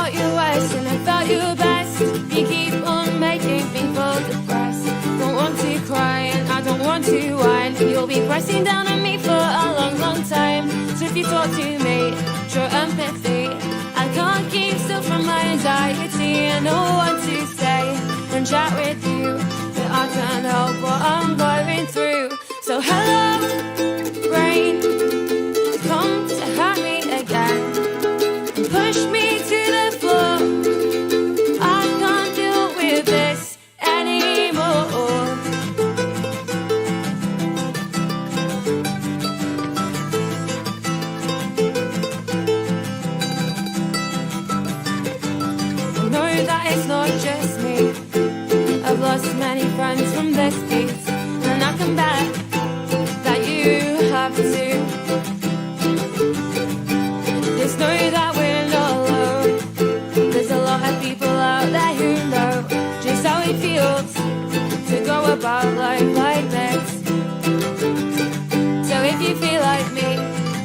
felt your worst and I felt your best. You keep on making me feel depressed. Don't want to cry and I don't want to whine. You'll be pressing down on me for a long, long time. So if you talk to me, show empathy. I can't keep still from my anxiety. I know what to say and chat with you, but I can't help what I'm going through. So hello, rain, come to hurt me again and push me to the floor. I can't deal with this anymore. I know that it's not just me. I've lost many friends from this piece, and I come back that you have to. Just know that we're not alone. There's a lot of people out there who know just how it feels to go about life like this. So if you feel like me,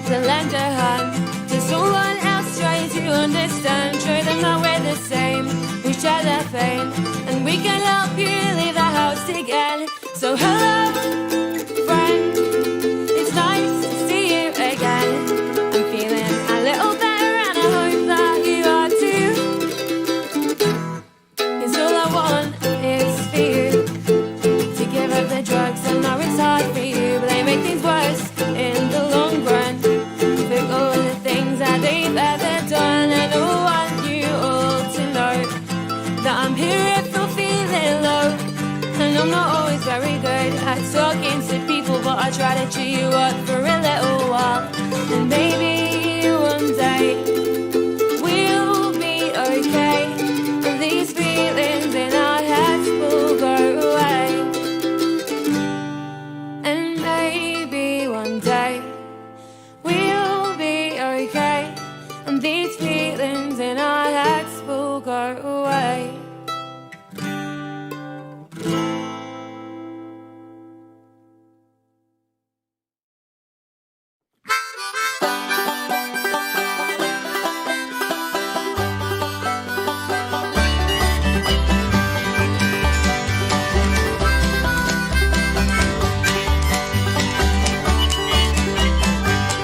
then lend a hand to someone else trying to understand. Show them that we're the same, we share their pain, and we can help you leave the house again. So hello, friend, it's nice to see you again. I'm feeling a little better and I hope that you are too. 'Cause all I want is for you to give up the drugs. I know it's hard for you, but they make things worse in the long run. Think all the things that they've ever done, and I want you all to know that I'm here if you're feeling low. And I'm not always very good at talking to people, but I try to cheer you up for a little while. And maybe one day we'll be okay, and these feelings in our heads will go away. And maybe one day we'll be okay, and these feelings in our heads will go away.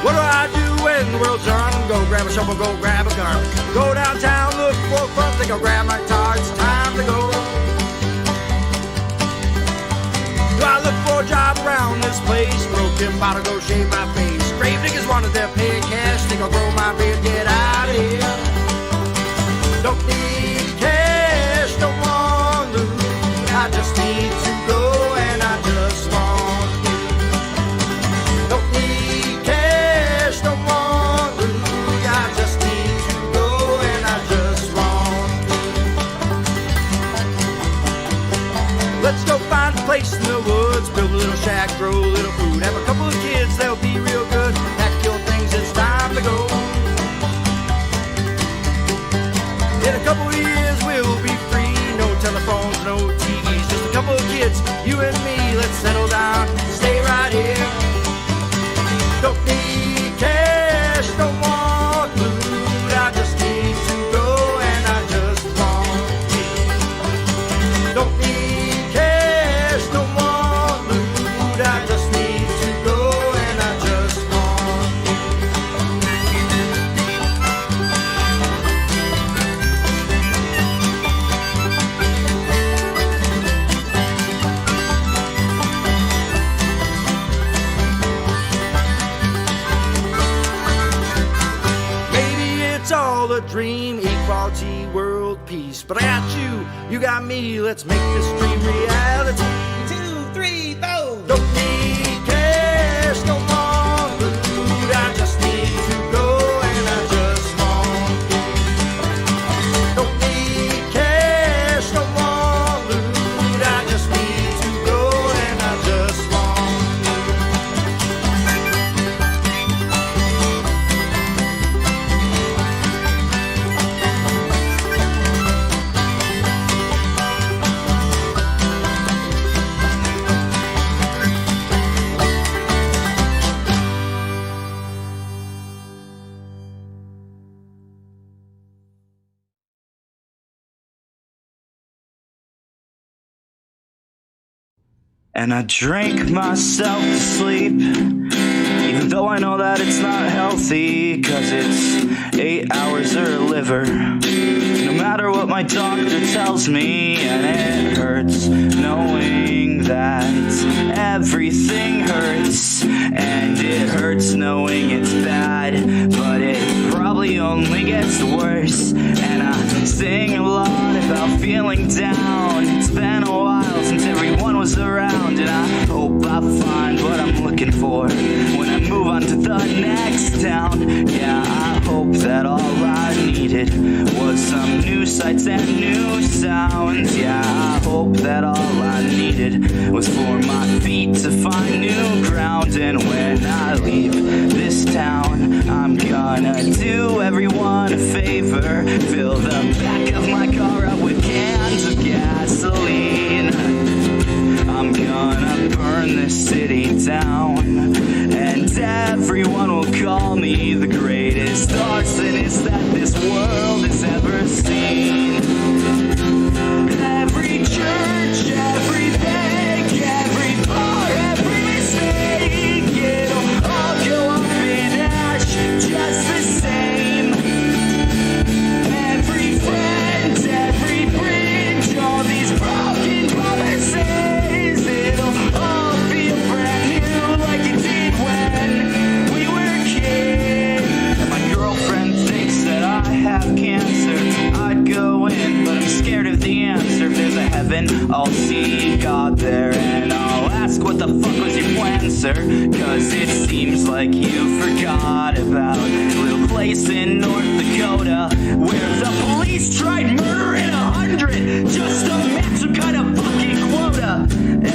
What do I do when the world's done? Go grab a shovel, go grab a gun. Go downtown, look for fun, think I'll grab my guitar, it's time to go. Do I look for a job around this place? Broken bottle, go shave my face. Grave diggers wanted their pay cash, think I'll grow my beard, get out of here. Don't need cash, don't want loot. I just need to go and I just want you. Don't need cash, don't want loot. I just need to go and I just want you. Let's go find a place in the woods, build a little shack, grow a little food, have a couple of kids, they'll be real good. Pack your things, it's time to go. In a couple of years we'll be free, no telephones, no TVs, just a couple of kids, you and me. Let's settle down, stay right here. Don't need cash, don't want food. I just need to go and I just want you. Don't need cash, don't want food. I just need to go and I just want you. Maybe it's all a dream, equality, world peace. But I got you got me, let's make this dream reality. 2, 3, 4. Don't need cash, don't want food. I just need to go and I just want you. Don't need cash, don't want food. I just need to go and I just want you. and I drink myself to sleep, even though I know that it's not healthy, 'cause it's 8 hours or liver. No matter what my doctor tells me, and it hurts knowing that everything hurts, and it hurts knowing it's bad, but it probably only gets worse. And I sing a lot about feeling down. It's been a while since everyone was around, and I hope I find what I'm looking for when I move on to the next town. Yeah, I hope that all I needed was some new sights and new sounds. Yeah, I hope that all I needed was for my feet to find new ground. And when I leave this town, I'm gonna do everyone a favor, fill the back of my car up with cans of gasoline. I'm gonna burn this city down, and everyone will call me the greatest arsonist that this world has ever seen. Every church, every bank, every bar, every mistake, it'll all go up in ash just the same. Every friend, every bridge, all these broken promises, it'll all feel brand new like it did when we were kids. And my girlfriend thinks that I have cancer. I'd go in, but I'm scared of the answer. If there's a heaven, I'll see God there, and I'll ask, what the fuck was your plan, sir? 'Cause it seems like you forgot about a little place in North Dakota where the police tried murdering 100 just to match some kind of fucking quota.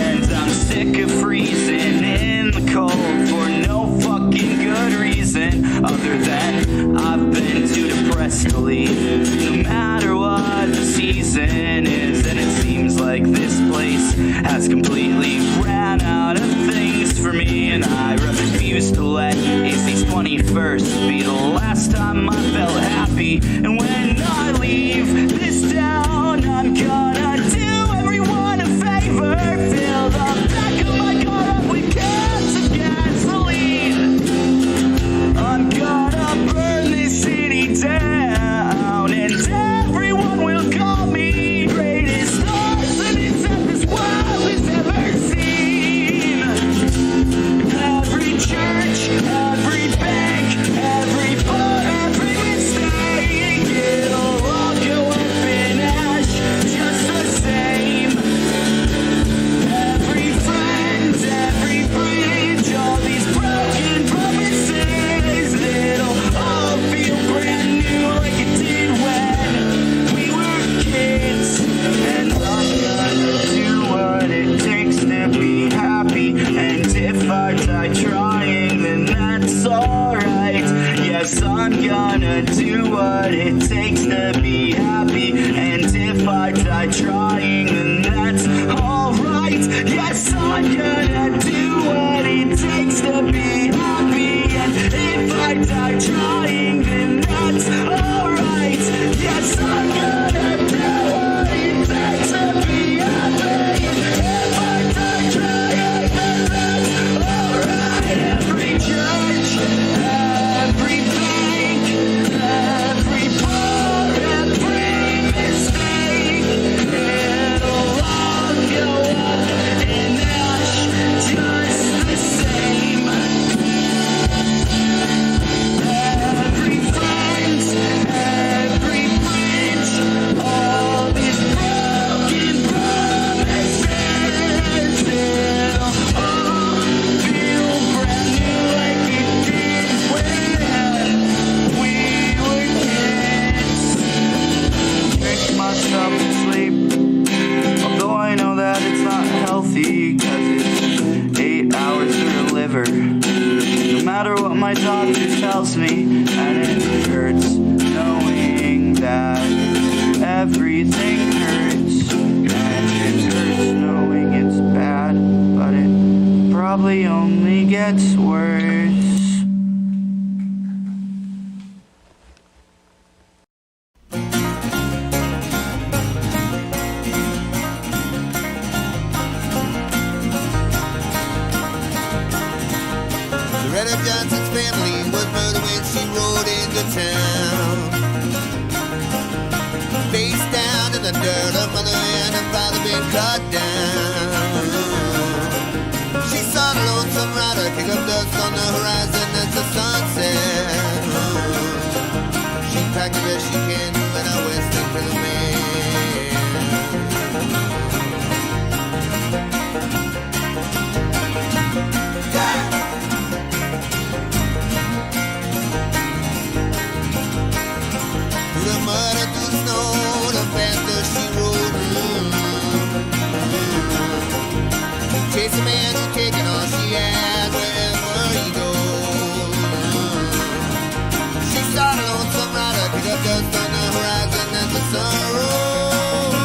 And I'm sick of freezing in the cold for no fucking good reason other than I've been too depressed to leave, no matter what the season is. And it seems like this place has completely ran out of things for me, and I refuse to let AC's 21st be the last time I felt happy. And when I leave this town, I'm gonna do everyone a favor, fill the back of my car up with cans of gasoline. I'm gonna burn this city down, and everyone will call me greatest arsonist that this world has ever seen. Every church, every bank, every bar, every mistake, it'll all go up in ash just the same. Every friend, every bridge, all these broken promises, it'll all feel brand new like it did when we were kids. And I'm gonna do what it takes to be happy, and if I die trying, then that's alright. Yes, I'm gonna do what it takes to be happy, and if I die trying, then that's alright. Yes, I'm gonna do what it takes to be happy, and if I die trying, then that's alright. Yes, I'm gonna do what it takes to be happy, if I die trying, then that's alright. Every church, every bank, every bar, every mistake, it'll all go up in ash just the same. Every friend, every bridge, all these broken promises, it'll all feel brand new like it did when we were kids. Drink myself to sleep, although I know that it's not healthy, 'cause it's 8 hours through the liver. No matter what my doctor tells me, and it hurts knowing that everything hurts, and it hurts knowing it's bad, but it probably only gets worse. Loretta Johnson's family was murdered when she rode into town. Face down in the dirt, her mother and her father been cut down. She saw the lonesome rider kick up dust on the horizon as the sun set. She packed the best she can when I went for the man. Through the mud and through the snow, the faster she rode. Chase a man who's taking all she had wherever he goes. She saw the lonesome rider pick up dust on the horizon as the sun rose.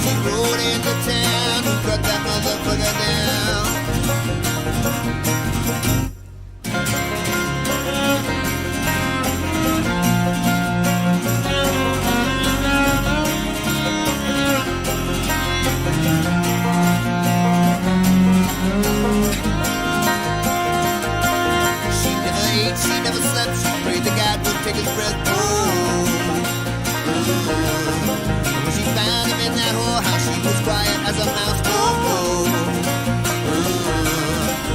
She rode into town and cut that motherfucker down. She never slept, she prayed to God would take his breath. When she found him in that whorehouse, she was quiet as a mouse.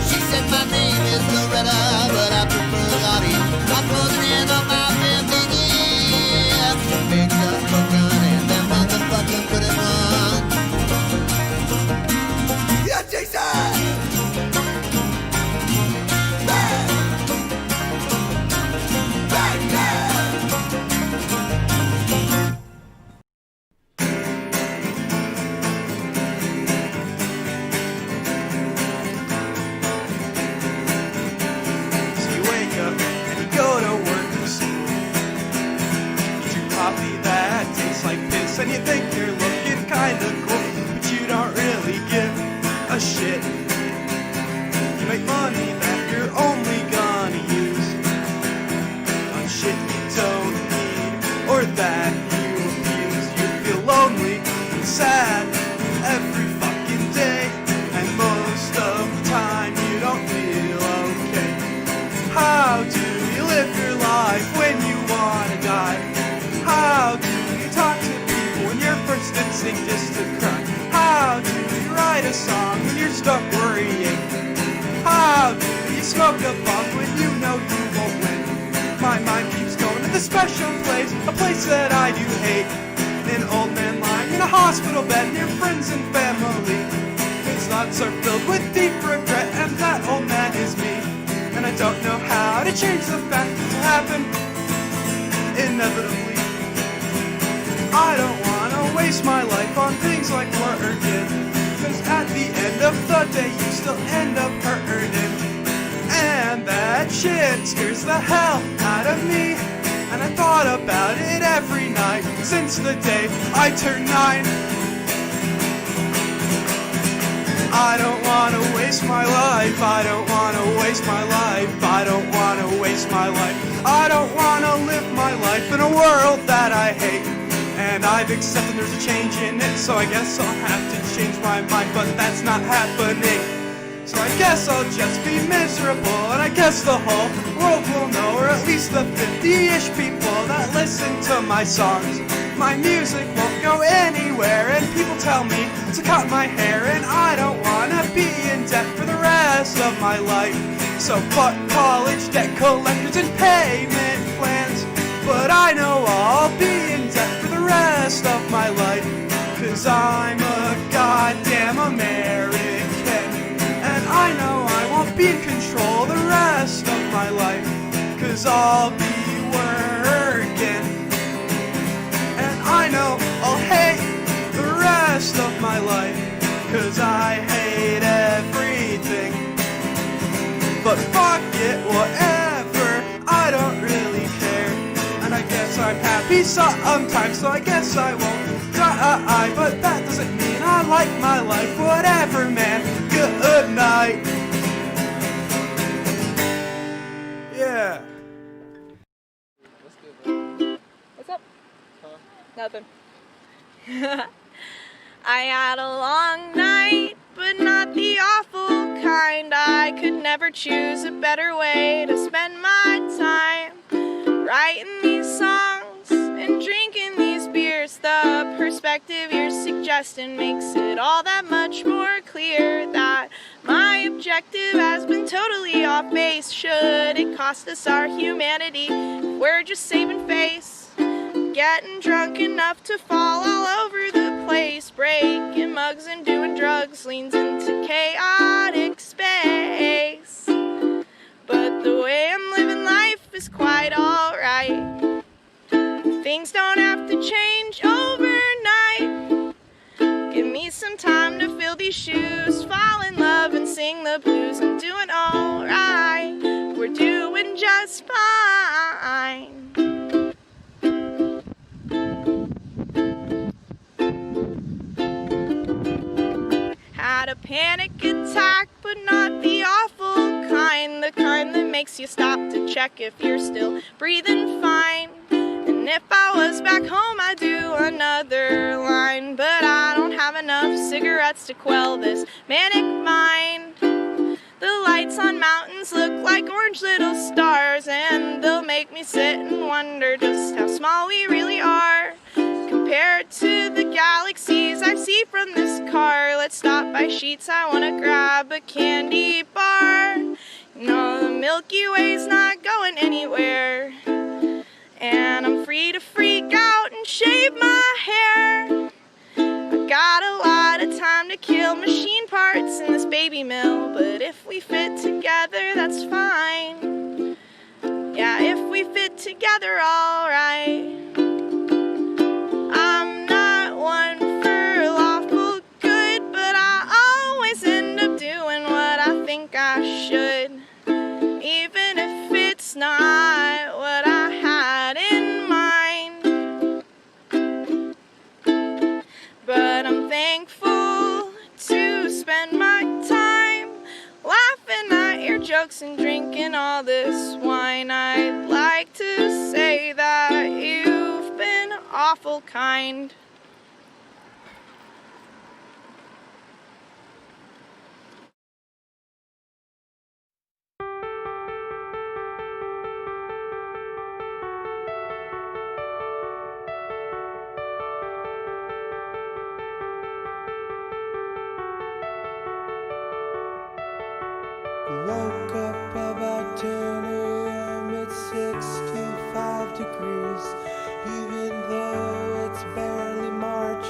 She said, my name is Loretta, but I prefer Lottie. I'm closing in on my family, yeah. She picked up a gun and that motherfucker couldn't run. Yeah, Jason! And you think you're looking kinda cool, but you don't really give a shit. You make money that you're only gonna use on shit you don't need or that you abuse. You feel lonely and sad every fucking day, and most of the time you don't feel okay. How do you live your life when you wanna die? How do you talk to when your first instinct is to cry? How do you write a song when you're stuck worrying? How do you smoke a bong when you know you won't win? My mind keeps going to the special place, a place that I do hate. An old man lying in a hospital bed near friends and family. His thoughts are filled with deep regret, and that old man is me. And I don't know how to change the fact that it'll happen inevitably. I don't wanna waste my life on things like working, cause at the end of the day you still end up hurting. And that shit scares the hell out of me, and I thought about it every night since the day I turned 9. I don't wanna waste my life, I don't wanna waste my life, I don't wanna waste my life, I don't wanna live my life in a world that I hate. And I've accepted there's a change in it, so I guess I'll have to change my mind, but that's not happening. So I guess I'll just be miserable, and I guess the whole world will know, or at least the 50-ish people that listen to my songs. My music won't go anywhere, and people tell me to cut my hair, and I don't wanna be in debt for the rest of my life. So fuck college debt collectors and payment plans, but I know I'll be in debt for the rest of my life, cause I'm a goddamn American, and I know I won't be in control the rest of my life, cause I'll be working, and I know I'll hate the rest of my life, cause I hate everything. But fuck it, whatever, I don't really care. And I guess I'm happy sometimes, so I guess I won't die. But that doesn't mean I like my life, whatever, man. Good night. Yeah. What's up? Nothing. I had a long night, but not the awful kind. I could never never choose a better way to spend my time. Writing these songs and drinking these beers. The perspective you're suggesting makes it all that much more clear that my objective has been totally off base. Should it cost us our humanity? We're just saving face. Getting drunk enough to fall all over the place. Breaking mugs and doing drugs leans into chaotic space. But the way I'm living life is quite alright. Things don't have to change overnight. Give me some time to fill these shoes, fall in love and sing the blues. I'm doing alright, we're doing just fine. Had a panic attack, but not the awful kind. The kind that makes you stop to check if you're still breathing fine. And if I was back home, I'd do another line. But I don't have enough cigarettes to quell this manic mind. The lights on mountains look like orange little stars, and they'll make me sit and wonder just how small we really are compared to the galaxies I see from this car. Let's stop by Sheets, I wanna grab a candy bar. No, the Milky Way's not going anywhere, and I'm free to freak out and shave my hair. I got a lot of time to kill machine parts in this baby mill, but if we fit together, that's fine. Yeah, if we fit together, alright. I'm not one for lawful good, but I always end up doing what I think I should, even if it's not what I had in mind. But I'm thankful to spend my time laughing at your jokes and drinking all this wine. I'd like to say that you've been awful kind. Woke up about 10 a.m. It's 65 degrees, even though it's barely March.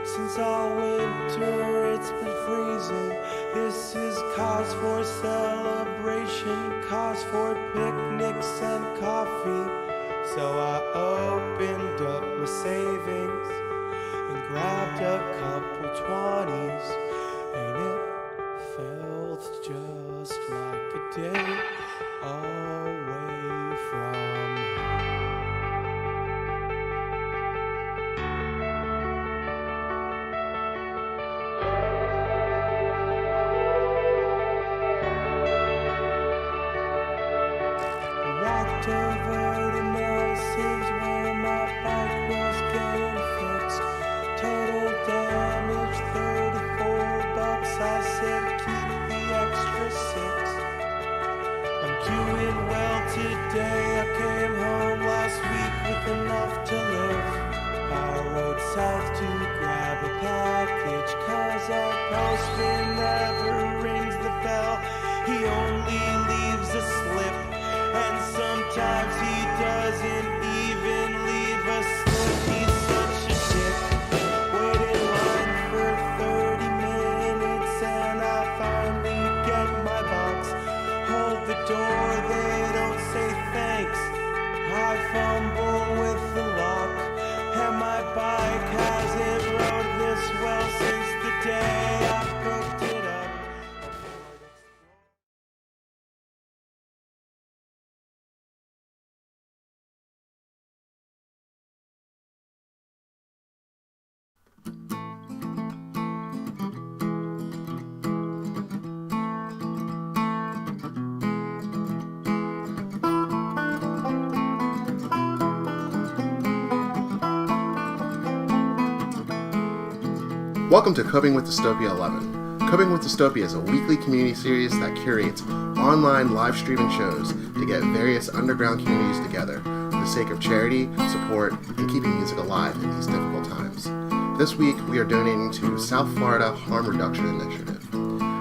Since all winter it's been freezing. This is cause for celebration, cause for picnics and coffee. So I opened up my savings and grabbed a couple 20s, and it felt just like a day away from walked over to Nelson's where my bike was getting fixed. Total damage, $34. I said keep the extra 6. I'm doing well today. I came home last week with enough to live. I rode south to grab a package, cause our postman never rings the bell. He only leaves a slip, and sometimes he doesn't even leave a slip. He's such a dick. Wait in line for 30 minutes and I finally get my box. Hold the door, they don't say thanks. I fumble with the lock, and my bike hasn't rode this well since the day I picked it up. Welcome to Coping with Dystopia 11, Coping with Dystopia is a weekly community series that curates online live streaming shows to get various underground communities together for the sake of charity, support, and keeping music alive in these difficult times. This week, we are donating to South Florida Harm Reduction Initiative.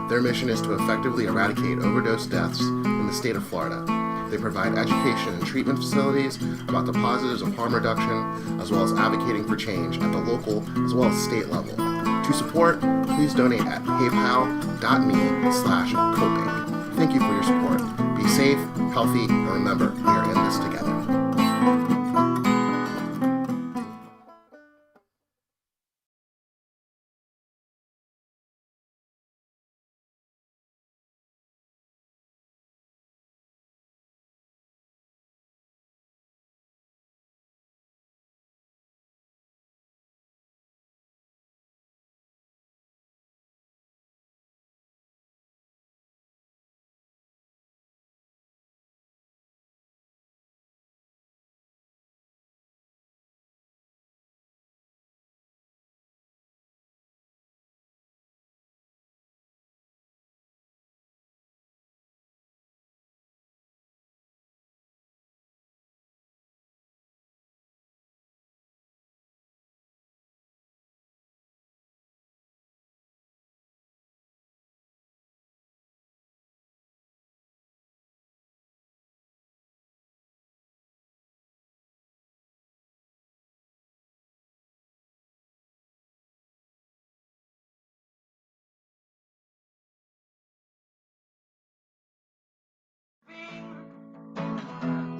Their mission is to effectively eradicate overdose deaths in the state of Florida. They provide education and treatment facilities about the positives of harm reduction, as well as advocating for change at the local as well as state level. To support, please donate at paypal.me/coping. Thank you for your support. Be safe, healthy, and remember, we are in this together.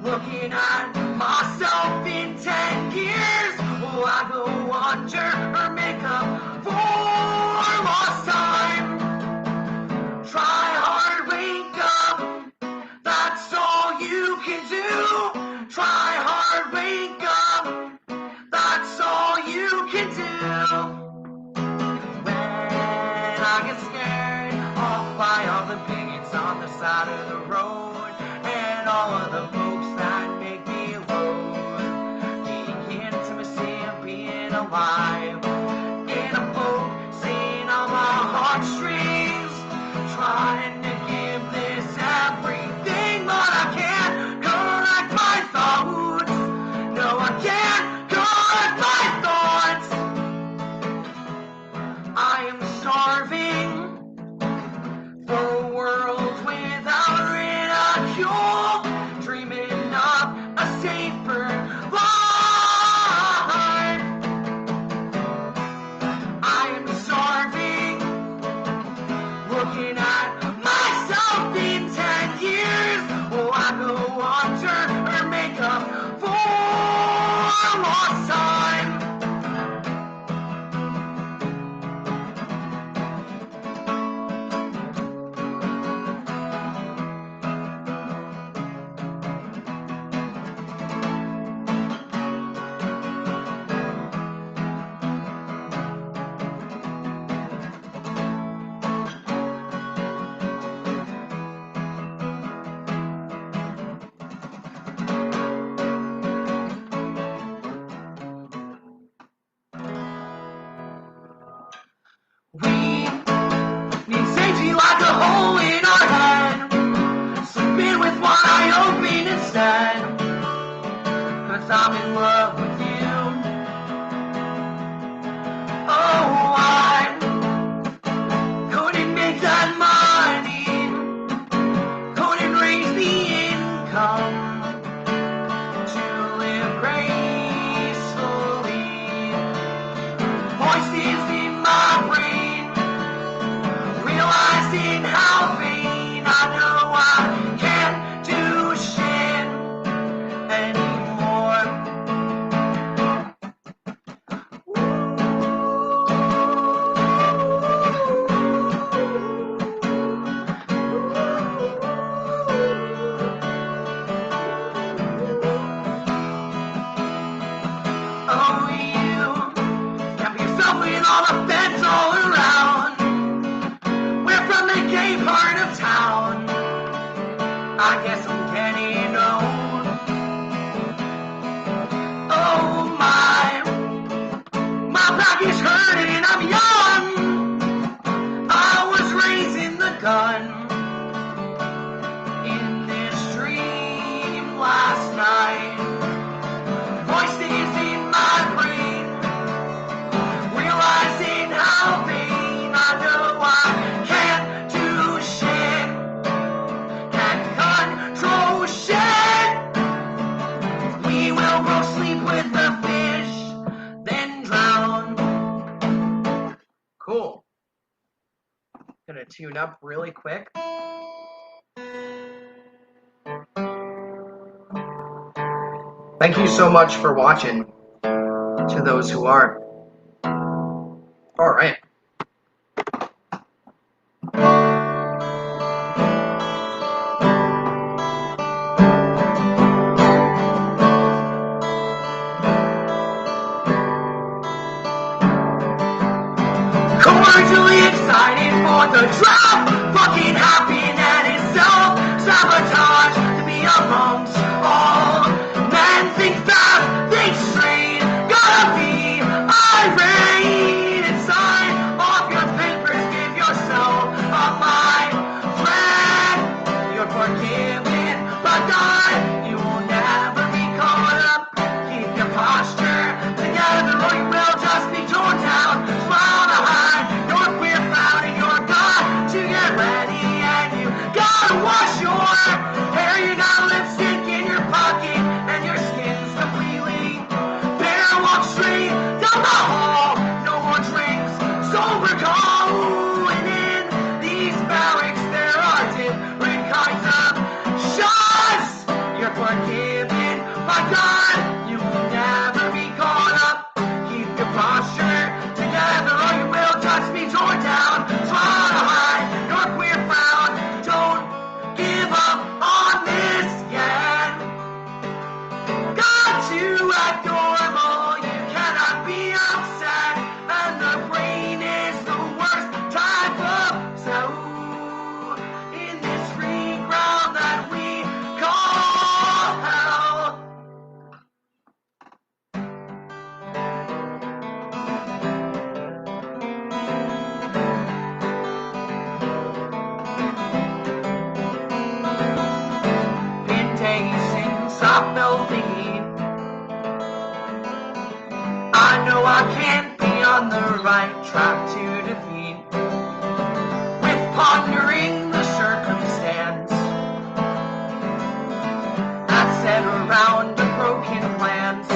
Looking at myself in 10 years, will I go under or make up for lost time? Try hard, wake up, that's all you can do. Try hard, wake up, that's all you can do. When I get scared off by all the bigots on the side of the road, and all of the folks that make me alone, the intimacy of being alive in a boat, singing on my heartstrings, trying to give this everything, but I can't correct my thoughts. No, I can't correct my thoughts. I am starving for a world without ridicule, dreaming of a safer life. I am starving, looking at myself in 10 years. Will I go under or make up for lost time? We need safety like a hole in our head. Submit with one eye open instead. 'Cause I'm in love with you. Oh, I couldn't make that money. Couldn't raise the income to live gracefully. Voices in my brain, realizing how vain gun. In this dream last night, voices in my brain, realizing how vain I know I can't do shit, can't control shit. We will both sleep with the fish, then drown. Cool. Gonna tune up really quick. Thank you so much for watching, to those who are. All right. Cordially excited for the drop, fucking happy and it's self-sabotage to be amongst all men. Think fast, think straight, gotta be irate and sign off your papers, give yourself a my friend. You're forgiven, but God, you will never be caught up. Keep your posture together or you will just be torn down. Smile behind your queer frown and you're got to get ready and you gotta wash your hair. You got lipstick in your pocket and your skin's completely bare. Walk straight down the hall, no more drinks, sober going in. These barracks, there are different kinds of shots. You're forgiven by God, you will never be caught up. Keep your posture together or you will just be torn down. Smile to hide your queer frown, don't give up on this yet. Got to act normal, you cannot be upset, and the brain is the worst type of cell in this free ground that we call hell. Been days since I felt the heat. I know I can't be on the right track to defeat. With pondering the circumstance that's set around a broken plans.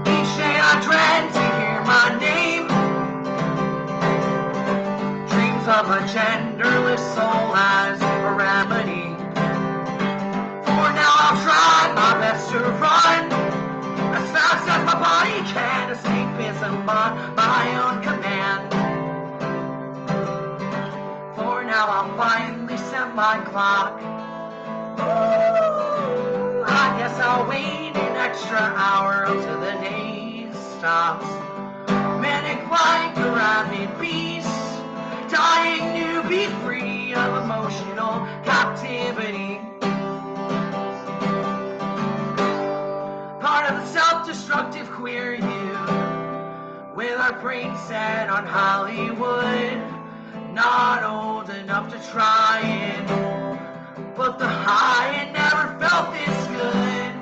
Each day I dread to hear my name. Dreams of a genderless soul as a remedy. For now I'll try my best to run as fast as my body can. Escapism on my own command. For now I'll finally set my clock. Ooh, I guess I'll wait an extra hour till the day stops. Manic like a rabid beast, dying to be free of emotional captivity. Part of the self-destructive queer youth, with our brain set on Hollywood. Not old enough to try it, but the high had never felt this good.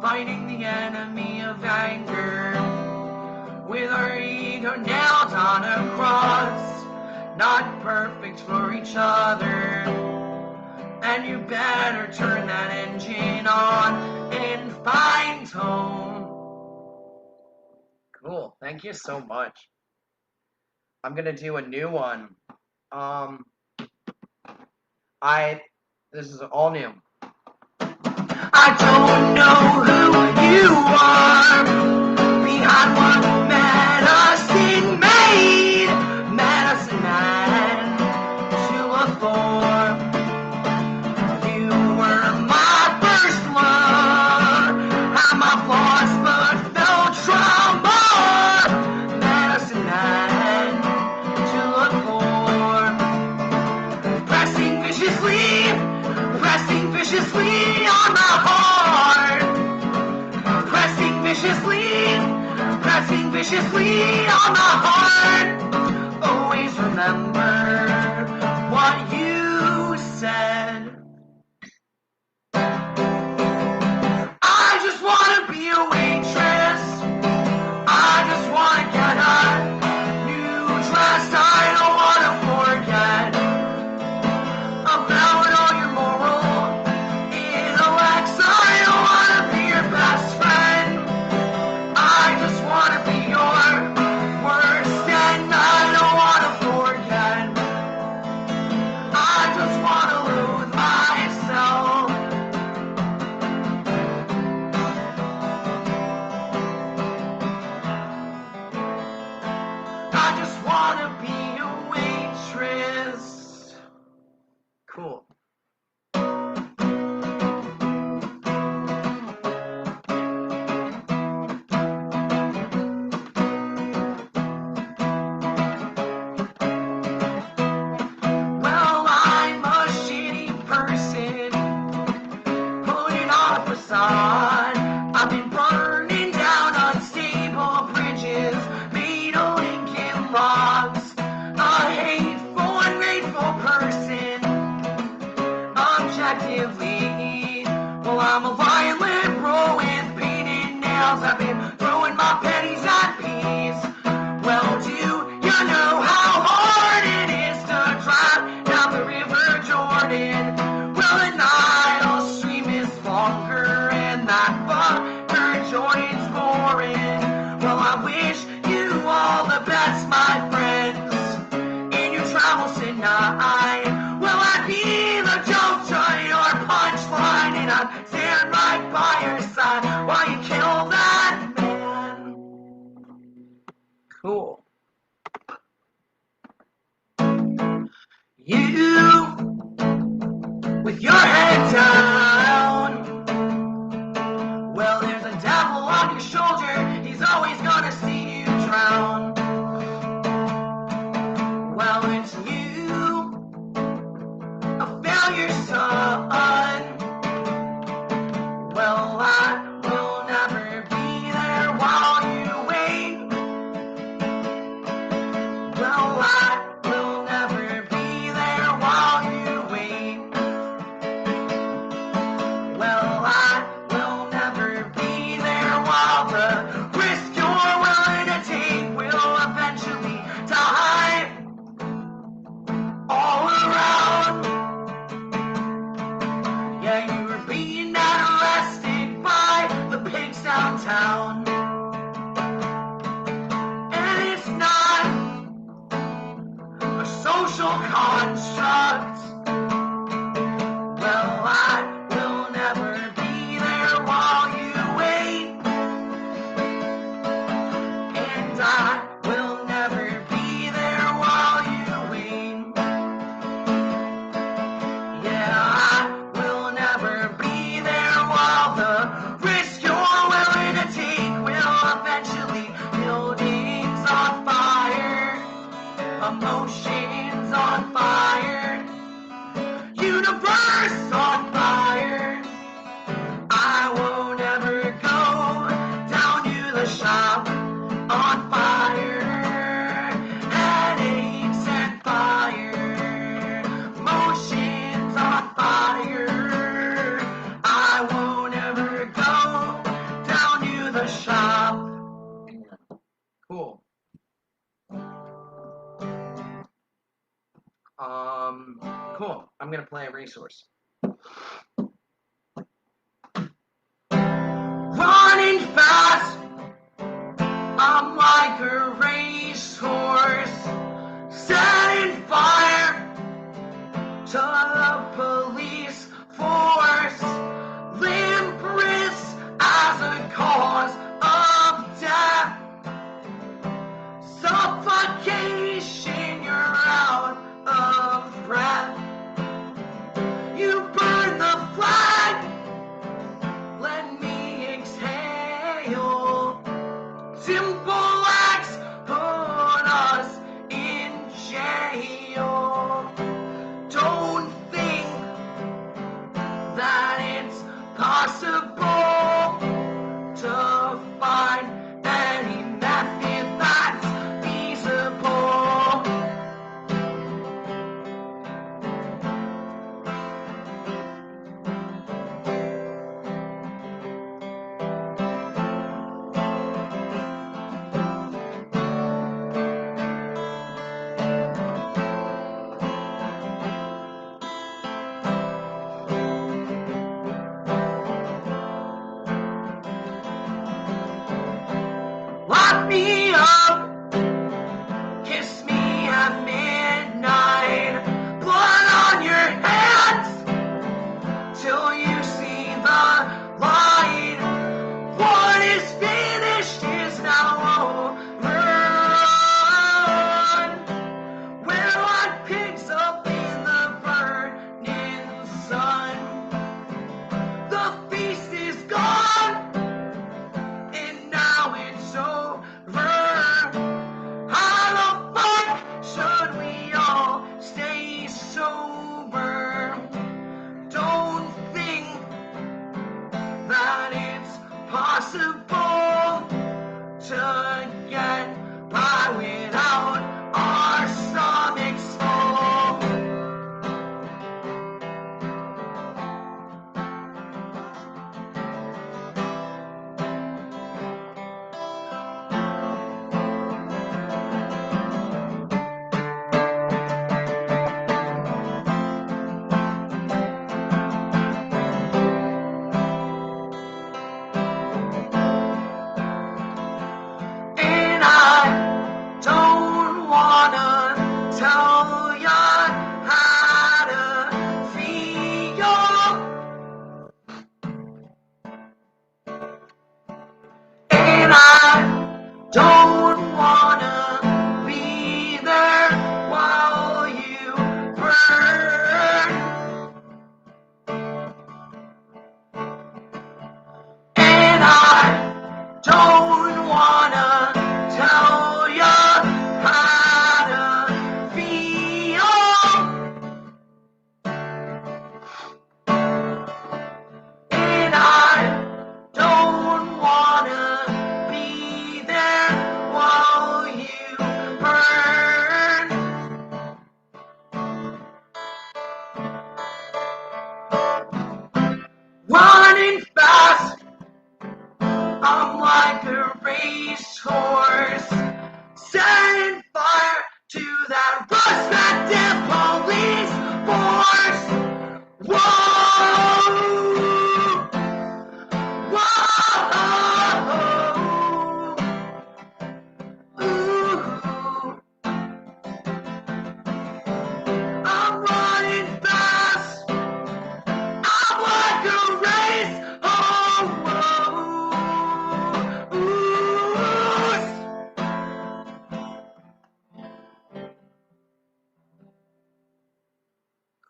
Fighting the enemy of anger, with our ego nailed on a cross. Not perfect for each other, and you better turn that engine on and find home. Cool, thank you so much. I'm gonna do a new one. This is all new. I don't know who you are behind what medicine made medicine man to look for. You were my first love, had my flaws but felt trauma. Medicine man to look for. Pressing viciously on my heart. Pressing viciously on my heart. Always remember wanna be a waitress. Cool. Well, I'm a shitty person, putting on a facade. I've been burning down unstable bridges made of Lincoln logs. A hateful, ungrateful person, objectively. Well, I'm a violent liberal with painted nails. I've been throwing my pennies at peas. Well, do you know how hard it is to drive down the River Jordan? Well, the Nile Stream is longer and that fucker joins boring. Well, I wish you all the best, my friends, in your travels tonight. Well, I'd be the joke to your punchline, and I'd stand right by your side while you kill that man. Cool. You, with your head down. Well, there's a devil on your shoulder, he's always gonna see you drown. Well, it's you, a failure son. Well, I will never be there while you wait. Well, I will never be there while you wait. Well, I will never be there while the risk you're willing to take will eventually die all around. Yeah, you were being arrested by the pigs downtown. And it's not a social construct. Well, I will never be there while you wait. And I will never be there while you wait. Yeah, I will never be there while the risk you're willing to take will eventually buildings on fire, emotions on fire, universe on fire. I won't ever go down to the shop on fire, headaches and fire, emotions on fire. I won't ever go down to the shop. Cool. Cool. I'm gonna play a resource. Running fast, I'm like a racehorse, setting fire to the police force, limp wrists as a cause of death, suffocation, you're out of breath. You burn the flag, let me exhale. Simple acts put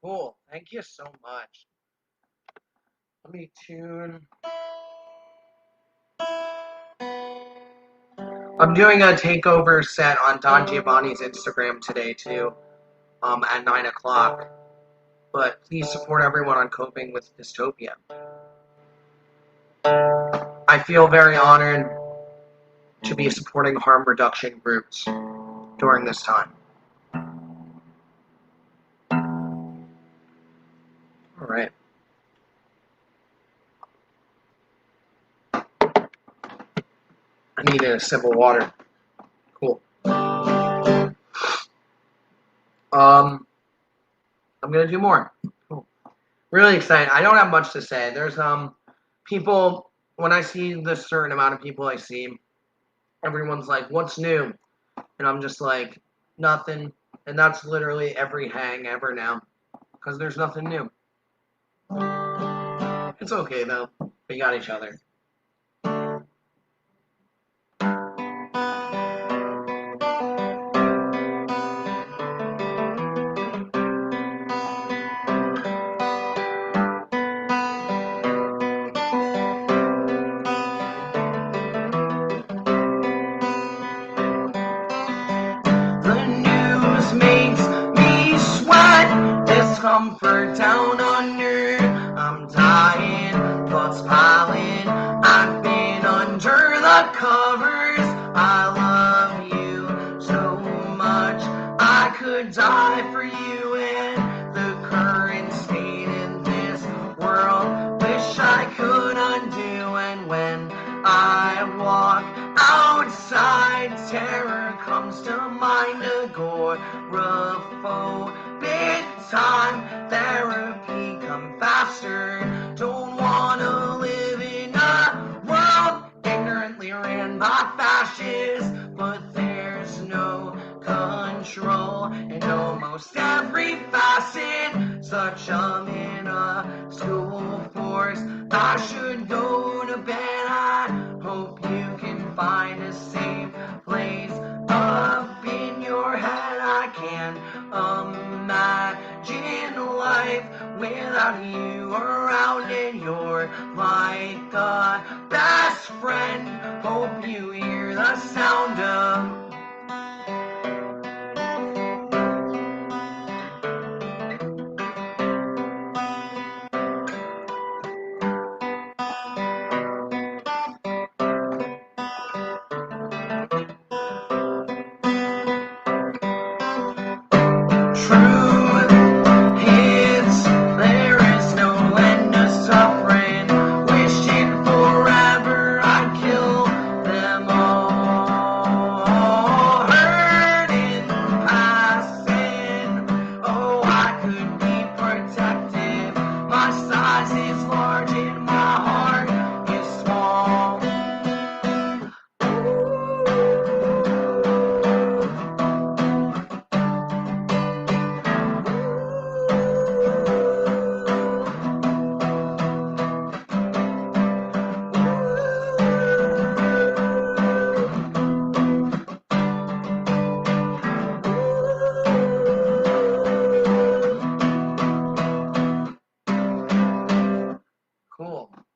Cool. Thank you so much. Let me tune. I'm doing a takeover set on Don Giovanni's Instagram today too, at 9 o'clock. But please support everyone on coping with dystopia. I feel very honored to be supporting harm reduction groups during this time. All right. I needed a sip of water. Cool. I'm gonna do more. Cool. Really excited. I don't have much to say. There's people, when I see the certain amount of people I see, everyone's like, "What's new?" And I'm just like, "Nothing." And that's literally every hang ever now, because there's nothing new. It's okay though. We got each other. Discomfort down under, I'm dying, thoughts piling, I've been under the covers, I love you so much, I could die for you in the current state in this world, wish I could undo, and when I walk outside, terror comes to mind, agoraphobic time, therapy come faster, don't wanna live in a world ignorantly ran by fascists, but there's no control in almost every facet, such a minuscule force, I should go to bed, I hope you can find a safe place up in your head, I can't imagine life without you around, and you're like a best friend, hope you hear the sound of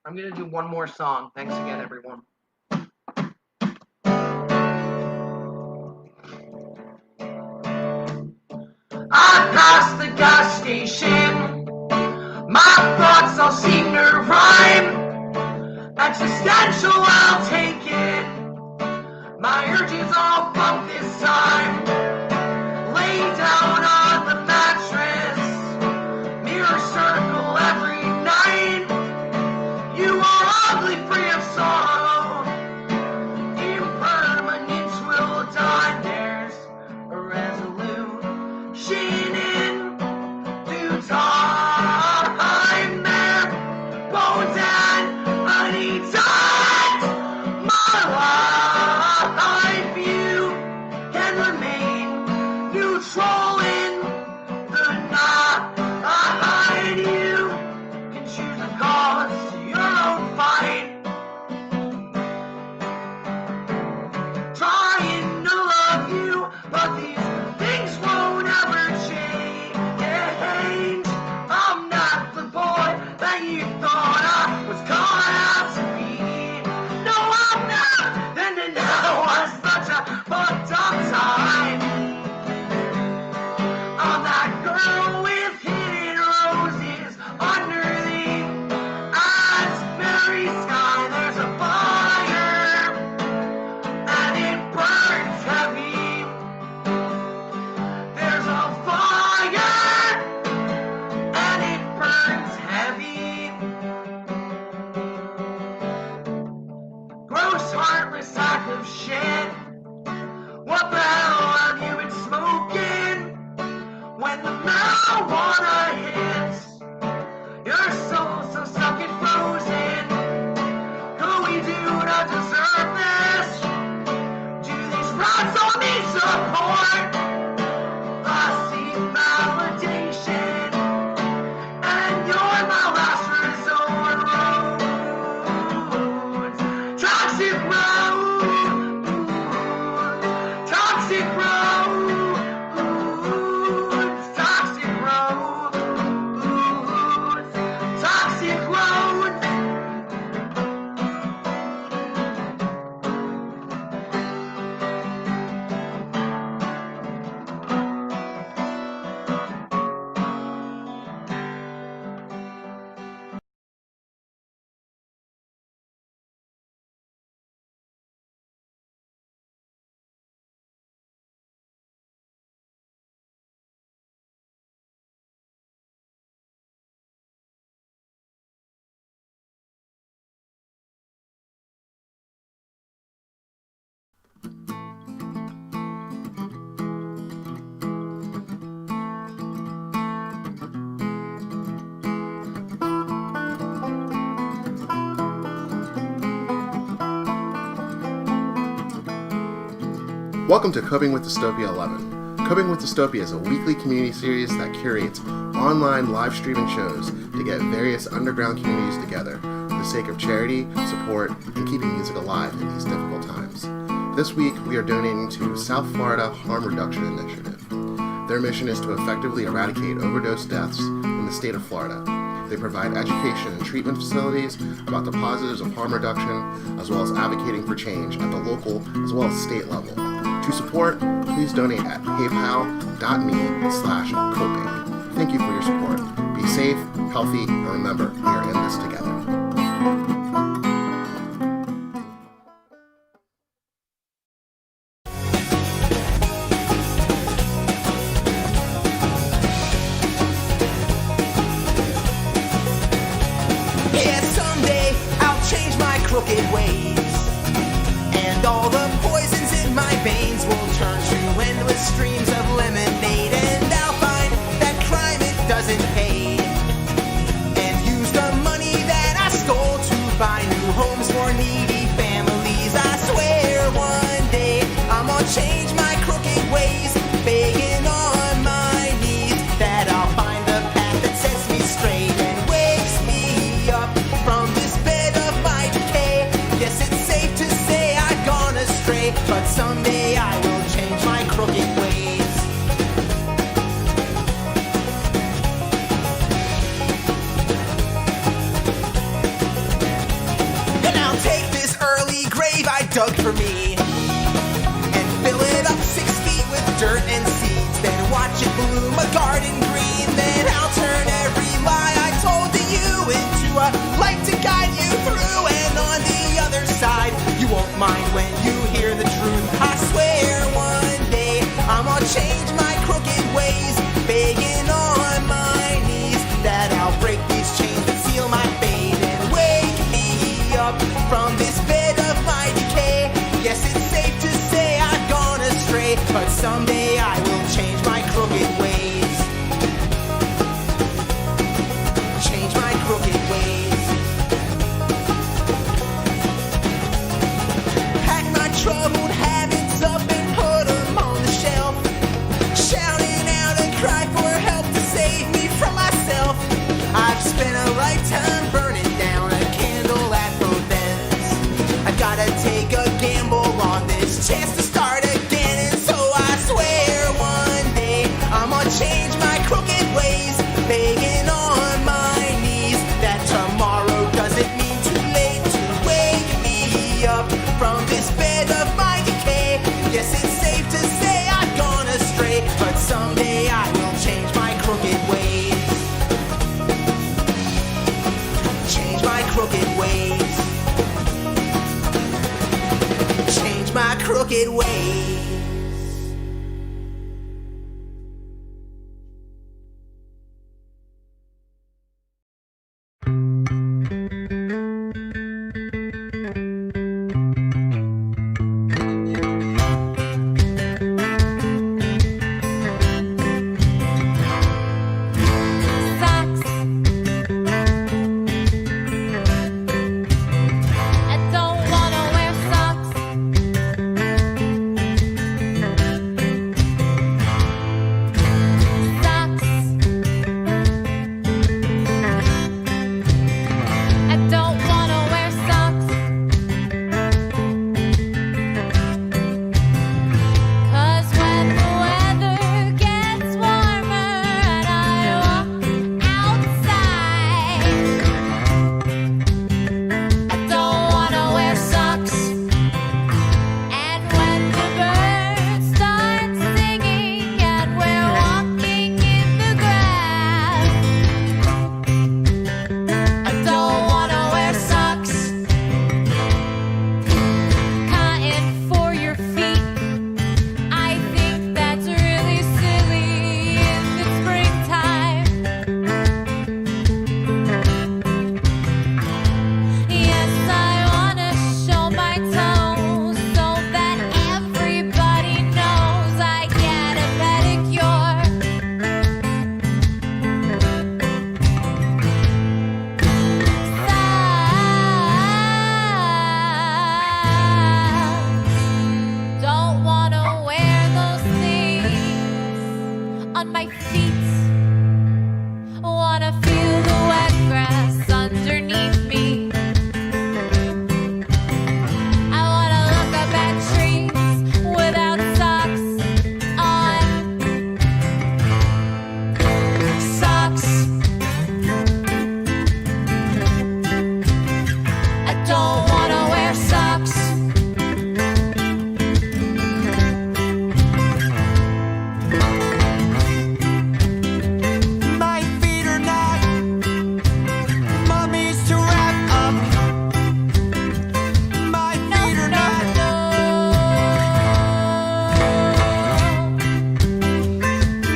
I'm going to do one more song. Thanks again, everyone. I passed the gas station. My thoughts all seem to rhyme. Existential, I'll take it. My urges all bump this time. Lay down on the mattress. Mirror circle every night. You are ugly, free of sorrow. Impermanence will die. There's a resolution in due time. There, bones and uneaten. My life, you can remain neutral in the night. You can choose a cause. Your own fight, trying to love you, but these things won't ever change. Welcome to Coping with Dystopia 11. Coping with Dystopia is a weekly community series that curates online live streaming shows to get various underground communities together for the sake of charity, support, and keeping music alive in these difficult times. This week, we are donating to South Florida Harm Reduction Initiative. Their mission is to effectively eradicate overdose deaths in the state of Florida. They provide education and treatment facilities about the positives of harm reduction, as well as advocating for change at the local as well as state level. To support, please donate at paypal.me/coping. Thank you for your support. Be safe, healthy, and remember, we are in this together. Crooked ways, and all the poisons in my veins will turn to endless streams of lemonade, and I'll find that crime it doesn't pay, and use the money that I stole to buy new homes for needy families. I swear one day I'm gonna change my crooked ways, begging on my knees that I'll find the path that sets me straight and wakes me up from this bed of my decay. Yes, it's safe to say I've gone astray, but someday I will change my crooked ways. And I'll take this early grave I dug for me and fill it up 6 feet with dirt and seeds, then watch it bloom a garden green. Then I'll turn every lie I told to you into a light to guide you through, and on the other side you won't mind when you hear the truth. I swear one day I'm gonna change my crooked ways, begging on my knees that I'll break these chains that seal my fate and wake me up from this bed of my decay. Yes, it's safe to say I've gone astray, but someday I will change my crooked ways. Change my crooked ways. Pack my troubled habits up and put them on the shelf, shouting out a cry for help to save me from myself. I've spent a lifetime burning down a candle at both ends. I gotta take a gamble on this chance to start again, and so I swear one day I'm gonna change my crooked ways, begging on my knees that tomorrow doesn't mean too late to wake me up from this bed of my decay. Yes, it's safe to say I've gone astray, but someday I will change my crooked ways. Change my crooked ways. Change my crooked ways. Socks. I don't wanna wear socks. my feet. Wanna feel the wet grass underneath me. I wanna look up at trees without socks on. Socks. I don't wanna wear socks. My feet are not mummies to wrap up. My feet are not.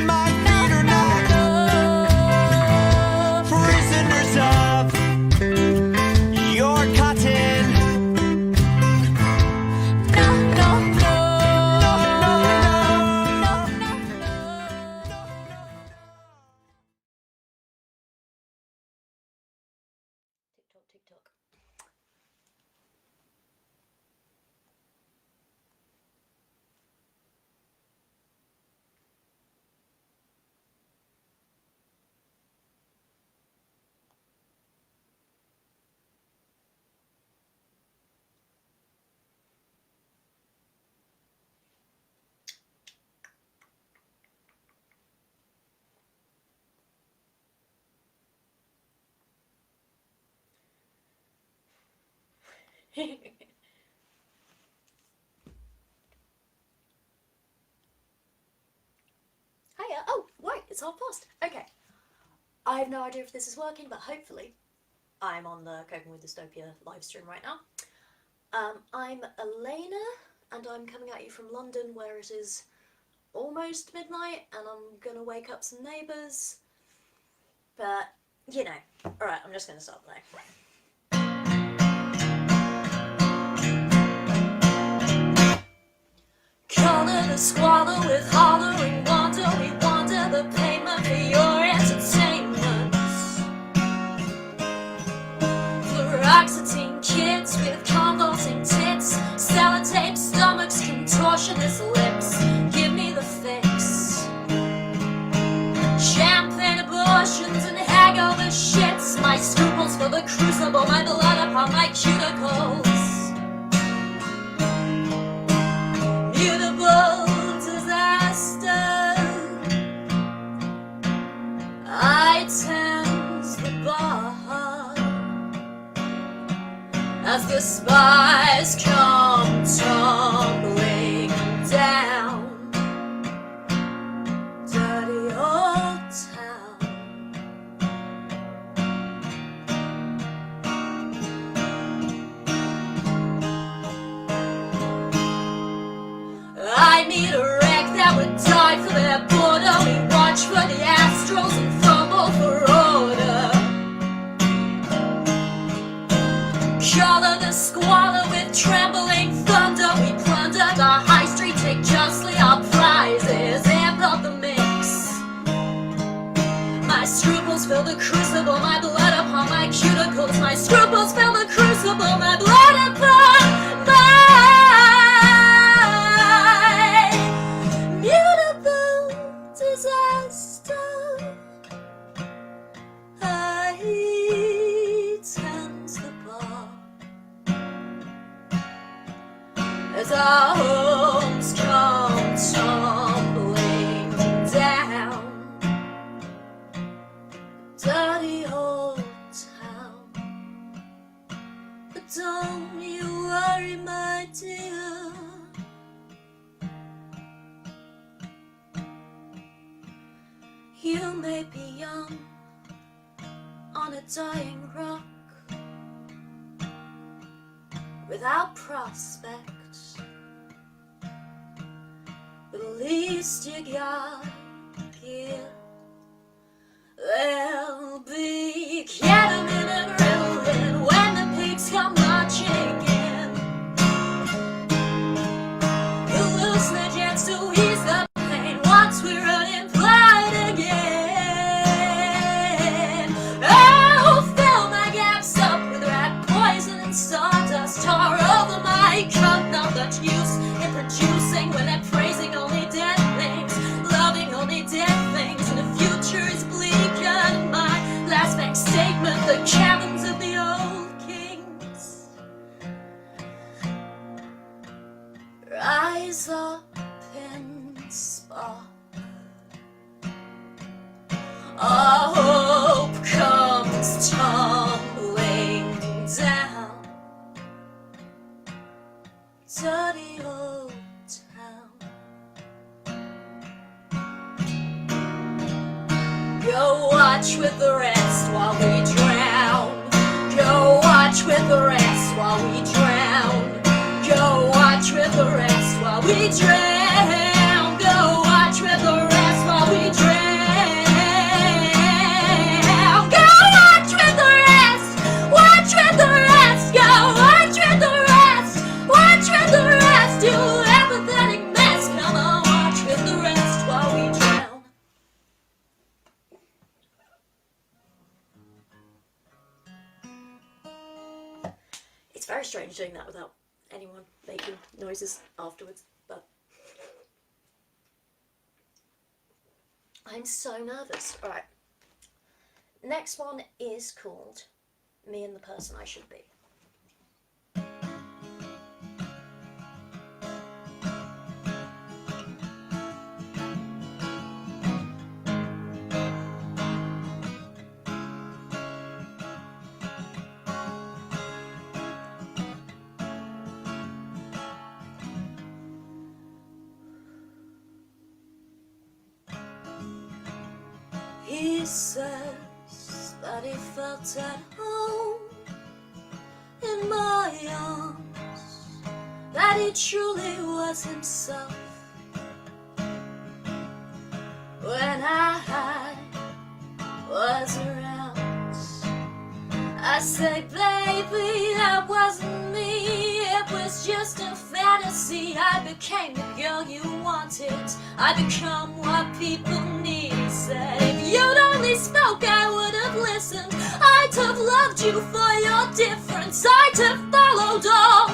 My feet are not prisoners of your cotton. No, no, no. No, no, no. TikTok, TikTok. Hiya. Oh, right, it's past. Okay. I have no idea if this is working, but hopefully I'm on the Coping with Dystopia live stream right now. I'm Elena, and I'm coming at you from London, where it is almost midnight, and I'm gonna wake up some neighbours. But, you know. Alright, I'm just gonna start playing. Color the squalor with hollering wonder. We wonder the payment for your entertainment. Fluoxetine kids with convulsing tits, sellotape stomachs, contortionist lips. Give me the fix. Champagne abortions and hangover shits. My scruples for the crucible, my blood upon my cuticles. Mutable disaster. I tend the bar as the spies come tumbling down. Dirty old town. I meet a wreck that would die for their border. We watch for the Astros and fumble for order. Color the squalor with trembling thunder. We plunder the high street, take justly our prizes, amp up the mix. My scruples fill the crucible, my blood upon my cuticles. My scruples fill the crucible, my blood upon my mutable disaster. I tend the bar as our homes come tumbling down. Dirty old town. But don't you worry, my dear. You may be young on a dying rock, without prospects, but at least you got gear. There'll be ketamine and Ritalin when the pigs come marching in. Hallucinogens to ease the pain once we're unemployed again. I'll fill my gaps up with rat poison and sawdust. Tar over my cup, not much use in producing when I'm praising only dead things, loving only our hope comes tumbling down. Dirty old town. Go watch with the rest while we drown. Go watch with the rest while we drown. Go watch with the rest while we drown. Go watch with the rest while we drown. Go watch with the rest. Watch with the rest. Go watch with the rest. Watch with the rest. You apathetic mess. Come on, watch with the rest while we drown. It's very strange doing that without anyone making noises afterwards, but I'm so nervous. Alright. Next one is called Me and the Person I Should Be. He says that he felt at home in my arms, that he truly was himself. When I was around, I said, baby, that wasn't me, it was just a fantasy. I became the girl you wanted, I become what people need. Said if you'd only spoke, I would have listened. I'd have loved you for your difference. I'd have followed all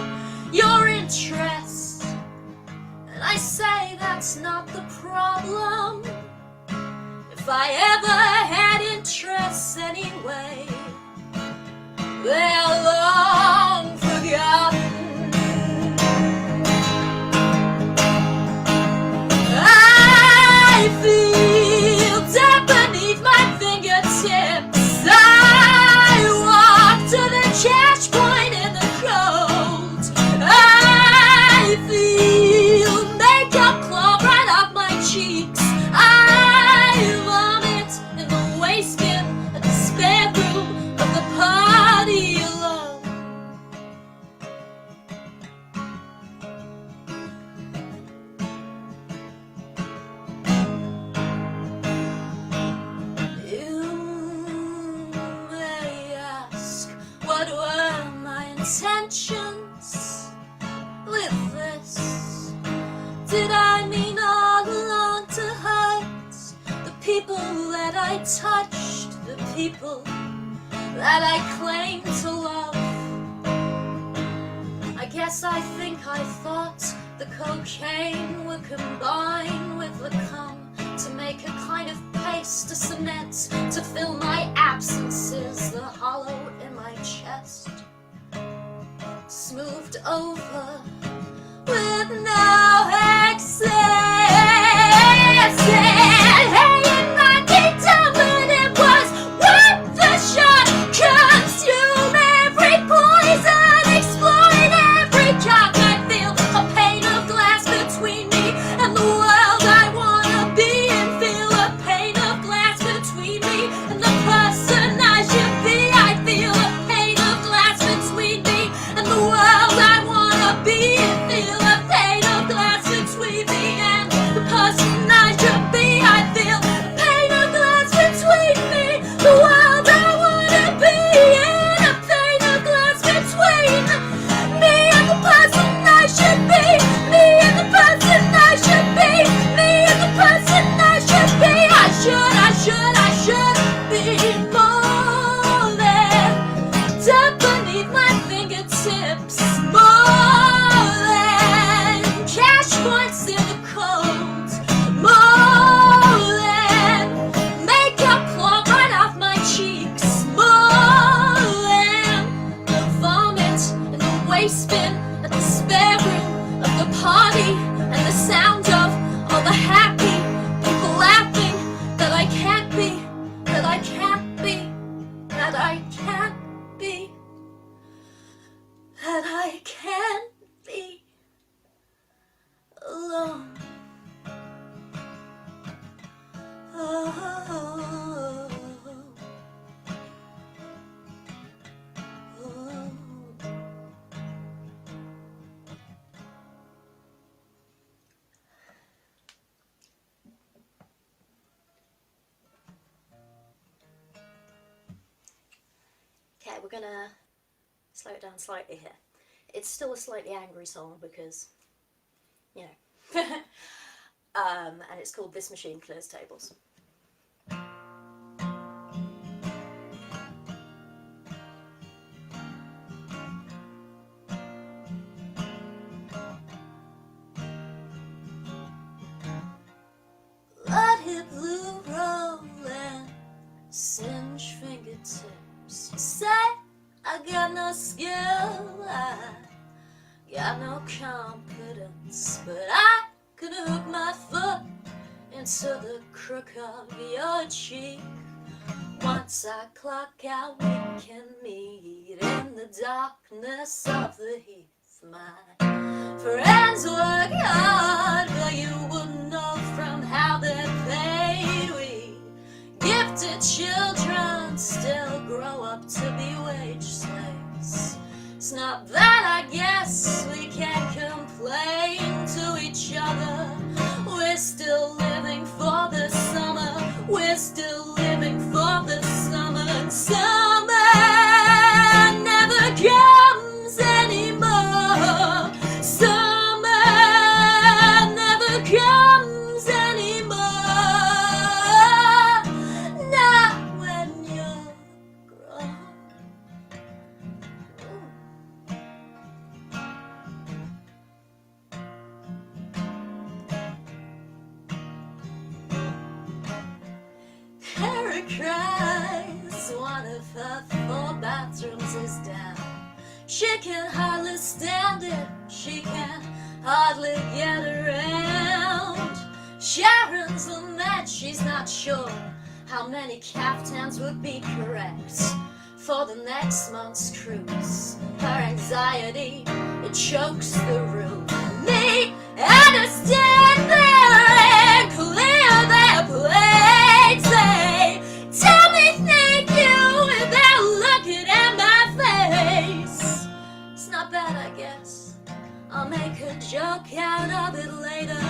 your interests. And I say that's not the problem. If I ever had interests anyway, they're long forgotten. I feel dead beneath my fingertips. I walk to the cash point in the cold. I feel makeup claw right off my cheeks. I vomit in the waste bin at the spare room of the party alone. What were my intentions with this? Did I mean all along to hurt the people that I touched, the people that I claimed to love? I guess I think I thought the cocaine would combine with the cum to make a kind of paste, a cement to fill my absences, the hollow in my chest, smoothed over with no excess. Hey, it might be dumb, but it was worth the shot. Consume every poison, exploit every cock. I feel a pane of glass between me and the world I wanna be, and feel a pane of glass between me and the person I should be. I feel a pane of glass between me and the world I wanna be, and feel a pane of glass gonna slow it down slightly here. It's still a slightly angry song because, you know. And it's called This Machine Clears Tables. Let hit blue rolling, singe fingertips. You say I got no skill, I got no confidence, but I could hook my foot into the crook of your cheek. Once I clock out, we can meet in the darkness of the heath. My friends work hard, but you wouldn't know from how they're paid. We gifted children still grow up to be wage slaves. It's not bad, I guess, we can't complain to each other. We're still living for the summer. We're still living for the summer. And summer never comes anymore. Summer never comes anymore. Not when you're grown. Carerra cries, one of her 4 bathrooms is down. She can hardly stand it, she can hardly get around. Sharon's lament, she's not sure how many caftans would be correct for the next month's cruise. Her anxiety, it chokes the room. Me, understand there and clear their plates. They tell me thank you without looking at my face. It's not bad, I guess. I'll make a joke out of it later.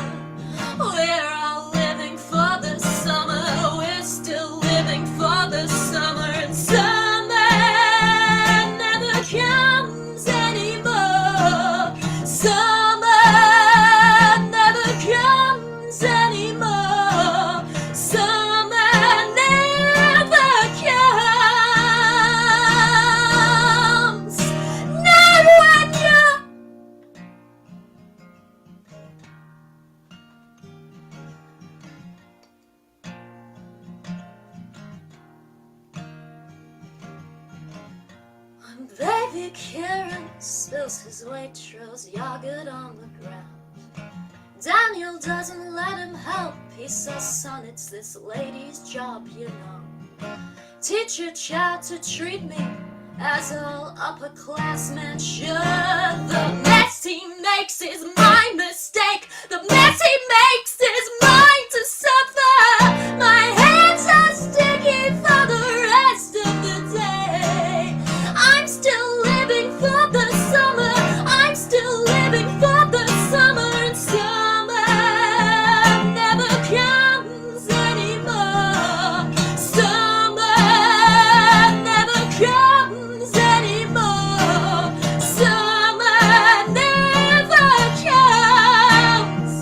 We're all living for the summer. We're still living for the summer. And summer never comes anymore. Summer never comes anymore. Summer never comes. Not when you're Baby Kieran spills his waitrose yogurt on the ground. Daniel doesn't let him help. He says, son, it's this lady's job, you know. Teach your child to treat me as all upperclassmen should. The mess he makes is my mistake. The mess he makes is mine to suffer. My hands are sticky for the rest of the day. I'm still living for the summer. I'm still living for the summer. And summer never comes anymore. Summer never comes anymore. Summer never comes.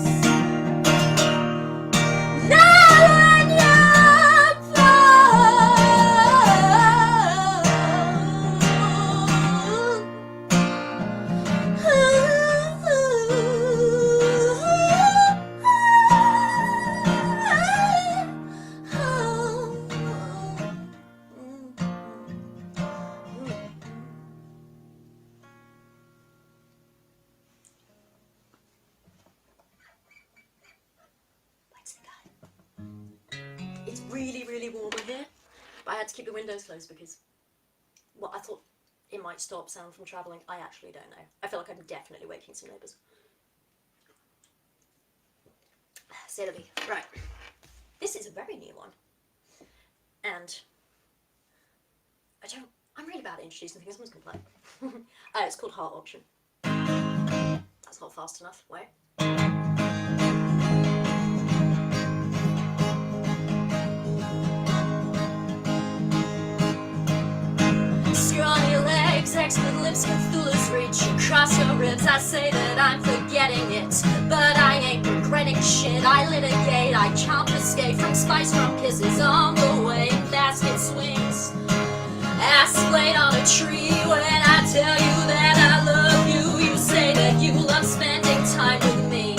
Not when you're It's really, really warm in here, but I had to keep the windows closed because, well, I thought it might stop sound from travelling. I actually don't know. I feel like I'm definitely waking some neighbours. C'est la vie. Right. This is a very new one. And I'm really bad at introducing things. Someone's going to play. It's called Heart Option. That's not fast enough. Wait. Scrawny sex with lips Cthulhu's reach across your ribs. I say that I'm forgetting it, but I ain't regretting shit. I litigate, I confiscate from spice, from kisses on the way. Basket swings, ass laid on a tree. When I tell you that I love you, you say that you love spending time with me.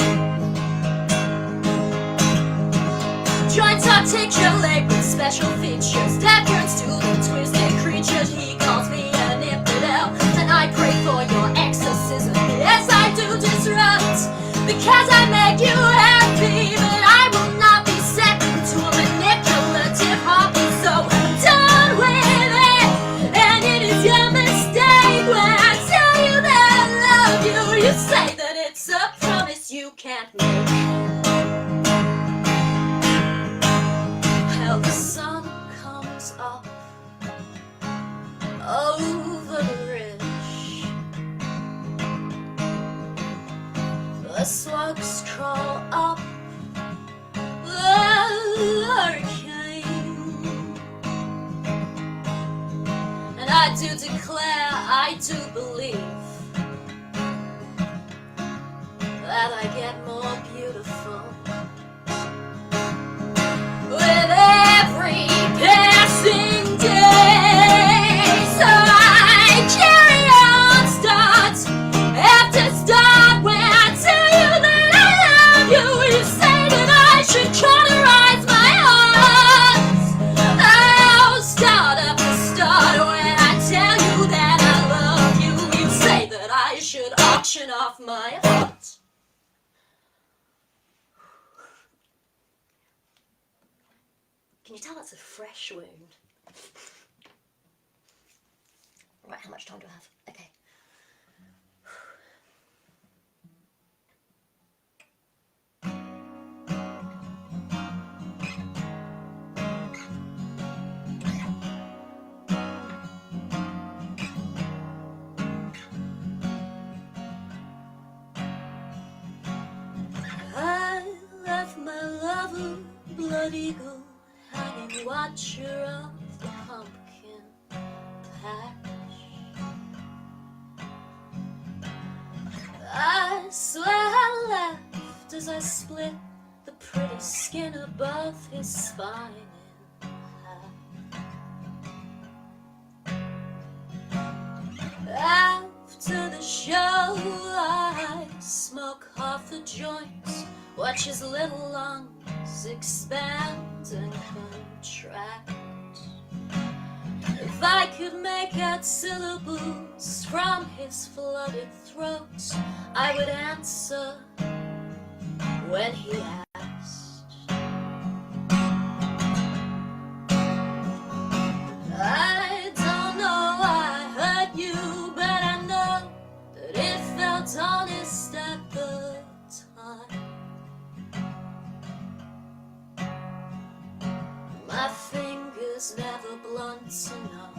Joints articulate with special features, deference to the twisted creatures. He calls me an infidel, and I pray for your exorcism. Yes, I do disrupt, because I make you happy, but I will not be set to a manipulative hobby. So I'm done with it, and it is your mistake. When I tell you that I love you, you say that it's a promise you can't make. The sun comes up over the ridge. The slugs crawl up the hurricane. And I do declare, I do believe that I get more beautiful with every passing day. So I carry on, start after start. When I tell you that I love you, you say that I should cauterize my heart. Oh, start after start. When I tell you that I love you, you say that I should auction off my heart. Can you tell that's a fresh wound? Right, how much time do I have? Okay. I left my lover, blood eagle, hanging watcher of the pumpkin patch. I swear I laughed as I split the pretty skin above his spine in half. After the show, I smoke half the joints, watch his little lungs expand and contract. If I could make out syllables from his flooded throat, I would answer when he asked. I don't know I hurt you, but I know that it felt honest at the time. My fingers never blunt enough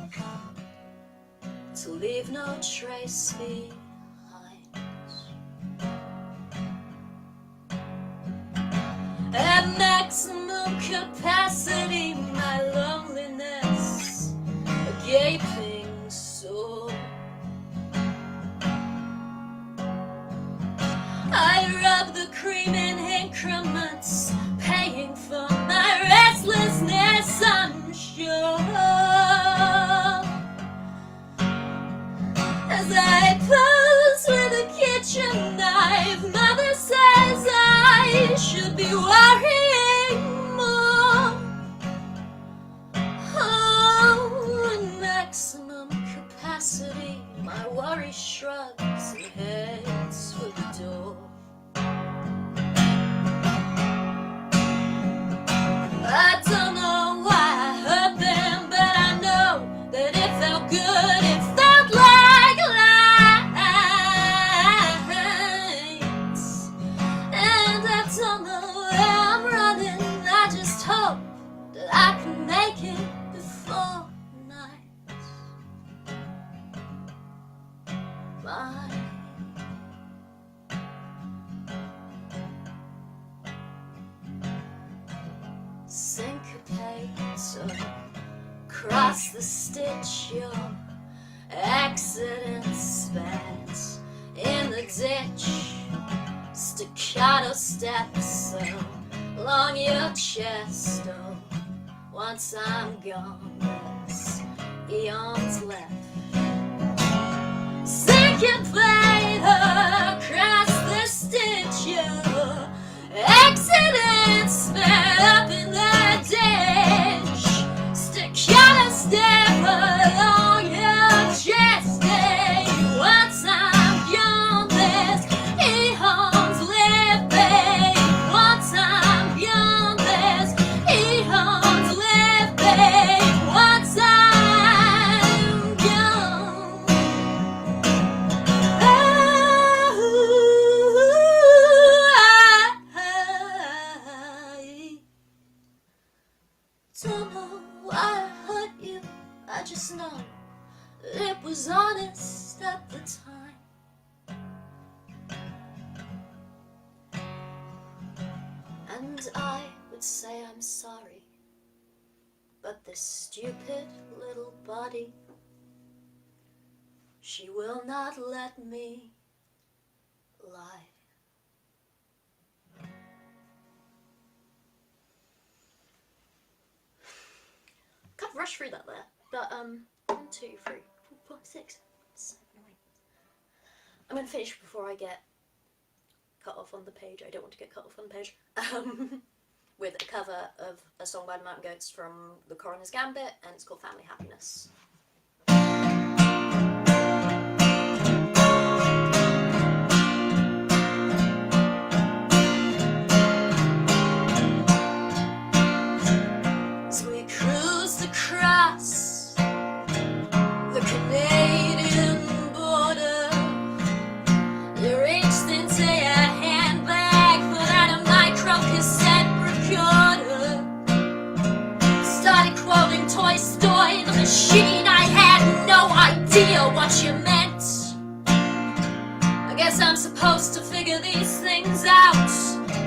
to leave no trace behind. At maximum capacity, my loneliness, a gaping sore. I rub the cream in increments, paying for my restlessness, I'm sure. As I pose with a kitchen knife, mother says I should be worrying more. Oh, in maximum capacity, my worry shrugs and heads for the door. I don't know why I hurt them, but I know that it felt good, it felt like lights. And I don't know where I'm running, I just hope that I can make it before night. My syncopate, so cross the stitch, you're accident spat in the ditch, staccato steps along your chest. Oh, once I'm gone, there's eons left. Sinking blade across the stitch, your accident spat up in the ditch, staccato step along your chest. Hey, once I'm gone, there's eons left. Hey, once I'm gone, there's eons left. Hey, once I'm gone. Don't know why I hurt you, I just know it was honest at the time. And I would say I'm sorry, but this stupid little body, she will not let me lie. Can't rush through that there, but 1, 2, 3, 4, 5, 6, 7, 8. I'm gonna finish before I get cut off on the page. I don't want to get cut off on the page. With a cover of a song by the Mountain Goats from The Coroner's Gambit, and it's called Family Happiness. So we cruised across the Canadian border. You reached into your handbag, pulled out a micro cassette recorder, started quoting Toy Story, the machine. I had no idea what you meant. I guess I'm supposed to figure these things out,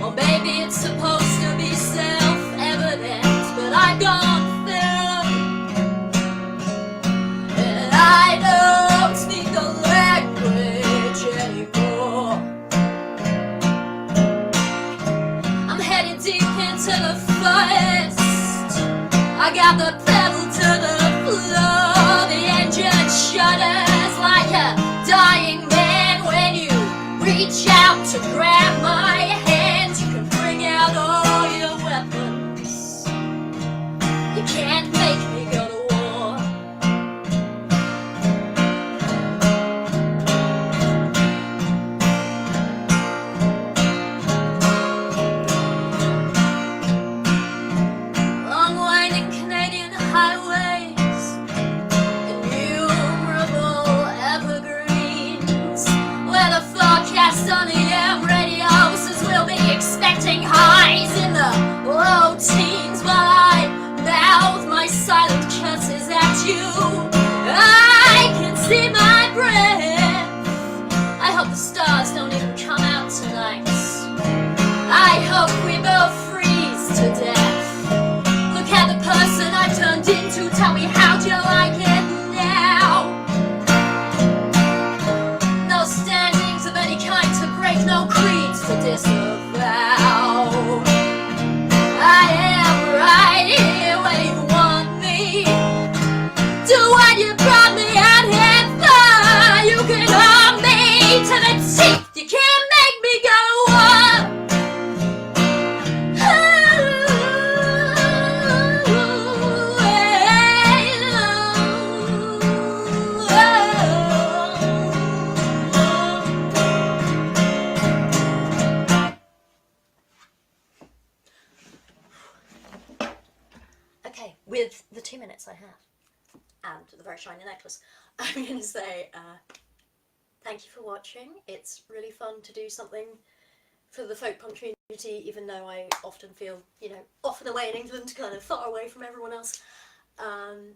or maybe it's supposed to be self-evident, but I don't feel, and I don't speak the language anymore. I'm headed deep into the forest. I got the pedal to the floor. The engine shudders like a dying man when you reach out to grab my hand. You can bring out all your weapons. You can't make me go to war. Long winding Canadian highways, innumerable evergreens, where the forecast on the AM radio says we'll be expecting highs in the low teens, while I mouth my silent curses at you. I can see my breath. I hope the stars don't even come out tonight. I hope we both freeze to death. Look at the person I've turned into. Tell me, how'd you like it now? No standings of any kind to break, no creeds to disavow. I am right here where you want me. Do what you brought me out here for. You can hold me to the teeth. You can't make me go to war. Okay, with the 2 minutes I have, and the very shiny necklace, I'm going to say thank you for watching. It's really fun to do something for the folk punk community, even though I often feel, you know, off and away in England, kind of far away from everyone else. And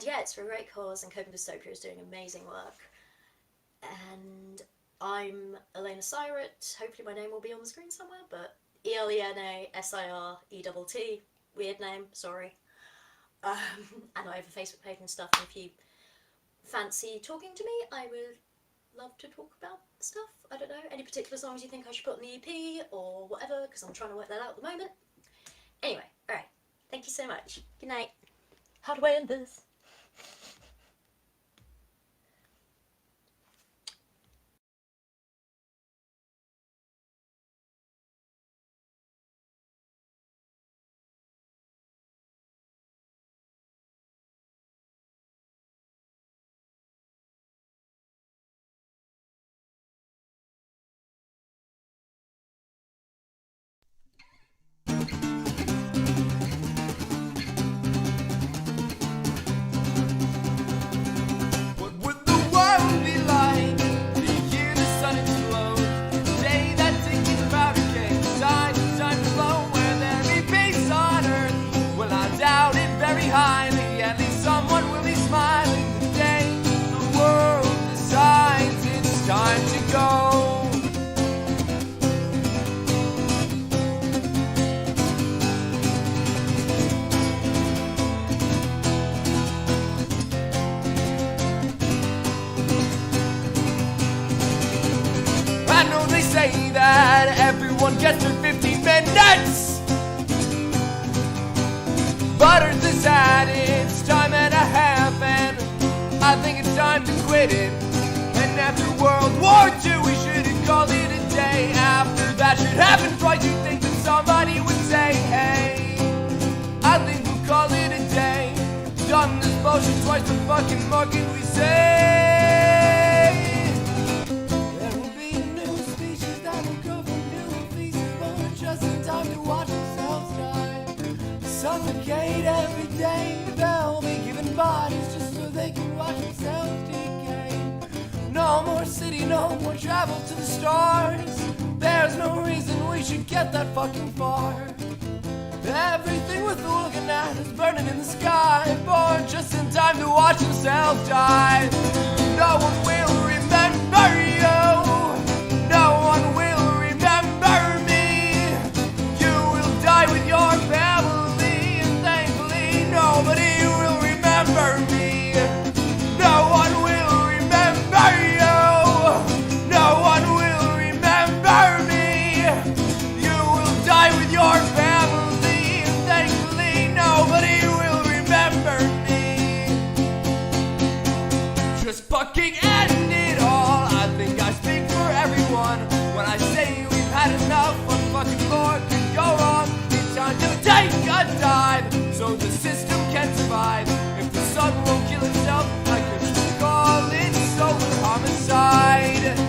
yeah, it's for a great cause, and Coping with Dystopia is doing amazing work. And I'm Elena Sirett. Hopefully my name will be on the screen somewhere, but ELENASIRETT, weird name, sorry. And I have a Facebook page and stuff, and if you fancy talking to me, I would love to talk about stuff. I don't know, any particular songs you think I should put on the EP or whatever, because I'm trying to work that out at the moment. Anyway, alright, thank you so much. Good night. How do I end this? That everyone gets their 15 minutes, but Earth has had its time and a half, and I think it's time to quit it. And after World War II, we shouldn't call it a day. After that shit happened twice, you'd think that somebody would say, hey, I think we'll call it a day. Done this bullshit twice, the fucking more can we say? Suffocate every day. They'll be giving bodies just so they can watch themselves decay. No more city, no more travel to the stars. There's no reason we should get that fucking far. Everything we're looking at is burning in the sky, born just in time to watch themselves die. No one will remember you. No one will remember me. You will die with your family. Nobody will remember me. No one will remember you. No one will remember me. You will die with your family, and thankfully nobody will remember me. Just fucking end it all. I think I speak for everyone when I say we've had enough. What fucking more could go wrong? It's time to take a dive so the system can survive. If the sun won't kill itself, I could just call it solar homicide.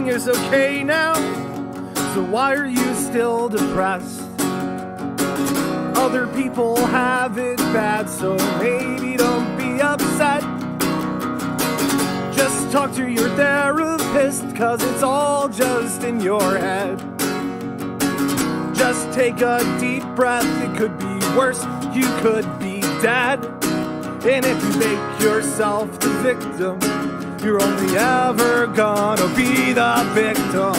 Is okay now, so why are you still depressed? Other people have it bad, so maybe don't be upset. Just talk to your therapist, cause it's all just in your head. Just take a deep breath, it could be worse, you could be dead. And if you make yourself the victim, you're only ever gonna be the victim.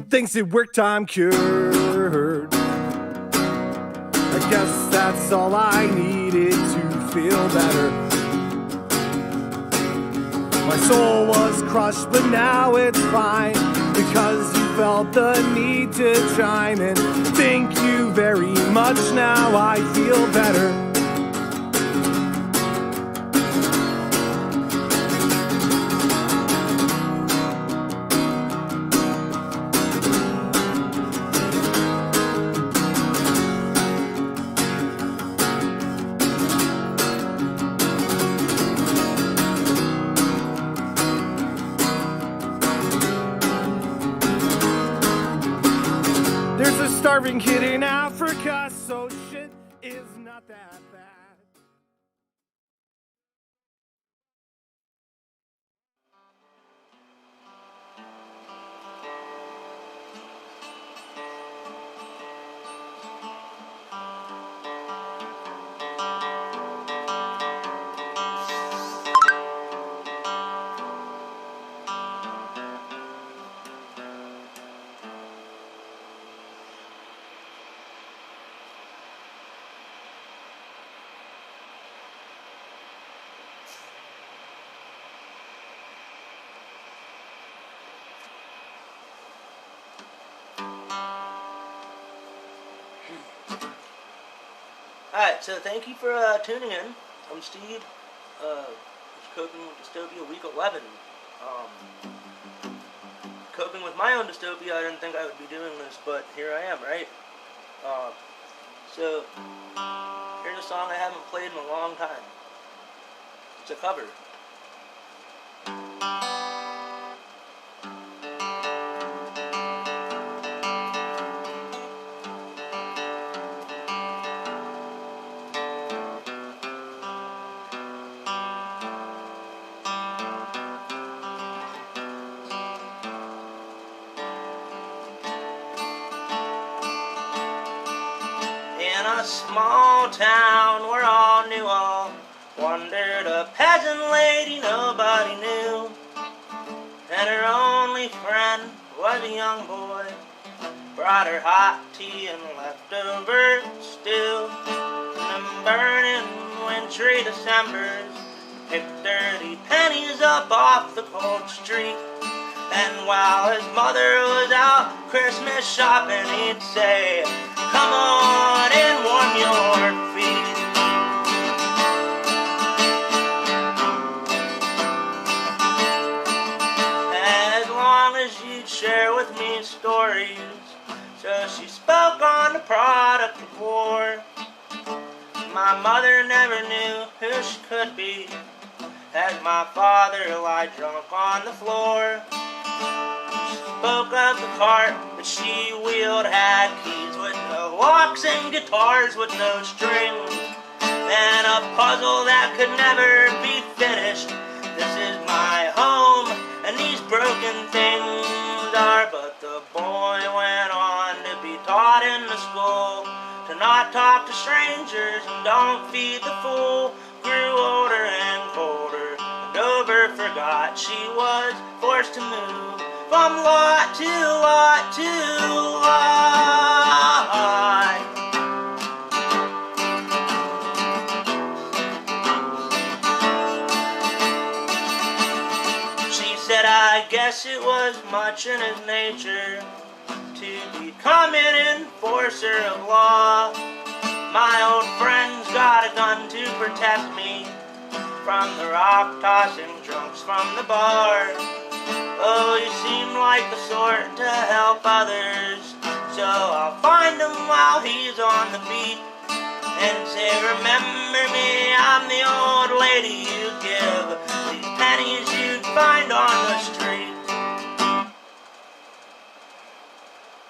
Thinks that work time cured. I guess that's all I needed to feel better. My soul was crushed, but now it's fine, because you felt the need to chime in. Thank you very much, now I feel better. starving, kidding out for cuss, so shit is not that bad. Alright, so thank you for tuning in. I'm Steve. It's Coping with Dystopia Week 11. Coping with my own dystopia, I didn't think I would be doing this, but here I am, right? So, here's a song I haven't played in a long time. It's a cover. In a small town where all knew all, wandered a peasant lady nobody knew, and her only friend was a young boy. Brought her hot tea and leftover stew, and burning wintry Decembers picked dirty pennies up off the cold street. And while his mother was out Christmas shopping, he'd say, "Come on and warm your feet." As long as you'd share with me stories. So she spoke on the product of war. My mother never knew who she could be, as my father lied drunk on the floor. She spoke of the cart that she wheeled had keys with no locks and guitars with no strings, and a puzzle that could never be finished. This is my home, and these broken things are. But the boy went on to be taught in the school to not talk to strangers and don't feed the fool. Grew older and colder, and over forgot she was forced to move from lot to lot to lot. She said, "I guess it was much in his nature to become an enforcer of law. My old friend's got a gun to protect me from the rock-tossing drunks from the bar. Oh, he seemed like the sort to help others, so I'll find him while he's on the beat and say, 'Remember me, I'm the old lady you give these pennies you'd find on the street.'"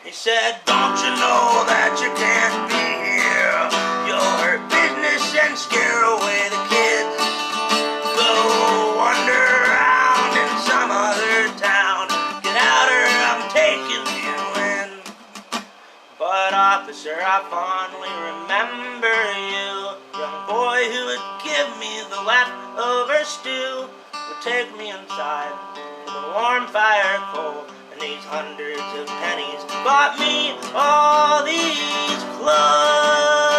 He said, "Don't you know that you can't be here? You'll hurt business and scare away the kids. Go wander around in some other town. Get out or I'm taking you in. But officer, I fondly remember you, young boy who would give me the leftover stew, would take me inside to the warm fire coal. And these hundreds of pennies bought me all these clothes."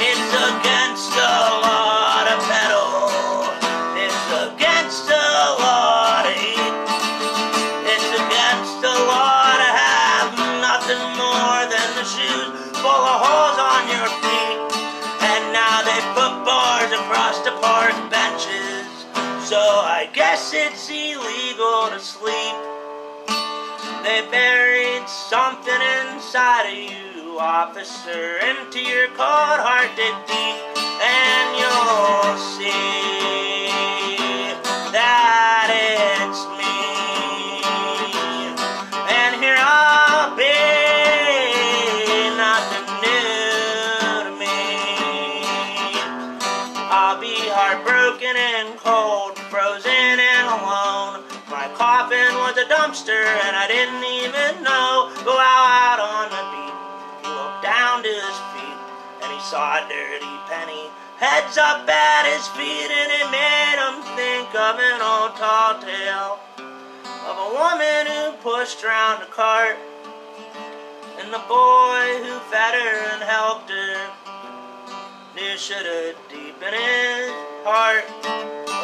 It's against the law to peddle. It's against the law to eat. It's against the law to have nothing more than the shoes full of holes on your feet. And now they put bars across the park benches, so I guess it's illegal to sleep. They buried something inside of you officer, into your cold heart dig deep, and you'll see that it's me. And here I'll be, nothing new to me. I'll be heartbroken and cold, frozen and alone. My coffin was a dumpster and I didn't even know. Go out on the beat, he looked down to his feet and he saw a dirty penny heads up at his feet, and it made him think of an old tall tale of a woman who pushed around a cart and the boy who fed her and helped her knew should have deep in his heart.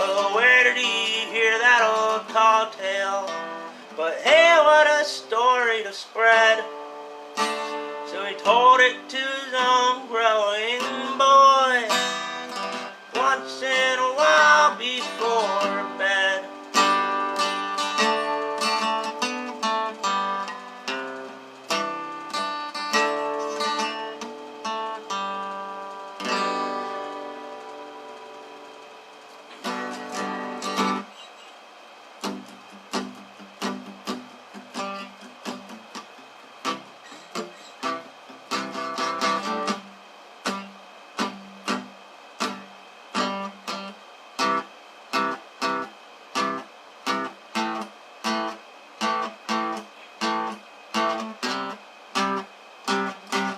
Oh, where did he hear that old tall tale? But hey, what a story to spread. So he told it to his own growing boy once in a while before bed.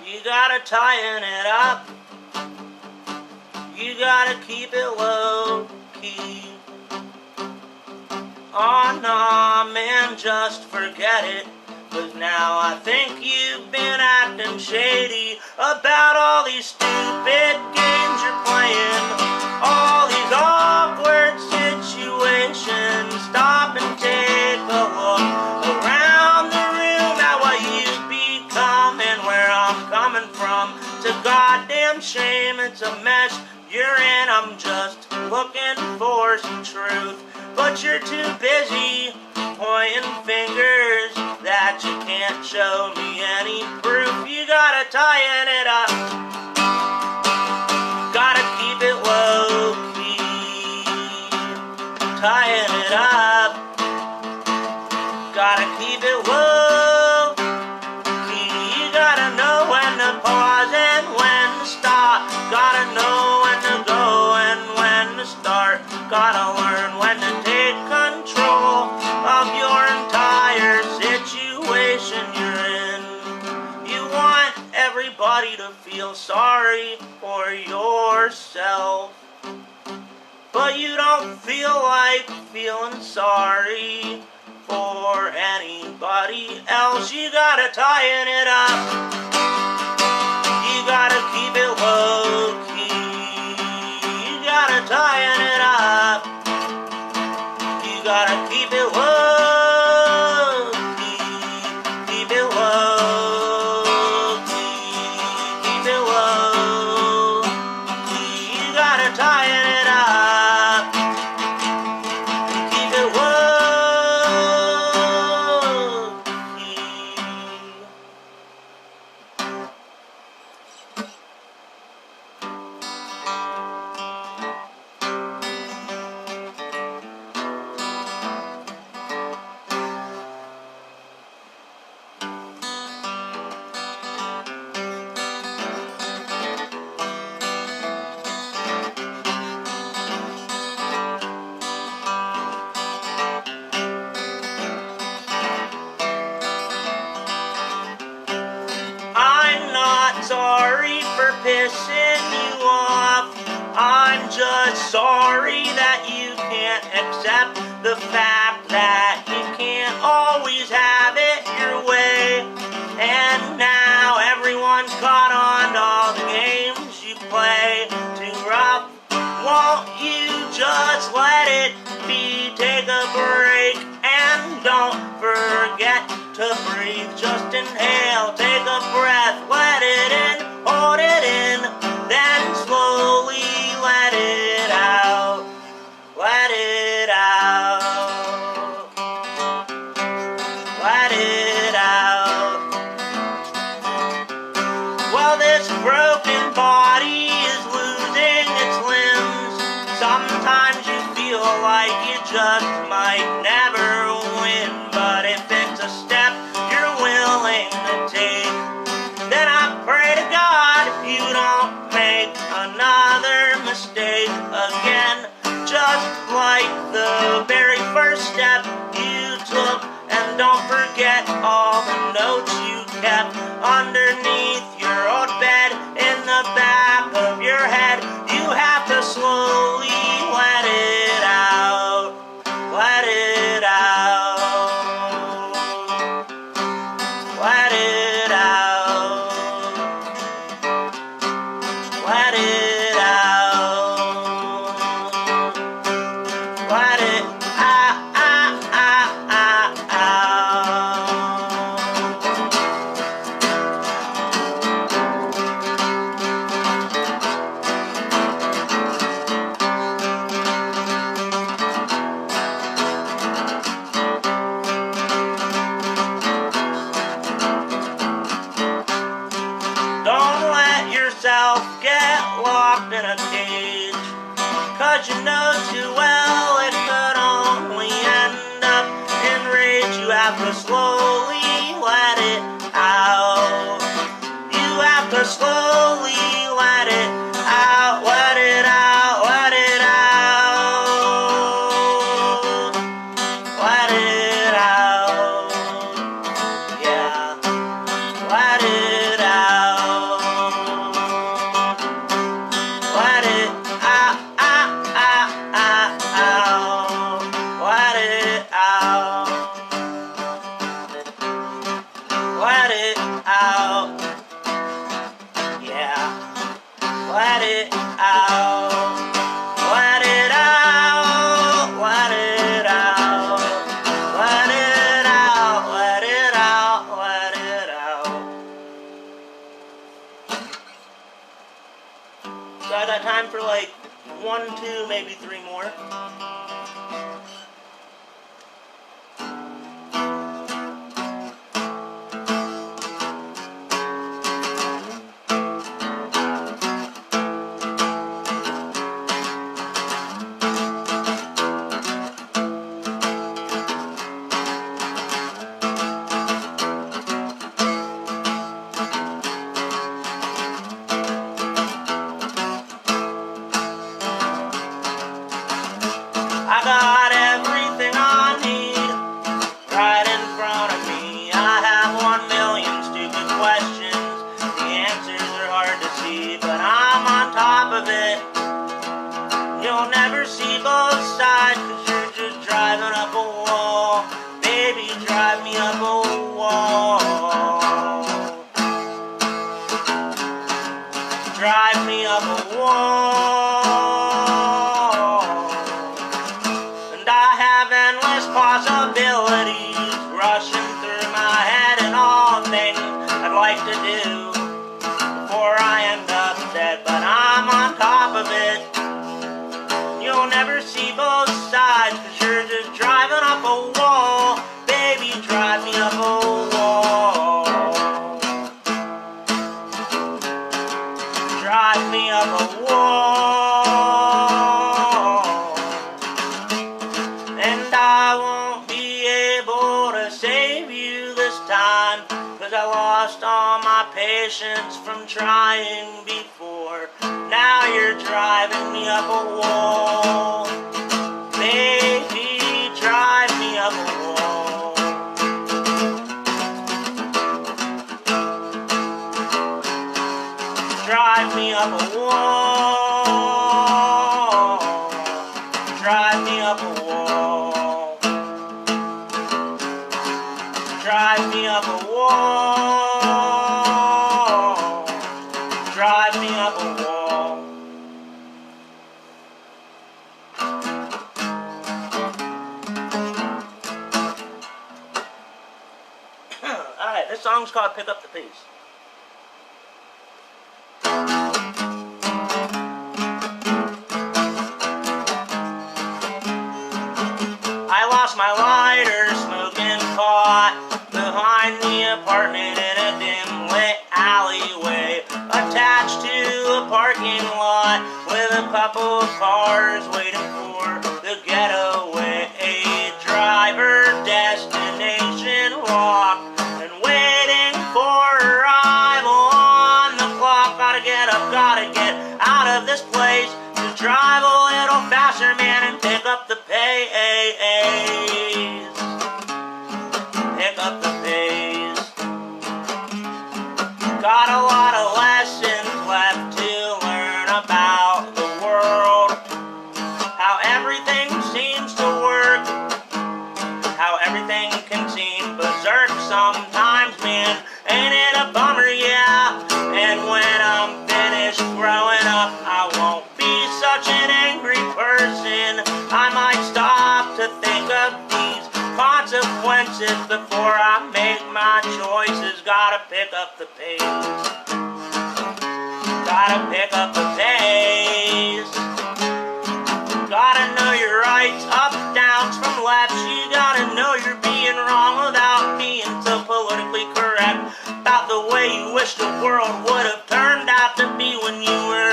You gotta tighten it up. You gotta keep it low key. Oh no, man, just forget it. 'Cause now I think you've been acting shady about all these stupid games you're playing, all these awkward situations. Stop and take a look around the room at what you've become and where I'm coming from. It's a goddamn shame, it's a mess you're in. I'm just looking for some truth, but you're too busy pointing fingers that you can't show me any proof. You gotta tighten it up, gotta keep it low key. Tighten it up, gotta keep it low key. You gotta know when to pause and when to stop. Gotta know when to go and when to start. Gotta learn when to take control of your entire situation you're in. You want everybody to feel sorry for yourself, but you don't feel like feeling sorry for anybody else. You gotta tighten it up, you gotta keep it low key. You gotta tighten it up, you gotta keep it low key. Keep it low key. Keep it low key. You gotta tighten it up, keep it low key. I'm not sorry for pissing you off. I'm just sorry that you can't accept the fact that you can't always have it your way. And now everyone's caught on to all the games you play. Too rough, won't you just let it be? Take a break and don't forget to breathe. Just inhale, take a breath, let it in, hold it in, then slowly let it out. Let it out. Let it out. Sometimes you feel like you just might never win, but if it's a step you're willing to take, then I pray to God you don't make another mistake again. Just like the very first step you took, and don't forget all the notes you kept underneath your old bed in the back of your head. You have to slowly let it out, let it out, let it out, let it out, let it out. In a cage, 'cause you know too well it could only end up in rage. You have to slowly let it out. You have to slowly let it out, let it out, let it out, let it out, yeah, let it out. Let it out, let it out, let it out, yeah, let it out, let it out, let it out, let it out, let it out, let it out. So I got time for like 1, 2, maybe 3 more. I got everything I need right in front of me. I have 1 million stupid questions. The answers are hard to see, but I'm on top of it. You'll never see both sides, 'cause you're just driving up a wall. Baby, drive me up a wall. Drive me up a wall. Possibilities rushing through my head, and all things I'd like to do before I end up dead, but I'm on top of it. You'll never see both sides, 'cause you're just driving up a wall. Baby, drive me up a wall. Drive me up a wall. And I won't be able to save you this time, 'cause I lost all my patience from trying before. Now you're driving me up a wall. Baby, drive me up a wall. Drive me up a wall. Drive me up a wall. Drive me up a wall. Drive me up a wall. Alright, this song's called Pick Up the Pace. I lost my lighter, smoking pot behind the apartment in a dim lit alleyway, attached to a parking lot with a couple of cars waiting for the getaway driver, destination locked, and waiting for arrival on the clock. Gotta get up, gotta get out of this place, to drive a little faster, man, and pick up the pace. Pick up the pace. Got a lot of lessons left to learn about the world, how everything seems to work, how everything can seem berserk sometimes, man. Ain't it a bummer, yeah? And when I'm finished growing up, I won't be such an angry person. I might stop to think of these consequences before I make my choices. Gotta pick up the pace. Gotta pick up the pace. Gotta know your rights, up, downs, from lefts. You gotta know you're being wrong without being so politically correct about the way you wish the world would have turned out to be when you were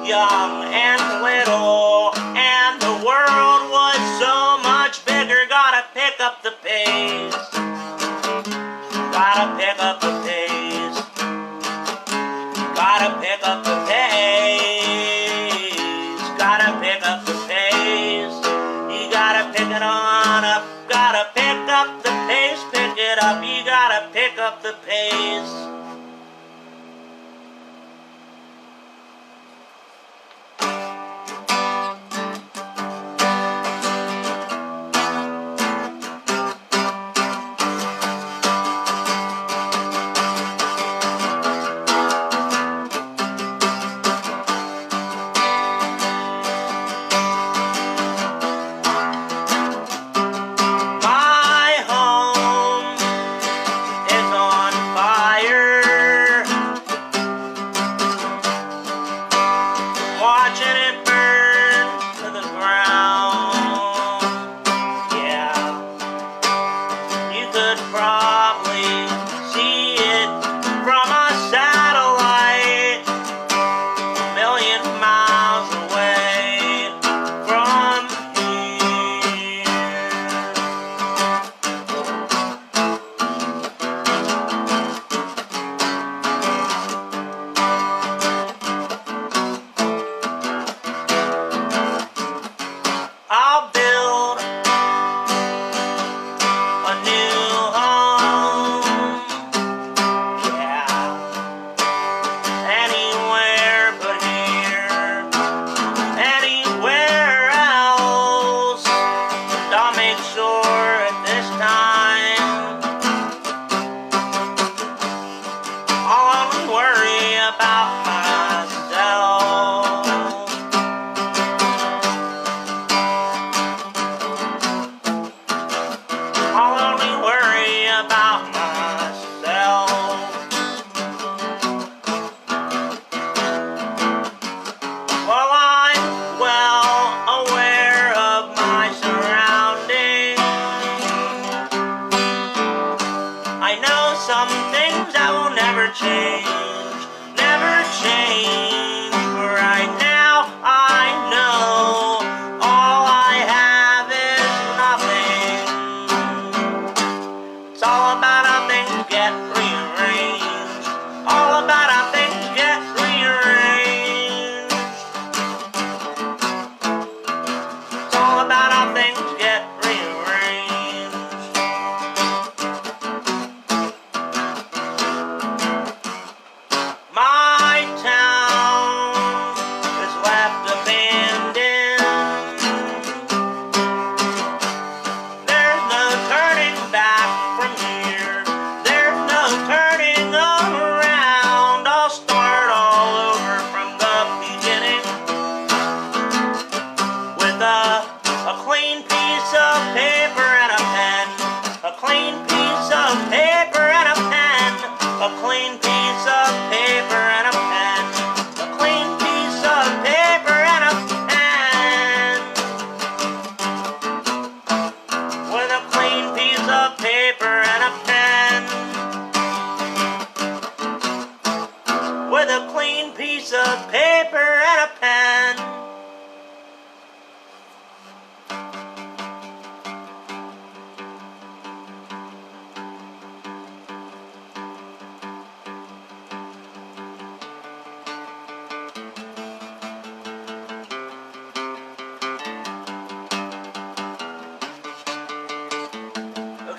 young and little, and the world was so much bigger. Gotta pick up the pace. Gotta pick up the pace. Gotta pick up the pace. Gotta pick up the pace. You gotta pick it on up. Gotta pick up the pace. Pick it up. You gotta pick up the pace.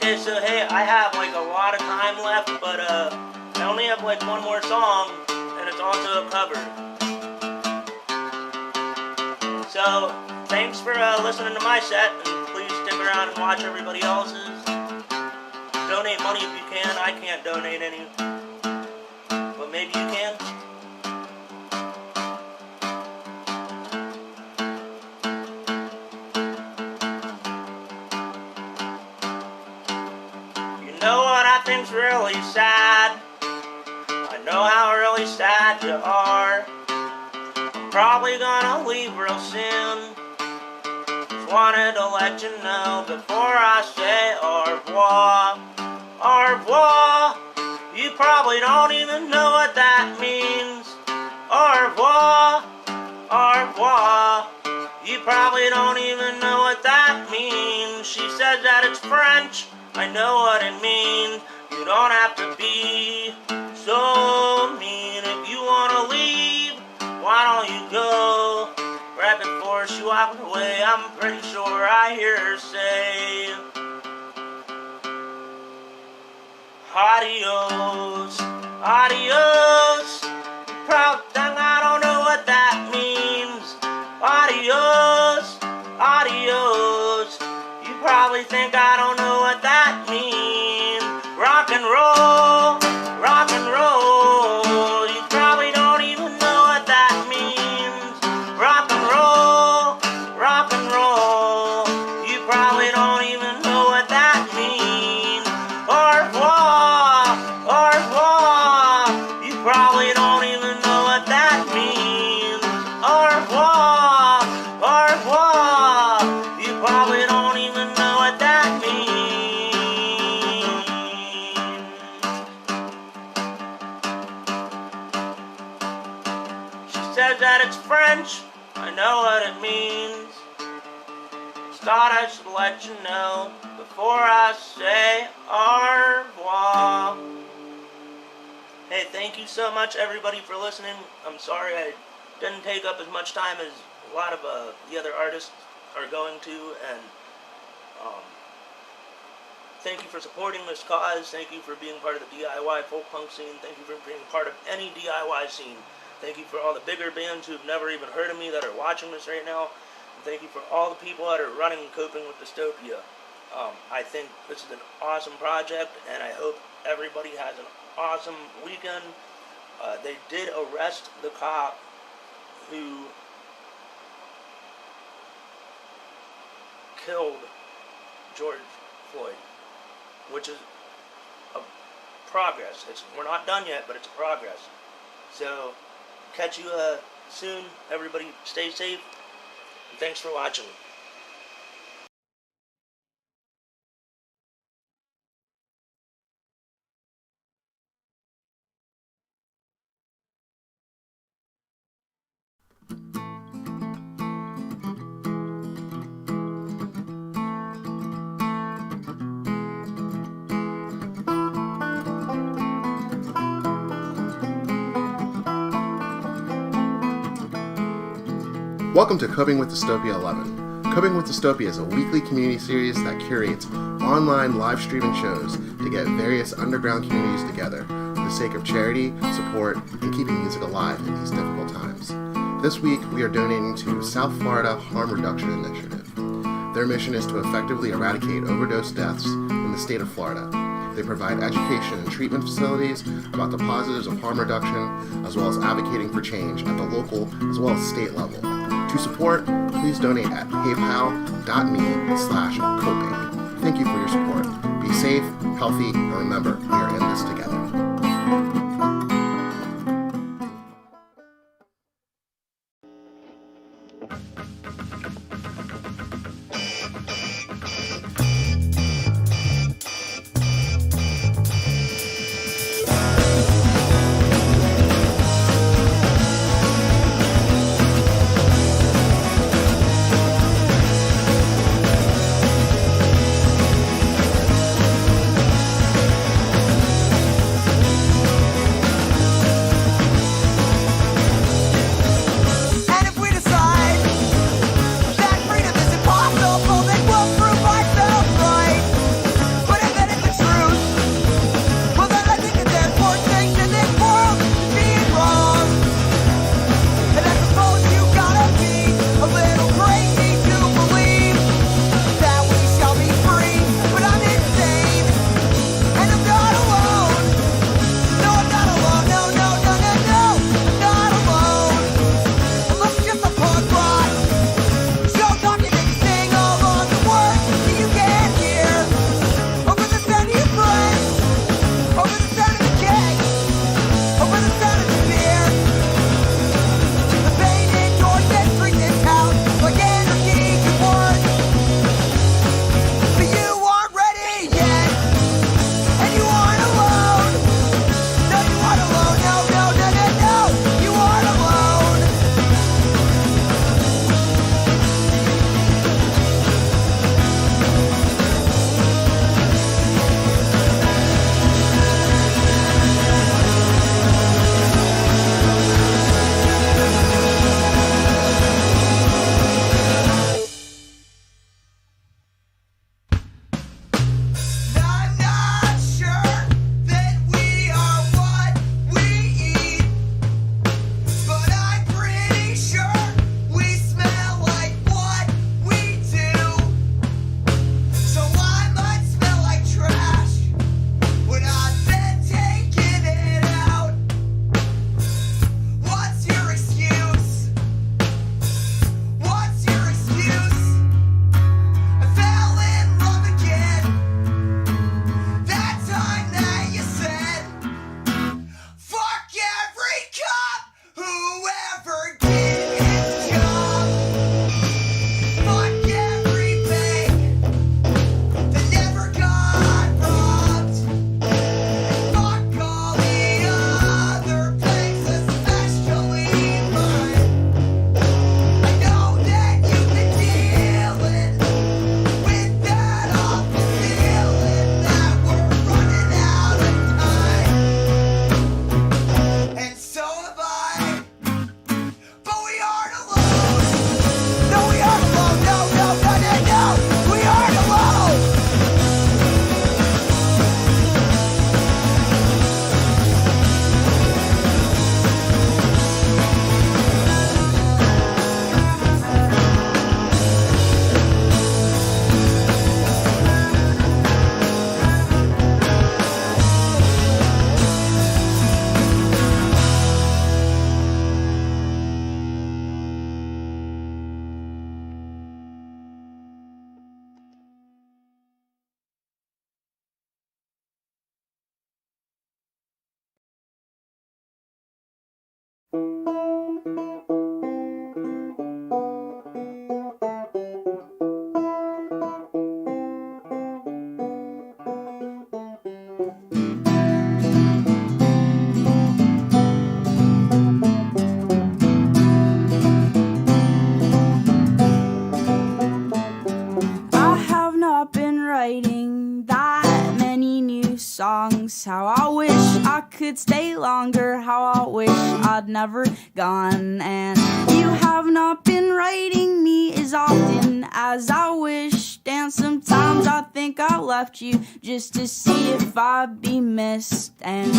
Okay, so hey, I have like a lot of time left, but I only have like one more song, and it's also a cover. So, thanks for listening to my set, and please stick around and watch everybody else's. Donate money if you can. I can't donate any, but maybe you can. You know what I think's really sad? I know how really sad you are. I'm probably gonna leave real soon. Just wanted to let you know before I say au revoir. Au revoir. You probably don't even know what that means. Au revoir. Au revoir. You probably don't even know what that means. She says that it's French. I know what it means. You don't have to be so mean. If you wanna leave, why don't you go? Right before she walked away, I'm pretty sure I hear her say, adios, adios. You probably think I don't know what that means. Adios, adios. You probably think I don't know what that means. Rock and roll, rock and roll. You probably don't even know what that means. Rock and roll, rock and roll. You probably don't even know what that means. Au revoir, au revoir. You probably don't even know what that means. Au revoir, au revoir. You probably don't even know what that means. She says that it's French. I know what it means. Just thought I should let you know before I say au revoir. Hey, thank you so much everybody for listening. I'm sorry I didn't take up as much time as a lot of the other artists are going to, and thank you for supporting this cause. Thank you for being part of the DIY folk punk scene. Thank you for being part of any DIY scene. Thank you for all the bigger bands who've never even heard of me that are watching this right now. And thank you for all the people that are running and coping with Dystopia. I think this is an awesome project, and I hope everybody has an awesome weekend. They did arrest the cop who killed George Floyd, which is a progress. We're not done yet, but it's a progress. So, catch you soon. Everybody stay safe, and thanks for watching. Welcome to Coping with Dystopia 11. Coping with Dystopia is a weekly community series that curates online live streaming shows to get various underground communities together for the sake of charity, support, and keeping music alive in these difficult times. This week, we are donating to South Florida Harm Reduction Initiative. Their mission is to effectively eradicate overdose deaths in the state of Florida. They provide education and treatment facilities about the positives of harm reduction, as well as advocating for change at the local as well as state level. To support, please donate at paypal.me/coping. Thank you for your support. Be safe, healthy, and remember, we are in this together. How I wish I could stay longer, how I wish I'd never gone. And you have not been writing me as often as I wished. And sometimes I think I left you just to see if I'd be missed. And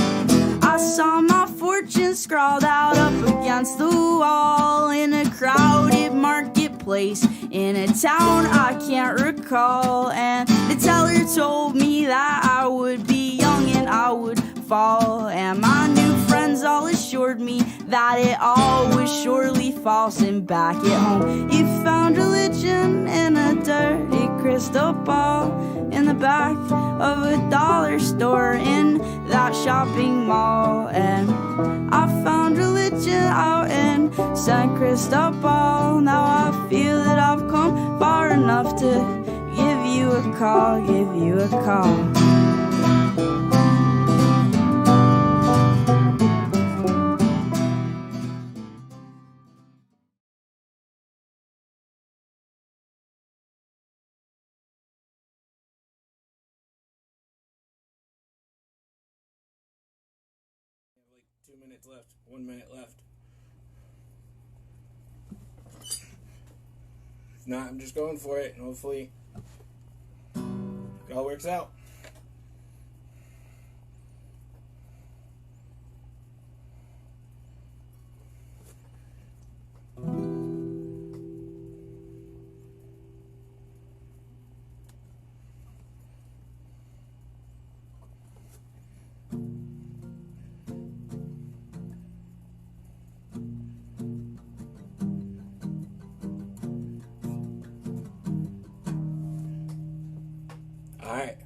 I saw my fortune scrawled out up against the wall in a crowded marketplace in a town I can't recall. And the teller told me that I would be young and I would fall. And my new friends all assured me that it all was surely false. And back at home you found religion in a dirty crystal ball in the back of a dollar store in that shopping mall. And I found religion out in San Cristobal. Now I feel that I've come far enough to give you a call, give you a call. Like 2 minutes left, 1 minute left. If not, I'm just going for it, and hopefully it all works out. Alright,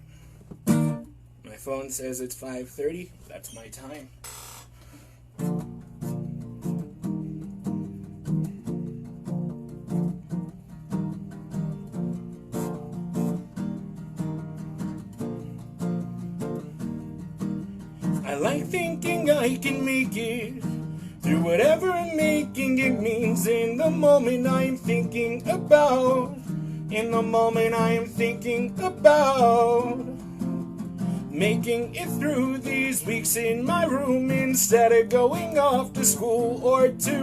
my phone says it's 5:30, that's my time. I like thinking I can make it through whatever making it means in the moment I'm thinking about. In the moment I am thinking about making it through these weeks in my room instead of going off to school or to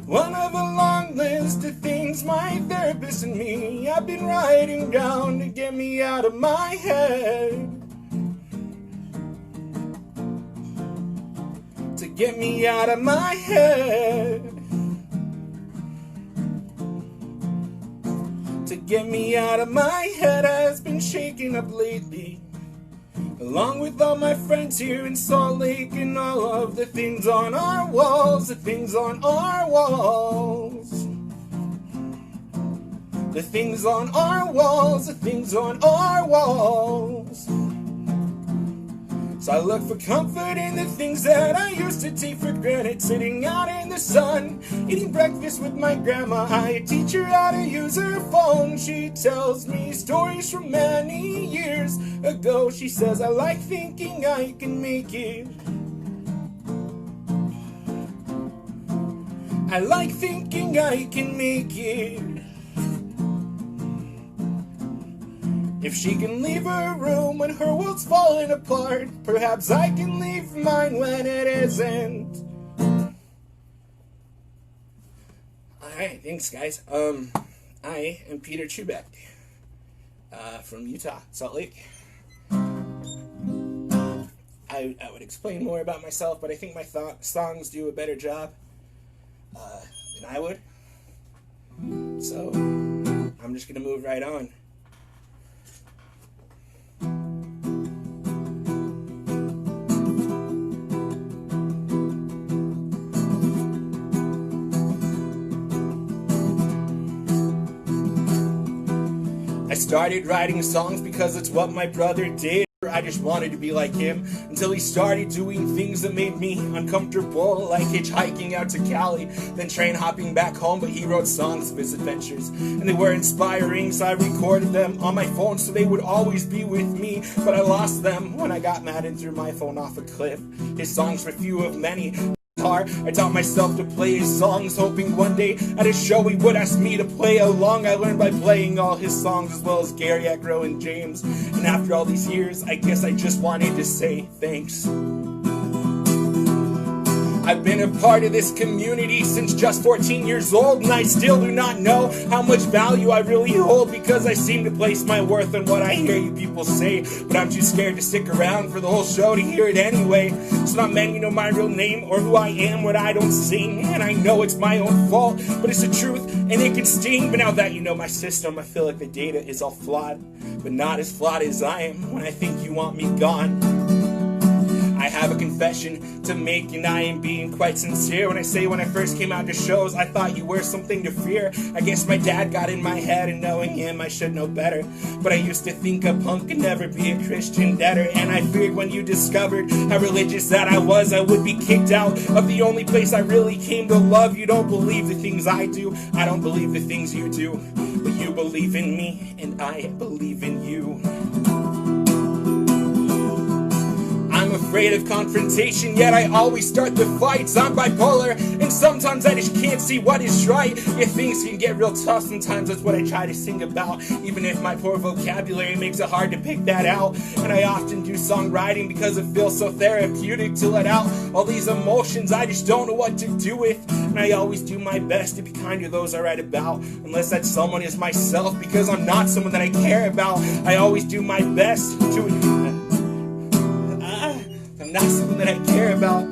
one of a long list of things my therapist and me have been writing down to get me out of my head. To get me out of my head. To get me out of my head has been shaken up lately, along with all my friends here in Salt Lake and all of the things on our walls, the things on our walls. The things on our walls, the things on our walls. So I look for comfort in the things that I used to take for granted. Sitting out in the sun, eating breakfast with my grandma. I teach her how to use her phone. She tells me stories from many years ago. She says, I like thinking I can make it. I like thinking I can make it. If she can leave her room when her world's falling apart, perhaps I can leave mine when it isn't. Alright, thanks guys. I am Petr Chubak, from Utah, Salt Lake. I would explain more about myself, but I think my songs do a better job than I would. So, I'm just gonna move right on. I started writing songs because it's what my brother did. I just wanted to be like him, until he started doing things that made me uncomfortable, like hitchhiking out to Cali, then train hopping back home. But he wrote songs of his adventures, and they were inspiring, so I recorded them on my phone so they would always be with me. But I lost them when I got mad and threw my phone off a cliff. His songs were few of many. I taught myself to play his songs, hoping one day at a show he would ask me to play along. I learned by playing all his songs, as well as Gary, Ackrow, and James. And after all these years, I guess I just wanted to say thanks. I've been a part of this community since just 14 years old, and I still do not know how much value I really hold, because I seem to place my worth on what I hear you people say. But I'm too scared to stick around for the whole show to hear it anyway. So not many know my real name or who I am when I don't sing, and I know it's my own fault, but it's the truth and it can sting. But now that you know my system, I feel like the data is all flawed, but not as flawed as I am when I think you want me gone. I have a confession to make, and I am being quite sincere when I say when I first came out to shows, I thought you were something to fear. I guess my dad got in my head, and knowing him, I should know better. But I used to think a punk could never be a Christian debtor, and I feared when you discovered how religious that I was, I would be kicked out of the only place I really came to love. You don't believe the things I do, I don't believe the things you do, but you believe in me, and I believe in you. I'm afraid of confrontation, yet I always start the fights. I'm bipolar, and sometimes I just can't see what is right. Yeah, things can get real tough sometimes, that's what I try to sing about, even if my poor vocabulary makes it hard to pick that out. And I often do songwriting because it feels so therapeutic to let out all these emotions I just don't know what to do with. And I always do my best to be kind to those I write about, unless that someone is myself, because I'm not someone that I care about. I always do my best to... not something that I care about.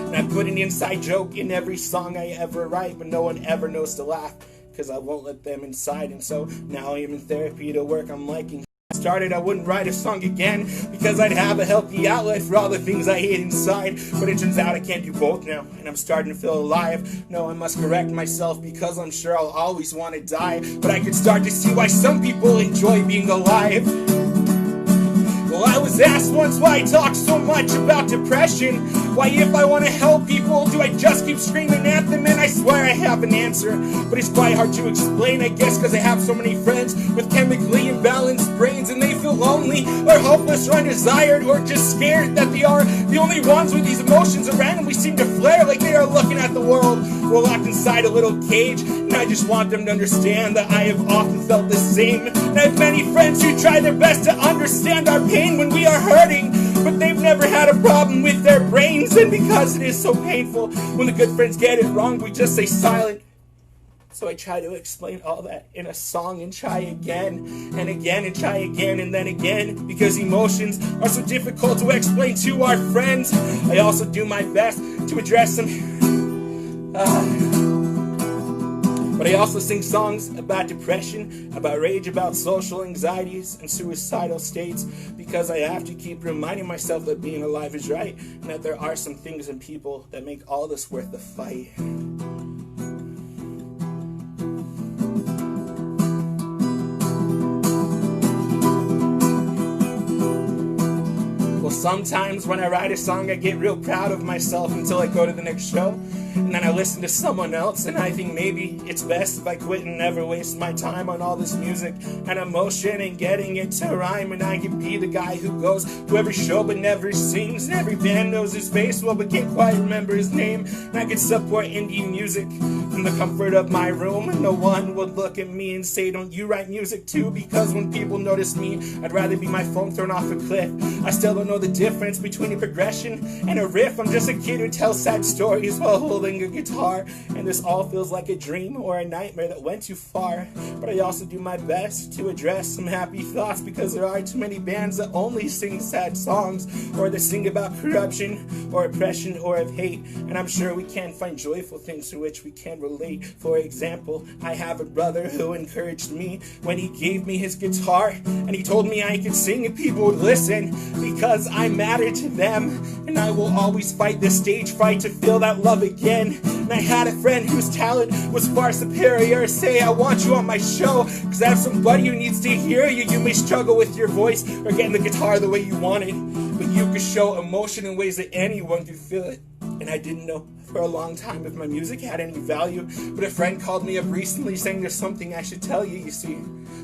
And I put an inside joke in every song I ever write, but no one ever knows to laugh, because I won't let them inside. And so now I am in therapy to work on liking. Started, I wouldn't write a song again, because I'd have a healthy outlet for all the things I hate inside. But it turns out I can't do both now, and I'm starting to feel alive. No, I must correct myself, because I'm sure I'll always want to die. But I could start to see why some people enjoy being alive. Well, I was asked once why I talk so much about depression. Why, if I want to help people, do I just keep screaming at them? And I swear I have an answer, but it's quite hard to explain, I guess, because I have so many friends with chemically imbalanced brains, and they feel lonely or hopeless or undesired or just scared that they are the only ones with these emotions that randomly seem to flare like they are looking at the world. We're locked inside a little cage, and I just want them to understand that I have often felt the same. And I have many friends who try their best to understand our pain when we are hurting, but they've never had a problem with their brains. And because it is so painful when the good friends get it wrong, we just stay silent. So I try to explain all that in a song and try again and again and try again and then again, because emotions are so difficult to explain to our friends. I also do my best to address them. But I also sing songs about depression, about rage, about social anxieties and suicidal states, because I have to keep reminding myself that being alive is right, and that there are some things and people that make all this worth the fight. Well, sometimes when I write a song, I get real proud of myself until I go to the next show. And then I listen to someone else, and I think maybe it's best if I quit and never waste my time on all this music and emotion and getting it to rhyme. And I can be the guy who goes to every show but never sings, and every band knows his face well but can't quite remember his name. And I can support indie music from the comfort of my room, and no one would look at me and say, don't you write music too? Because when people notice me, I'd rather be my phone thrown off a cliff. I still don't know the difference between a progression and a riff. I'm just a kid who tells sad stories while holding a guitar, and this all feels like a dream or a nightmare that went too far. But I also do my best to address some happy thoughts, because there are too many bands that only sing sad songs, or that sing about corruption or oppression or of hate. And I'm sure we can find joyful things through which we can relate. For example, I have a brother who encouraged me when he gave me his guitar, and he told me I could sing and people would listen because I matter to them. And I will always fight this stage fright to feel that love again. And I had a friend whose talent was far superior say, I want you on my show because I have somebody who needs to hear you. You may struggle with your voice or getting the guitar the way you want it, but you can show emotion in ways that anyone can feel it. And I didn't know for a long time if my music had any value, but a friend called me up recently saying there's something I should tell you. You see,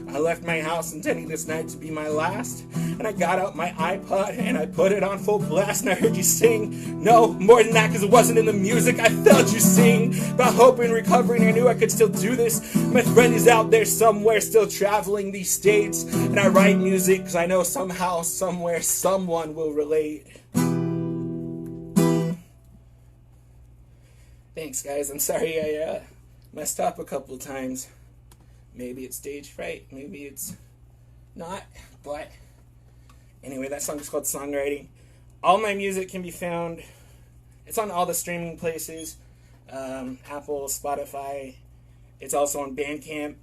I left my house intending this night to be my last, and I got out my iPod and I put it on full blast, and I heard you sing. No, more than that, because it wasn't in the music. I felt you sing about hope and recovering. I knew I could still do this. My friend is out there somewhere still traveling these states, and I write music because I know somehow, somewhere, someone will relate. Thanks, guys. I'm sorry I messed up a couple of times. Maybe it's stage fright, maybe it's not, but anyway, that song is called Songwriting. All my music can be found, it's on all the streaming places, Apple, Spotify, it's also on Bandcamp.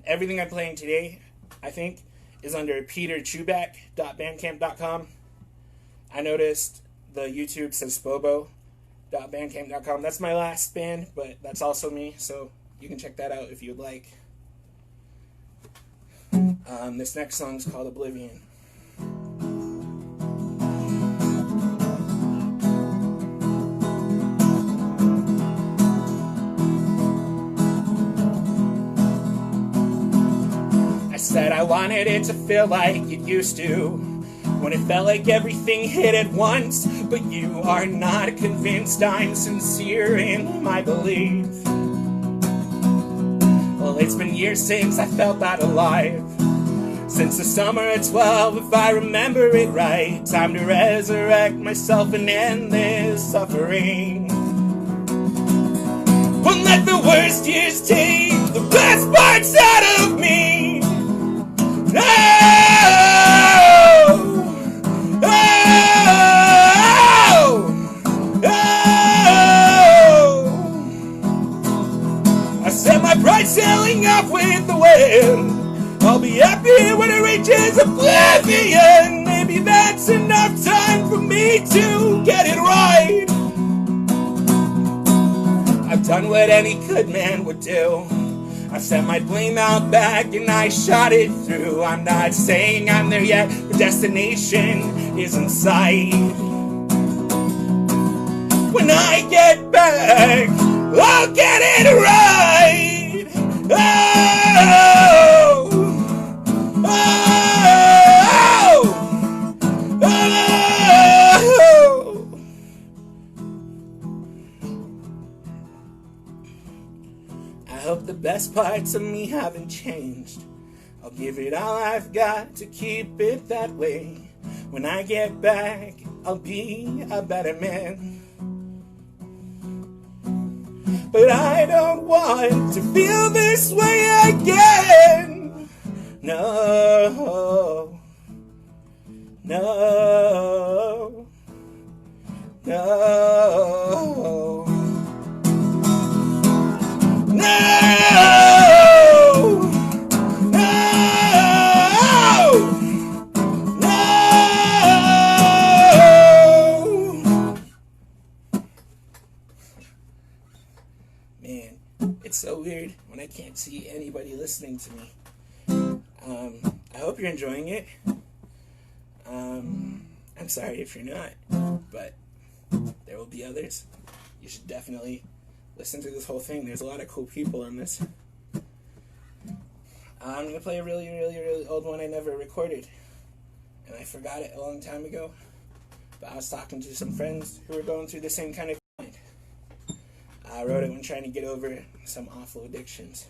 Everything I'm playing today, I think, is under peterchubak.bandcamp.com. I noticed the YouTube says spobo.bandcamp.com. That's my last band, but that's also me, so you can check that out if you'd like. This next song is called Oblivion. I said I wanted it to feel like it used to, when it felt like everything hit at once, but you are not convinced I'm sincere in my belief. Well, it's been years since I felt that alive, since the summer of 12, if I remember it right. Time to resurrect myself and end this suffering. Won't let the worst years take the best parts out of me. Oh, oh, oh. I set my pride sailing off with the wind. I'll be happy when it reaches oblivion. Maybe that's enough time for me to get it right. I've done what any good man would do. I sent my blame out back and I shot it through. I'm not saying I'm there yet, but destination is in sight. When I get back, I'll get it right. Oh, oh, oh, oh. I hope the best parts of me haven't changed. I'll give it all I've got to keep it that way. When I get back, I'll be a better man. But I don't want to feel this way again. No, no, no. No! No! No! Man, it's so weird when I can't see anybody listening to me. I hope you're enjoying it. I'm sorry if you're not, but there will be others. You should definitely listen to this whole thing. There's a lot of cool people on this. I'm going to play a really, really, really old one I never recorded. And I forgot it a long time ago. But I was talking to some friends who were going through the same kind of thing. I wrote it when trying to get over some awful addictions.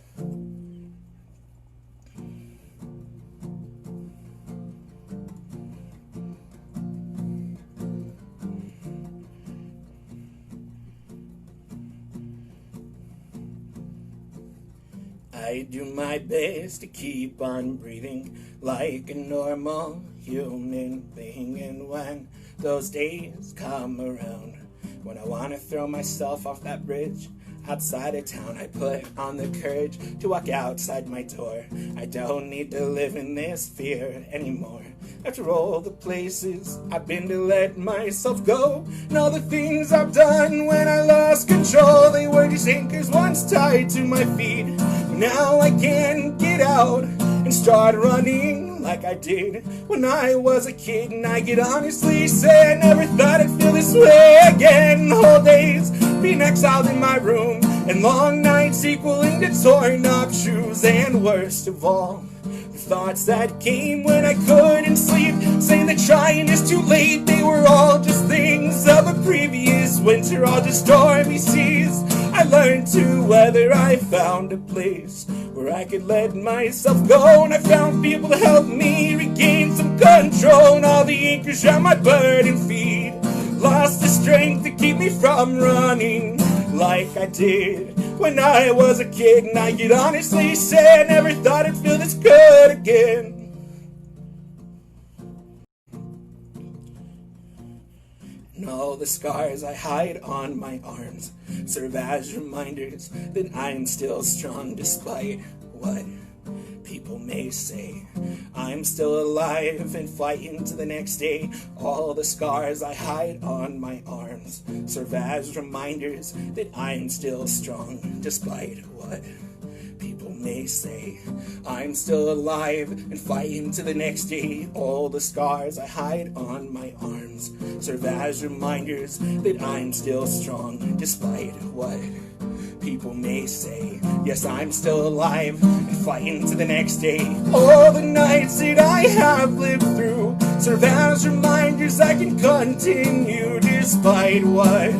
I do my best to keep on breathing like a normal human being, and when those days come around, When I want to throw myself off that bridge outside of town, I put on the courage to walk outside my door. I don't need to live in this fear anymore. After all the places I've been to let myself go, and all the things I've done when I lost control, they were just anchors once tied to my feet. Now I can get out and start running like I did when I was a kid. And I could honestly say I never thought I'd feel this way again. Whole days being exiled in my room, and long nights equaling to torn up shoes. And worst of all, the thoughts that came when I couldn't sleep, saying that trying is too late. They were all just things of a previous winter, all just stormy seas I learned to weather. I found a place where I could let myself go, and I found people to help me regain some control. And all the anchors around my burdened feet lost the strength to keep me from running like I did when I was a kid. And I could honestly say I never thought I'd feel this good again. And all the scars I hide on my arms serve as reminders that I'm still strong despite what people may say. I'm still alive and fighting to the next day. All the scars I hide on my arms serve as reminders that I'm still strong despite what people may say. I'm still alive and fighting to the next day. All the scars I hide on my arms serve as reminders that I'm still strong despite what people may say. Yes, I'm still alive and fighting to the next day. All the nights that I have lived through serve as reminders I can continue despite what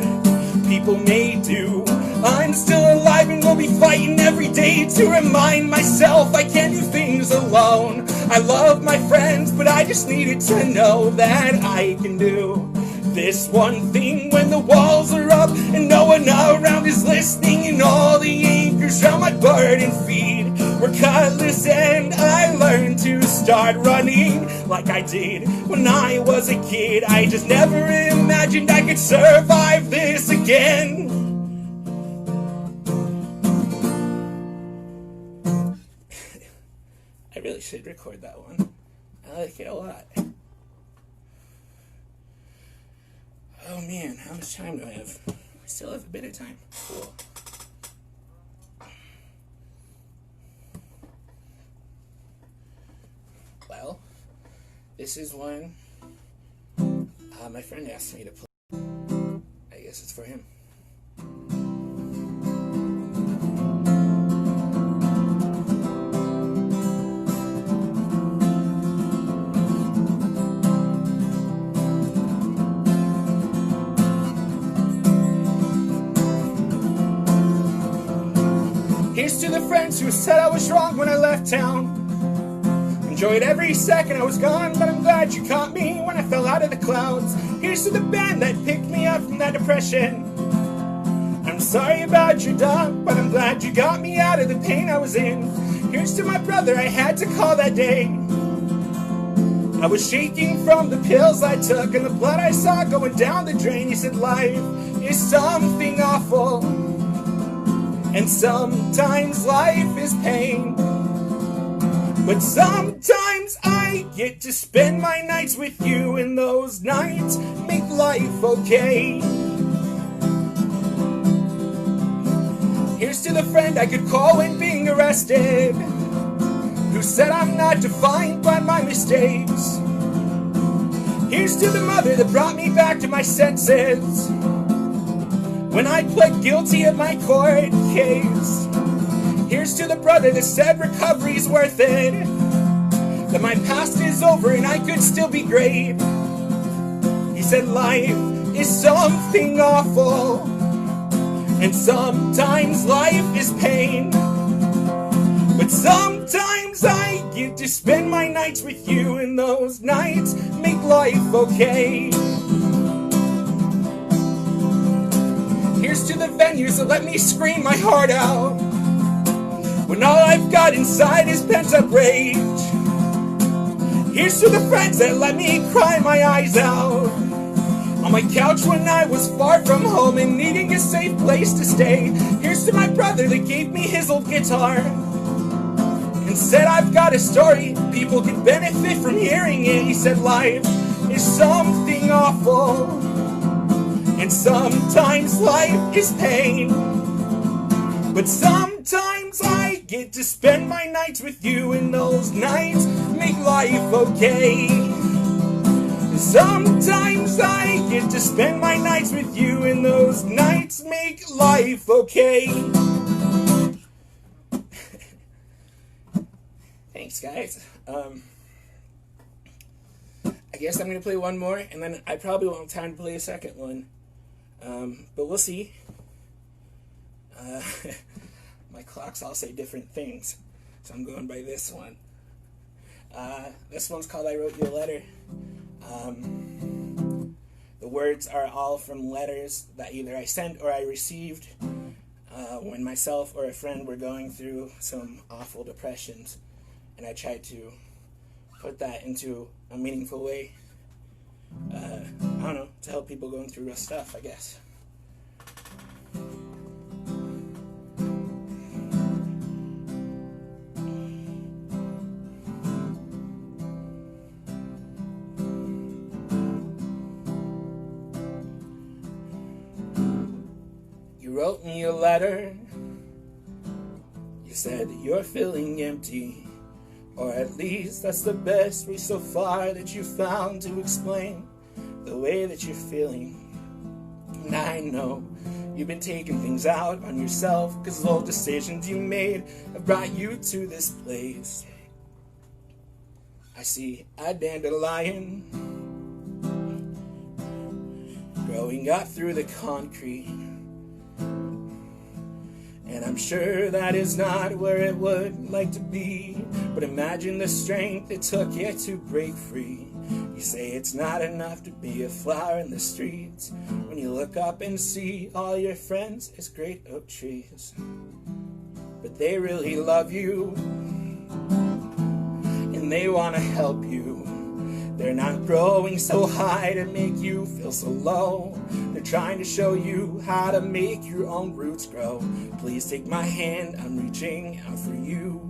people may do. I'm still alive and will be fighting every day to remind myself I can't do things alone. I love my friends, but I just needed to know that I can do this one thing when the walls are up and no one around is listening, and all the anchors around my burdened feet were cutlass, and I learned to start running like I did when I was a kid. I just never imagined I could survive this again. I really should record that one. I like it a lot. Oh man, how much time do I have? I still have a bit of time. Cool. Well, this is one my friend asked me to play. I guess it's for him. Here's to the friends who said I was wrong when I left town. Enjoyed every second I was gone, but I'm glad you caught me when I fell out of the clouds. Here's to the band that picked me up from that depression. I'm sorry about your dog, but I'm glad you got me out of the pain I was in. Here's to my brother I had to call that day. I was shaking from the pills I took and the blood I saw going down the drain. He said life is something awful, and sometimes life is pain. But sometimes I get to spend my nights with you, and those nights make life okay. Here's to the friend I could call when being arrested, who said I'm not defined by my mistakes. Here's to the mother that brought me back to my senses when I pled guilty of my court case. Here's to the brother that said recovery's worth it, that my past is over and I could still be great. He said life is something awful, and sometimes life is pain. But sometimes I get to spend my nights with you, and those nights make life okay. Here's to the venues that let me scream my heart out when all I've got inside is pent-up rage. Here's to the friends that let me cry my eyes out on my couch when I was far from home and needing a safe place to stay. Here's to my brother that gave me his old guitar and said, I've got a story, people could benefit from hearing it. He said, life is something awful, and sometimes life is pain, but sometimes I get to spend my nights with you, and those nights make life okay. Sometimes I get to spend my nights with you, and those nights make life okay. Thanks, guys. I guess I'm going to play one more, and then I probably won't have time to play a second one. But we'll see. My clocks all say different things, so I'm going by this one. This one's called I Wrote You a Letter. The words are all from letters that either I sent or I received when myself or a friend were going through some awful depressions, and I tried to put that into a meaningful way. I don't know, to help people going through rough stuff, I guess. You wrote me a letter. You said that you're feeling empty, or at least that's the best way so far that you found to explain the way that you're feeling. And I know you've been taking things out on yourself, 'cause those decisions you made have brought you to this place. I see a dandelion growing up through the concrete, and I'm sure that is not where it would like to be. But imagine the strength it took you to break free. You say it's not enough to be a flower in the streets, when you look up and see all your friends as great oak trees. But they really love you, and they want to help you. They're not growing so high to make you feel so low. They're trying to show you how to make your own roots grow. Please take my hand, I'm reaching out for you.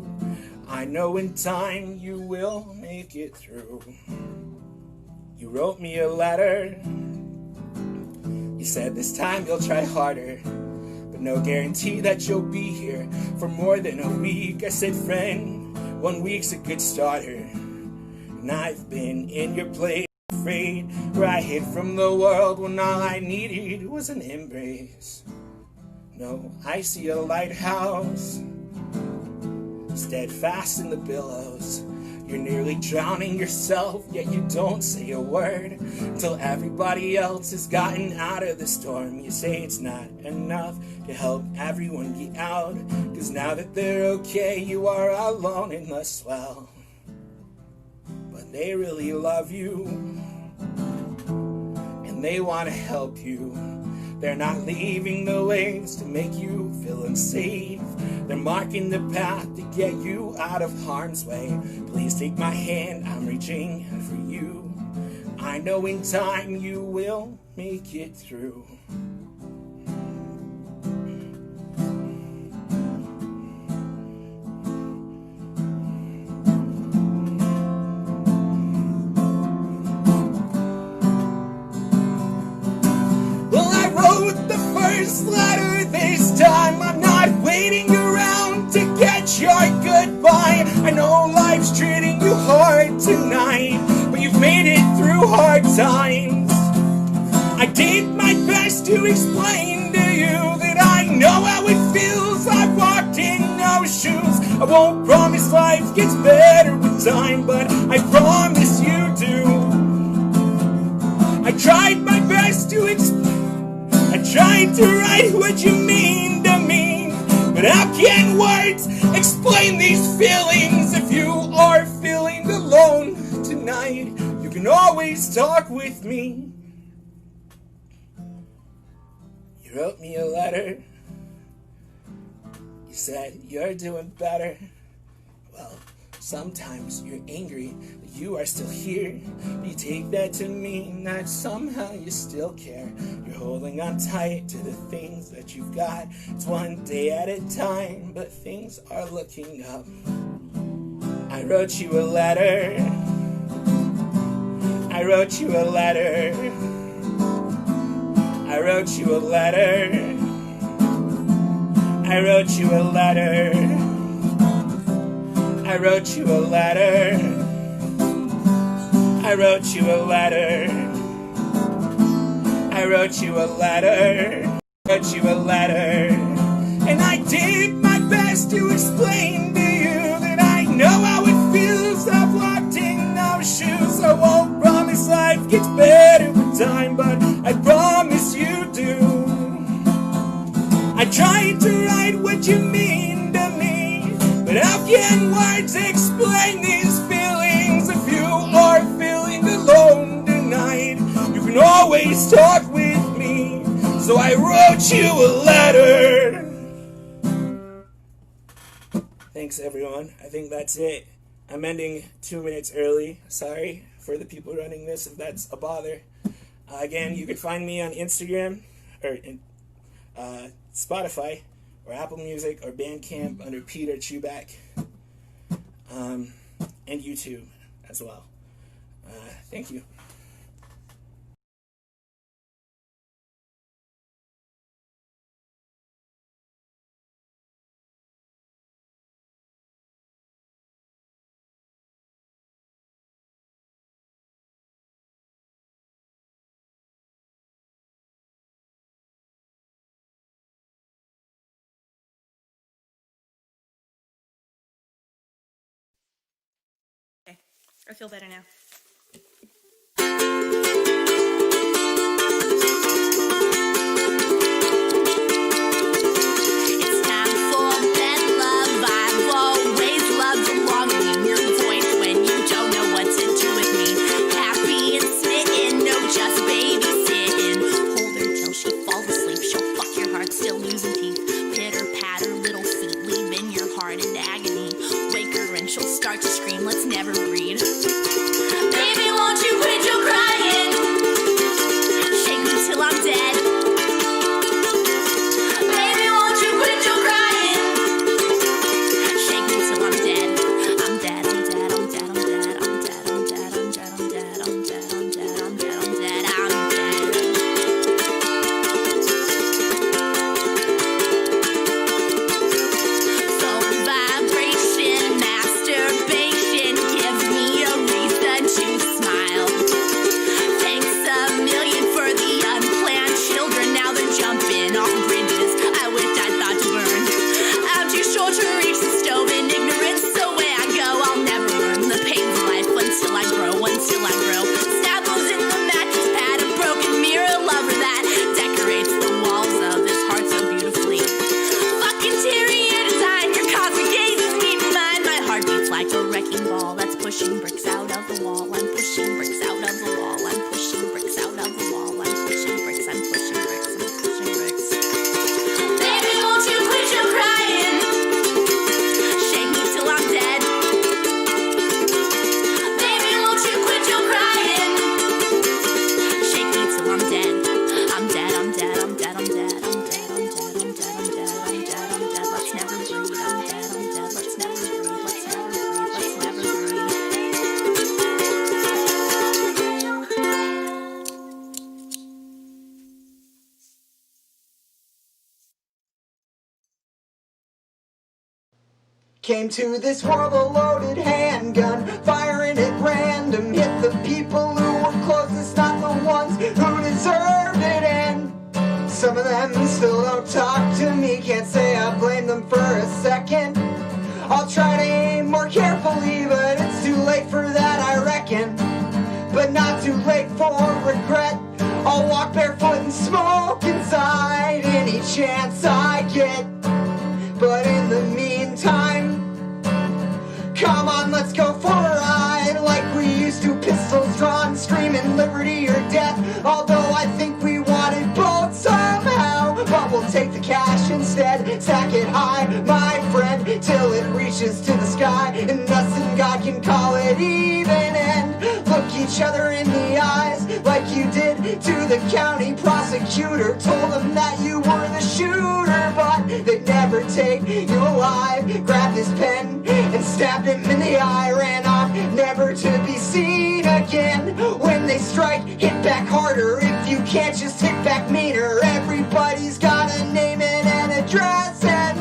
I know in time you will make it through. You wrote me a letter. You said this time you'll try harder, but no guarantee that you'll be here for more than a week. I said, friend, 1 week's a good starter. And I've been in your place, afraid, where I hid from the world when all I needed was an embrace. No, I see a lighthouse, steadfast in the billows. You're nearly drowning yourself, yet you don't say a word until everybody else has gotten out of the storm. You say it's not enough to help everyone get out, 'cause now that they're okay, you are alone in the swell. But they really love you, and they want to help you. They're not leaving the waves to make you feel unsafe. They're marking the path to get you out of harm's way. Please take my hand, I'm reaching out for you. I know in time you will make it through. Letter this time, I'm not waiting around to get your goodbye. I know life's treating you hard tonight, but you've made it through hard times. I did my best to explain to you that I know how it feels. I've walked in those shoes. I won't promise life gets better with time, but I promise you do. I tried my best to I tried to write what you mean to me, but how can words explain these feelings? If you are feeling alone tonight, you can always talk with me. You wrote me a letter. You said you're doing better. Well, Sometimes you're angry that you are still here. You take that to mean that somehow you still care. You're holding on tight to the things that you've got. It's one day at a time, but things are looking up. I wrote you a letter. I wrote you a letter. I wrote you a letter. I wrote you a letter. I wrote you a letter. I wrote you a letter. I wrote you a letter. I wrote you a letter. And I did my best to explain to you that I know how it feels. I've walked in those shoes. I won't promise life gets better with time, but I promise you do. I tried to write what you mean to me, but how can words explain these feelings? If you are feeling alone tonight, you can always talk with me. So I wrote you a letter. Thanks, everyone. I think that's it. I'm ending 2 minutes early. Sorry for the people running this if that's a bother. Again, you can find me on Instagram or Spotify or Apple Music or Bandcamp under Petr Chubak, and YouTube as well. Thank you. I feel better now. It's time for bed love. I've always loved belonging. Your voice when you don't know what to do with me. Happy and smitten, no just babysitting. Hold her till she falls asleep. She'll fuck your heart, still losing teeth. Pitter patter, little feet, leaving your heart in agony. Wake her and she'll start to scream. Let's never breed. Baby, won't you quit your crying? Shake me till I'm dead. Baby, won't you quit your crying? Shake me till I'm dead. I'm dead, I'm dead, I'm dead, I'm dead, I'm dead, I'm dead, I'm dead, I'm dead, I'm dead, I'm dead, I'm dead, I'm dead, I'm dead. So vibration, masturbation, give me a reason to smile. Thanks a million for the unplanned children. Now they're jumping off bridges I wished I thought to burn. I'm too short to reach the stove in ignorance, so where I go I'll never learn the pain of life until I grow, until I grow. Staples in the mattress pad, a broken mirror lover that decorates the walls of this heart so beautifully. Fuck interior design, your cosmic gaze is meet mine. My heart beats like a wrecking ball that's pushing bricks out of the wall. I'm pushing bricks out of the wall. I'm pushing bricks out of the wall. I'm pushing bricks. I'm pushing bricks. I'm pushing bricks. Baby, won't you quit your crying? Shake me till I'm dead. Baby, won't you quit your crying? Shake me till I'm dead. I'm dead. I'm dead. I'm dead. I'm dead. I'm dead. I'm dead. I'm dead. I'm dead. I'm dead. I'm dead. Let's never breathe. I'm dead. I'm dead. Let's never breathe. Let's never breathe. Let's never breathe. Came to this world a loaded handgun, firing at random, hit the people who were closest, not the ones who deserved it, and some of them still don't talk to me, can't say I blame them for a second. I'll try to aim more carefully, but it's too late for that, I reckon, but not too late for regret. I'll walk barefoot and smoke inside any chance I get, but in the meantime, come on, let's go for a ride like we used to, pistols drawn, screaming liberty or death. Although I think we wanted both somehow, but we'll take the cash instead. Stack it high, my friend, till it reaches reaches to the sky, and us and God can call it even, and look each other in the eyes like you did to the county prosecutor. Told them that you were the shooter, but they'd never take you alive. Grabbed his pen and stabbed him in the eye, ran off never to be seen again. When they strike, hit back harder. If you can't just hit back meaner, everybody's got a name and an address and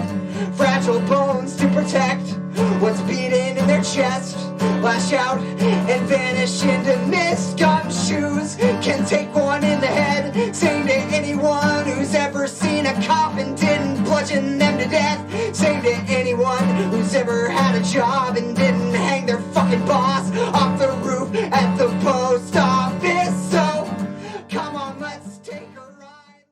fragile bones to protect what's beating in their chest. Lash out and vanish into mist. Gumshoes can take one in the head. Same to anyone who's ever seen a cop and didn't bludgeon them to death. Same to anyone who's ever had a job and didn't hang their fucking boss off the roof at the post office. So come on, let's take a ride.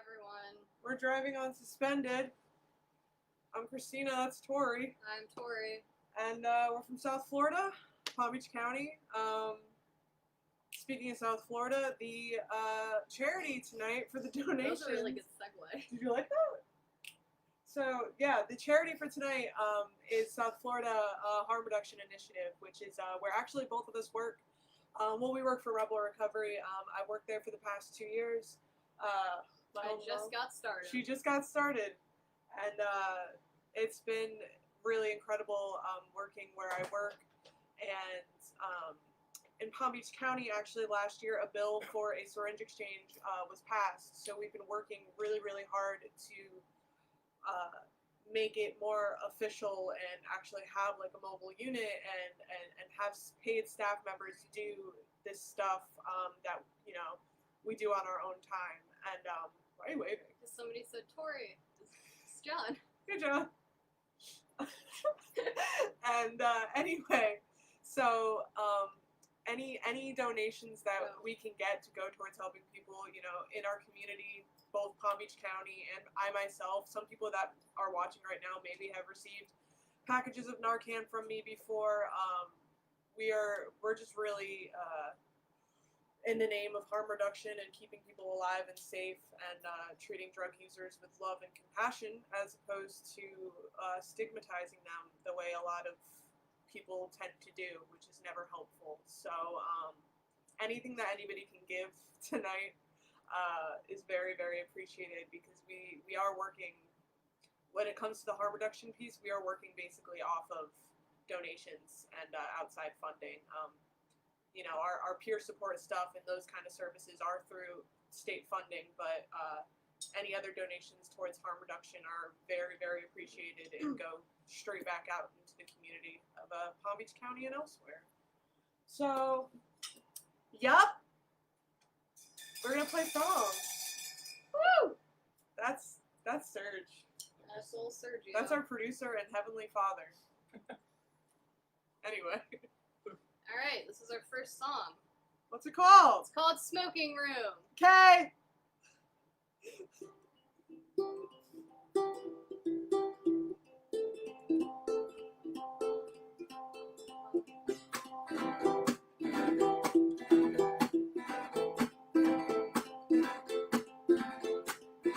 Everyone. We're driving on Suspended. I'm Christina, that's Tori. I'm Tori. And we're from South Florida, Palm Beach County. Speaking of South Florida, the charity tonight for the donation. That was a really good segue. Did you like that? So, yeah, the charity for tonight is South Florida Harm Reduction Initiative, which is where actually both of us work. Well, we work for Rebel Recovery. I worked there for the past 2 years. I just got started. She just got started, and it's been really incredible working where I work. And in Palm Beach County, actually last year, a bill for a syringe exchange was passed. So we've been working really, really hard to make it more official and actually have like a mobile unit and have paid staff members do this stuff that, you know, we do on our own time. And why are you waving? Because somebody said, Tori, it's John. Good John. And anyway, so any donations that we can get to go towards helping people, you know, in our community, both Palm Beach County and I myself, some people that are watching right now maybe have received packages of Narcan from me before. We're just really in the name of harm reduction and keeping people alive and safe and treating drug users with love and compassion as opposed to stigmatizing them the way a lot of people tend to do, which is never helpful. So anything that anybody can give tonight is very, very appreciated, because we are working, when it comes to the harm reduction piece, we are working basically off of donations and outside funding. You know, our peer support stuff and those kind of services are through state funding, but any other donations towards harm reduction are very, very appreciated and go straight back out into the community of Palm Beach County and elsewhere. So, yup, we're gonna play songs. Woo! That's Serge. That's old Sergio. That's our producer and Heavenly Father. Anyway. Alright, this is our first song. What's it called? It's called Smoking Room. Okay.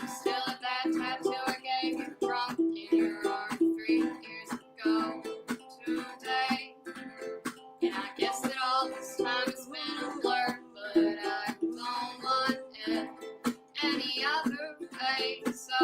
Still at that tattoo I gave you drunk in your arm 3 years ago today. And I guess that all this time has been a blur, but I don't want it any other way. So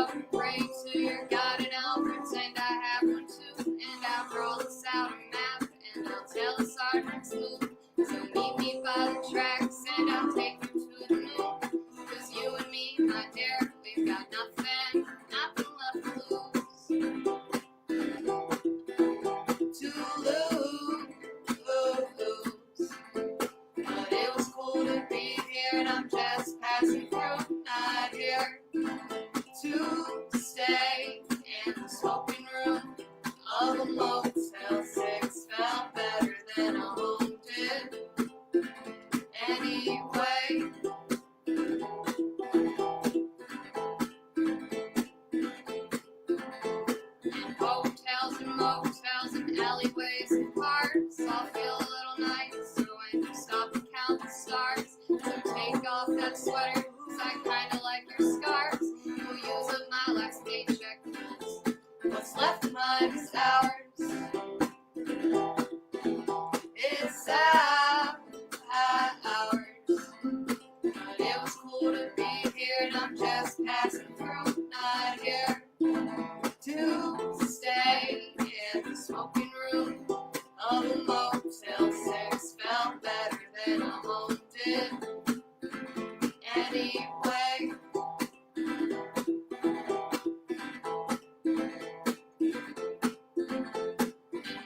night is ours. It's ours. But it was cool to be here, and I'm just passing through. Not here to stay in the smoking room of a Motel 6. Felt better than a home did. Anyway,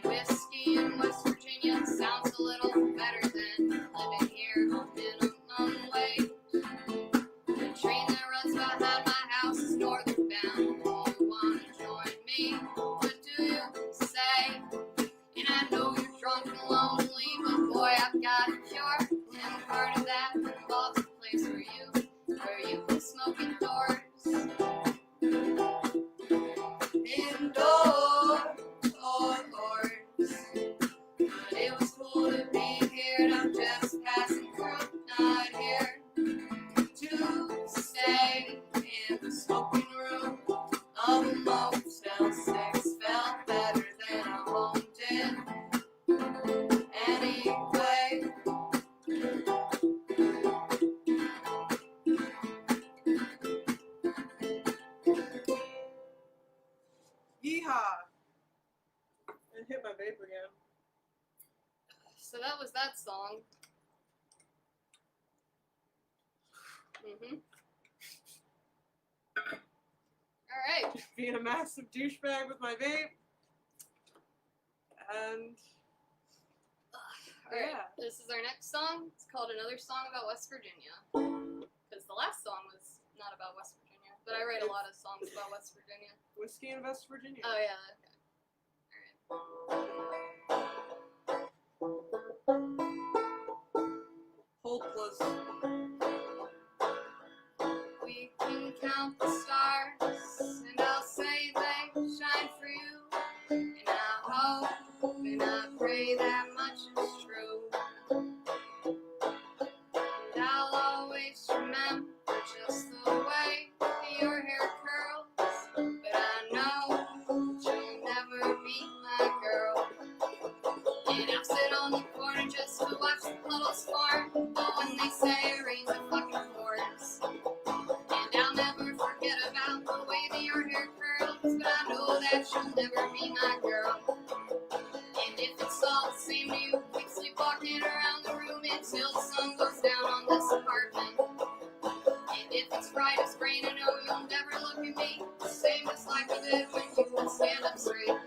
whiskey in West Virginia sounds a little better than living here on minimum wage. The train that runs behind my house is northern bound. You wanna join me? What do you say? And I know you're drunk and lonely, but boy, I've got a cure. And part of that involves a place where you can smoke indoors. Indoors. But it was cool to be here, and I'm just passing through. Not here to stay in the smoking room of a Motel 6. Felt better than a home did. Anyway, Yeehaw! And hit my vape again. so that was that song. Alright. Being a massive douchebag with my vape. And Alright, this is our next song. It's called Another Song About West Virginia. Because the last song was not about West Virginia. But I write a lot of songs about West Virginia. Whiskey in West Virginia. Oh, yeah, okay. Hopeless. We can count the stars, and I'll say they shine for you. And I hope and I pray that much is true. And I'll always remember just the way your hair curls. But I know that you'll never be my girl. And I'll sit on the corner just to watch the puddles form. But when they say it rains, it fucking pours. And I'll never forget about the way that your hair curls. But I know that you'll never be my girl. And if it's all the same to you, keep sleepwalking around the room until the sun goes down on this apartment. And if it's bright as rain, I know you'll never look at me the same as like you did when you would stand up straight.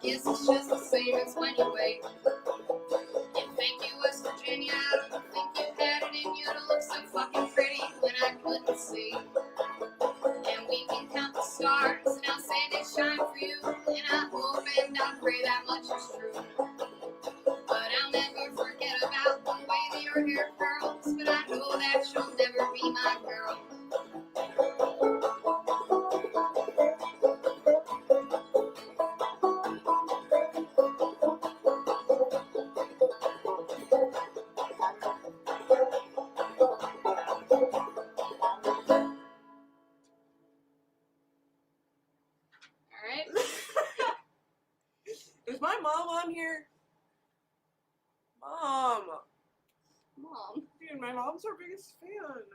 Guess it's just the same as when you wake. And thank you, West Virginia. I don't think you had it in you to look so fucking pretty when I couldn't see. And we can count the stars, and I'll say they shine for you. And I hope and I pray that much is true. But I'll never forget about the way that your hair curls. But I know that you'll never be my girl. Is my mom on here? Mom. Dude, my mom's our biggest fan.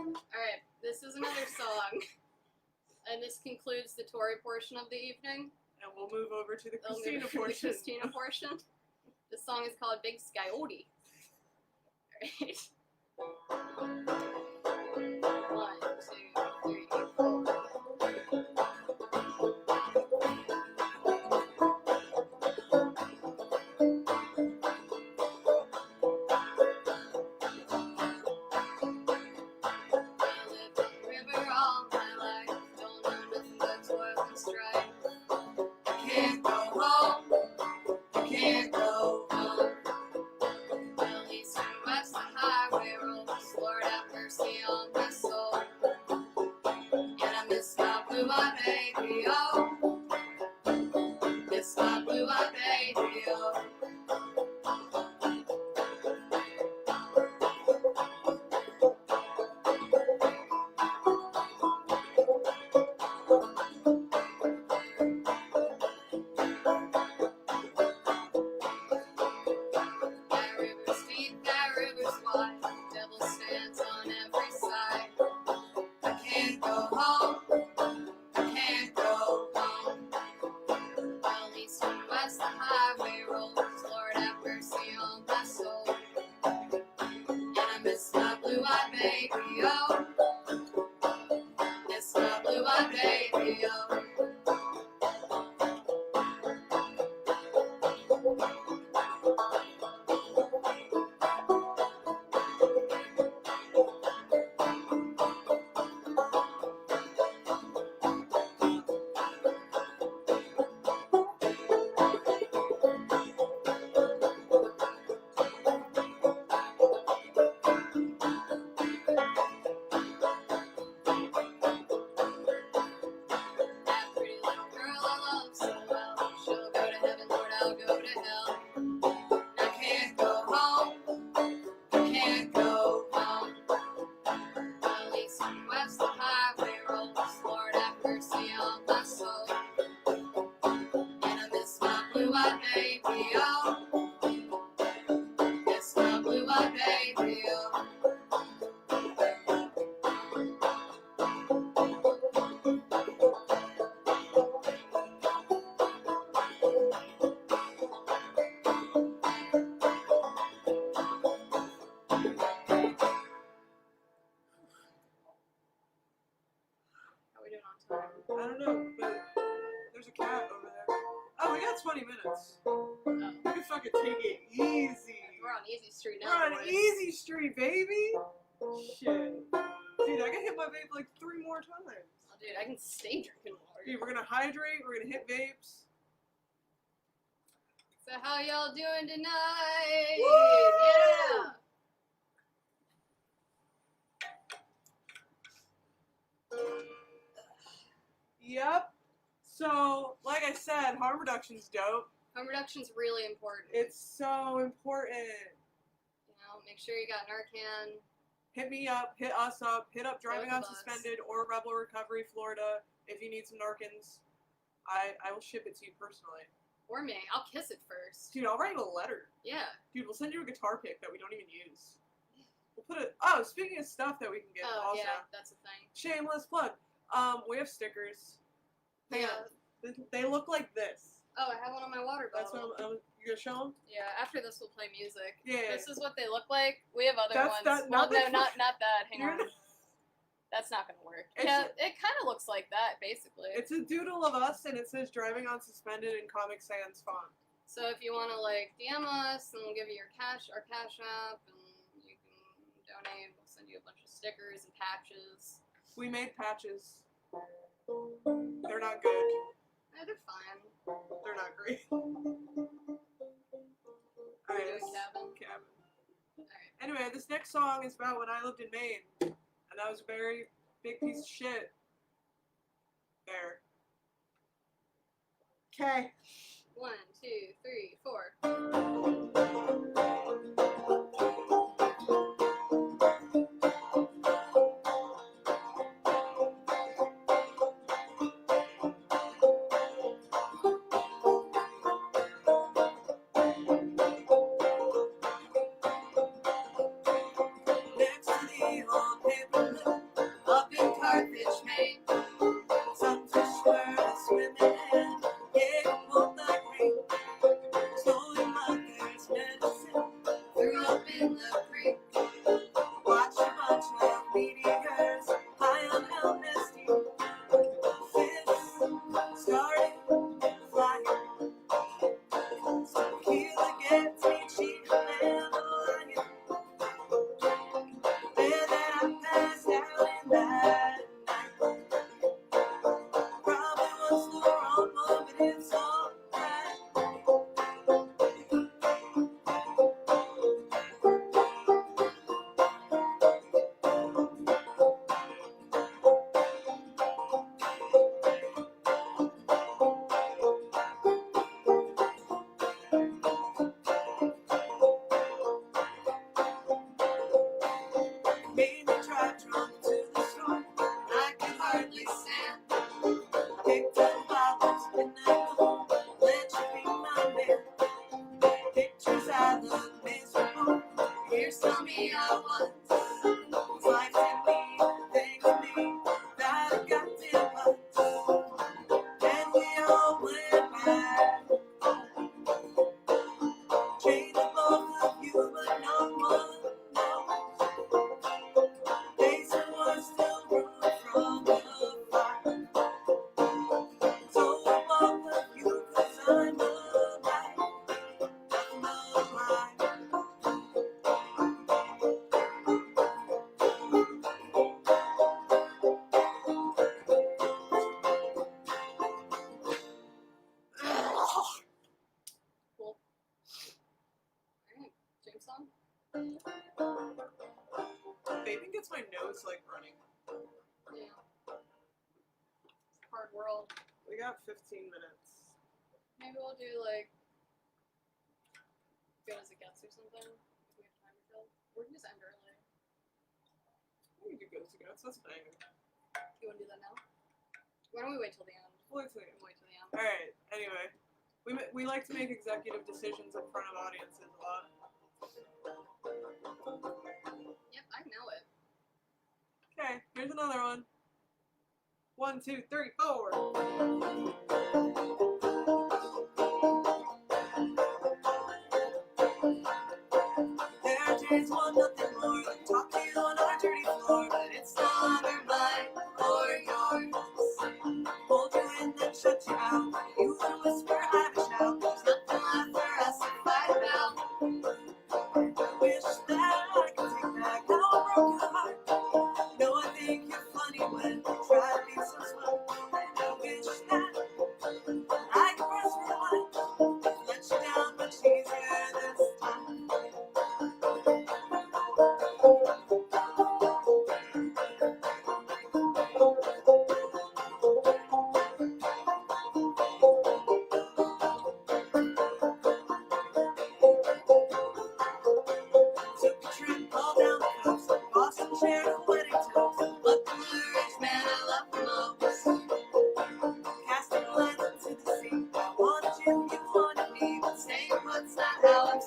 Alright, this is another song. And this concludes the Tory portion of the evening. And we'll move over to the Christina portion. The Christina portion. This song is called Big Skyody. Alright. 1, 2, 3, 4. got 20 minutes. You can fucking take it easy. We're on Easy Street now. We're on boys. Easy Street, baby. Shit. Dude, I can hit my vape like 3 more times. Oh, dude, I can stay drinking water. Dude, we're gonna hydrate, we're gonna hit vapes. So how y'all doing tonight? Woo! Yeah! Yep. So, like I said, harm reduction's dope. Harm reduction's really important. It's so important. You know, make sure you got Narcan. Hit me up, hit us up, hit up Driving Both of us. Unsuspended or Rebel Recovery Florida if you need some Narcans. I will ship it to you personally. Or me. I'll kiss it first. Dude, I'll write you a letter. Yeah. Dude, we'll send you a guitar pick that we don't even use. We'll put it. Oh, speaking of stuff that we can get Oh, also. yeah, that's a thing. Shameless plug. We have stickers. Hang Yeah. on. They look like this. Oh, I have one on my water That's bottle. what you gonna show them? Yeah, after this we'll play music. Yeah. This is what they look like. We have other That's ones. that- well, not no, that- not that. Hang You're on. not- That's not gonna work. It's Yeah, it kind of looks like that, basically. It's a doodle of us, and it says Driving Unsuspended in Comic Sans font. So if you want to like DM us, and we'll give you our cash app, and you can donate. We'll send you a bunch of stickers and patches. We made patches. They're not good. Yeah, they're fine. They're not great. We're Alright, doing cabin. Alright. Anyway, this next song is about when I lived in Maine. And that was a very big piece of shit. There. Okay. 1, 2, 3, 4. Next to the old paper mill, up in Carthage, Maine. Some fish were swimming in, yeah, both like rain. Slowly mother's medicine threw up in the creek. Watch a bunch of meteors high on LSD. Fish started flying. Some killer gets me cheating and lying. There that I passed out in that night. Probably was the wrong one, but it's alright. Made me drive drunk to the store. I could hardly stand. Picked up bottles, midnight home. Let you be my man. Pictures I look miserable. Here's to me I was. Life in me, things in me that I got them bugs. And we all went back. Chained the both of you, but no one knows. Days was still room from the fire. So I both of you, 'cause I'm alive. I'm alive. Cool. Alright, James song? Vaping gets my nose like running. Yeah. It's a hard world. We got 15 minutes. Maybe we'll do like good as it gets or something. If we have time to fill. Or we can just end early. We can do good as it gets. That's fine. You wanna do that now? Why don't we wait till the end? Wait till the end. Wait till the end. Alright, anyway. We like to make executive decisions in front of audiences a lot. Yep, I know it. Okay, here's another one. 1, 2, 3, 4. There's one nothing more than talk to you on our dirty floor, but it's no longer mine or yours. Hold you in, then shut you out. You would whisper, I would shout.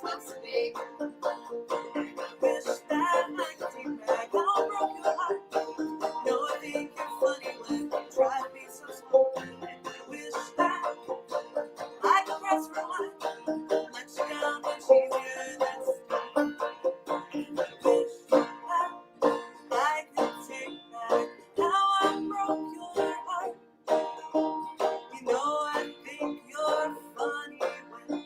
supposed to be. Wish that I could take back how I broke your heart. No, I think you're funny when you try to be so smart. And I wish that I could press rewind, let you down much easier than start. And I wish that I could take back how I broke your heart. You know I think you're funny when you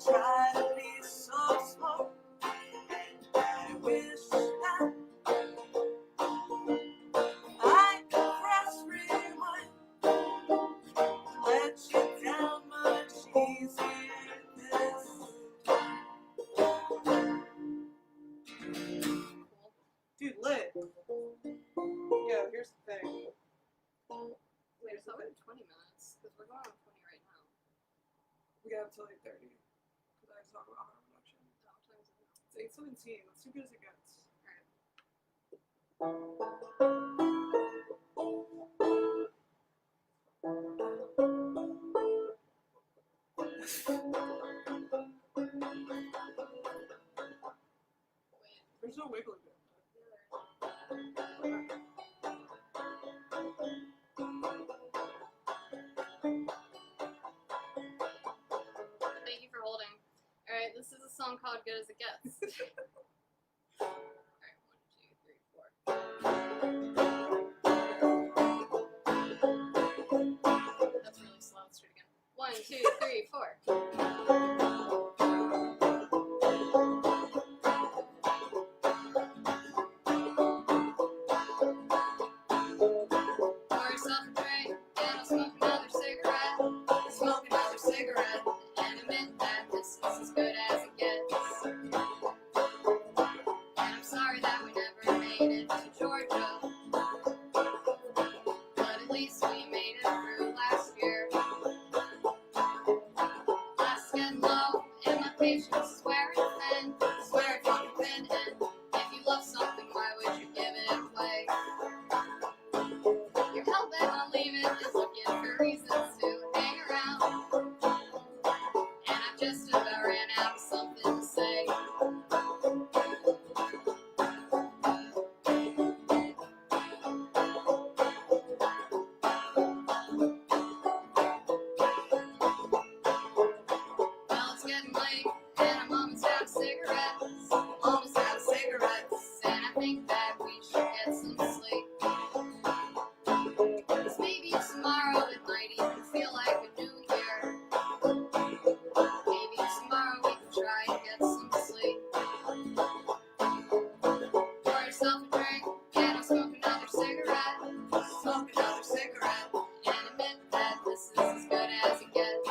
try to be so smart. And I wish that I could press rewind, let you down much easier this time. Dude, lit. Yo, here's the thing. Wait, I thought we had 20 minutes, because we're going on 20 right now. We got up till 8:30. Because I have to talk about harm reduction. What time is it now? It's 8:17. Let's do good as it gets. There's no wiggling bit. Thank you for holding. Alright, this is a song called Good as It Gets. Alright, 1, 2, 3, 4. That's really slow. Let's do it again. 1, 2, 3, 4. Pour yourself a drink, and I'll smoke another cigarette. Smoke another cigarette, and admit that this is as good as it gets. And I'm sorry that we never made it to Georgia, but at least we made it through last year. Glass is getting low, and my patience is wearing thin. Swear it's fucking thin, and if you love something, why would you give it away? Your hell bent on leaving is looking for reasons to hang around. And I just about ran out of something to say. Well, it's getting late, and I'm almost out of cigarettes. Almost out of cigarettes, and I think that we should get some sleep. 'Cause maybe tomorrow it might even feel like a new year. Maybe tomorrow we can try and get some sleep. Pour yourself a drink, and I'll smoke another cigarette. Smoke another cigarette, and admit that this is as good as it gets.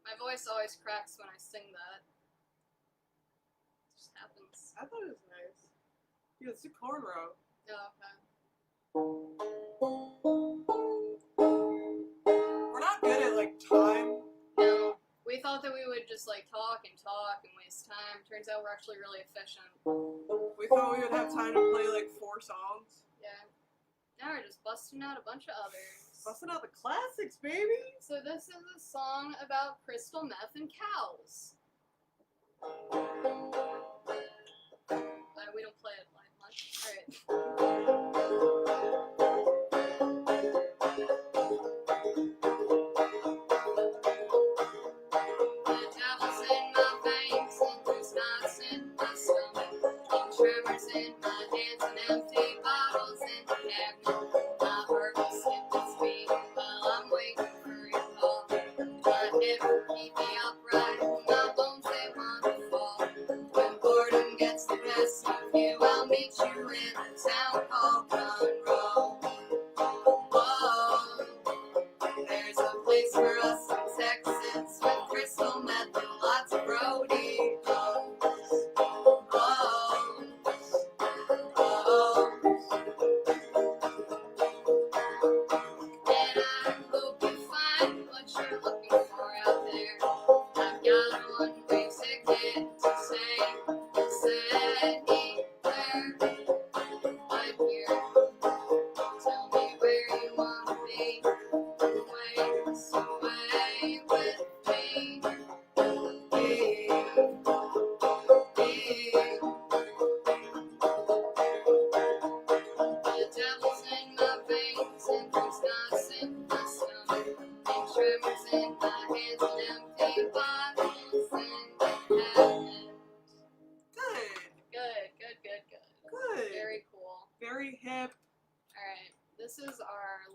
My voice always cracks when I sing that. It just happens. I thought it was nice. Dude, it's a cornrow. Oh, okay. We're not good at, like, time. No, we thought that we would just like talk and waste time. Turns out we're actually really efficient. We thought we would have time to play, like, 4 songs. Yeah. Now we're just busting out a bunch of others. Busting out the classics, baby! So this is a song about crystal meth and cows. We don't play it live much. The devil's in my veins and there's knots in my stomach, and tremors in my hands and empty bottles in the cabinet. My heart will skip its beat while I'm waiting for your call. My head will keep me upright, my bones they want to fall. When boredom gets the best of you, I'll meet you in a town hall.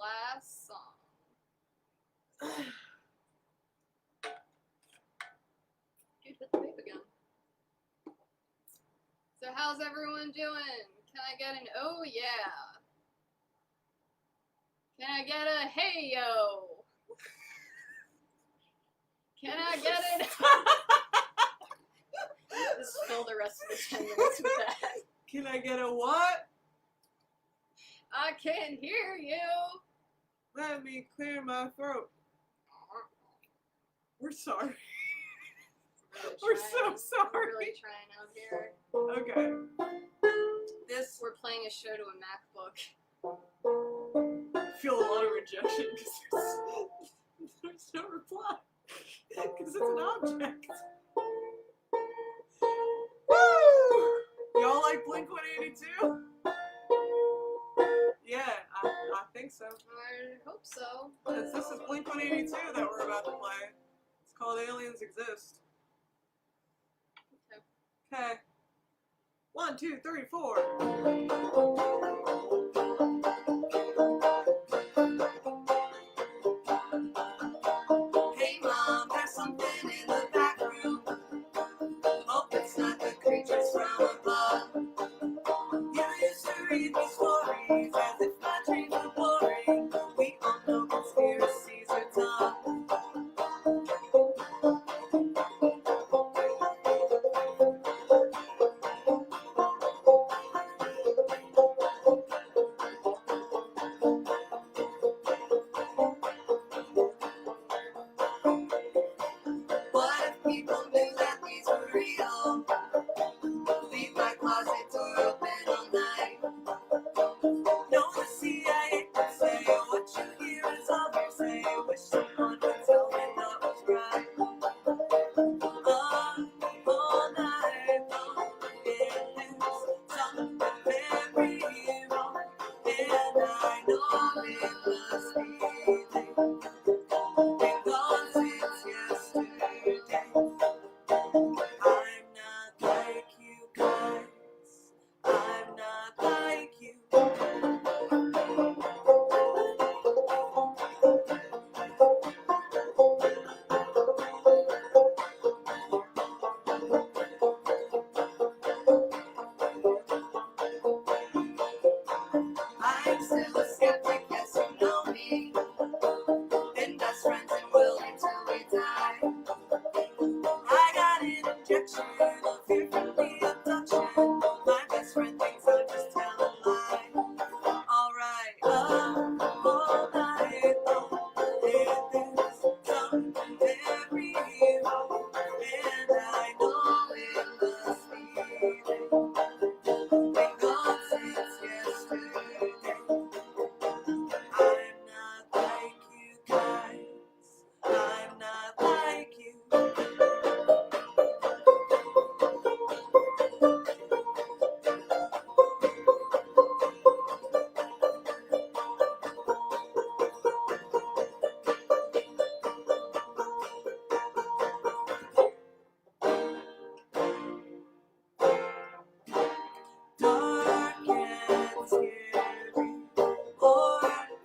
last song. Dude, hit the vape again. So how's everyone doing? Can I get an oh yeah? Can I get a hey yo? Can I get it? Just fill the rest of the 10 minutes with that. Can I get a what? I can't hear you. Let me clear my throat. We're sorry. We're so sorry. We're really trying out here. Okay. We're playing a show to a MacBook. I feel a lot of rejection because there's no reply. Because it's an object. Woo! Y'all like Blink-182? Yeah, I think so. I hope so. This is Blink-182 that we're about to play. It's called Aliens Exist. Okay. 1, 2, 3, 4. Hey Mom, there's something in the back room. Hope it's not the creatures from above. You used to read me stories as if my dreams were boring. We all know conspiracies are dumb. What if people knew that these were real? Leave my closet door open all night. No, the CIA could say what you hear is all hearsay. Wish someone would tell me that was right. All night long, it is something very wrong, and I know it must be because it's yesterday. I'm not like you guys. I'm not like you. I'm still a skeptic, yes, you know me. Been best friends and will until we die. I got an injection of fear from the abduction. My best friend thinks I'm just telling lies. Alright, all night long, it is something very wrong, and I know it must be because it's yesterday. I'm not like you guys. I'm not like you. Dark and scary, ordinary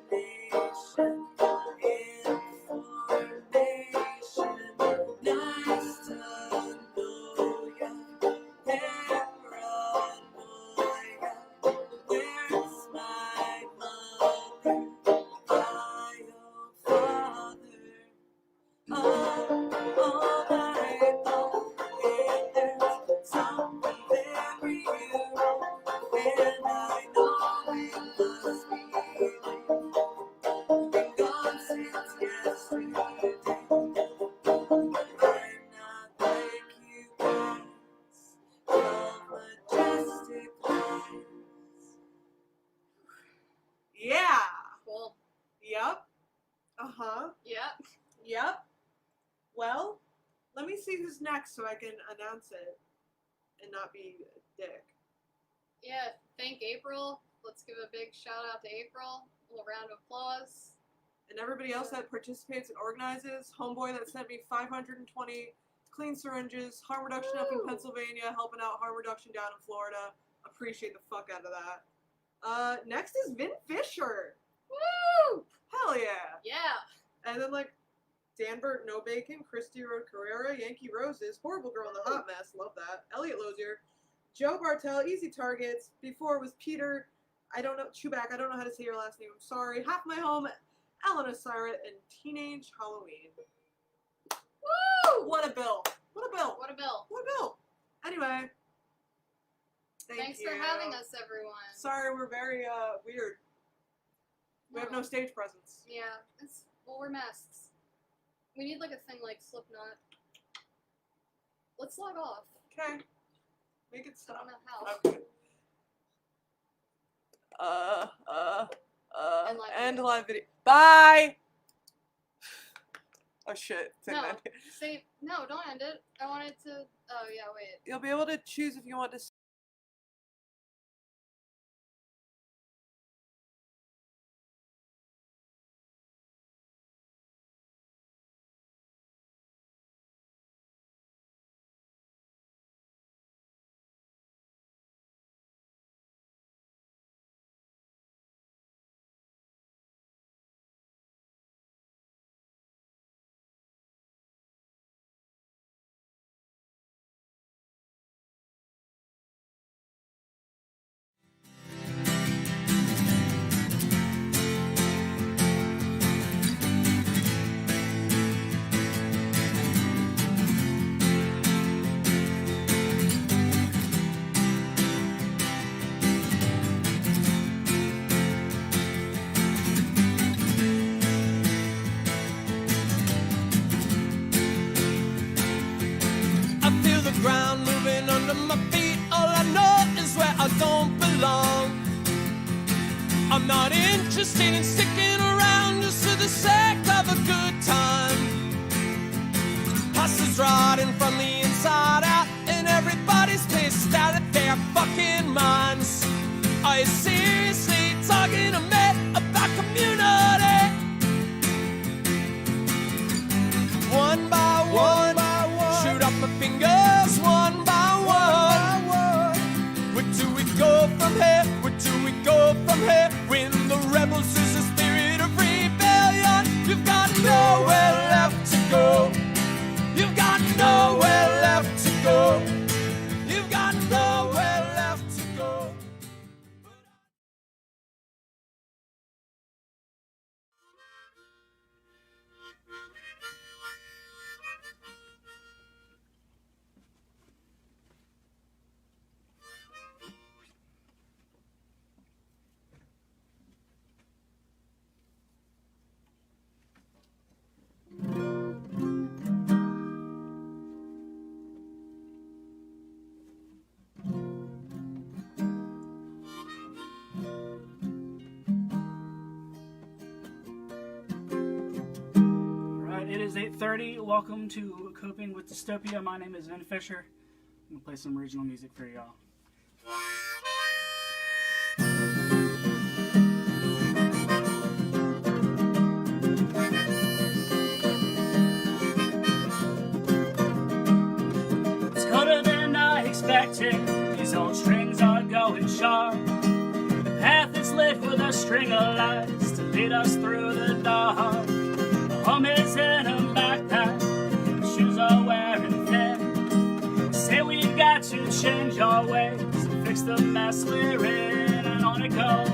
explanation, information. Nice to know ya, paranoia. Where's my mother? My own father. All night long, and there's something very wrong, and I know it must be because it's yesterday. I'm not like you guys, love majestic lies. Yeah. Cool. Yep. Uh-huh. Yep. Yep. Well, let me see who's next so I can announce it and not be a dick. Yeah, thank April. Let's give a big shout out to April. A little round of applause. And everybody else that participates and organizes. Homeboy that sent me 520 clean syringes. Harm reduction up in Pennsylvania, helping out harm reduction down in Florida. Appreciate the fuck out of that. Next is Vin Fischer. Woo! Hell yeah. Yeah. And then like Danbert Nobacon, Cristy wrote Carerra, Yankee Roses, Horrible Girl in the Hot Mess, love that. Elliot Lozier, Joe Bartel, Easy Targets. Before was Petr, Chubak, I don't know how to say your last name, I'm sorry. Half My Home, Elena Sirett, and Teenage Halloween. Woo! What a bill. What a bill. What a bill. What a bill. Anyway. Thanks for having us, everyone. Sorry, we're very weird. We have no stage presence. Yeah, well, we're masks. We need like a thing like Slipknot. Let's log off. Okay. Make it stop. I don't know how. Okay. End live video. Bye! Oh shit. No, don't end it. I wanted to, oh yeah, wait. You'll be able to choose if you want to ground moving under my feet. All I know is where I don't belong. I'm not interested in sticking around just for the sake of a good time. Hustlers rotting from the inside out, and everybody's pissed out of their fucking minds. Are you seriously talking to me about community? One by one, shoot up my fingers one by one. Where do we go from here? Where do we go from here? When the rebels lose the spirit of rebellion, you've got nowhere left to go. You've got nowhere left to go. You've got nowhere left to go. It is 8:30. Welcome to Coping with Dystopia. My name is Vin Fischer. I'm gonna play some original music for y'all. It's colder than I expected. These old strings are going sharp. The path is lit with a string of lights to lead us through the dark. Home is in a backpack, shoes are wearing thin. Say we've got to change our ways, fix the mess we're in, and on it goes.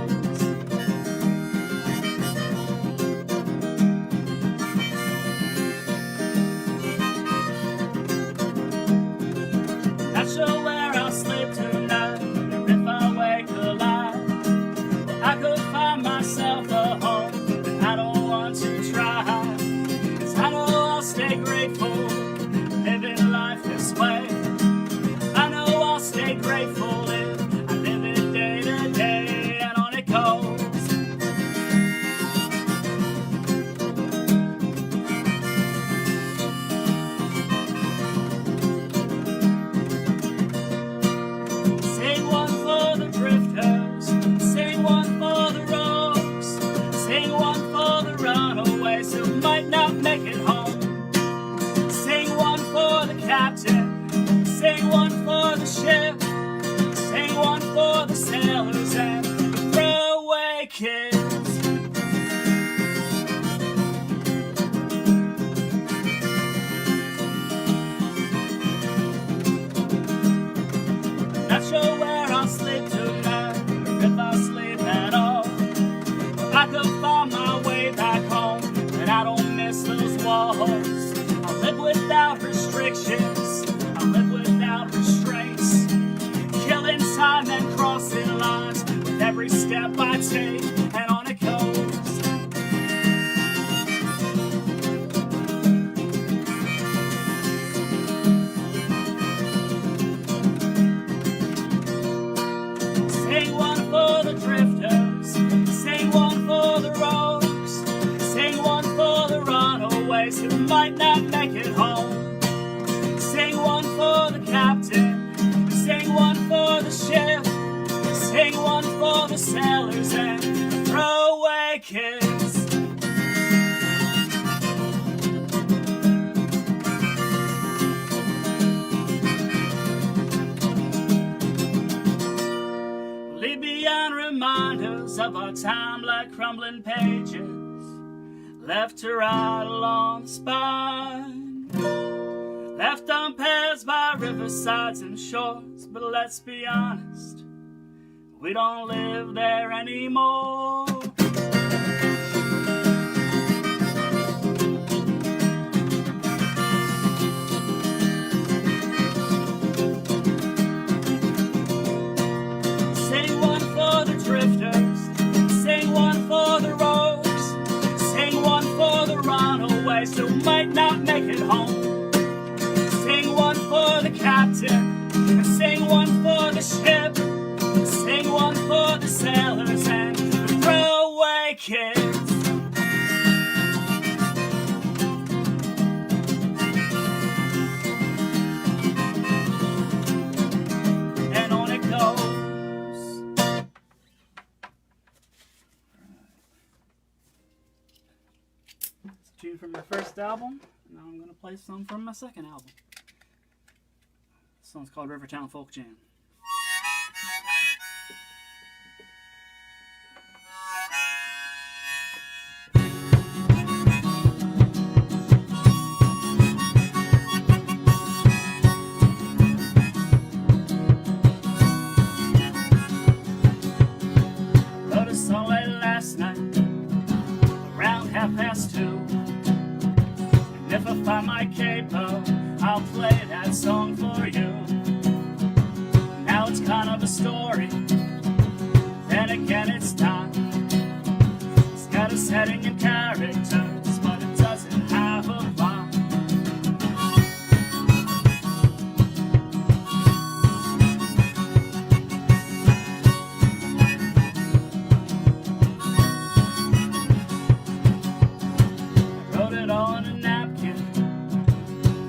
Not sure where I'll sleep tonight, or if I wake alive. Well, I could find myself a home, but I don't want to try. I know I'll stay grateful, living life this way. I know I'll stay grateful if I live it day to day, and kids. Not sure where I'll sleep tonight, or if I'll sleep at all. I could find my way back home, but I don't miss those walls. I live without restrictions, I live without restraints, killing time and crossing lines with every step I take, and on it goes. Sing one for the drifters, sing one for the rogues, sing one for the runaways who might not make it home. Sing one for the captain, sing one for the ship, sing one for the sailors and the throwaway kids. Leave behind reminders of our time like crumbling pages, left to ride along the spine, left on paths by riversides and shores. But let's be honest, we don't live there anymore. Sing one for the drifters, sing one for the rogues, sing one for the runaways who might not make it home. Sing one for the captain, and sing one for the ship, sing one for the sailors and the throwaway kids. And on it goes. It's a tune from my first album. Now I'm going to play some from my second album. This song's called Rivertown Folk Jam. Wrote a song late last night, around 2:30. And if I find my capo, I'll play that song for you. Now it's kind of a story, then again it's time. It's got a setting and characters, but it doesn't have a line. I wrote it all on a napkin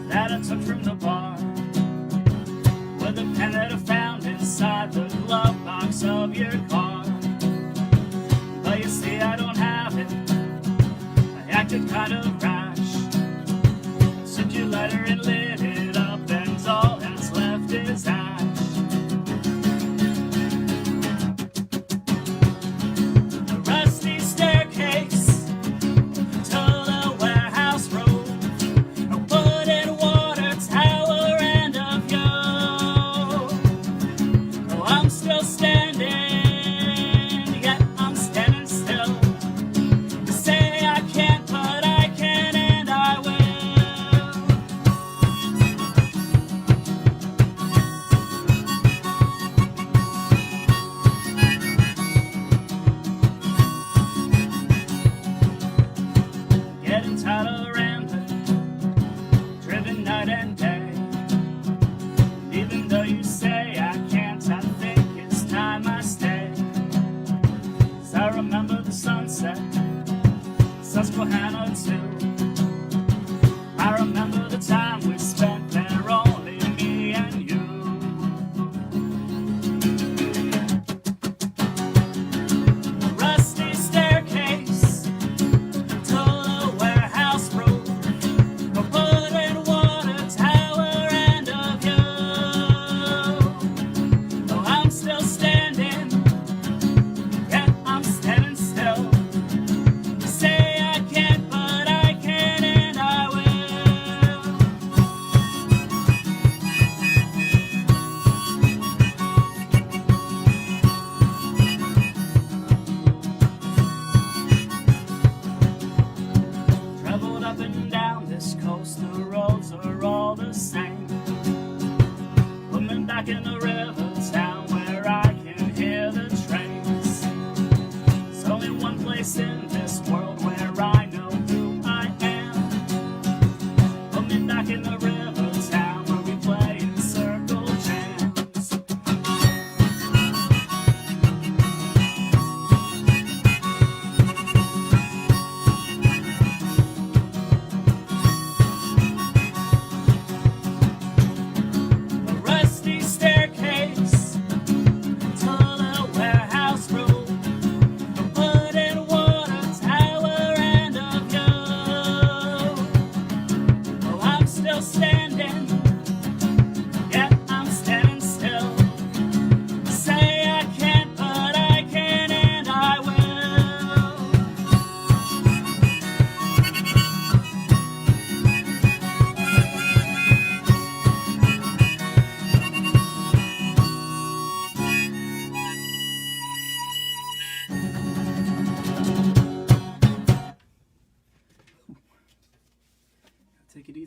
that I took from the bar, with a pen that I found inside the glove box of your car. But you see, I don't have it. I acted kind of rash. Sent your letter and lit it up, and all that's left is ash. A rusty staircase to the warehouse road, a wooden water tower and a view. Oh, I'm still standing, yet I'm standing still. You say I can't, but I can and I will. Getting tired of rambling, driven night and day. Even though you say I can't, I think it's time I stay. 'Cause I remember the sunset, Susquehanna too. I remember the time we spent there, only me and you. A rusty staircase to the warehouse road, a wooden water tower and a view. Oh, I'm still standing, yet I'm standing still.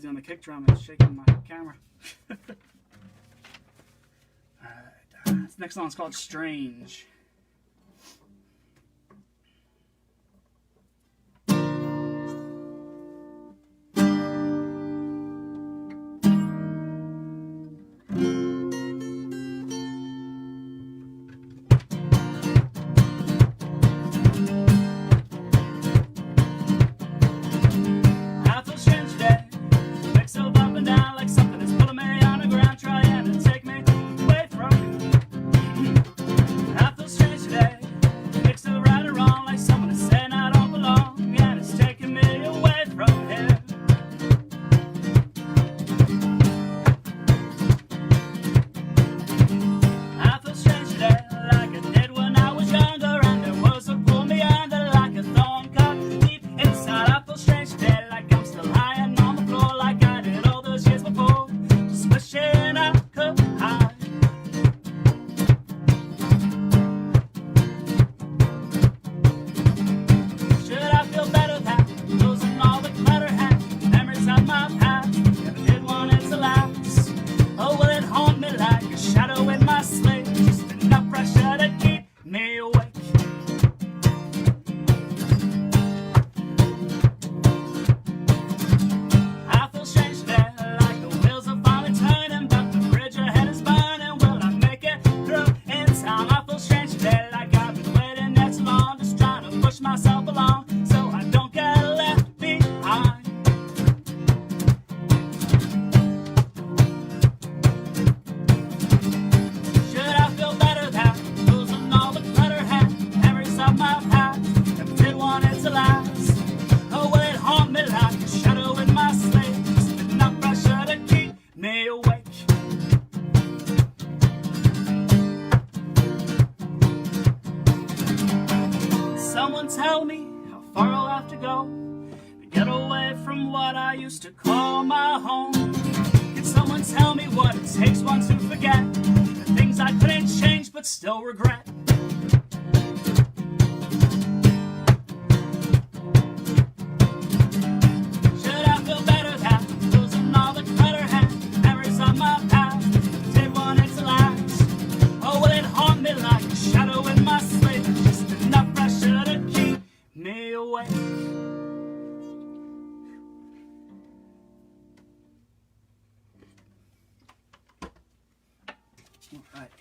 easy on the kick drum and shaking my camera. Alright, this next song's called Strange. Tell me how far I'll have to go to get away from what I used to call my home. Can someone tell me what it takes one to forget the things I couldn't change but still regret? Should I feel better that losing all the clutter had memories of my past did want it to last? Or will it haunt me like a shadow in my sleep? Just enough pressure to keep me awake. Alright.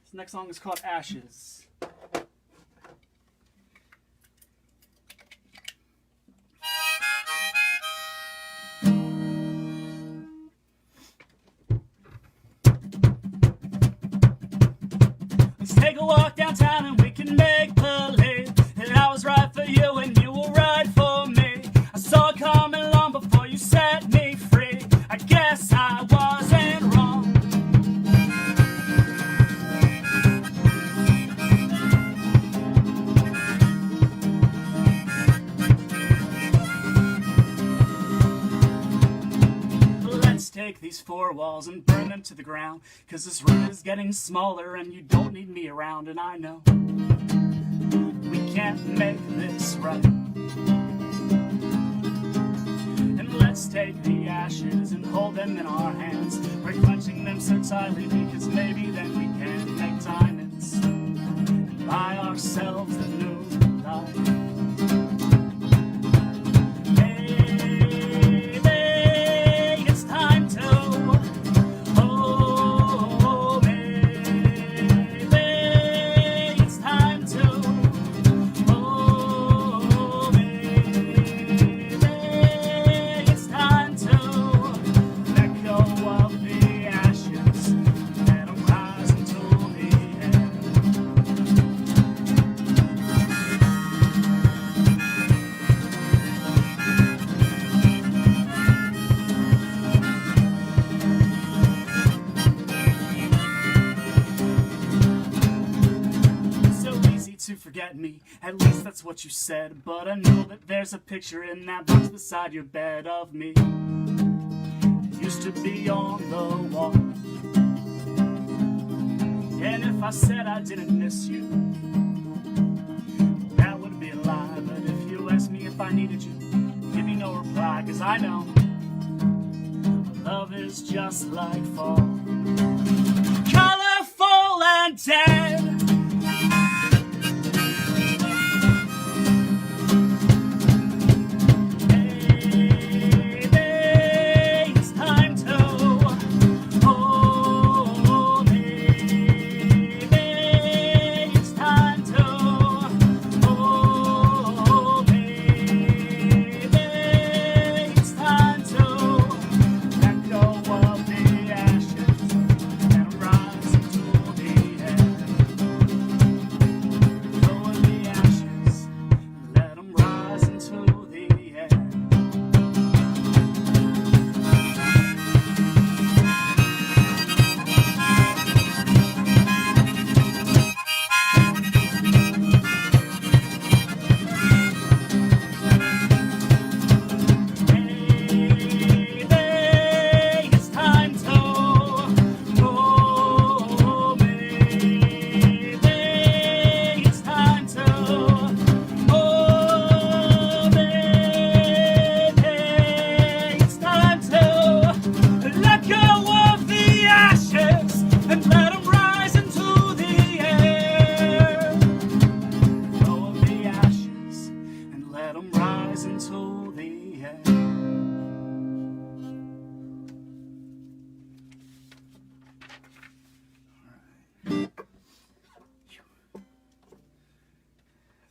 This next song is called Ashes. Let's take a walk downtown and we can make believe that I was right for you and you were right for me. I saw it coming long before you set me free. I guess I wasn't wrong. Let's take these four walls and burn them to the ground, 'cause this room is getting smaller and you don't need me around. And I know we can't make this right. And let's take the ashes and hold them in our hands. We're clenching them so tightly because maybe then we can make diamonds and buy ourselves a new life. Forget me, at least that's what you said. But I know that there's a picture in that box beside your bed of me. It used to be on the wall. And if I said I didn't miss you, that would be a lie. But if you asked me if I needed you, Why? 'Cause I know love is just like fall, colorful and dead.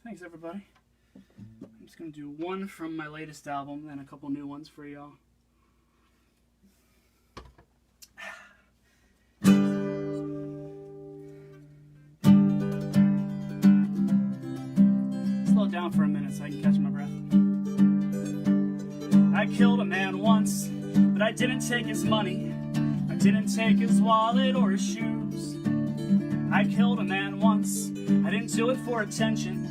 Thanks, everybody. I'm just going to do one from my latest album, then a couple new ones for y'all. Slow it down for a minute so I can catch my breath. I killed a man once, but I didn't take his money. I didn't take his wallet or his shoes. I killed a man once, I didn't do it for attention.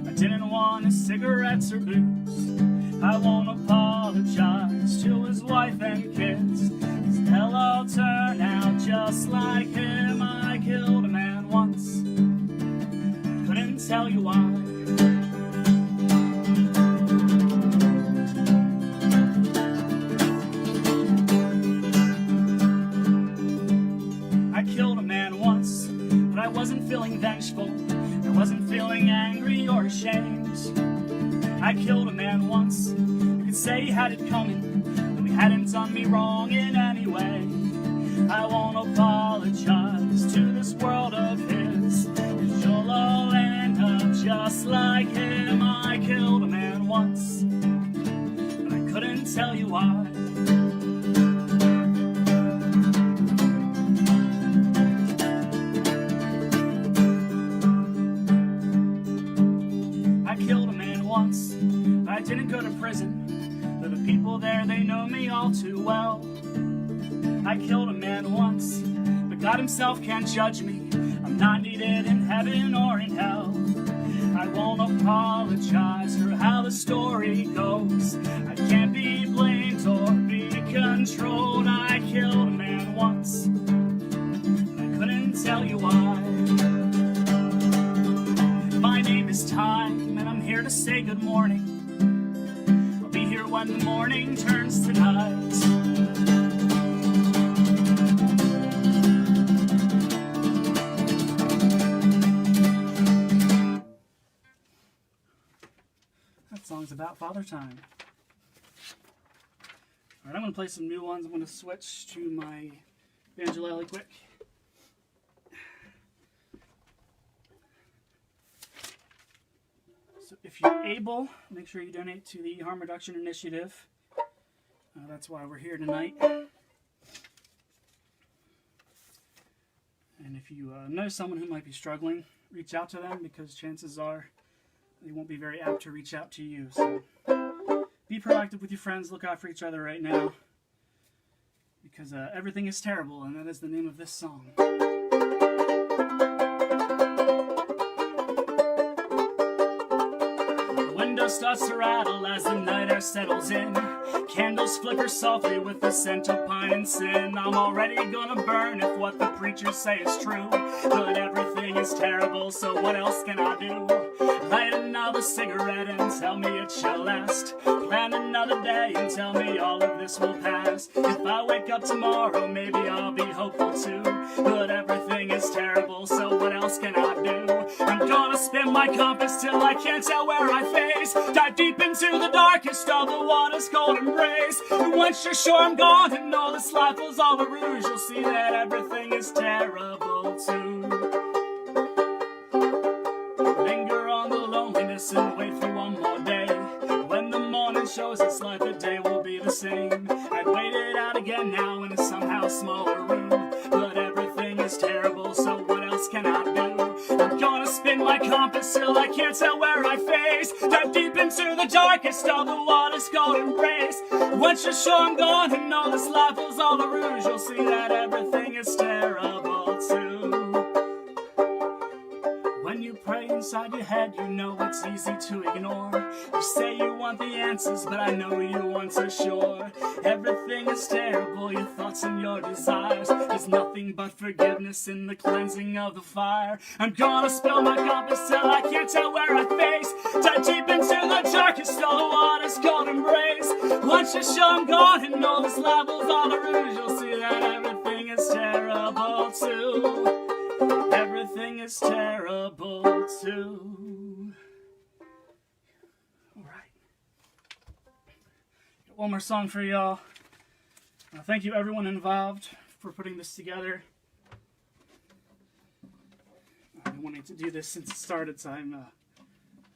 I didn't want his cigarettes or booze. I won't apologize to his wife and kids, 'cause they'll all turn out just like him. I killed a man once, I couldn't tell you why. I killed a man once, but I wasn't feeling vengeful. I wasn't feeling angry or ashamed. I killed a man once, you could say he had it coming, but he hadn't done me wrong in any way. I won't apologize to this world of his, 'cause you'll all end up just like him. I killed a man once, but I couldn't tell you why. I didn't go to prison, but the people there, they know me all too well. I killed a man once, but God himself can't judge me. I'm not needed in heaven or in hell. I won't apologize for how the story goes. I can't be blamed or be controlled. I killed a man once, but I couldn't tell you why. My name is Time, and I'm here to say good morning. When the morning turns to night, that song's about Father Time. Alright, I'm going to play some new ones. I'm going to switch to my banjolele quick. So if you're able, make sure you donate to the Harm Reduction Initiative. That's why we're here tonight. And if you know someone who might be struggling, reach out to them, because chances are they won't be very apt to reach out to you. So be proactive with your friends. Look out for each other right now, because everything is terrible, and that is the name of this song. Starts to rattle as the night air settles in. Candles flicker softly with the scent of pine and sin. I'm already gonna burn if what the preachers say is true. But everything is terrible, so what else can I do? Light another cigarette and tell me it shall last. Plan another day and tell me all of this will pass. If I wake up tomorrow, maybe I'll be hopeful too. But everything is terrible, so what else can I do? I'm gonna spin my compass till I can't tell where I face. Dive deep into the darkest of the water's cold embrace. And once you're sure I'm gone and all this life was all a ruse, you'll see that everything is terrible too. Linger on the loneliness and wait for one more day. When the morning shows it's like the day will be the same. I'd wait it out again now in a somehow smaller room. But everything is terrible, so what else can I do? I'm gonna spin my compass till I can't tell where I face. Dive deep into the darkest of the water's cold embrace. Once you're sure I'm gone and all this life was all a ruse, you'll see that everything is terrible too. When you pray inside your head, you know it's easy to ignore. You say you want the answers, but I know you aren't so sure. Everything is terrible, your thoughts and your desires. There's nothing but forgiveness in the cleansing of the fire. I'm gonna spill my compass till I can't tell where I face. Dive deep into the darkest of the water's cold embrace. Once you're sure I'm gone and all this life was all a ruse, you'll see that everything is terrible too. Everything is terrible too. All right. Got one more song for y'all. Thank you everyone involved for putting this together. I've been wanting to do this since it started, so I'm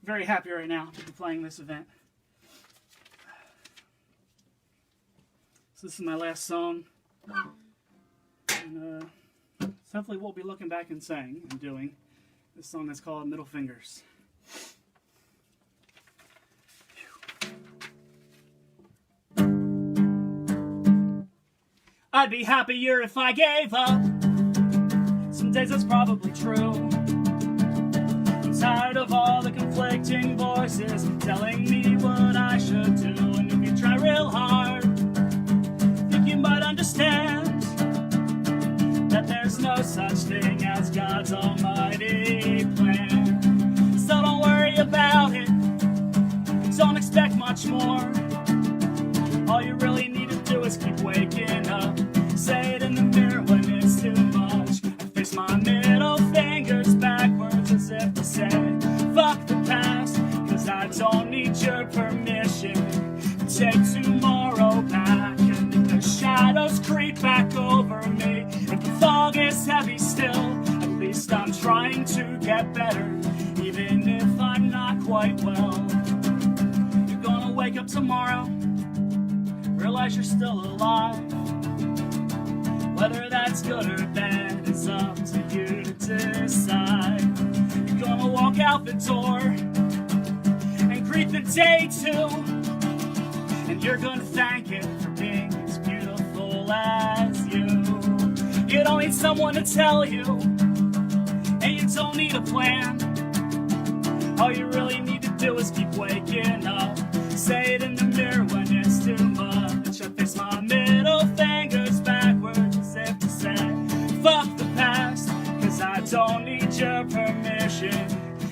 very happy right now to be playing this event. So this is my last song. And hopefully we'll be looking back and saying and doing. This song is called Middle Fingers. I'd be happier if I gave up. Some days that's probably true. I'm tired of all the conflicting voices telling me what I should do. And if you try real hard, think you might understand that there's no such thing as God's almighty plan. So don't worry about it, don't expect much more. All you really need to do is keep waking up. Say it in the mirror when it's too much. I face my middle fingers backwards as if to say, fuck the past, cause I don't need your permission to take tomorrow back. And if the shadows creep back over me, if the fog is heavy still, at least I'm trying to get better, even if I'm not quite well. You're gonna wake up tomorrow, realize you're still alive. Whether that's good or bad is up to you to decide. You're gonna walk out the door and greet the day too, and you're gonna thank it for being as beautiful as you. You don't need someone to tell you, and you don't need a plan. All you really need to do is keep waking up. Say it in the mirror when it's too much. I face my middle fingers backwards as if to say, fuck the past, cause I don't need your permission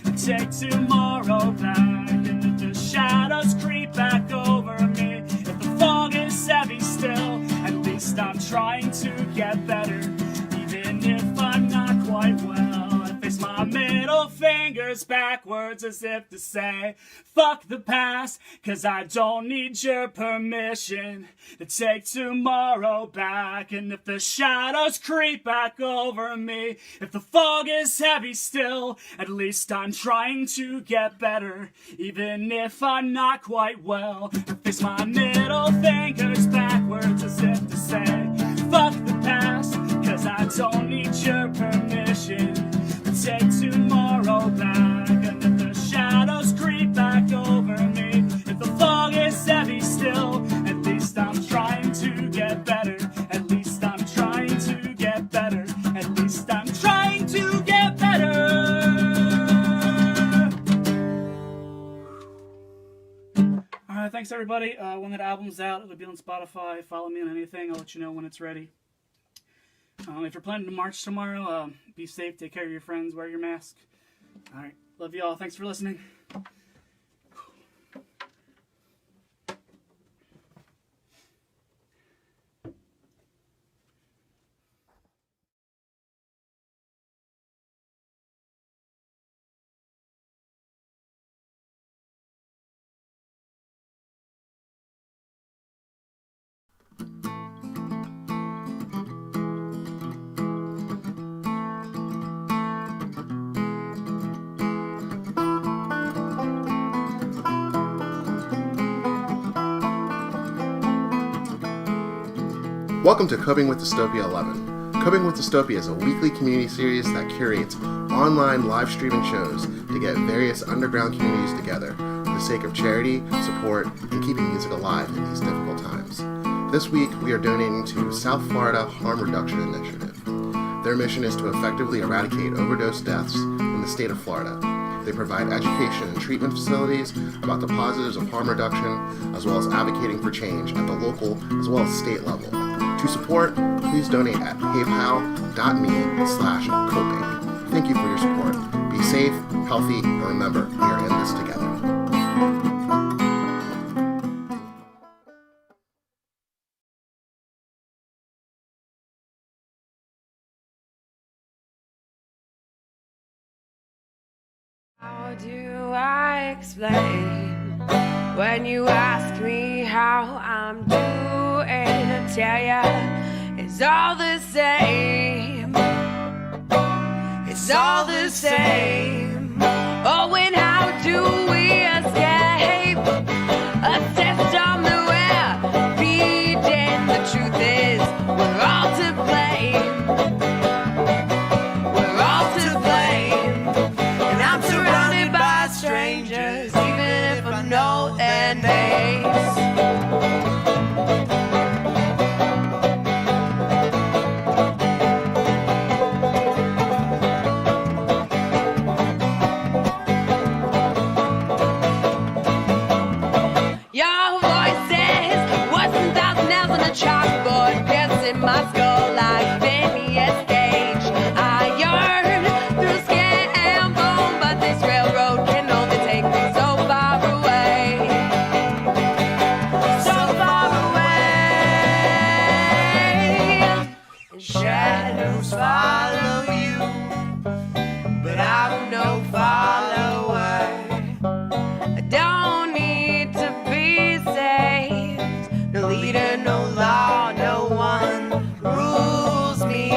to take tomorrow back. And if the shadows creep back over me, if the fog is heavy still, at least I'm trying to get better, even if I'm not quite well. I face my middle fingers backwards as if to say, fuck the past, cause I don't need your permission to take tomorrow back. And if the shadows creep back over me, if the fog is heavy still, at least I'm trying to get better, even if I'm not quite well. I face my middle fingers backwards as if to say, fuck the past, cause I don't need your permission to take tomorrow back. And if the shadows creep back over me, if the fog is heavy still, at least I'm trying to get better. At least I'm trying to get better. At least I'm trying to get better. Alright, thanks everybody. When that album's out, it'll be on Spotify. Follow me on anything. I'll let you know when it's ready. If you're planning to march tomorrow, be safe, take care of your friends, wear your mask. All right, love you all. Thanks for listening. Welcome to Coping with Dystopia 11. Coping with Dystopia is a weekly community series that curates online live streaming shows to get various underground communities together for the sake of charity, support, and keeping music alive in these difficult times. This week, we are donating to South Florida Harm Reduction Initiative. Their mission is to effectively eradicate overdose deaths in the state of Florida. They provide education and treatment facilities about the positives of harm reduction, as well as advocating for change at the local as well as state level. To support, please donate at paypal.me/coping. Thank you for your support. Be safe, healthy, and remember, we are in this together. How do I explain when you ask me how I'm doing? I tell ya, it's all the same. It's all the same. Oh, and how do we escape a system that we're feeding? The truth is, we're all to blame. We're all to blame. And I'm surrounded by strangers, even if I know their names. Your voices, worse than thousand nails on a chalkboard, piercing my skull like Phineas Gage. I yearn through skin and bone, but this railroad can only take me so far away. So far away. And shadows follow you, but I'm no follower. I don't need to be saved. No leader, no law, no one rules me.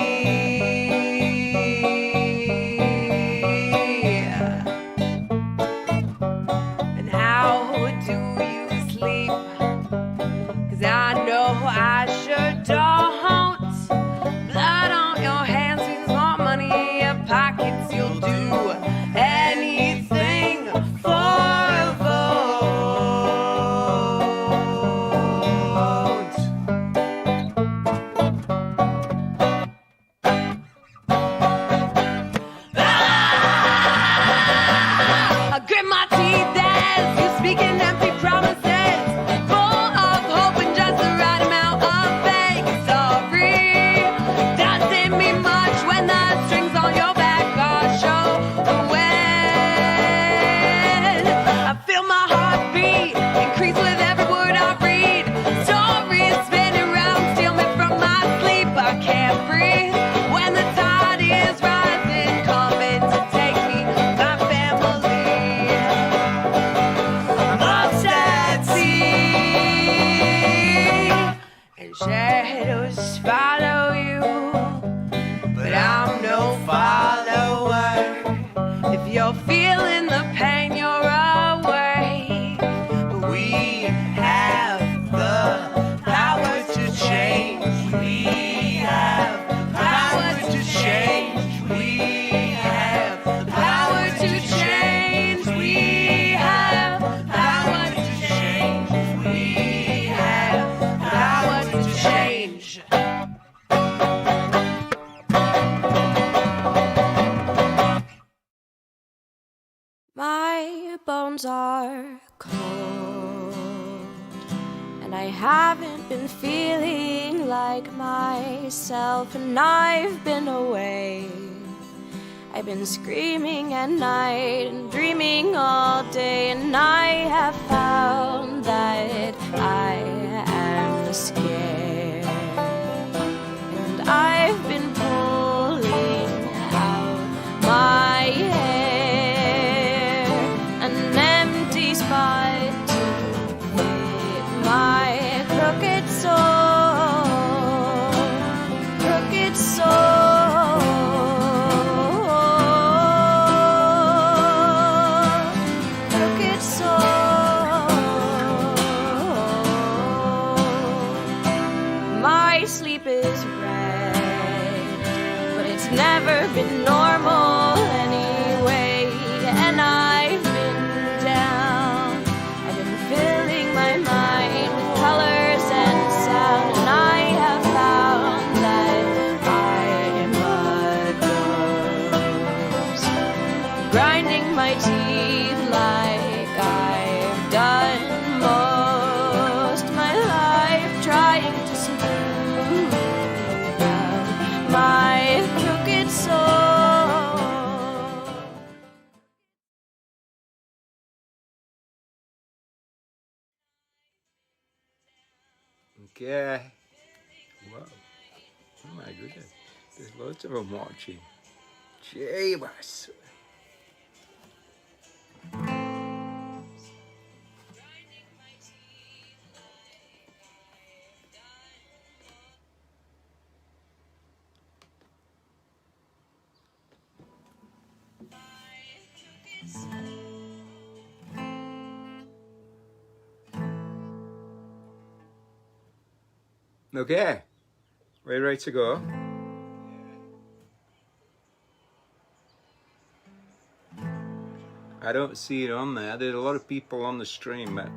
And how do you sleep? 'Cause I know I sure don't. Blood on your hands means more money in your pockets. You'll do anything for a vote. I grit my teeth as you speaking empty promises, full of hope and just the right amount of fake. Sorry, doesn't mean much when the strings on your back are showing. I feel my heartbeat increase with every word I read. Stories spinning round, steal me from my sleep. I can't breathe when the tide is rising, coming to take me, my family. I'm lost at sea, and shadows follow you, but I'm no follower. If you're feeling the pain, you're awake. We have the power to change. We have the power to change. We have the power to change. We have power to change. We have power to change. My bones are cold. And I haven't been feeling like myself, and I've been away. I've been screaming at night and dreaming all day, and I have found that I am scared. And I've been pulling out my hair, an empty spot to fit my crooked soul, crooked soul. My sleep is red, but it's never been normal anyway. And I've been down, I've been filling my mind with colors and sound, and I have found that I'm a ghost, grinding my teeth like I've done most my life, trying to smooth out my crooked soul. Okay. Wow. Oh my goodness. There's loads of them watching. Jeebus. Okay, we're ready to go. I don't see it on there. There's a lot of people on the stream, but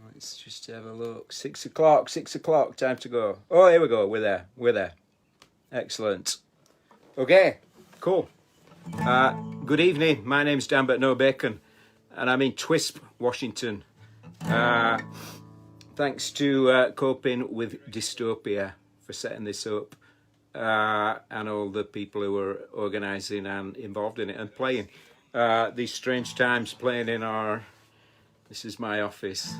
let's just have a look. 6 o'clock, 6 o'clock, time to go. Oh, here we go, we're there. Excellent. Okay, cool. Good evening, my name's Danbert Nobacon, and I'm in Twisp, Washington. Thanks to Coping with Dystopia for setting this up, and all the people who were organising and involved in it and playing. These strange times playing in our, this is my office,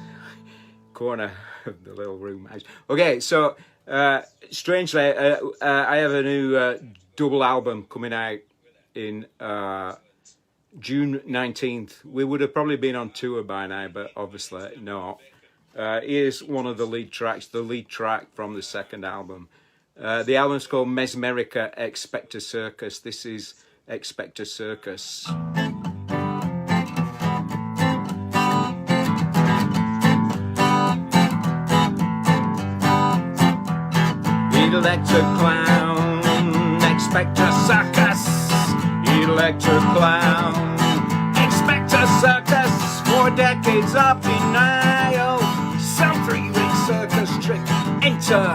corner of the little room house. Okay, so strangely, I have a new double album coming out in June 19th. We would have probably been on tour by now, but obviously not. Here's one of the lead tracks, the lead track from the second album. The album's called Mesmerica, Expect a Circus. This is Expect a Circus. Electric clown, expect a circus. Electric clown, expect a circus. 4 decades of denial, some 3-week circus trick. Enter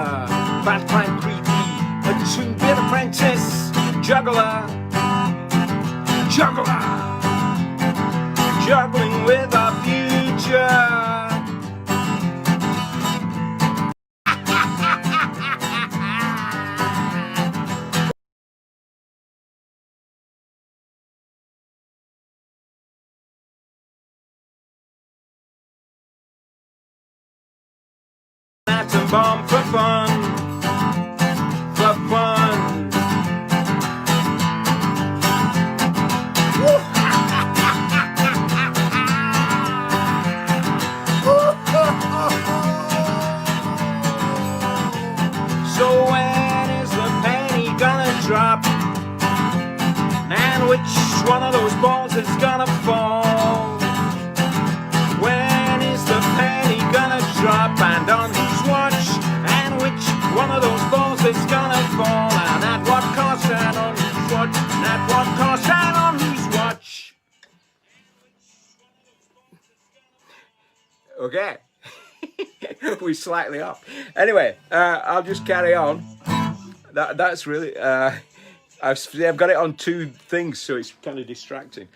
fat clown creepy, a 2-bit apprentice, juggler, juggling with a future. Atom bomb for fun, for fun. So when is the penny gonna drop? And which one of those balls is gonna fall? When is the penny gonna drop? And on whose watch? And which one of those balls is gonna fall? And at what cost? And on whose watch? And at what cost? And on whose watch? Okay. We're slightly off. Anyway, I'll just carry on. That's really... I've got it on 2 things, so it's kind of distracting.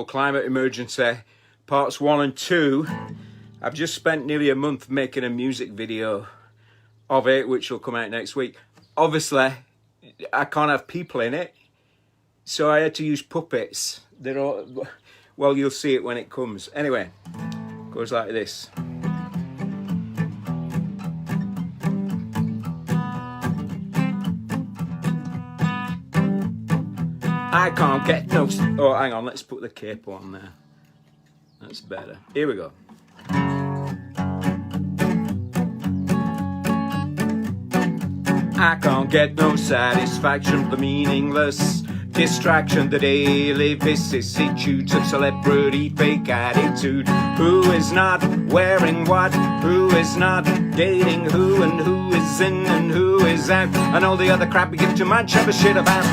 Climate Emergency, parts 1 and 2. I've just spent nearly a month making a music video of it, which will come out next week. Obviously, I can't have people in it, so I had to use puppets. They're all, well, you'll see it when it comes. Anyway, it goes like this. I can't get no... Oh, hang on, let's put the capo on there. That's better. Here we go. I can't get no satisfaction from the meaningless distraction, the daily vicissitudes of celebrity fake attitude. Who is not wearing what? Who is not dating who? And who is in and who is out? And all the other crap we give too much of a shit about.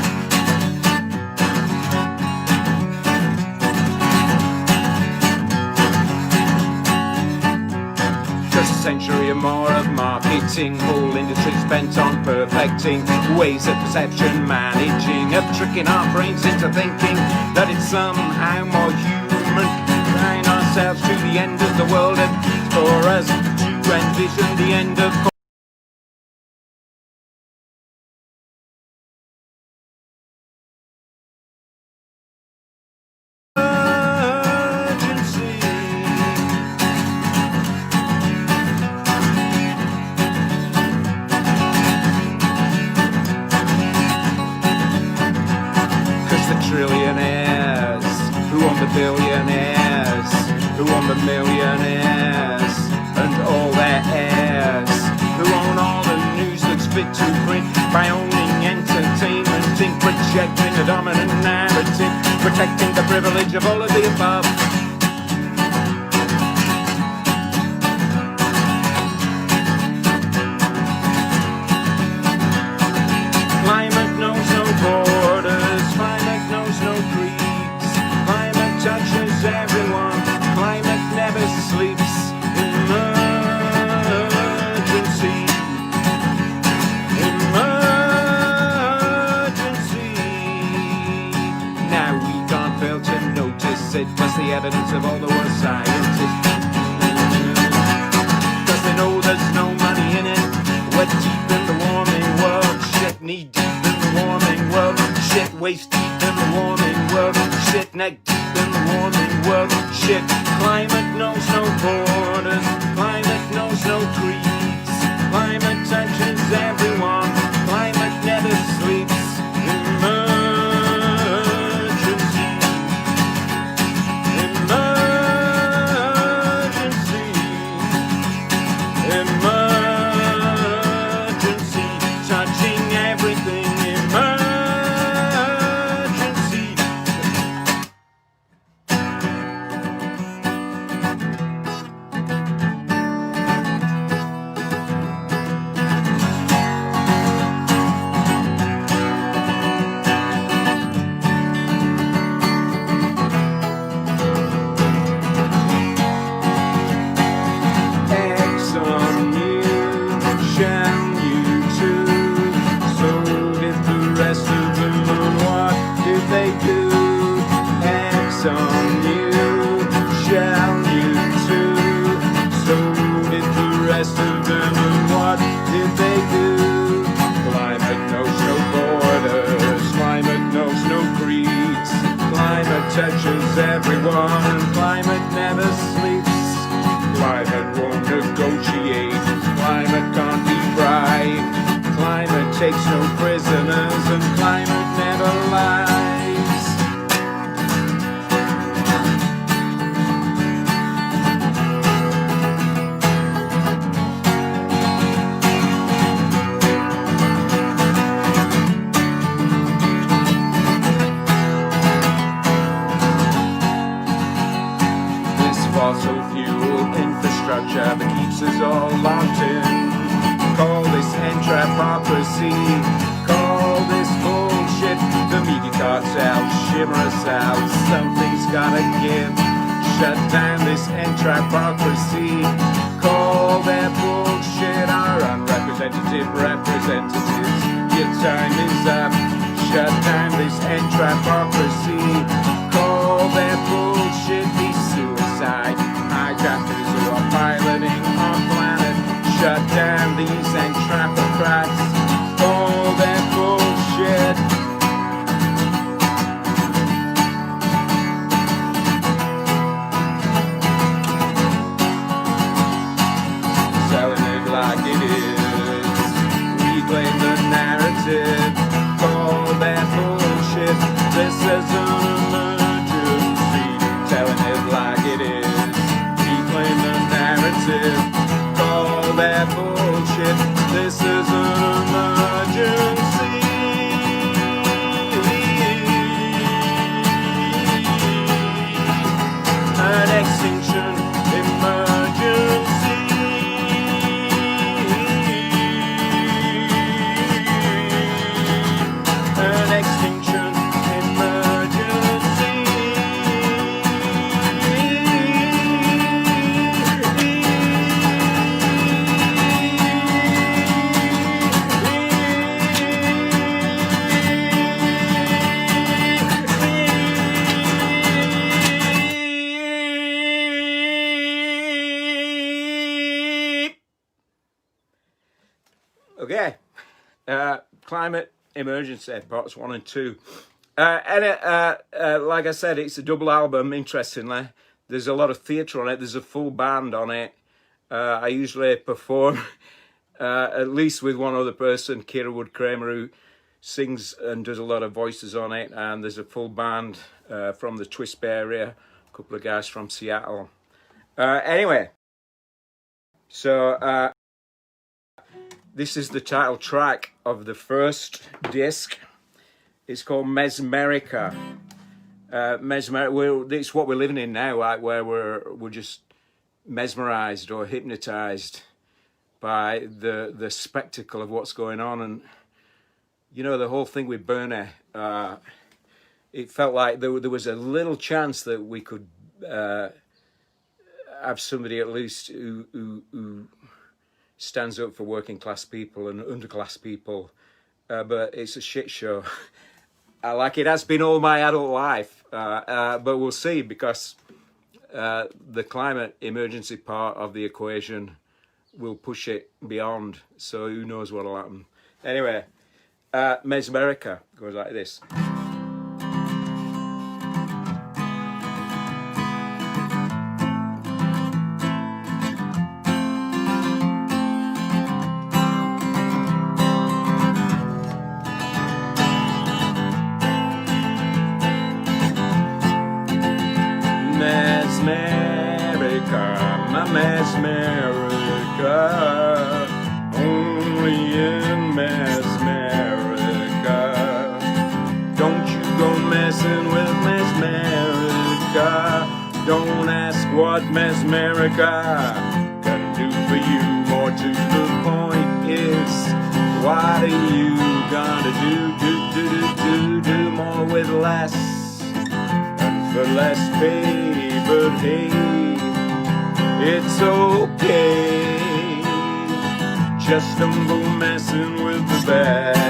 Century or more of marketing, whole industry spent on perfecting ways of perception, managing, of tricking our brains into thinking that it's somehow more human, tying ourselves to the end of the world and for us to envision the end of trillionaires, who own the billionaires, who own the millionaires, and all their heirs, who own all the news that's fit to print by owning entertainment, in projecting a dominant narrative, protecting the privilege of all of the above. Climate knows no borders, climate knows no creeds, climate touches everyone, climate never sleeps. Emergency, emergency. Now we can't fail to notice it, plus the evidence of all the world scientists. Cause they know there's no money in it, we're deep in the warming world, shit knee deep in the warming world, shit waist deep in the warming world, shit neck deep in the warming world, shit. Climate knows no borders, climate knows no creeds, climate touches everyone, climate never sleeps. Emergency, emergency, emergency, touching everything. Emergency. X on you, shall you too? So did the rest of them, and what did they do? X on you, shall you too? So did the rest of them, and what did they do? Climate knows no borders, climate knows no creeds, climate touches everyone, climate never sleeps. Climate won't negotiate, climate can't be bribed, climate takes no prisoners, and climate never lies. This fossil fuel infrastructure that keeps us all locked in. Call this entrapocracy, call this bullshit. The media cartel shimmer us out, something's gotta give. Shut down this entrapocracy, call their bullshit our unrepresentative representatives. Your time is up, shut down this entrapocracy, call their bullshit. hippies and trapocrats, all that bullshit. Selling it like it is, reclaim the narrative, all that bullshit. This is an emergency. Telling it like it is, reclaim the narrative, all that bullshit. This is an emergency. An extinction emergency. An extinction emergency. Okay, climate emergency parts 1 and 2, and like I said, it's a double album. Interestingly, there's a lot of theatre on it. There's a full band on it. I usually perform at least with one other person, Kira Wood Kramer, who sings and does a lot of voices on it, and there's a full band from the Twisp area, a couple of guys from Seattle. Anyway, so this is the title track of the first disc. It's called Mesmerica. It's what we're living in now, right, where we're just mesmerized or hypnotized by the spectacle of what's going on. And you know, the whole thing with Bernie, it felt like there was a little chance that we could have somebody at least who stands up for working class people and underclass people, but it's a shit show. Like it has been all my adult life, but we'll see, because the climate emergency part of the equation will push it beyond, so who knows what'll happen. Anyway, Mesmerica goes like this. Mesmerica, only in Mesmerica. Don't you go messing with Mesmerica. Don't ask what Mesmerica can do for you. More to the point is, what are you gonna do more with less, and for less pay, but hey, it's okay, just don't go messing with the best.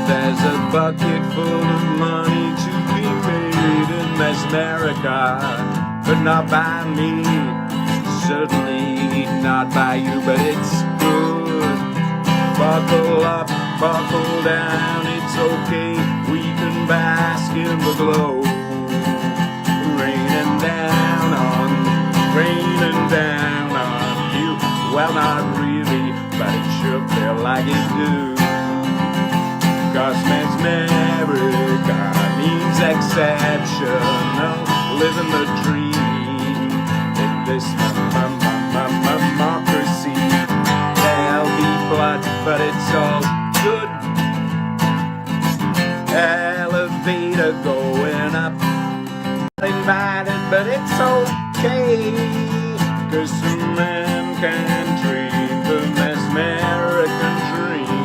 There's a bucket full of money to be made in Mesmerica, but not by me, certainly not by you, but it's good. Buckle up, buckle down, it's okay, we can bask in the glow. Raining down on you, well not really, but it sure felt like it do. 'Cause Mesmerica means exceptional, living the dream in this democracy. There'll be blood, but it's all good. Elevator going up, invited, but it's okay. 'Cause some men can dream the Mesmerican dream.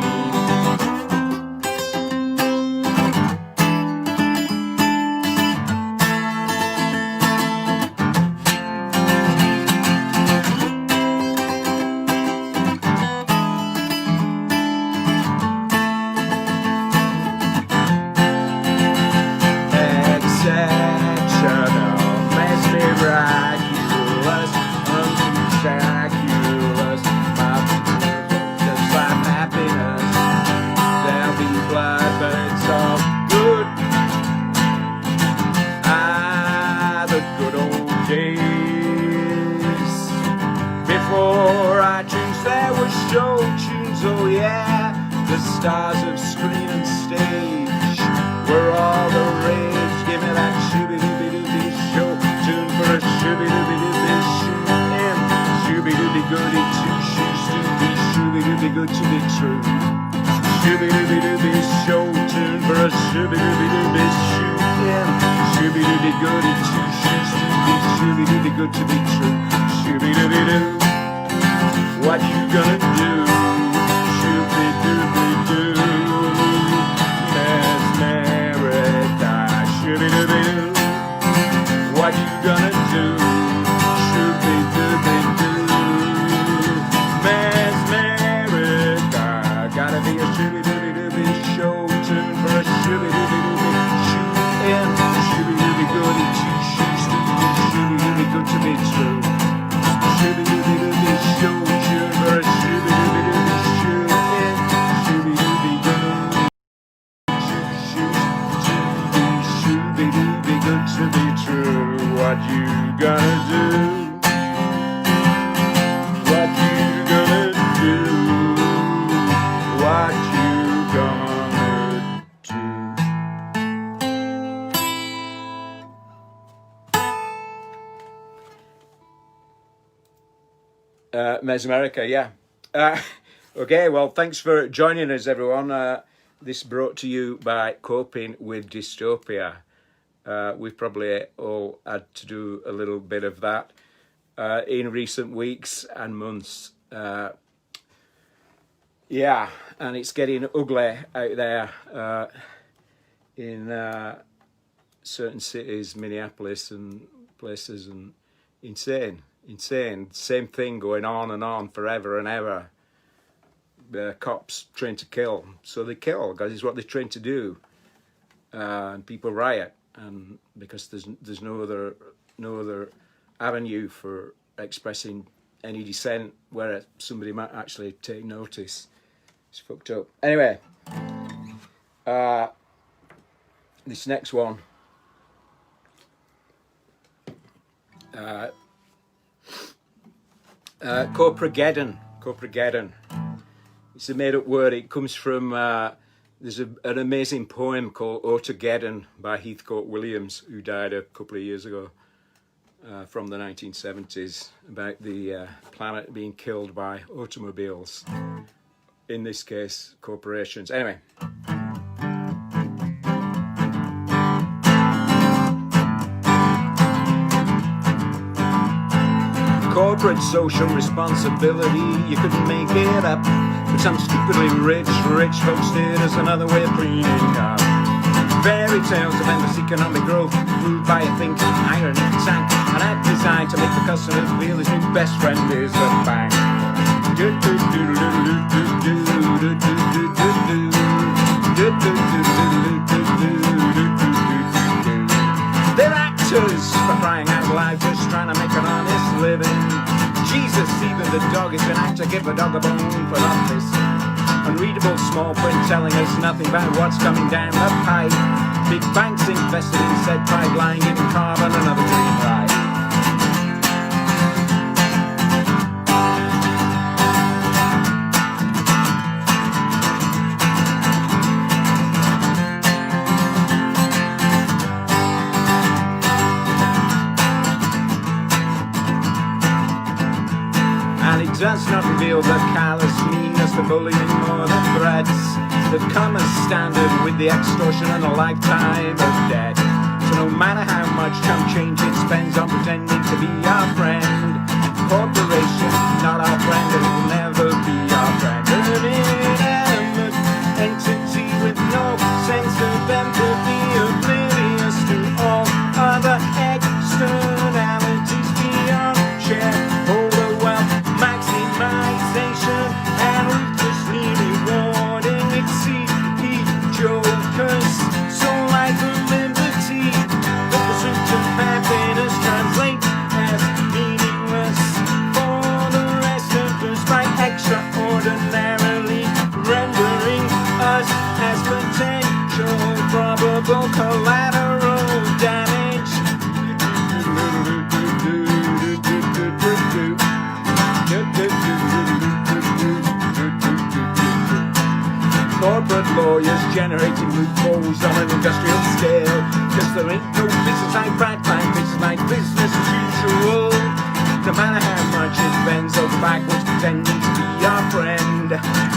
stars of screen and stage. We're all the rage. Give me that shooby-dooby-dooby show tune for a shooby-dooby-dooby shoot in. Shooby-dooby-goody two shoes to be shooby-dooby-good to be true. Shooby-dooby-dooby show tune for a shooby-dooby-dooby shoot in. Shooby-dooby-goody two shoes to be shooby-dooby-good to be true. Shooby-dooby-doo. What you gonna do? Shooby-dooby-doo. Mesmerida. Shooby-dooby-doo. What you gonna do? Shooby-dooby-doo. Mesmerida. Gotta be a shooby-dooby-dooby show tune for a shooby-dooby-dooby shoot in. Shooby-dooby-goody two shoes to be shooby-dooby-good to be true. Shooby-dooby-dooby show tune for a shooby-dooby-dooby shoot in. Shooby-dooby-goody shooby-dooby-good to be true. What you gonna do? What you gonna do? What you gonna do? Mesmerica, yeah. Okay, well, thanks for joining us, everyone. This brought to you by Coping with Dystopia. We've probably all had to do a little bit of that in recent weeks and months. Yeah, and it's getting ugly out there in certain cities, Minneapolis and places, and insane. Same thing going on and on forever and ever. The cops trained to kill, so they kill because it's what they're trained to do. And people riot, and because there's no other avenue for expressing any dissent where somebody might actually take notice. It's fucked up. Anyway, this next one. Coprageddon. It's a made-up word. It comes from there's an amazing poem called Autogeddon by Heathcote Williams, who died a couple of years ago, from the 1970s, about the planet being killed by automobiles. In this case, corporations. Anyway. Corporate social responsibility, you couldn't make it up. But some stupidly rich hosted as another way of cleaning up. Fairy tales of endless economic growth, ruled by a thinking iron tank, an ad designed to make the customer feel his new best friend is a bank. They're actors, for crying out loud, just trying to make an honest living. Jesus, even the dog is an actor, give a dog a bone for office. Unreadable small print telling us nothing about what's coming down the pipe. Big banks invested in said pipeline, giving carbon another green ride. Does not reveal the callous meanness, the bullying or the threats that come as standard with the extortion and a lifetime of debt. So no matter how much chump change it spends on pretending to be our friend, corporation, not our friend, and it will never be our friend. An inanimate entity with no sense of empathy, oblivious to all other externalities beyond shareholder wealth maximization and ruthlessly rewarding exceed jokers. So like a liberty, the pursuit of happiness translates as meaningless for the rest of us by extraordinarily rendering us as potential probable collateral damage. corporate lawyers generating loopholes on an industrial scale. Cause there ain't no business like private time, business like business as usual. No matter how much it bends over backwards pretending to be our friend.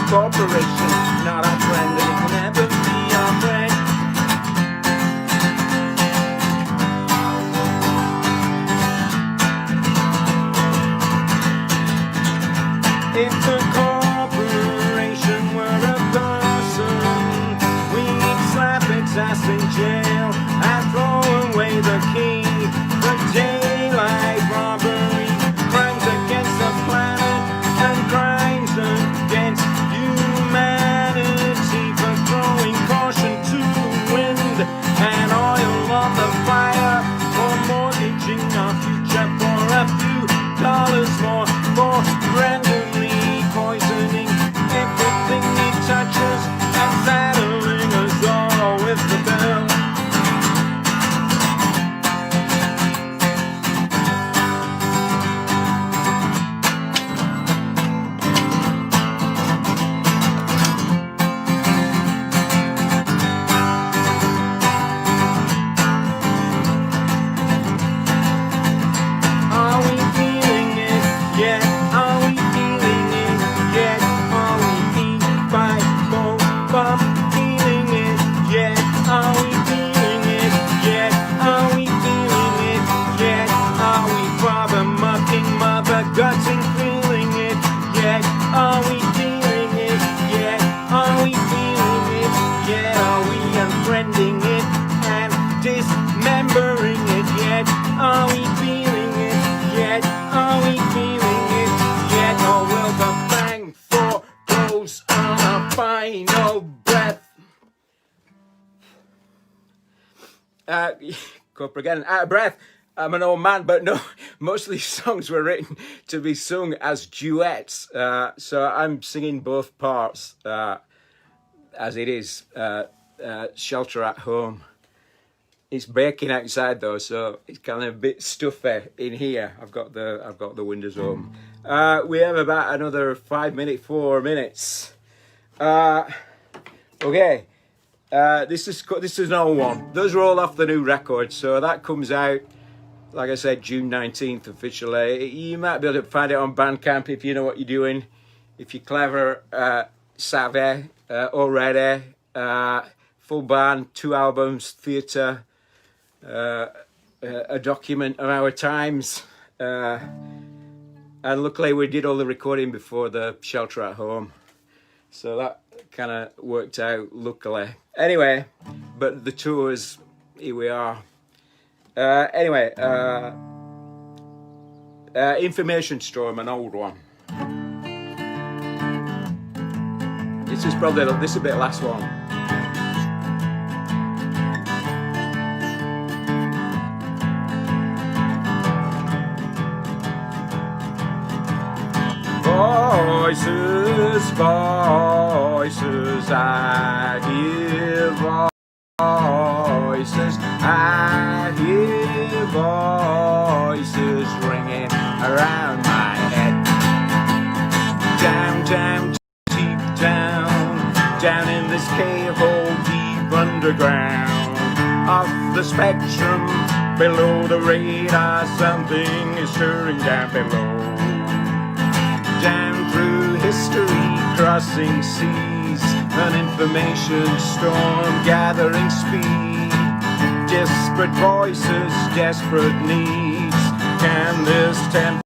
Corporation, not our friend, and it will never be our friend. If the corporation were a person, we'd slap its ass in jail and throw away the key. The daylight robbery, crimes against the planet and crimes against humanity, for throwing caution to the wind and oil on the fire, for mortgaging our future for a few dollars more, for randomly poisoning everything it touches and saddling us all with the bill. Are we feeling it yet? Are we feeling it yet? Are we beat by bum feeling it yet? Are we feeling it yet? Are we feeling it yet? Are we father mucking, mother gutting, feeling it yet? Are we feeling it yet? Are we feeling it yet? Are we unfriending it and dismembering it yet? Are we feeling it yet? Are we feeling it yet? Or will the bang for goes on a final breath? Cooper again, out of breath. I'm an old man, but no, most of these songs were written to be sung as duets. So I'm singing both parts as it is. Shelter at home. It's baking outside though, so it's kind of a bit stuffy in here. I've got the windows open. We have about another 4 minutes. Okay. This is an old one. Those are all off the new record, so that comes out, like I said, June 19th officially. You might be able to find it on Bandcamp if you know what you're doing. If you're clever, savvy, already. Full band, 2 albums, theatre, a document of our times. And luckily we did all the recording before the Shelter at Home. So that kind of worked out, luckily. Anyway, but the tours, here we are. Information Storm, an old one. This is probably, this will be the last one. Voices, voices, I hear voices, I hear voices ringing around my head. Down, down, deep down, down in this cave hole deep underground. Off the spectrum, below the radar, something is stirring down below. Down through history, crossing seas, an information storm gathering speed. Desperate voices, desperate needs. Can this tempt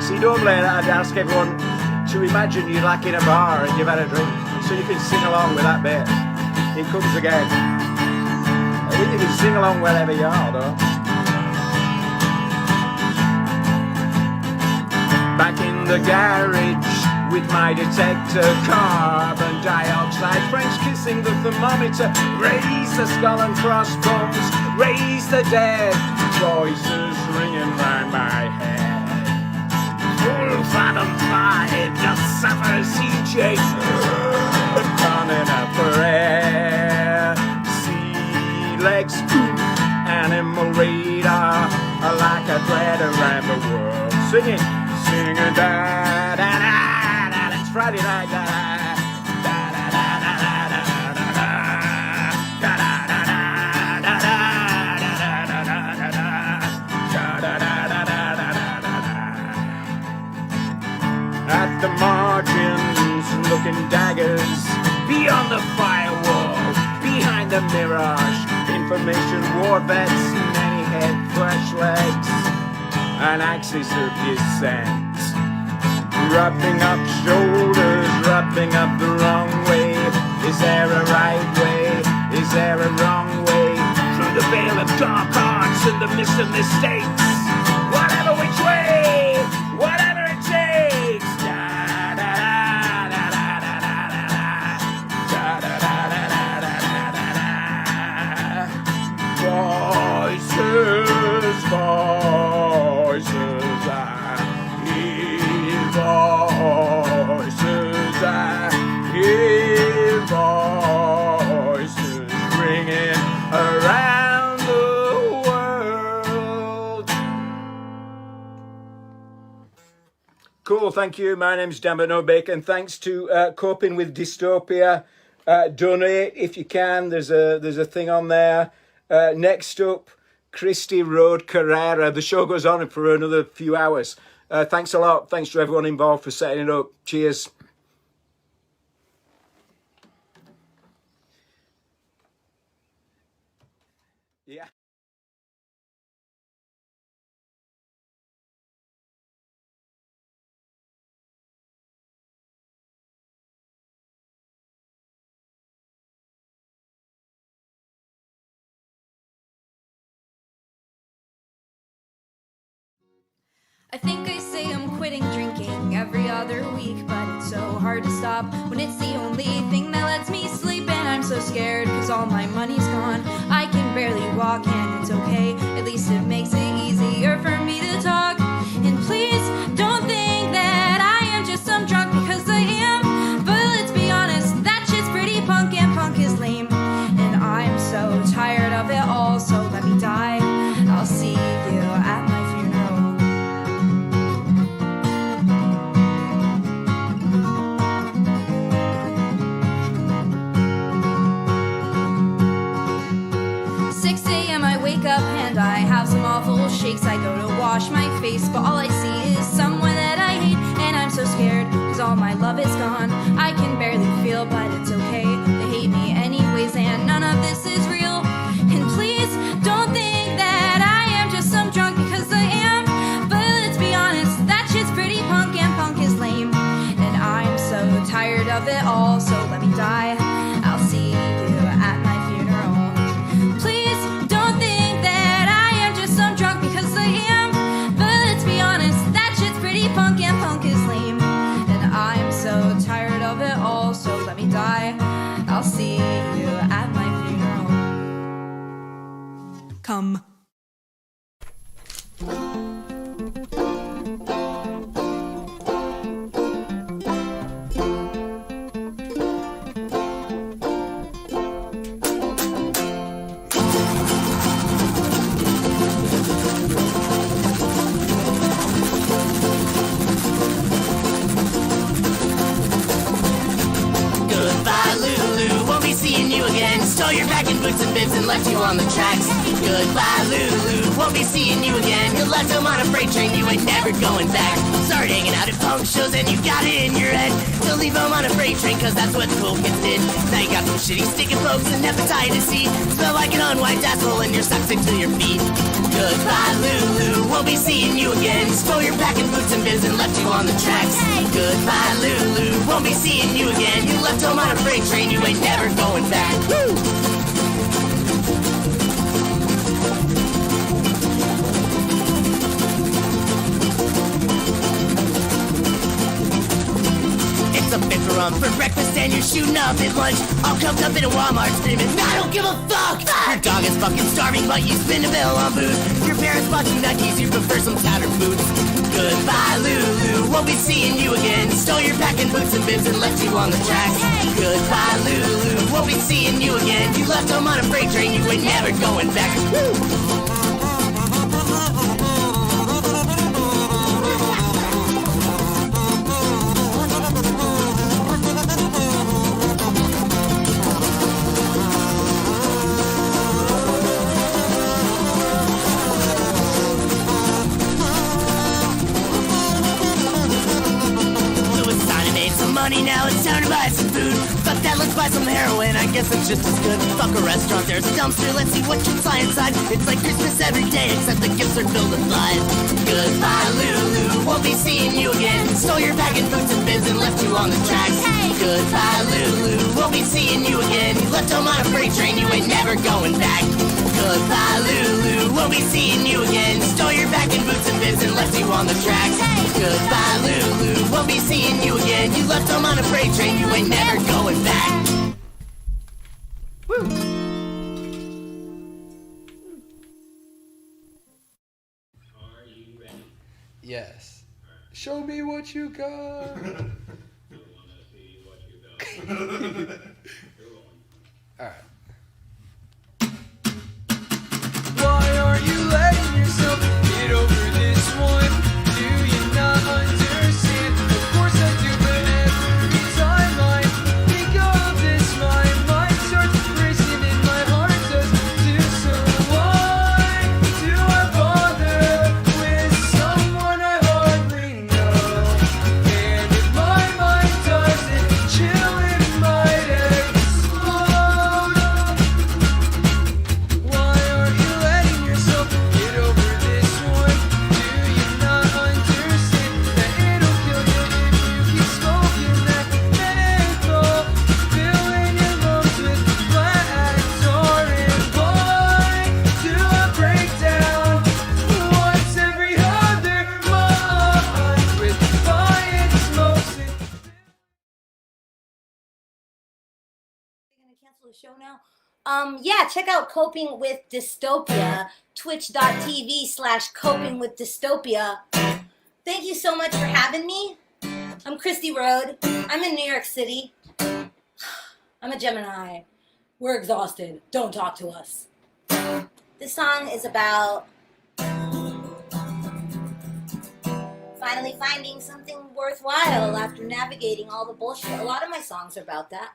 See, normally I'd ask everyone to imagine you're like in a bar and you've had a drink, so you can sing along with that bit. It comes again. I think you can sing along wherever you are, though. the garage with my detector, carbon dioxide, French kissing the thermometer, raise the skull and crossbones, raise the dead, voices ringing round my head. Full fathom 5, just suffer CJ, coming up for air, sea legs, animal radar, like a thread around the world, singing, singing, da da da da. It's Friday night, da da da da da da da da da da da da. At the margins, looking daggers beyond the firewall, behind the mirage, information war vets, many head, fresh legs, and axis of descent. Rubbing up shoulders, rubbing up the wrong way. Is there a right way? Is there a wrong way? Through the veil of dark arts and the mist of mistakes. Whatever which way, whatever it takes. Da da da da da da da da da da da da da da. Voices, voices, I hear voices, I hear voices ringing around the world. Cool, thank you. My name's Danbert Nobacon. Thanks to Coping with Dystopia. Donate if you can. There's a thing on there. Next up, Cristy Road Carerra. The show goes on for another few hours. Thanks a lot. Thanks to everyone involved for setting it up. Cheers. Yeah. I think I say I'm quitting drinking every other week, but it's so hard to stop when it's the only thing that lets me sleep. And I'm so scared cause all my money's gone. I can barely walk and it's okay, at least it makes it easier for me to talk. And please don't think that I am just some drunk, because I am. But let's be honest, that shit's pretty punk and punk is lame. And I'm so tired of it all, so let me die. I'll see you at my funeral. 6 a.m. I wake up and I have some awful shakes. I go to wash my face, but all I see is someone that I hate. And I'm so scared, cause all my love is gone. I can barely feel, but it's okay. They hate me anyways, and none of this is real. And please don't think that I am just some drunk, because I am. But let's be honest, that shit's pretty punk and punk is lame. And I'm so tired of it all, so let me die. I'll see you at my funeral. Please don't think that I am just some drunk, because I am. But let's be honest, that shit's pretty punk and punk is lame. And I'm so tired of it all, so let me die. I'll see you at my funeral. Come. Goodbye, Lulu, won't be seeing you again. Stole your back in boots and bibs and left you on the tracks. Goodbye, Lulu, won't be seeing you again. You left him on a freight train, you ain't never going back. Started hanging out at punk shows and you got it in your head to leave him on a freight train, cause that's what cool kids did. Now you got some shitty sticking folks and hepatitis C. Smell like an unwiped asshole and your socks stick to your feet. Goodbye, Lulu, won't be seeing you again. Stole your back in boots and bibs and left you on the tracks. Goodbye, Lulu, won't be seeing you again. You left home on a freight train, you ain't never going back. Woo! for rum for breakfast and you're shooting up at lunch. All cooked up in a Walmart screaming, I don't give a fuck! Your dog is fucking starving, but you spend a bill on booze. Your parents bought you Nikes, you prefer some tattered boots. Goodbye, Lulu, won't be seeing you again. Stole your packing boots and bibs and left you on the tracks. Goodbye, Lulu, won't be seeing you again. You left home on a freight train, you ain't never going back. Woo! Money now, it's time to buy some food. Fuck that, let's buy some heroin, I guess it's just as good. Fuck a restaurant, there's a dumpster, let's see what can fly inside. It's like Christmas every day, except the gifts are filled with lies. Goodbye, Lulu, won't be seeing you again. Stole your packing boots and bibs and left you on the tracks. Goodbye, Lulu, won't be seeing you again. You left home on a freight train, you ain't never going back. Goodbye, Lulu, won't be seeing you again. Stole your packing boots and bibs and left you on the tracks. Goodbye, Lulu, won't be seeing you again. You left home on a freight train, you ain't never going back. Woo! Yes. Show me what you got. Alright. Why aren't you letting yourself get over this one? Do you not understand? Of course I do, but every time I think of this, my mind starts racing and my heart does too. So why do I bother with someone I hardly know? And if my mind doesn't chill, it might explode. Why aren't you letting yourself get over this one? Do you not understand that it'll kill you if you keep smoking that menthol, filling your lungs with black tar? And why do I break down once every other month with buying smokes and Gonna cancel the show now? Yeah, check out Coping with Dystopia, twitch.tv/Coping with Dystopia. Thank you so much for having me. I'm Cristy Road. I'm in New York City. I'm a Gemini. We're exhausted. Don't talk to us. This song is about finally finding something worthwhile after navigating all the bullshit. A lot of my songs are about that.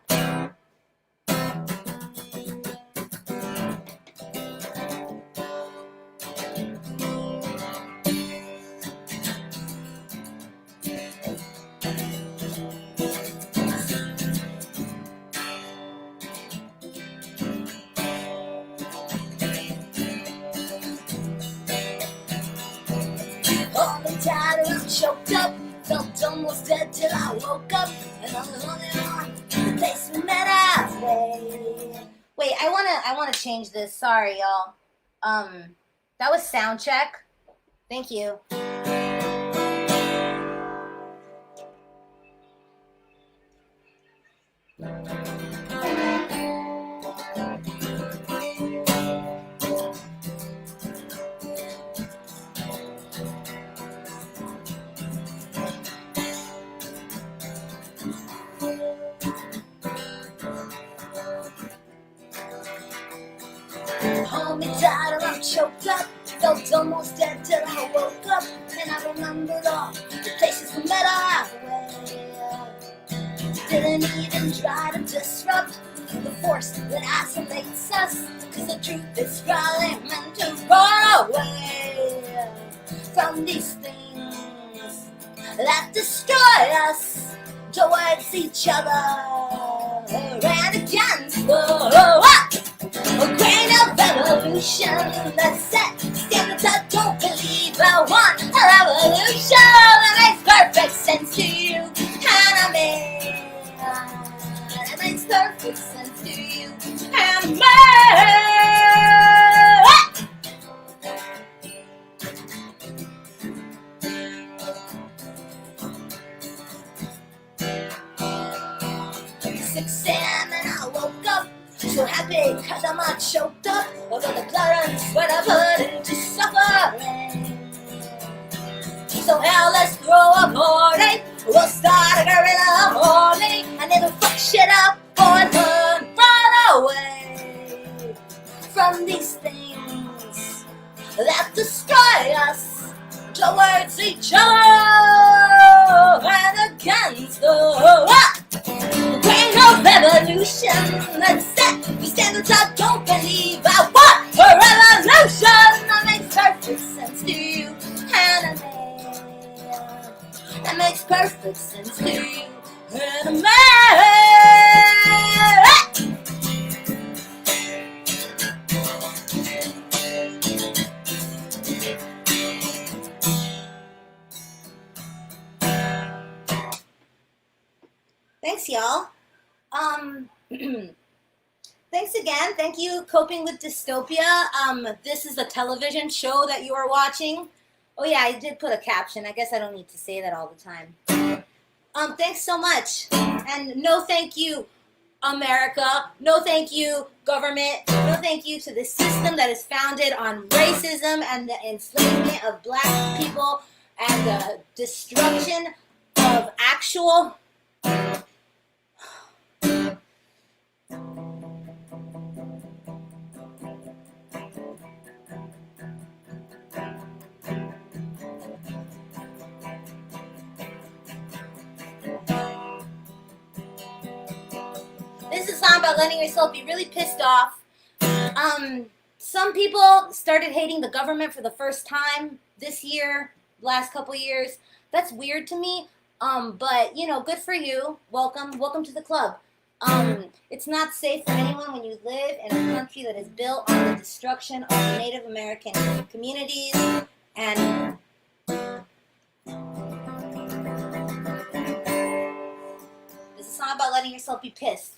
Choked up, felt almost dead till I woke up, and I'm running on the place we met halfway. Wait, I wanna change this. Sorry, y'all. That was sound check. Thank you. Hold me tight or I'm choked up. Felt almost dead till I woke up, and I remembered all the places we met halfway. Didn't even try to disrupt the force that isolates us, 'cause the truth is probably meant to run away from these things that destroy us towards each other and against the a grain of evolution that's set standards I don't believe I want a revolution that makes perfect sense to you and it makes perfect sense to you and 6 a.m. and I woke up so happy cause I'm not choked up over the blood and sweat I put into suffering. So hell, let's throw a party. We'll start a guerrilla army and it'll fuck shit up or turn right away from these things that destroy us towards each other and against the grain of evolution that set the standards I don't believe I want a revolution that makes perfect sense to you and me. That makes perfect sense to you and me. Thanks, y'all. Thanks again. Thank you, Coping with Dystopia. This is the television show that you are watching. Oh yeah, I did put a caption. I guess I don't need to say that all the time. Thanks so much. And no thank you, America. No thank you, government. No thank you to the system that is founded on racism and the enslavement of black people and the destruction of actual... This is a song about letting yourself be really pissed off. Some people started hating the government for the first time this year, last couple years. That's weird to me. But you know, good for you. Welcome to the club. It's not safe for anyone when you live in a country that is built on the destruction of Native American communities and this is a song about letting yourself be pissed.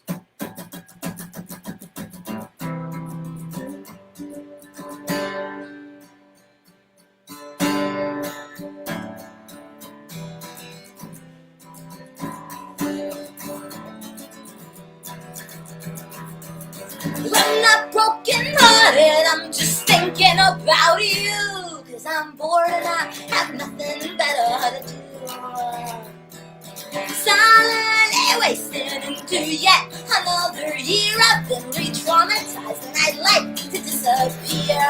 I'm not broken hearted, I'm just thinking about you. Cause I'm bored and I have nothing better to do. Silently wasting into yet another year. I've been re-traumatized and I'd like to disappear.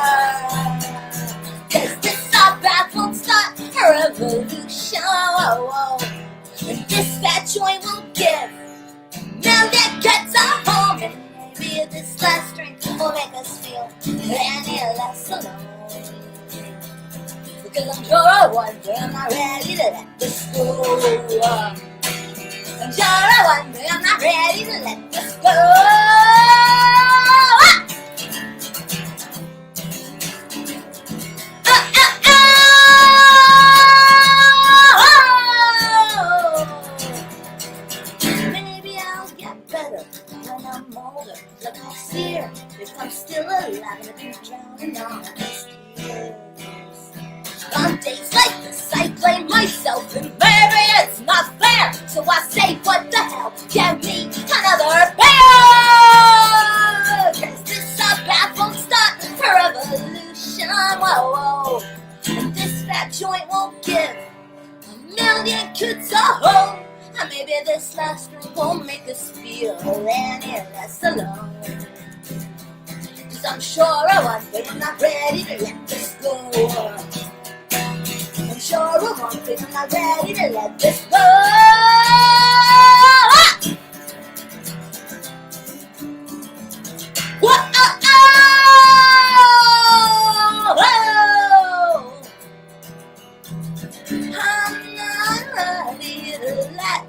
Cause this our path won't start a revolution. And this fat joint will give million kids a home. And maybe this last drink will make us feel any less alone. Because I'm sure I wonder I'm not ready to let this go. I'm sure I wonder I'm not ready to let this go. Maybe I'll get better when I'm older. Like next year, if I'm still alive and I've been drowning on these tears. On days like this, I blame myself, and maybe it's not fair. So I say, what the hell? Give me another beer! Cause this our path won't start a revolution. Whoa. And this fat joint won't give a million kids a home. And maybe this last drink won't make us feel any less alone. Cause I'm sure I wonder I'm not ready to let this go. I'm sure I won't be, I'm not ready to let this go. Whoa, I'm not ready to let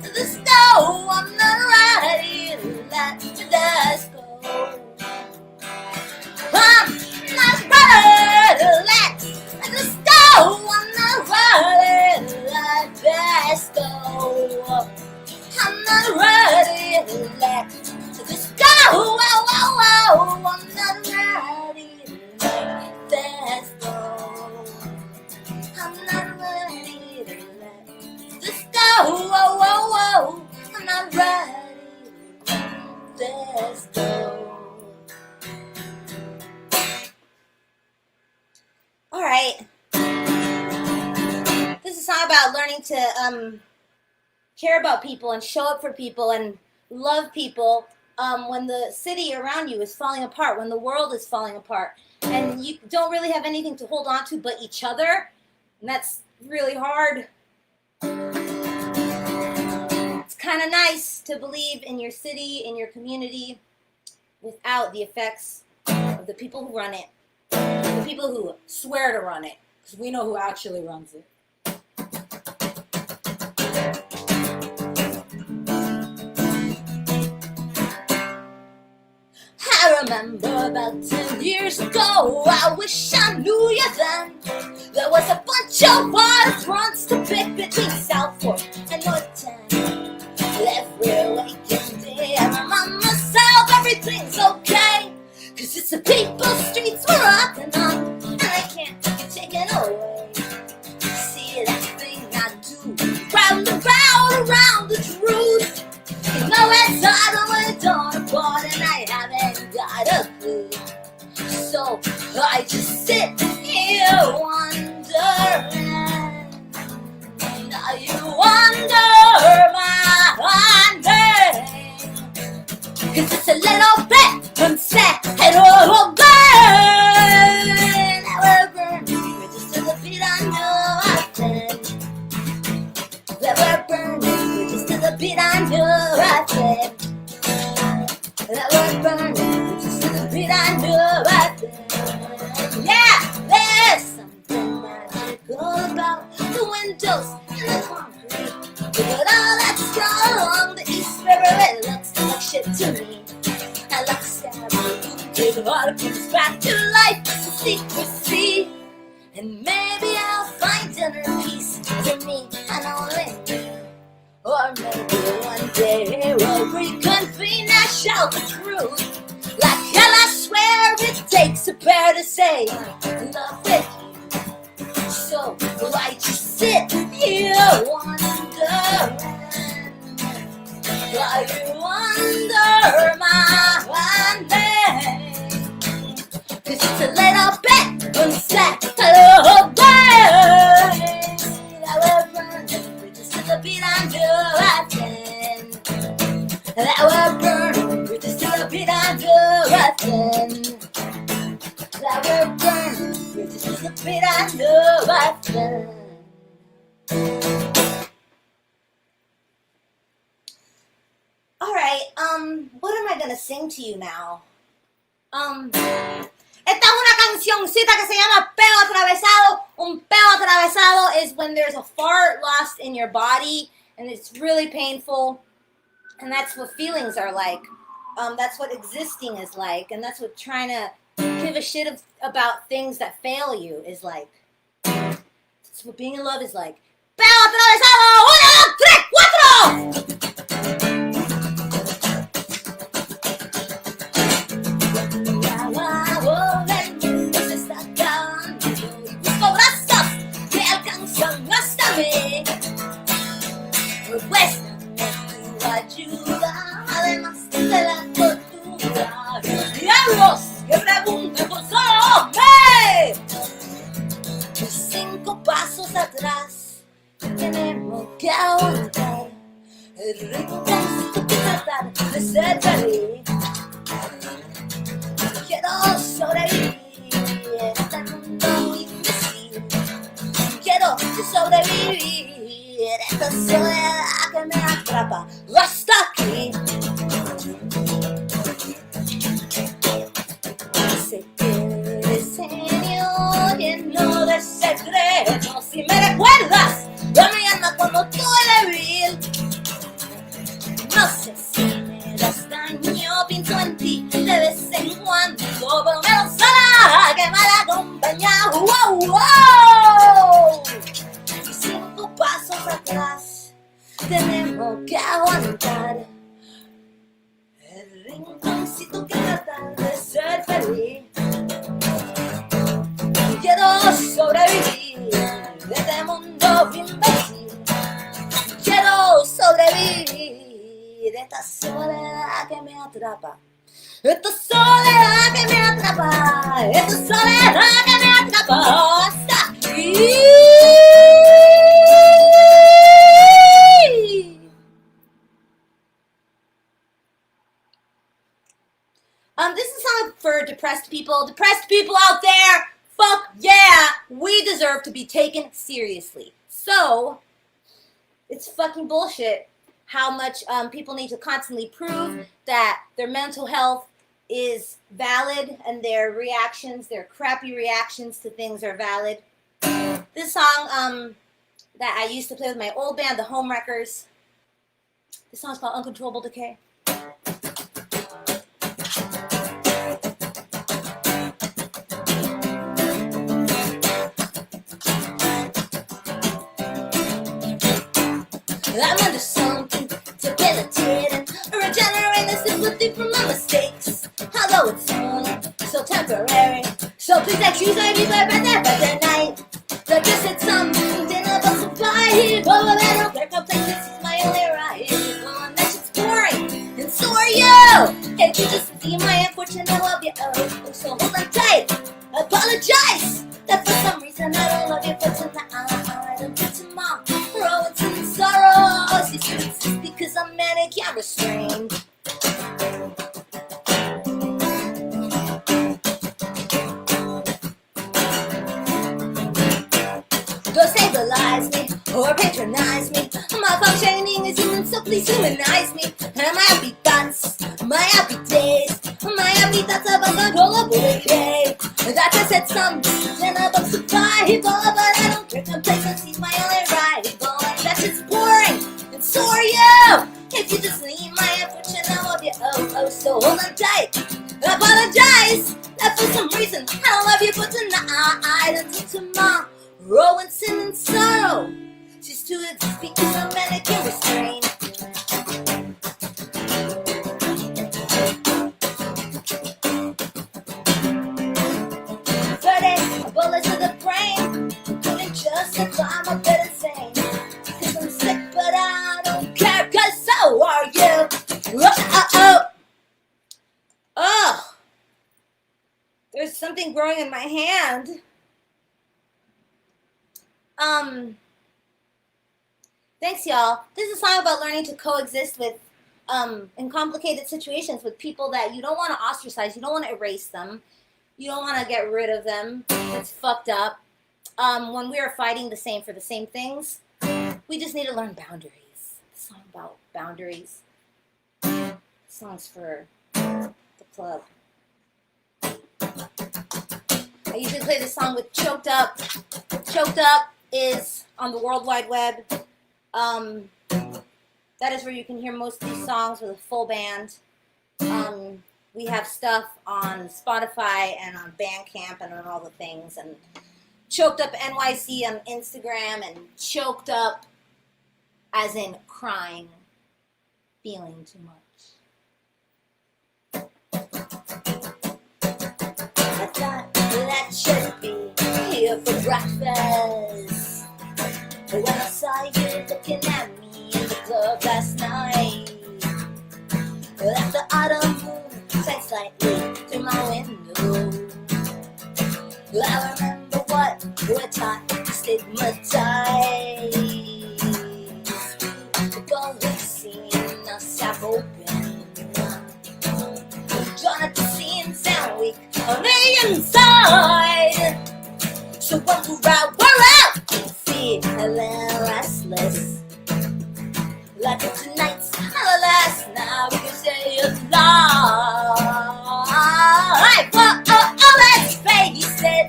this go. I'm not ready to let this go. I'm not ready to let this go. I'm not ready to let this go. I'm not ready to let this go. I'm not ready to let this go. I'm not ready to let this go. I'm not ready to care about people and show up for people and love people when the city around you is falling apart, when the world is falling apart, and you don't really have anything to hold on to but each other, and that's really hard. It's kind of nice to believe in your city, in your community, without the effects of the people who run it, the people who swear to run it, because we know who actually runs it. I remember about 10 years ago, I wish I knew you then. There was a bunch of waterfronts to pick between South Fork and North 10. Every waking day I remind myself everything's okay, cause it's the people's streets we're rocking on, and I can't take it taken away. See that thing I do, round and round around the truth. You know it's hard when it's on a board and I haven't got a clue. So I just sit here wondering. Now you wonder my name, cause it's a little bit unsaid and overburdened. Now we're burning, we're just to the beat I know I think. That we're burning, we're just to the beat I know I think. That we're burning, we're just to the beat I know I think. Yeah, there's something magical about the windows and the concrete. Look at all that strong, the East River, it looks like shit to me. I like scary, the water comes back to life, it's a secrecy. And maybe I'll find inner peace to me and only me. Or maybe one day we'll reconvene and shout the truth. Like hell, I swear it takes a pair to say love with you. So I just sit here wondering. Why you wonder my name? Cause it's a little bit unsaid, a little bit. That we're burning, we're just to the beat I know I can. That we're burning, we're just to the beat I know I can. That we're burning, we're just to the beat I know I can. Alright, what am I gonna sing to you now? Esta es una cancioncita que se llama Peo Atravesado. Un peo atravesado is when there's a fart lost in your body and it's really painful. And that's what feelings are like. That's what existing is like. And that's what trying to give a shit about things that fail you is like. That's what being in love is like. Peo atravesado. 1, 2, 3, 4. Pues tu ayuda, además de la tortura. Diablos, que pregunten por solo hombre. 5 pasos atrás, tenemos que aguantar el rinconcito que tratar de ser feliz. Quiero sobrevivir en este mundo invisible. Quiero sobrevivir esta soledad que me atrapa hasta aquí. Sé que eres señor lleno de secretos. Si me recuerdas de mi alma cuando tuve débil. No sé si me das daño, pienso en ti de vez en cuando, pero menos sola que mal acompañada. ¡Wow, wow! 5 pasos atrás, tenemos que aguantar el rinconcito que tratar de ser feliz. Quiero sobrevivir de este mundo imbécil. Quiero sobrevivir de esta soledad que me atrapa. Esta soledad que me atrapa. Esta soledad que me atrapa hasta aquí. people, depressed people out there, fuck yeah, we deserve to be taken seriously. So, it's fucking bullshit how much people need to constantly prove that their mental health is valid and their reactions, their crappy reactions to things are valid. This song that I used to play with my old band, the Homewreckers. This song's called Uncontrollable Decay. I'm under something debilitating, regenerating sympathy from my mistakes. Although it's only so temporary, so please excuse me if I bet that but the night. Like I said something about supply, but I don't care, complacency is my only right. Oh, and that shit's boring, and so are you. Can't you just see my unfortunate love you? Oh, so hold on tight. Apologize that for some reason I don't love you, but tonight I don't get to mom. Oh, it's in sorrow. It's just because I'm manic and restrained. Don't stabilize me or patronize me. My functioning is human, so please humanize me. And my happy thoughts, my happy days, my happy thoughts of uncontrollable decay. That I said something about survival, but I don't care. Complacency's my only rival. That shit's boring, and so are you. If you just need my affection, I love you. Oh, so hold on tight. Apologize that for some reason I don't love you, but tonight I don't take tomorrow. Rolling sin and sorrow, just to exist because I'm manic and restrained. Bullets to the brain, couldn't justify my bed insane. Cause I'm sick, but I don't care, cause so are you. Oh, there's something growing in my hand. Thanks y'all. This is a song about learning to coexist with, in complicated situations with people that you don't want to ostracize, you don't want to erase them. You don't want to get rid of them. It's fucked up. When we are fighting for the same things, we just need to learn boundaries. It's a song about boundaries. This song's for the club. I usually play this song with Choked Up. Choked Up is on the World Wide Web. That is where you can hear most of these songs with a full band. We have stuff on Spotify and on Bandcamp and on all the things. And Choked Up NYC on Instagram, and Choked Up as in crying, feeling too much. I thought that should be here for breakfast. But when I saw you looking at me in the club last night, that's the autumn moon shine slightly through my window. I remember what we're taught to stigmatize. We've always seen us half open, drawn at the seams and weak on the inside. So when we're out, feeling restless. Like if tonight's our last night, we can say it's live. Let's face it.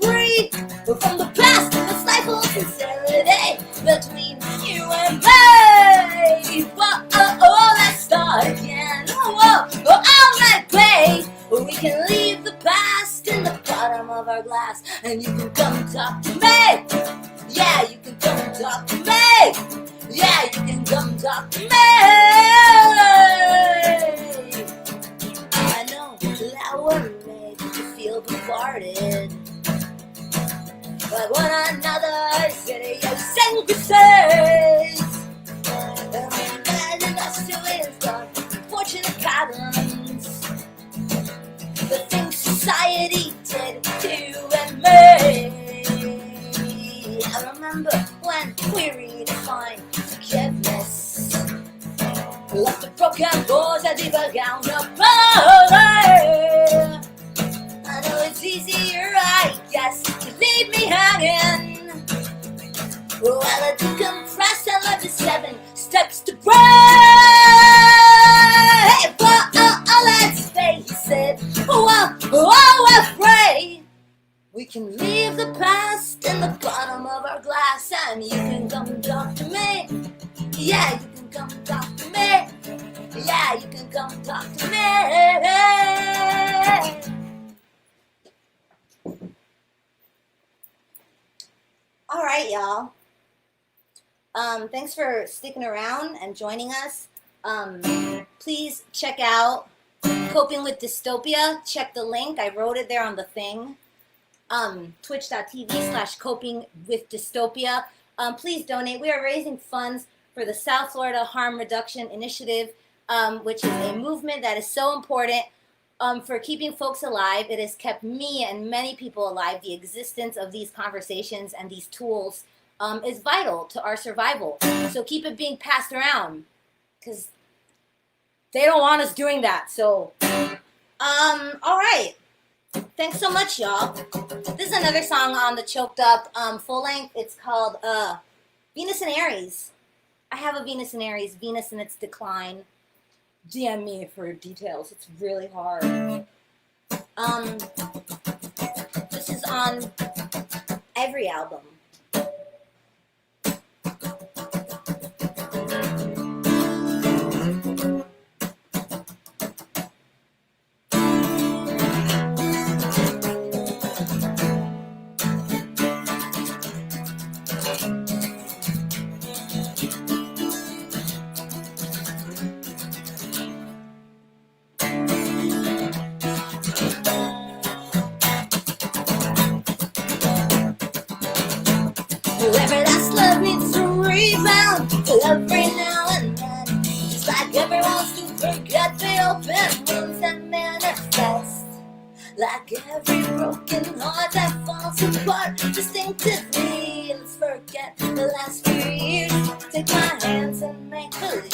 Free from the past and the stifled sincerity between you and me. Let's start again. I'll make way. We can leave the past in the bottom of our glass, and you can come talk to me. Yeah, you can come talk to me. Yeah, you can come talk to me. I know that we're made to feel bombarded by one another's idiosyncrasies. And us to is unfortunate patterns, the things society did to you and me. I remember when we redefined forgiveness, left the broken doors that divulge down the body. Well, I decompress, I love the 7 steps to break. Well, let's stay, he said. Afraid. We can leave the past in the bottom of our glass, and you can come and talk to me. Yeah, you can come and talk to me. Yeah, you can come and talk to me. All right, y'all. Thanks for sticking around and joining us. Please check out Coping with Dystopia. Check the link. I wrote it there on the thing. Twitch.tv/Coping with Dystopia. Please donate. We are raising funds for the South Florida Harm Reduction Initiative, which is a movement that is so important for keeping folks alive. It has kept me and many people alive. The existence of these conversations and these tools is vital to our survival. So keep it being passed around, because they don't want us doing that. So, all right. Thanks so much, y'all. This is another song on the Choked Up full length. It's called Venus and Aries. I have a Venus and Aries, Venus in its decline. DM me for details. It's really hard. This is on every album. Every last love needs to rebound every now and then. Just like everyone wants to forget the open wounds that manifest. Like every broken heart that falls apart distinctively. Let's forget the last few years. Take my hands and make believe.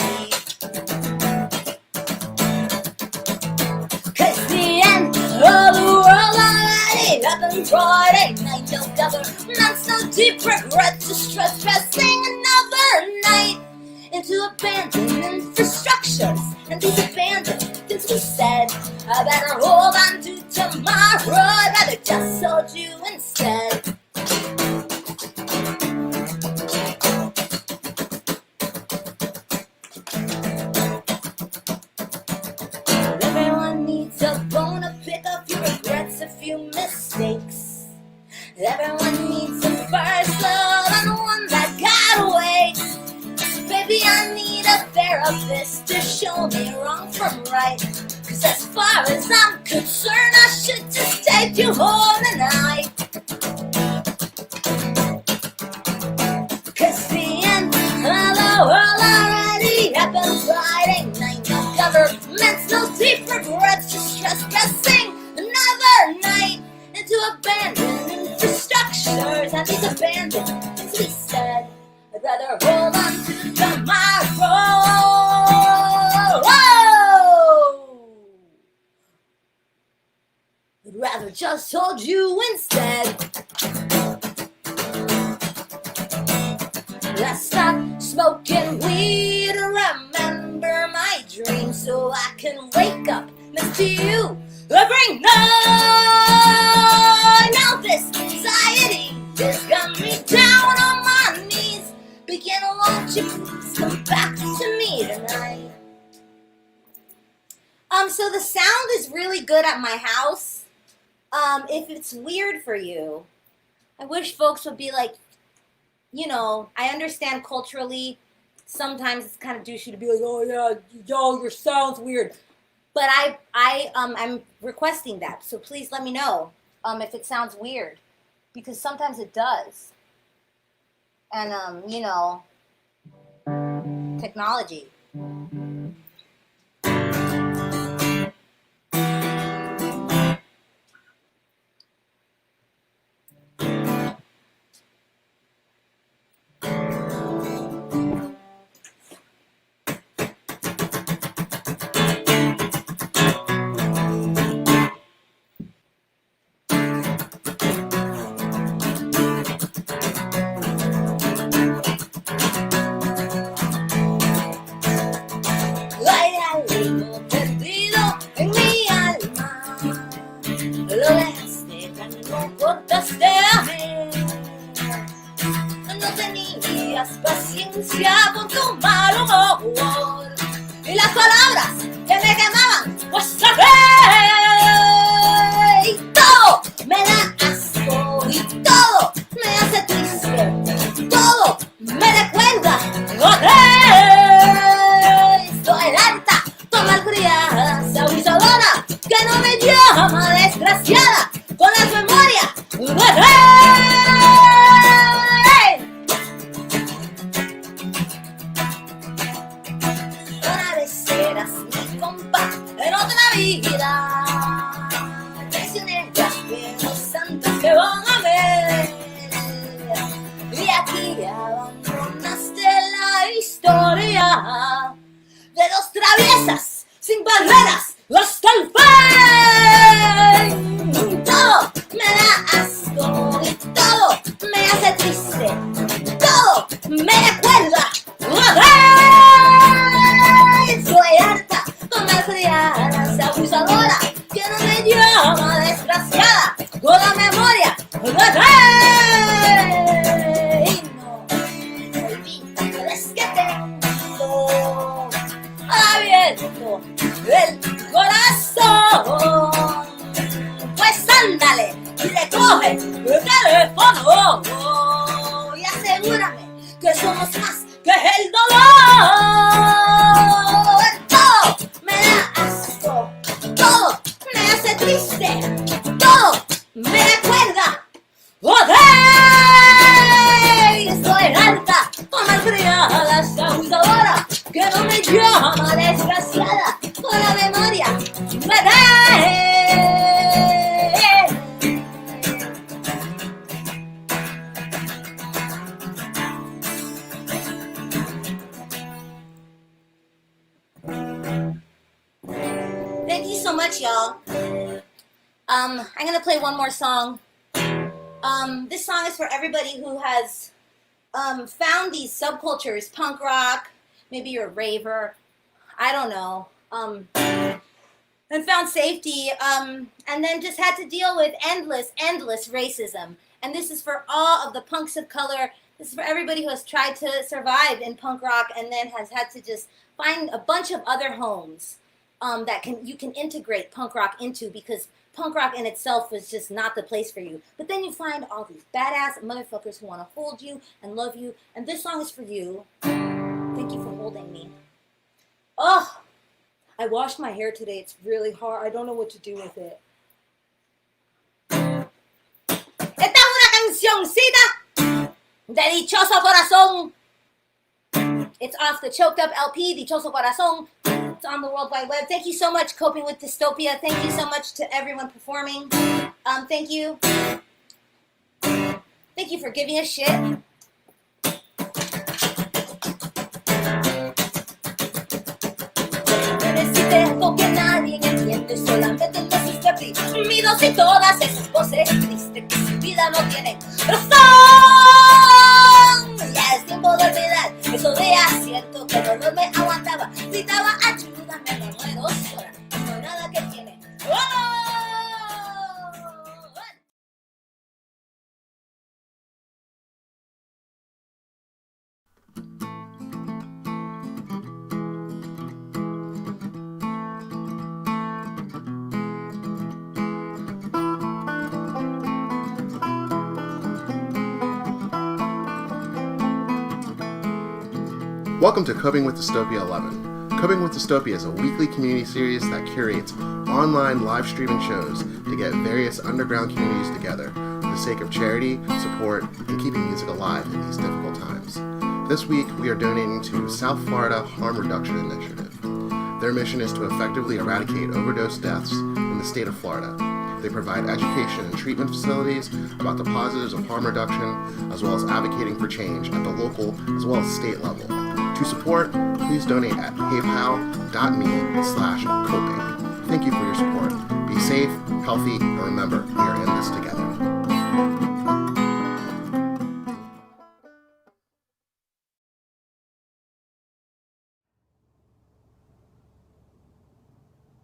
'Cause the end of the world already happened Friday night. No governments, no deep regrets, just trespassing another night into abandoned infrastructures. And these abandoned things we said, I better hold on to tomorrow. I'd rather just hold you instead. Everyone needs a bone to pick up your regrets, a few mistakes. Everyone needs a first love and one that got away. Baby, I need a therapist to show me wrong from right. 'Cause as far as I'm concerned, I should just take you home tonight. 'Cause the end of the world already happened Friday night. No governments, no deep regrets, just trespassing another night into abandoned infrastructures. And these abandoned things we said, I'd rather hold on to tomorrow. I'd rather just hold you instead. Let's stop smoking weed and remember my dreams, so I can wake up next to you every night. Now this anxiety has got me down on my knees. Begin, won't you please come back to me tonight? So the sound is really good at my house. If it's weird for you, I wish folks would be like, you know, I understand culturally, sometimes it's kind of douchey to be like, oh yeah, yo, your sound's weird. But I'm requesting that, so please let me know if it sounds weird, because sometimes it does. And you know, technology. tenías paciencia con tu mal humor. Y las palabras que me quemaban, pues y todo me da asco y todo me hace triste, todo me recuerda estoy harta, tu malcriada, abusadora, que no me llama desgraciada, con las memorias una vez eras mi compa en otra vida. Traicioneras pero santas que van a ver. Y aquí abandonaste la historia de dos traviesas sin barreras hasta el fin. Todo me da asco y todo me hace triste, todo me recuerda soy harta, con malcriadas, abusadora, que no me llama desgraciada, con la memoria es que tengo abierto el corazón. Pues ándale y recoge el teléfono y asegúrame que somos más que el dolor. Todo me da asco, todo me hace triste, todo me recuerda estoy harta, con malcriada, abusadora, que no me llama desgraciada, con la memoria me da. Thank you so much, y'all. I'm gonna play one more song. This song is for everybody who has found these subcultures, punk rock, maybe you're a raver, I don't know, and found safety, and then just had to deal with endless racism. And this is for all of the punks of color. This is for everybody who has tried to survive in punk rock and then has had to just find a bunch of other homes that you can integrate punk rock into, because punk rock in itself was just not the place for you. But then you find all these badass motherfuckers who want to hold you and love you. And this song is for you. Thank you for holding me. Oh, I washed my hair today. It's really hard. I don't know what to do with it. Esta es una cancioncita de Dichoso Corazón. It's off the Choked Up LP, Dichoso Corazón. It's on the World Wide Web. Thank you so much, Coping with Dystopia. Thank you so much to everyone performing. Thank you. Thank you for giving a shit. Necesité algo que nadie entiende, solamente entonces que oprimidos y todas esas voces tristes que su vida no tienen razón. Ya es tiempo de olvidar eso de acierto, que el dolor me aguantaba, gritaba ayúdame, me muero sola, no hay nada que tiene. Welcome to Coping with Dystopia 11. Coping with Dystopia is a weekly community series that curates online live streaming shows to get various underground communities together for the sake of charity, support, and keeping music alive in these difficult times. This week, we are donating to South Florida Harm Reduction Initiative. Their mission is to effectively eradicate overdose deaths in the state of Florida. They provide education and treatment facilities about the positives of harm reduction, as well as advocating for change at the local as well as state level. To support, please donate at paypal.me/coping. Thank you for your support. Be safe, healthy, and remember, we are in this together.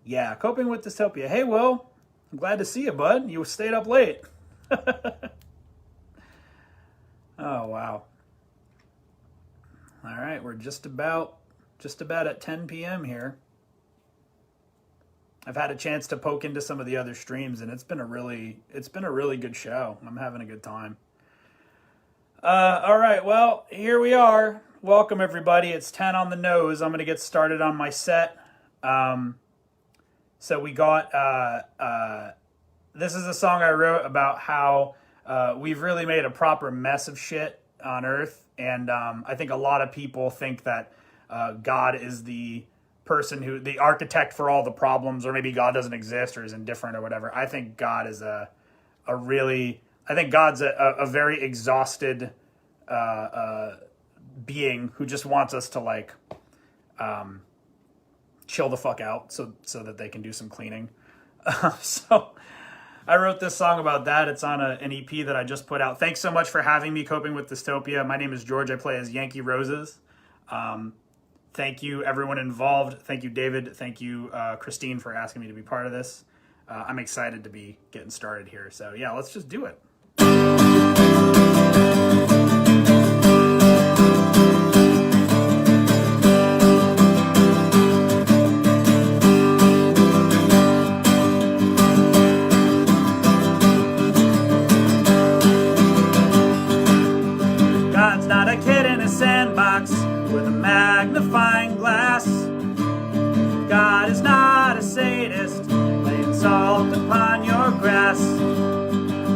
Yeah, Coping with Dystopia. Hey, Will. I'm glad to see you, bud. You stayed up late. Oh, wow. All right, we're just about at 10 p.m. here. I've had a chance to poke into some of the other streams, and it's been a really good show. I'm having a good time. All right, well, here we are. Welcome, everybody. It's 10 on the nose. I'm going to get started on my set. So we got, this is a song I wrote about how we've really made a proper mess of shit on Earth. And I think a lot of people think that God is the person the architect for all the problems, or maybe God doesn't exist or is indifferent or whatever. I think God is I think God's a very exhausted being who just wants us to like chill the fuck out so that they can do some cleaning. So I wrote this song about that. It's on an EP that I just put out. Thanks so much for having me, Coping with Dystopia. My name is George. I play as Yankee Roses. Thank you, everyone involved. Thank you, David. Thank you, Christine, for asking me to be part of this. I'm excited to be getting started here. So yeah, let's just do it. God's not a kid in a sandbox with a magnifying glass. God is not a sadist laying salt upon your grass.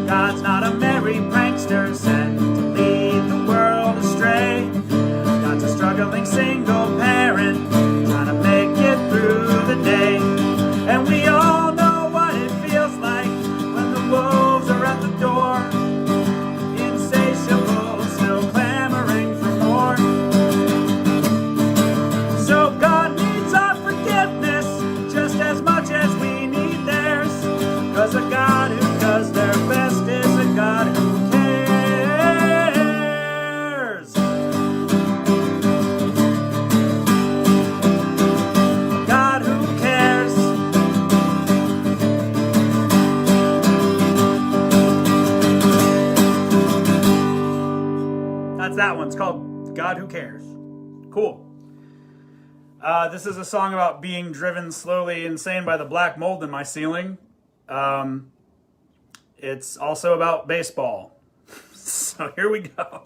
God's not a merry prankster sent to lead the world astray. God's a struggling single parent trying to make it through the day. And we all know what it feels like when the wolves are at the door, insatiable, still clamoring for more. So God needs our forgiveness just as much as we need theirs, 'cause a God who does their best is a God who cares. A God who cares. That's that one. It's called God Who Cares. Cool. This is a song about being driven slowly insane by the black mold in my ceiling. It's also about baseball. So here we go.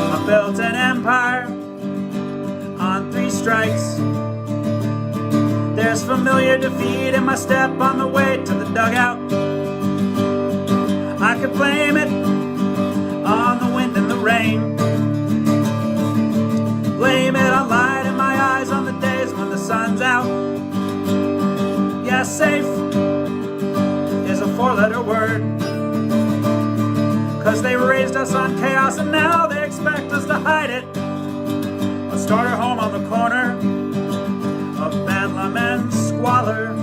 I built an empire on 3 strikes. There's familiar defeat in my step on the way to the dugout. I could blame it on the wind and the rain. Blame it on light in my eyes on the days when the sun's out. Yeah, safe is a 4-letter word, 'cause they raised us on chaos and now they expect us to hide it. A starter home on the corner of bedlam and squalor,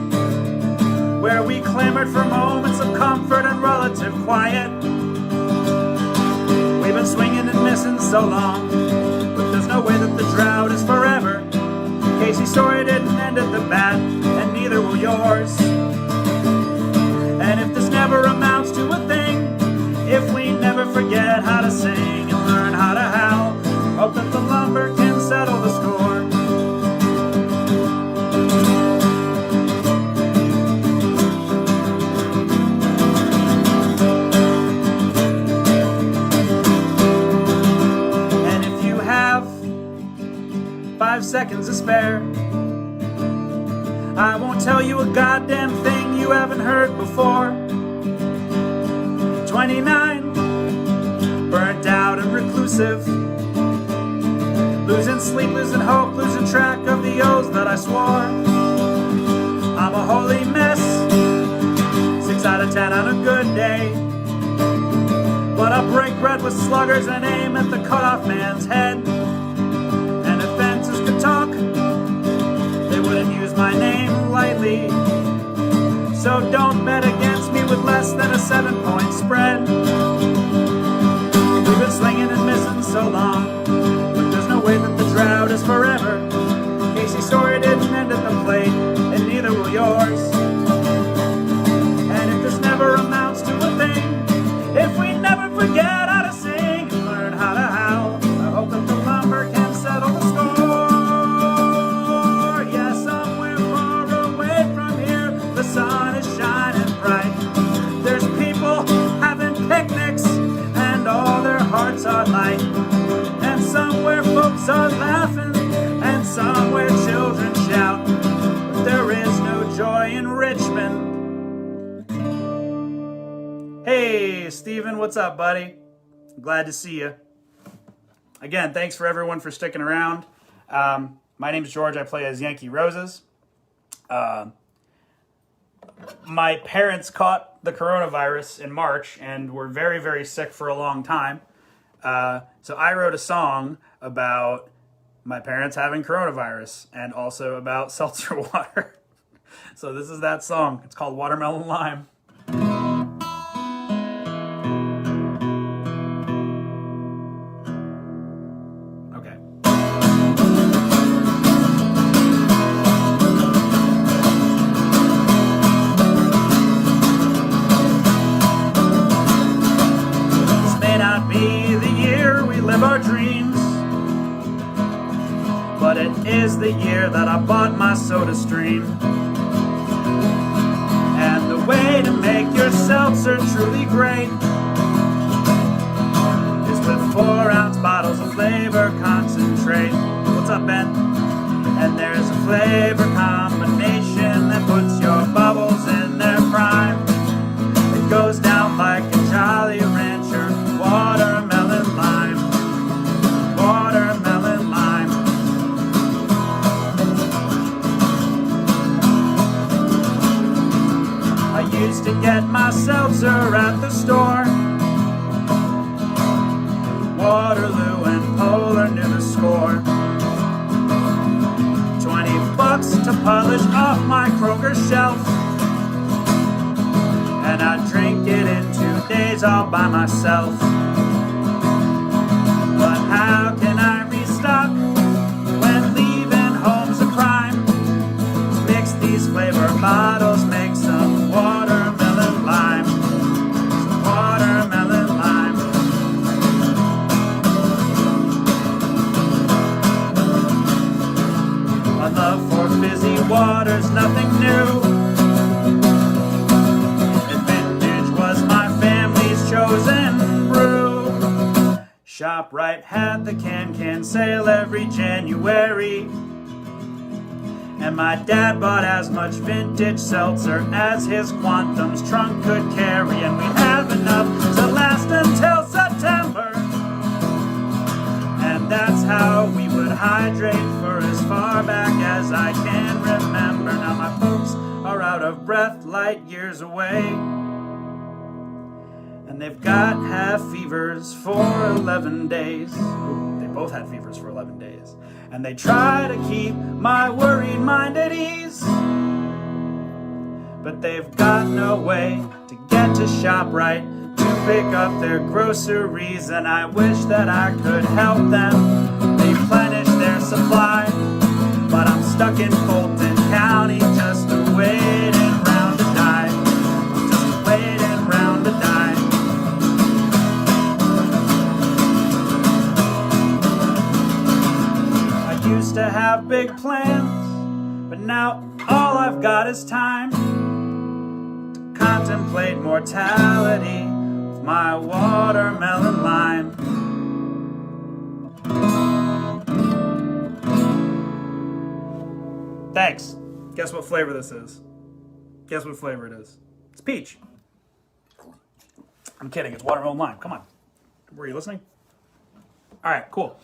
where we clamored for moments of comfort and relative quiet. We've been swinging and missing so long, but there's no way that the drought is forever. Casey's story didn't end at the bat, and neither will yours. And if this never amounts to a thing, if we never forget how to sing and learn how to howl, hope that the lumber can settle the score. And if you have 5 seconds to spare, I won't tell you a goddamn thing you haven't heard before. 29, burnt out and reclusive, losing sleep, losing hope, losing track of the oaths that I swore. I'm a holy mess, 6 out of 10 on a good day, but I'll break bread with sluggers and aim at the cut-off man's head. And if fences could talk, they wouldn't use my name lightly. So don't bet against me with less than a 7-point spread. We've been swinging and missing so long, but there's no way that the drought is forever. Casey's story didn't end at the plate, and neither will yours. in Richmond. Hey, Steven, what's up, buddy? Glad to see you. Again, thanks for everyone for sticking around. My name's George. I play as Yankee Roses. My parents caught the coronavirus in March and were very, very sick for a long time. So I wrote a song about my parents having coronavirus and also about seltzer water. So this is that song. It's called Watermelon Lime. Our dreams, but it is the year that I bought my soda stream. And the way to make your seltzer truly great is with 4-ounce bottles of flavor concentrate. What's up, Ben? And there's a flavor combination that puts your bubbles in their prime. It goes down like a Jolly Rancher watermelon lime. Watermelon lime. I used to get my seltzer at the store. Waterloo and Polar knew the score. $20 to polish off my Kroger shelf, and I drink it in 2 days all by myself. But how can I restock when leaving home's a crime? Mix these flavor bottles, make some watermelon lime. Some watermelon lime. My love for fizzy water's nothing new. And vintage was my family's chosen brew. ShopRite had the can sale every January, and my dad bought as much vintage seltzer as his Quantum's trunk could carry, and we'd have enough to last until September. And that's how we would hydrate for as far back as I can remember. Now my folks are out of breath light years away, and they've got half fevers for 11 days. Ooh, they both had fevers for 11 days. And they try to keep my worried mind at ease, but they've got no way to get to ShopRite to pick up their groceries. And I wish that I could help them replenish their supply, but I'm stuck in Fulton County just waiting round to die. Just waiting round to die. Used to have big plans, but now all I've got is time to contemplate mortality with my watermelon lime. Thanks. Guess what flavor this is? Guess what flavor it is? It's peach. I'm kidding, it's watermelon lime. Come on. Were you listening? All right, cool.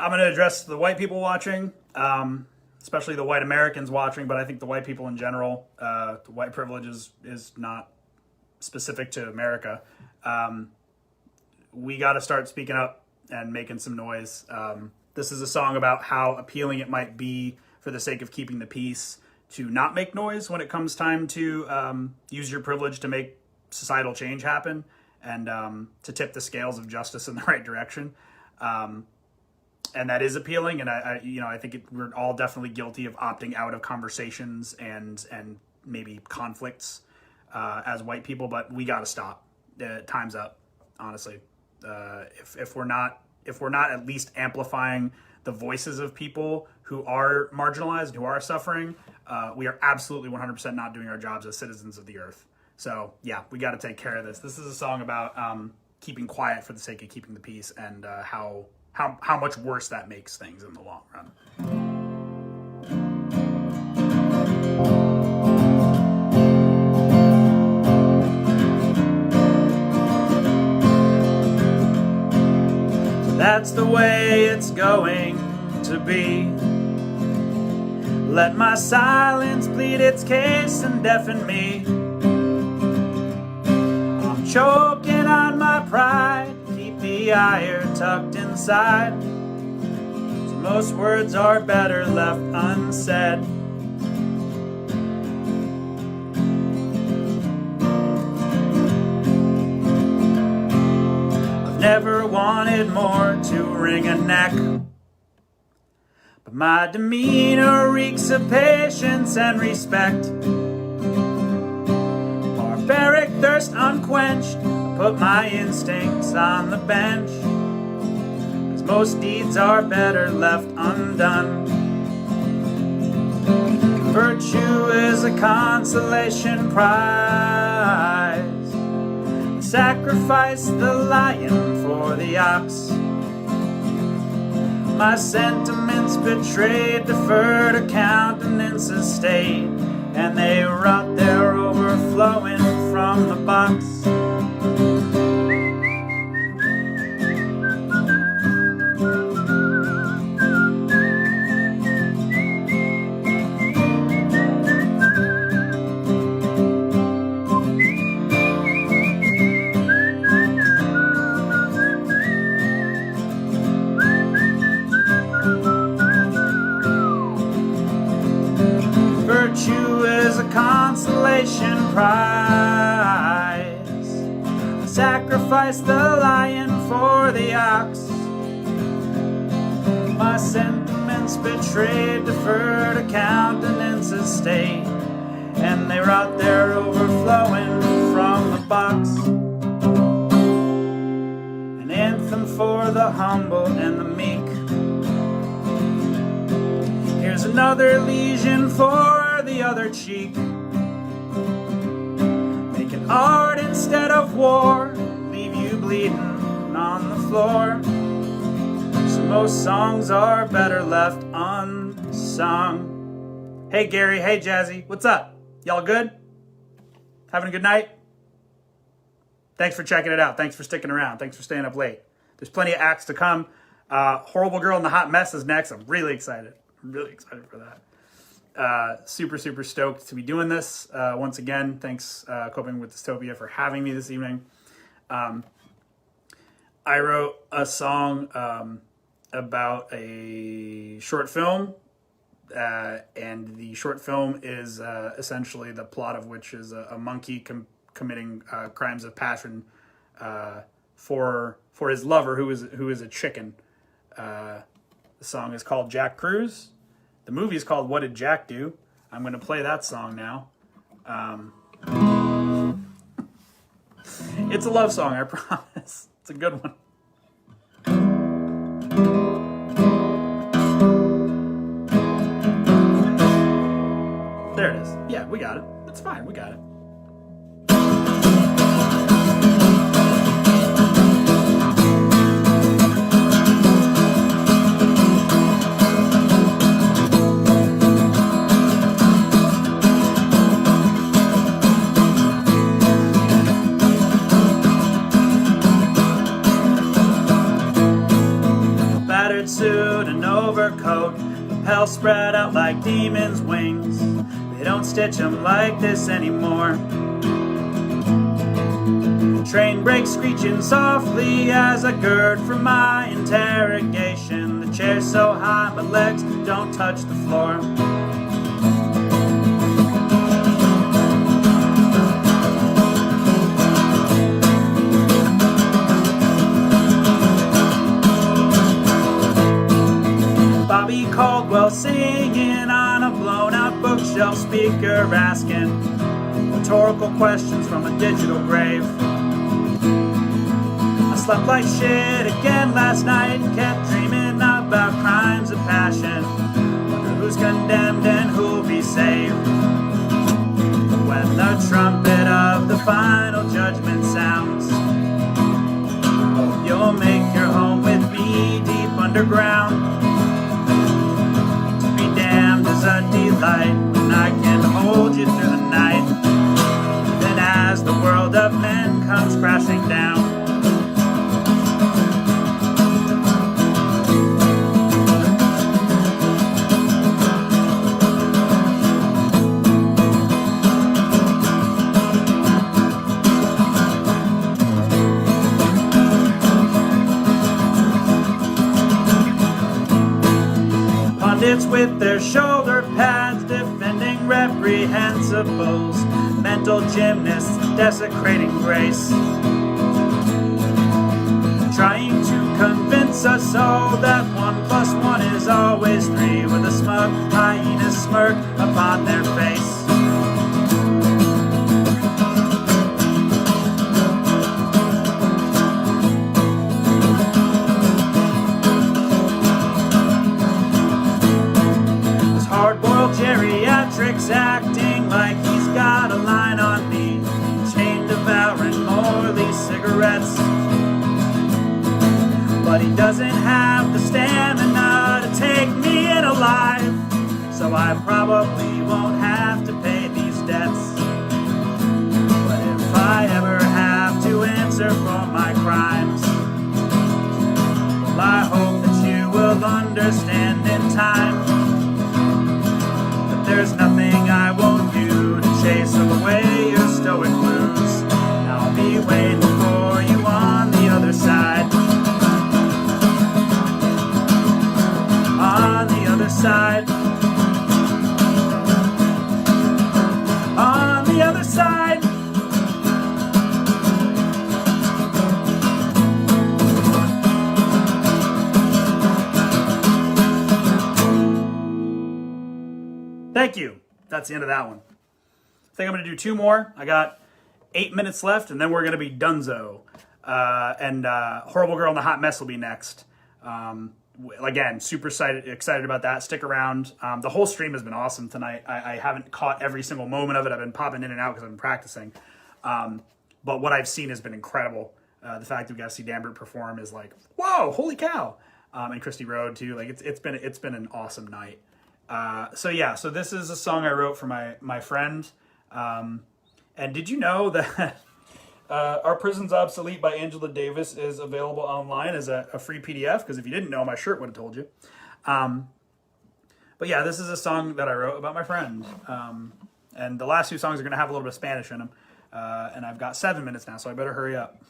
I'm going to address the white people watching, especially the white Americans watching, but I think the white people in general, the white privilege is not specific to America. We got to start speaking up and making some noise. This is a song about how appealing it might be for the sake of keeping the peace to not make noise when it comes time to use your privilege to make societal change happen and to tip the scales of justice in the right direction. And that is appealing, and I think we're all definitely guilty of opting out of conversations and maybe conflicts as white people. But we got to stop. Time's up. Honestly, if we're not at least amplifying the voices of people who are marginalized, who are suffering, we are absolutely 100% not doing our jobs as citizens of the earth. So yeah, we got to take care of this. This is a song about keeping quiet for the sake of keeping the peace, and how much worse that makes things in the long run. that's the way it's going to be. Let my silence plead its case and deafen me. I'm choking on my pride, keep the ire tucked inside. So most words are better left unsaid. Never wanted more to wring a neck, but my demeanor reeks of patience and respect. Barbaric thirst unquenched, I put my instincts on the bench, as most deeds are better left undone. Virtue is a consolation prize. Sacrifice the lion for the ox. My sentiments betrayed deferred countenances stayed, and they rot there overflowing from the box. Virtue is a consolation prize. Sacrifice the lion for the ox. My sentiments betrayed deferred countenances stayed, and they rot there overflowing from the box. An anthem for the humble and the meek. Here's another lesion for the other cheek. Making art instead of war, leave you bleeding on the floor. So most songs are better left unsung. Hey Gary, hey Jazzy, what's up? Y'all good? Having a good night? Thanks for checking it out. Thanks for sticking around. Thanks for staying up late. There's plenty of acts to come. Horrible Girl in the Hot Mess is next. I'm really excited. I'm really excited for that. Super stoked to be doing this. Once again, thanks Coping with Dystopia for having me this evening. I wrote a song about a short film, and the short film is essentially the plot of which is a monkey committing crimes of passion for his lover, who is a chicken. The song is called Jack Cruise. The movie is called What Did Jack Do? I'm going to play that song now. It's a love song, I promise. It's a good one. There it is. Yeah, we got it. It's fine. We got it. Suit and overcoat, lapels spread out like demons' wings. They don't stitch them like this anymore. Train brakes screeching softly as I gird for my interrogation. The chair's so high my legs don't touch the floor. Bobby Caldwell singing on a blown-out bookshelf speaker, asking rhetorical questions from a digital grave. I slept like shit again last night and kept dreaming about crimes of passion. Wonder who's condemned and who'll be saved. When the trumpet of the final judgment sounds, hope you'll make your home with me deep underground. Is a delight when I can hold you through the night. Then as the world of men comes crashing down, shoulder pads, defending reprehensibles, mental gymnasts desecrating grace, trying to convince us all that 1 + 1 is always 3, with a smug hyena smirk upon their face. Geriatrics acting like he's got a line on me, chain devouring Morley cigarettes, but he doesn't have the stamina to take me in alive, so I probably won't have to pay these debts. But if I ever have to answer for my crimes, well, I hope that you will understand in time. There's nothing I won't do to chase away your stoic blues. I'll be waiting for you on the other side. On the other side. On the other side. Thank you. That's the end of that one. I think I'm going to do 2 more. I got 8 minutes left, and then we're going to be donezo. And Horrible Girl in the Hot Mess will be next. Again, super excited about that. Stick around. The whole stream has been awesome tonight. I haven't caught every single moment of it. I've been popping in and out because I've been practicing. But what I've seen has been incredible. The fact that we got to see Danbert perform is like, whoa, holy cow. And Cristy Road too. Like it's been an awesome night. So this is a song I wrote for my friend. And did you know that Our Prison's Obsolete by Angela Davis is available online as a free PDF? Because if you didn't know, my shirt would have told you. But yeah, this is a song that I wrote about my friend. And the last 2 songs are going to have a little bit of Spanish in them. And I've got 7 minutes now, so I better hurry up.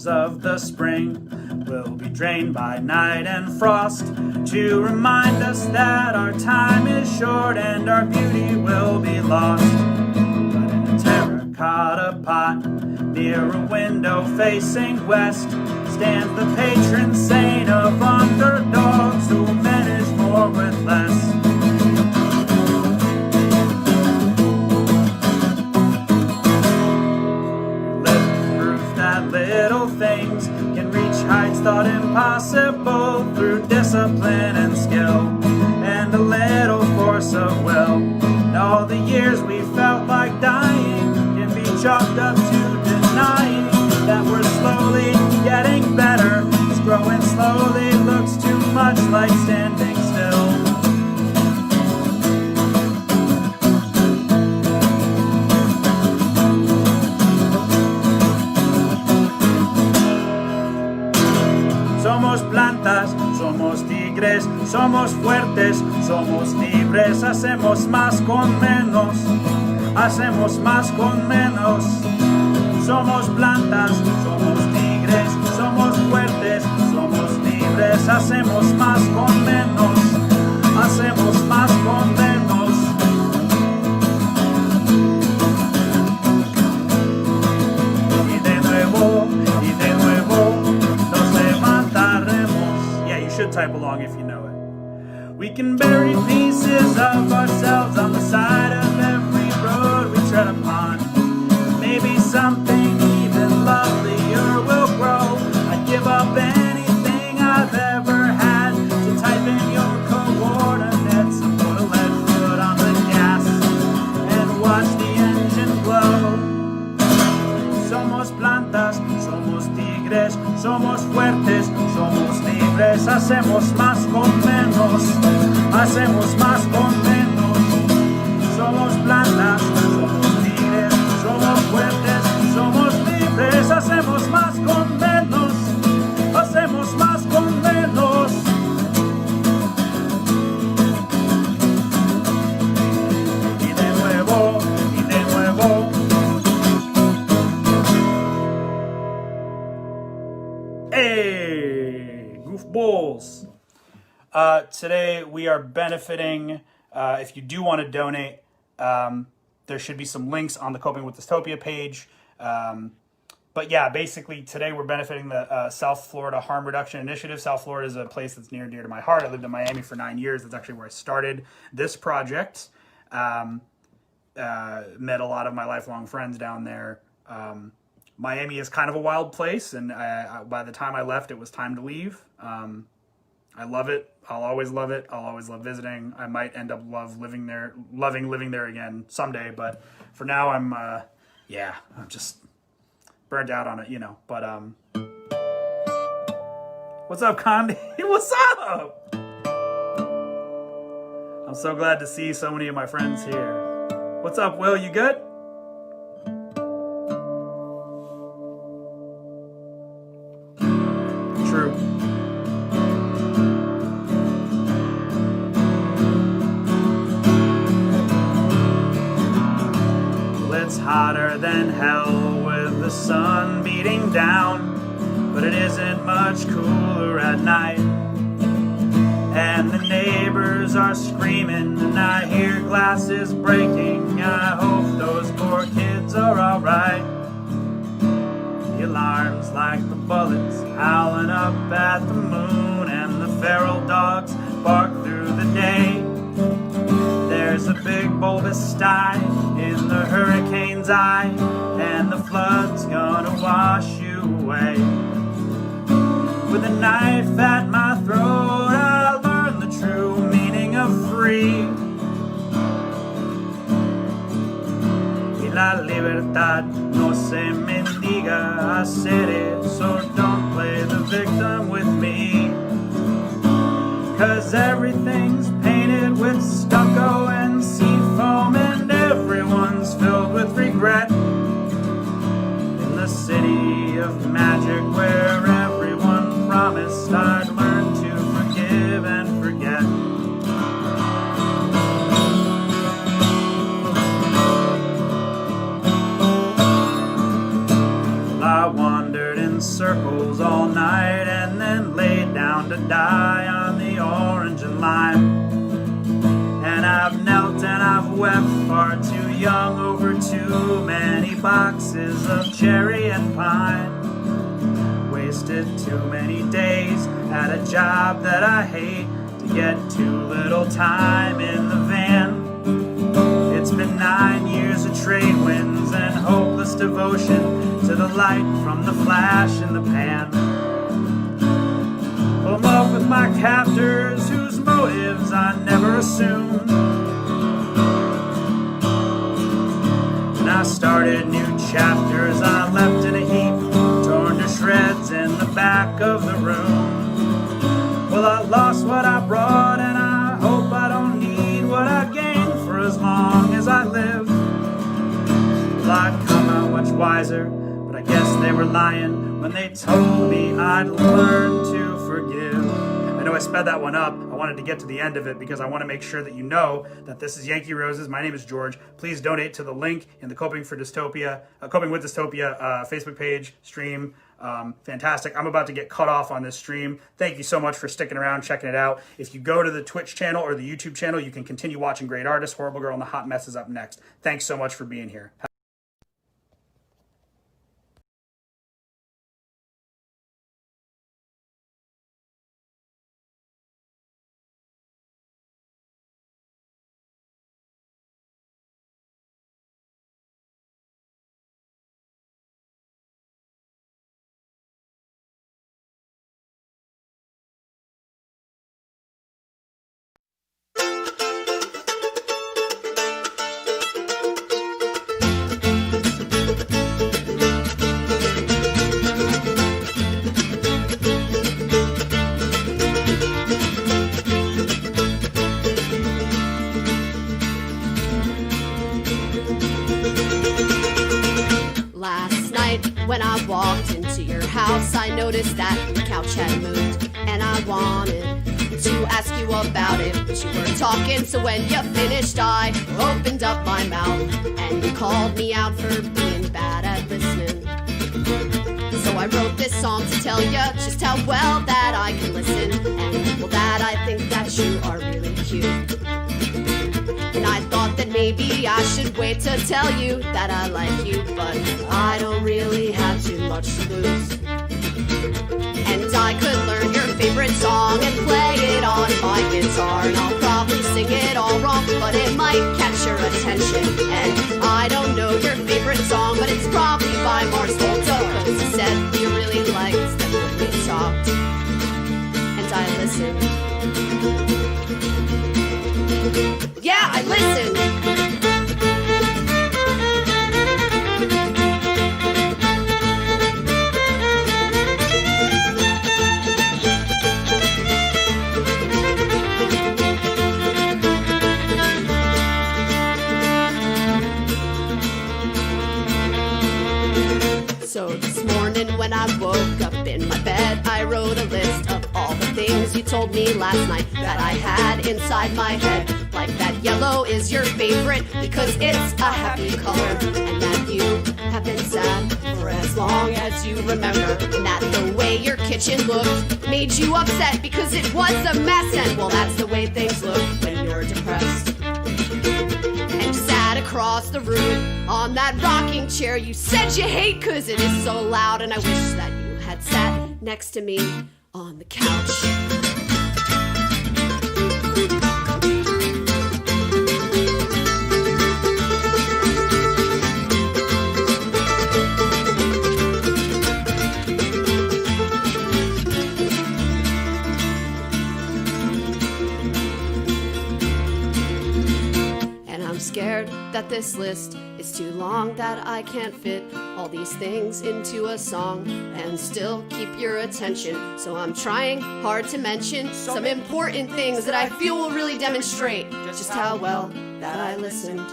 Of the spring will be drained by night and frost to remind us that our time is short and our beauty will be lost. But in a terracotta pot near a window facing west stands the patron saint of underdogs who manage more with less. Little things can reach heights thought impossible through discipline and skill and a little force of will. And all the years we felt like dying can be chalked up to denying that we're slowly getting better. It's growing slowly, looks too much like standing still. Somos plantas, somos tigres, somos fuertes, somos libres, hacemos más con menos, hacemos más con menos. Somos plantas, somos tigres, somos fuertes, somos libres, hacemos más con menos, hacemos más con menos. Y de nuevo, nos levantaremos. Yeah, you should type along if you know it. We can bury pieces of ourselves on the side of every road we tread upon. Maybe something even lovelier will grow. I'd give up anything I've ever had to type in your coordinates and put a lead foot on the gas and watch the engine blow. Somos plantas, somos tigres, somos fuertes, somos libres, hacemos más con menos, hacemos más con menos. Somos plantas, somos tigres, somos fuertes, somos libres, Hey, goofballs. Today we are benefiting, if you do want to donate, there should be some links on the Coping with Dystopia page. But yeah, basically today we're benefiting the South Florida Harm Reduction Initiative. South Florida is a place that's near and dear to my heart. I lived in Miami for 9 years. That's actually where I started this project. Met a lot of my lifelong friends down there. Miami is kind of a wild place, and by the time I left, it was time to leave. I love it. I'll always love it. I'll always love visiting. I might end up loving living there again someday, but for now, I'm just burnt out on it, you know. But what's up, Condi? What's up? I'm so glad to see so many of my friends here. What's up, Will? You good? True. Well, it's hotter than hell with the sun beating down, but it isn't much cooler at night. And the neighbors are screaming, and I hear glasses breaking. I hope those poor kids are alright. The alarms like the bullets howling up at the moon, and the feral dogs bark through the day. There's a big bulbous sty in the hurricane's eye, and the flood's gonna wash you away. With a knife at my throat, I learned the true meaning of free. Y la libertad no se mendiga, I said it, so don't play the victim with me. 'Cause everything's painted with stucco and seafoam, and everyone's filled with regret. In the city of magic where everyone promised I'd learn to forgive and forget. Well, I wandered in circles all night and then laid down to die on the orange and lime. And I've knelt and I've wept, far too young over too many boxes of cherry and pine. Wasted too many days at a job that I hate to get too little time in the van. It's been 9 years of trade winds and hopeless devotion to the light from the flash in the pan. Well, I'm up with my captors whose motives I never assumed. And I started new chapters I left in a heap, torn to shreds in the back of the room. Well, I lost what I brought, and I hope I don't need what I gained for as long as I live. Well, I'd come out much wiser, but I guess they were lying when they told me I'd learn to forgive. I know I sped that one up. I wanted to get to the end of it because I want to make sure that you know that this is Yankee Roses. My name is George. Please donate to the link in the Coping with Dystopia Facebook page, stream. Fantastic. I'm about to get cut off on this stream. Thank you so much for sticking around, checking it out. If you go to the Twitch channel or the YouTube channel, you can continue watching great artists. Horrible Girl and the Hot Mess is up next. Thanks so much for being here. When I walked into your house, I noticed that the couch had moved, and I wanted to ask you about it, but you weren't talking, so when you finished, I opened up my mouth, and you called me out for being bad at listening. So I wrote this song to tell you just how well that I can listen, and well, that I think that you are really cute. And I thought that maybe I should wait to tell you that I like you, but I don't really have too much to lose. And I could learn your favorite song and play it on my guitar, and I'll probably sing it all wrong, but it might catch your attention. And I don't know your favorite song, but it's probably by Mars Volta, because you said you really liked them when we talked, and I listened. Yeah, I listened. So this morning when I woke up in my bed, I wrote a list of all the things you told me last night that I had inside my head. Like that yellow is your favorite because it's a happy color, and that you have been sad for as long as you remember, and that the way your kitchen looked made you upset because it was a mess, and well, that's the way things look when you're depressed. And sat across the room on that rocking chair you said you hate cause it is so loud, and I wish that you had sat next to me on the couch. Scared that this list is too long, that I can't fit all these things into a song and still keep your attention. So I'm trying hard to mention some important things that I feel will really demonstrate just how well that I listened.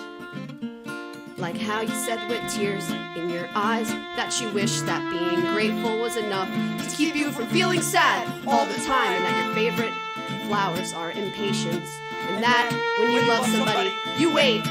Like how you said with tears in your eyes that you wish that being grateful was enough to keep you from feeling sad all the time, and that your favorite flowers are impatience, and that when you love somebody, you wait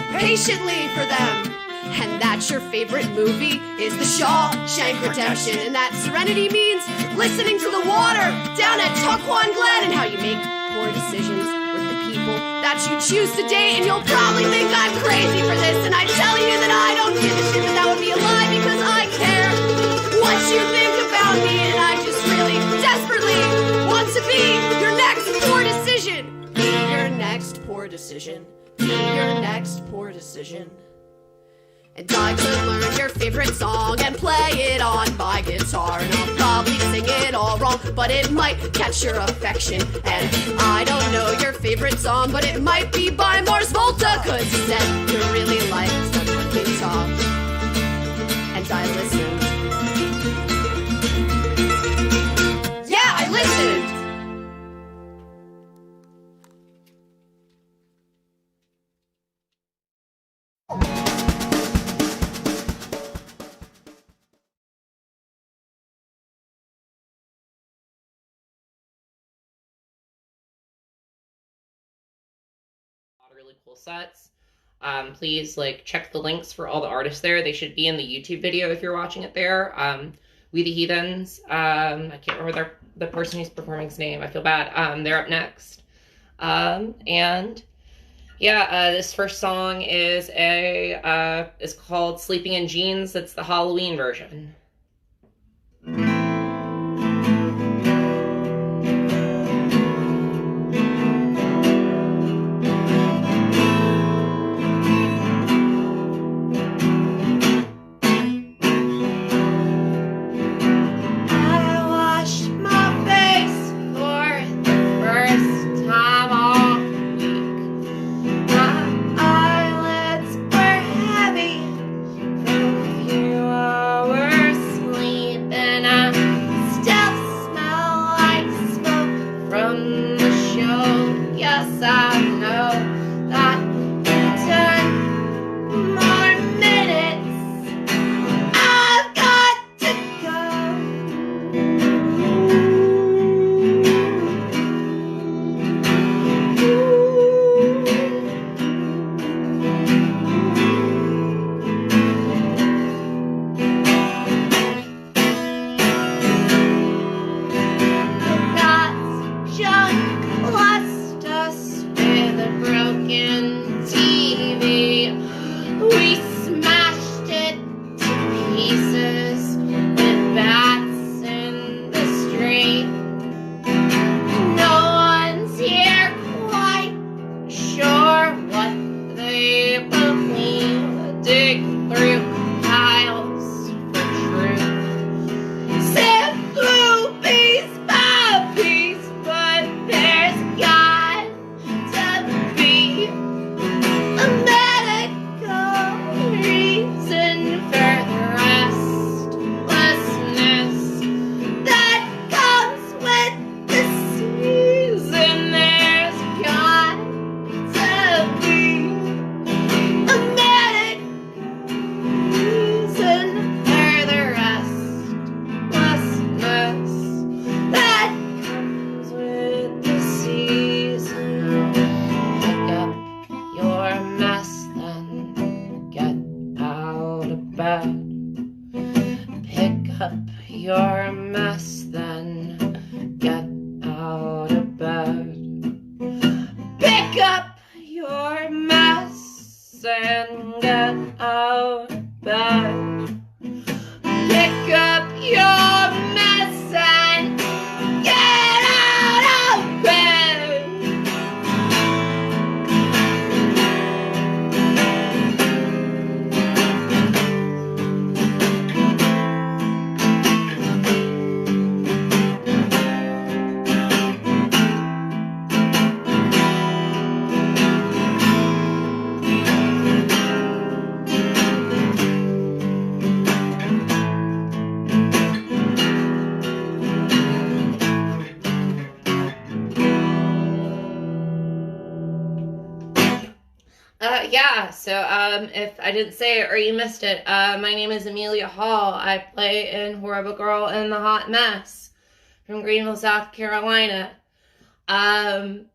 patiently for them, and that your favorite movie is The Shawshank Redemption, and that serenity means listening to the water down at Tuckwon Glen, and how you make poor decisions with the people that you choose to date, and you'll probably think I'm crazy for this, and I tell you that I don't give a shit, but that would be a lie because I care what you think about me, and I just really desperately want to be your next poor decision. Be your next poor decision. Be your next poor decision. And I could learn your favorite song and play it on my guitar, and I'll probably sing it all wrong, but it might catch your affection. And I don't know your favorite song, but it might be by Mars Volta, cause you said you really liked them when we talked, and I listened. Yeah, I listened! Really cool sets. Please check the links for all the artists there. They should be in the YouTube video if you're watching it there. We the Heathens. I can't remember the person who's performing's name. I feel bad. They're up next. And yeah, this first song is is called "Sleeping in Jeans." It's the Halloween version. Eyelids were heavy from a few hours your mess, then get out of bed. Pick up your mess and get out of bed. Pick up your mess and get out of bed. Yeah, so if I didn't say it or you missed it, my name is Amelia Hall. I play in Horrible Girl in the Hot Mess from Greenville, South Carolina. And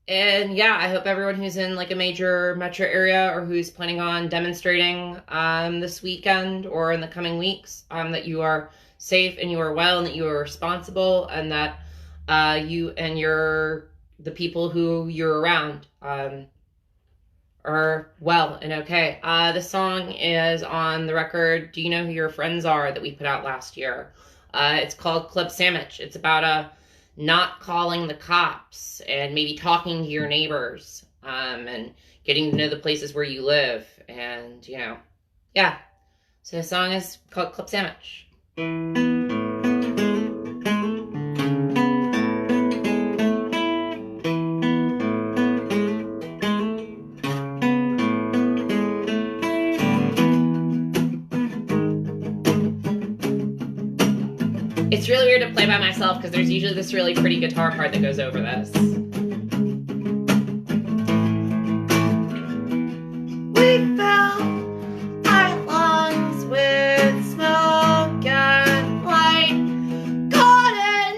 yeah, I hope everyone who's in like a major metro area or who's planning on demonstrating this weekend or in the coming weeks, that you are safe and you are well and that you are responsible and that you and the people who you're around are well and okay. This song is on the record Do You Know Who Your Friends Are that we put out last year. It's called Club Sandwich. It's about not calling the cops and maybe talking to your neighbors and getting to know the places where you live. And, you know, yeah. So the song is called Club Sandwich. It's really weird to play by myself because there's usually this really pretty guitar part that goes over this. We fill our lungs with smoke and light, caught in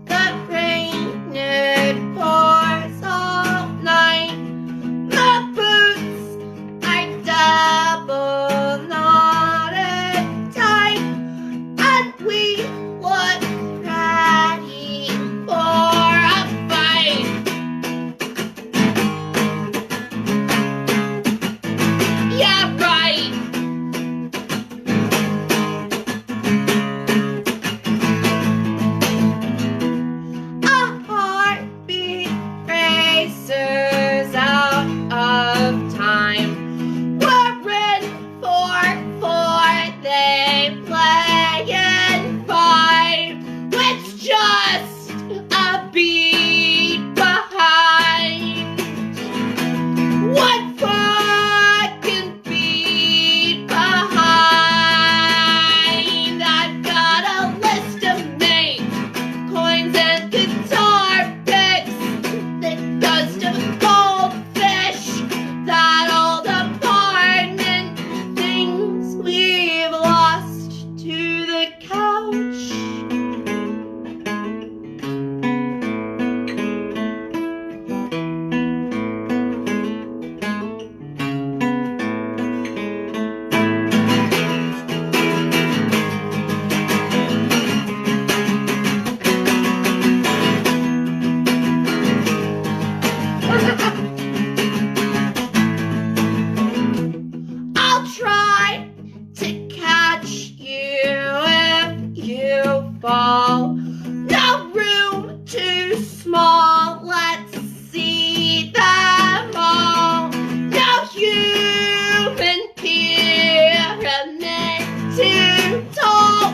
the rain, it pours all night. The boots are double knotted tight, and we look ready for a fight. Yeah, right. A heartbeat races out of time. We're in 4/4, they play in 5. It's just a beat behind. One fucking beat behind. I've got a list of names, coins and guitar picks that goes to the goldfish, that old apartment, things we've lost to the couch. I'll try to catch you if you fall. No room too small, let's see them all. No human pyramid too tall.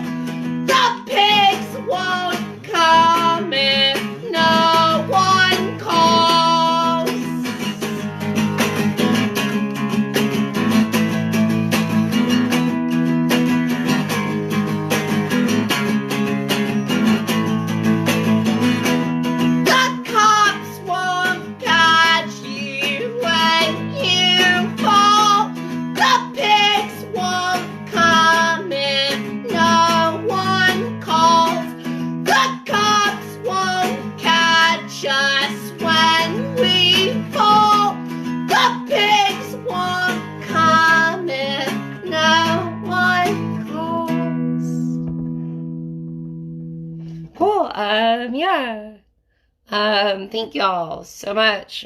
The pigs won't come if no one calls. Cool. Yeah. Thank y'all so much.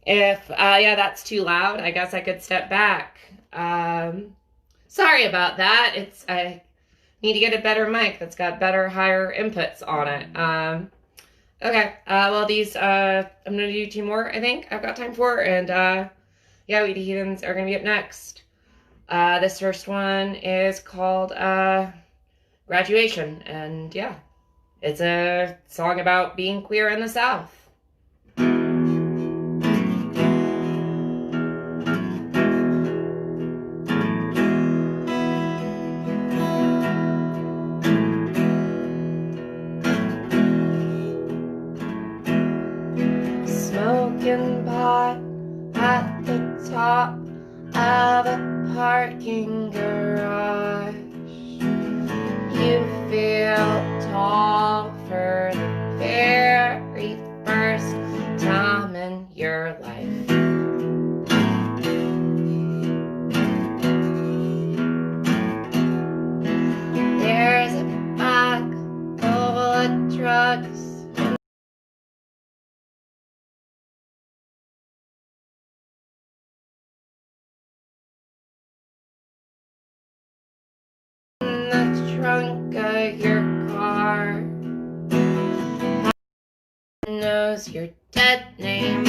If yeah, that's too loud, I guess I could step back. Sorry about that. I need to get a better mic that's got better, higher inputs on it. Okay. Well, these I'm gonna do 2 more. I think I've got time for, and yeah, We the Heathens are gonna be up next. This first one is called Graduation, and yeah, it's a song about being queer in the South. Smoking pot at the top of a parking garage. You feel tall for the very first time in your life. There's a bag full of drugs. In the trunk of your car, knows your dead name.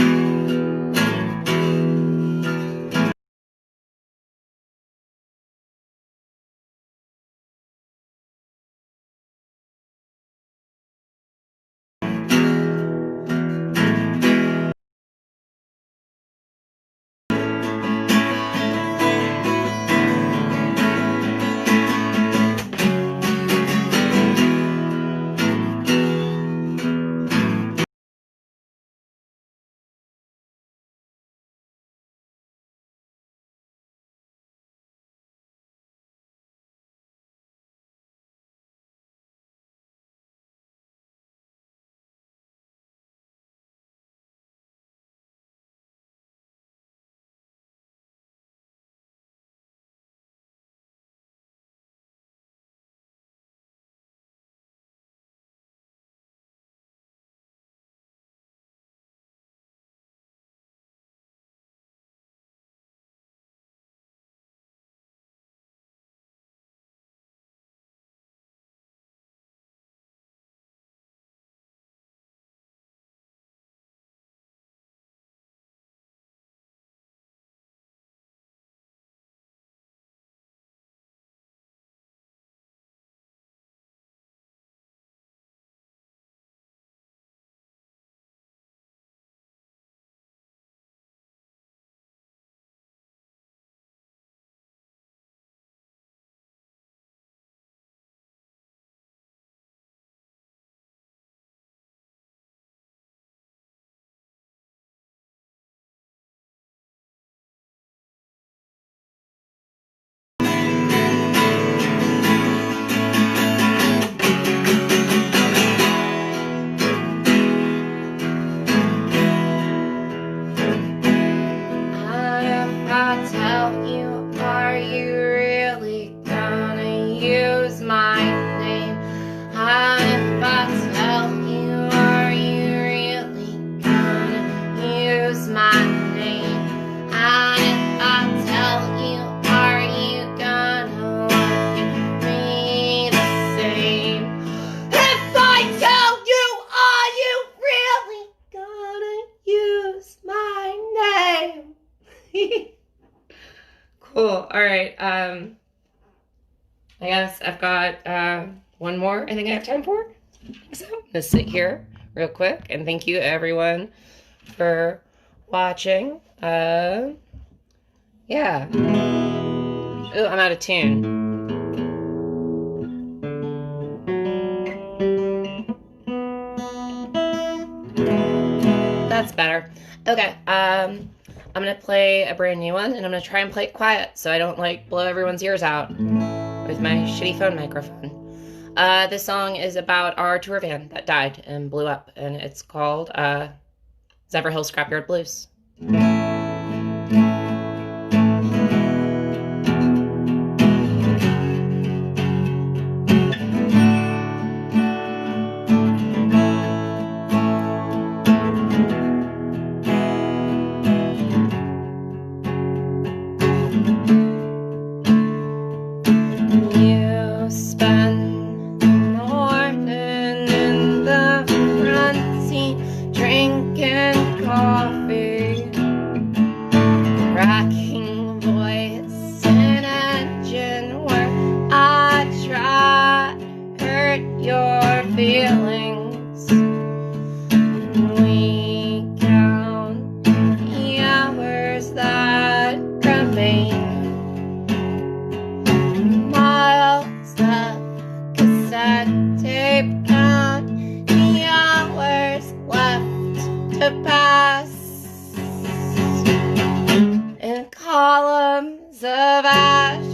Cool. All right. I guess I've got one more I think I have time for. I think so. I'm gonna sit here real quick and thank you everyone for watching. Yeah. Ooh, I'm out of tune. That's better. Okay, I'm gonna play a brand new one, and I'm gonna try and play it quiet so I don't like blow everyone's ears out with my shitty phone microphone. This song is about our tour van that died and blew up, and it's called Zephyrhill Scrapyard Blues. your feelings. We count the hours that remain. Miles of cassette tape count the hours left to pass. In columns of ash.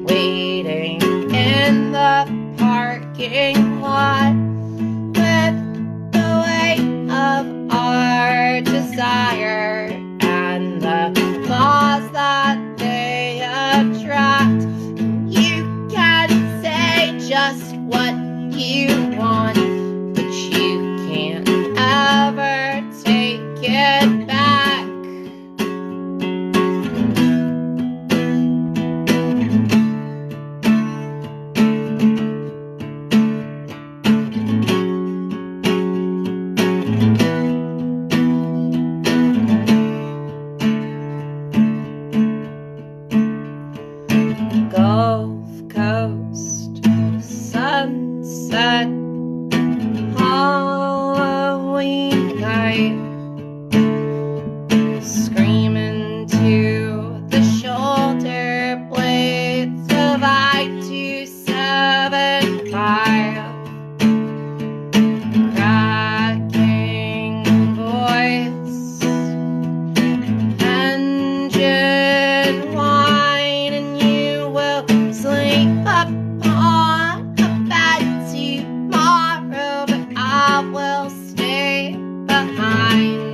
Waiting in the parking lot with the weight of our desire and the laws that they attract. You can say just what you want, but you can't ever take it back. Gulf Coast, sunset, Halloween night, screaming to the shoulder blades of I-275, cracking voice, engine whine, and you will sleep up on a bed tomorrow, but I will stay behind.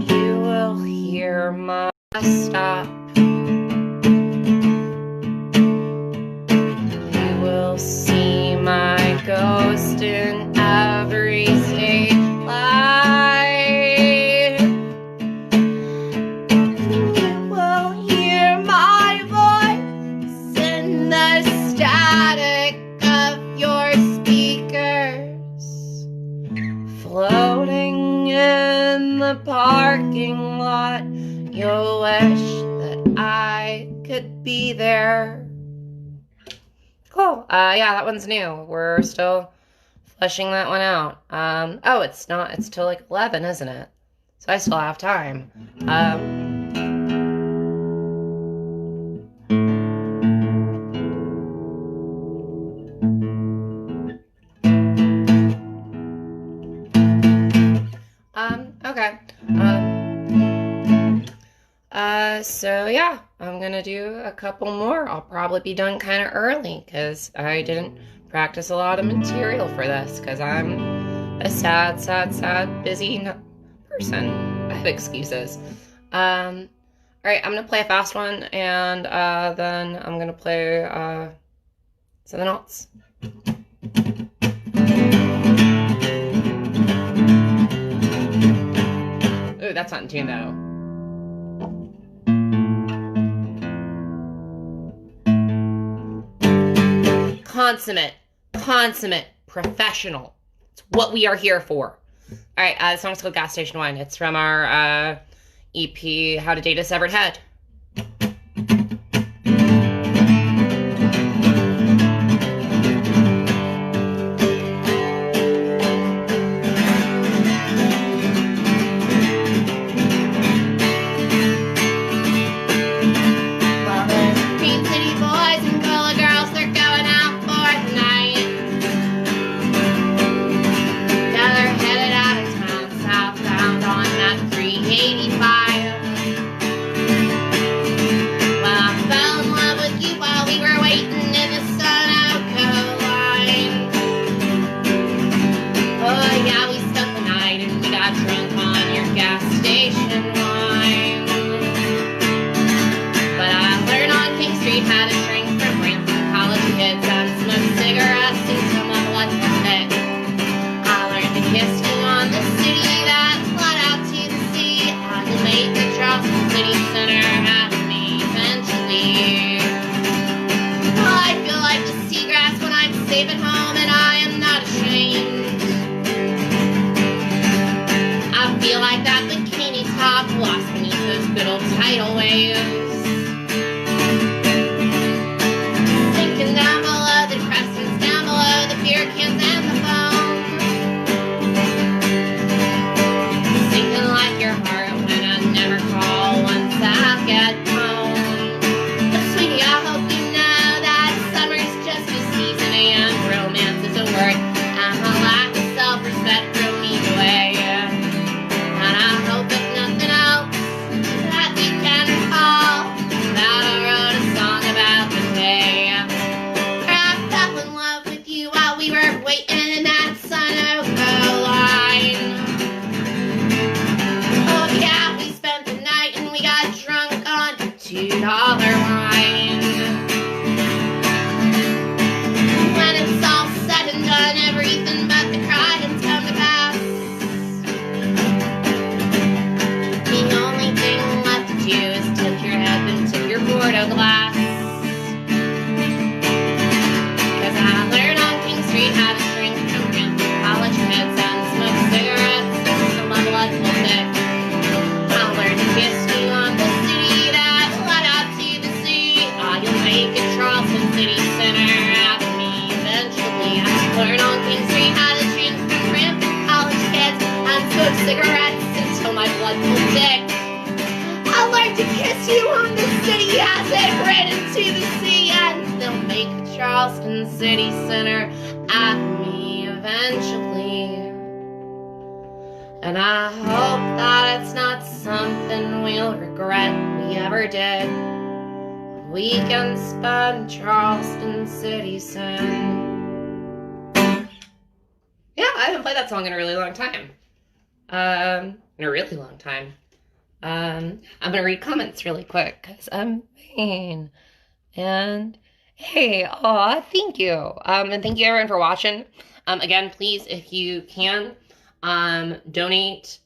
You will hear my stop. You will see my ghost in every stage light. You will hear my voice in the static of your speakers, floating in the parking lot. You'll wish that I could be there. Cool. Yeah, that one's new. We're still fleshing that one out. Oh, it's not. It's till like 11, isn't it? So I still have time. Okay. So yeah, I'm gonna do a couple more. I'll probably be done kind of early because I didn't practice a lot of material for this because I'm a sad, busy person. I have excuses. All right, I'm gonna play a fast one and then I'm gonna play something else. Ooh, that's not in tune though. Consummate, professional. It's what we are here for. All right, the song's called Gas Station Wine. It's from our EP, How to Date a Severed Head. Southbound gas station wine. But I learned on King Street how to drink from rampant college kids and smoke cigarettes until my blood was thick. I learned to kiss you on the city that led out to the sea. How to make the Charleston City Center have me eventually. I feel like the seagrass when I'm safe at home, and I am not ashamed. I feel like that bikini top lost beneath those good old tidal waves. Sinking down below the crescents, down below the beer cans and the foam. Sinking like your heart when I never call once I get home. But sweetie, I hope you know that summer's just a season and romance is a word, and my lack of self-respect drove me away. And I hope if nothing else that you can recall that I wrote a song about the day where I fell in love with you while we were waiting in that Sunoco line. Oh yeah, we spent the night and we got drunk on $2 wine. When it's all said and done, everything but the crying's come to pass. The only thing left to do is tip your head and tip your Bordeaux glass. 'Cause I learned on King Street how to drink from rampant college kids and smoke cigarettes until my blood will thick. I learned to kiss you on the city that led out to the sea. You'll make it Charleston City Center out of me eventually. I learned on King Street how to drink from rampant college kids and smoke cigarettes until my blood will thick. I learned to kiss you on the city as it ran into the sea, and they'll make the Charleston City Center at me eventually. And I hope that it's not something we'll regret we ever did. We can spend Charleston City Center. Yeah, I haven't played that song in a really long time. In a really long time. I'm gonna read comments really quick because I'm vain. And hey, thank you. And thank you everyone for watching. Again, please, if you can, donate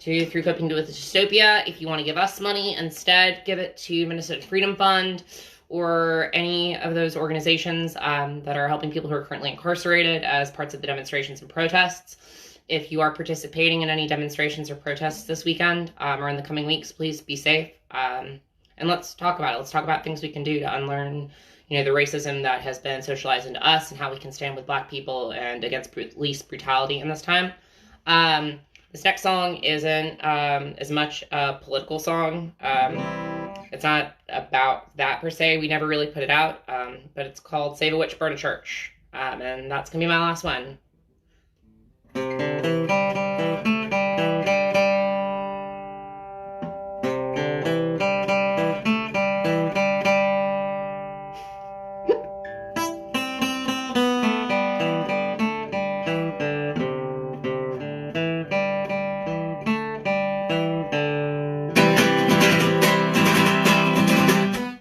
through Coping with Dystopia. If you want to give us money instead, give it to Minnesota Freedom Fund or any of those organizations that are helping people who are currently incarcerated as parts of the demonstrations and protests. If you are participating in any demonstrations or protests this weekend or in the coming weeks, please be safe. And let's talk about it. Let's talk about things we can do to unlearn, the racism that has been socialized into us and how we can stand with Black people and against police brutality in this time. This next song isn't as much a political song. It's not about that per se. We never really put it out, but it's called Save a Witch, Burn a Church. And that's going to be my last one.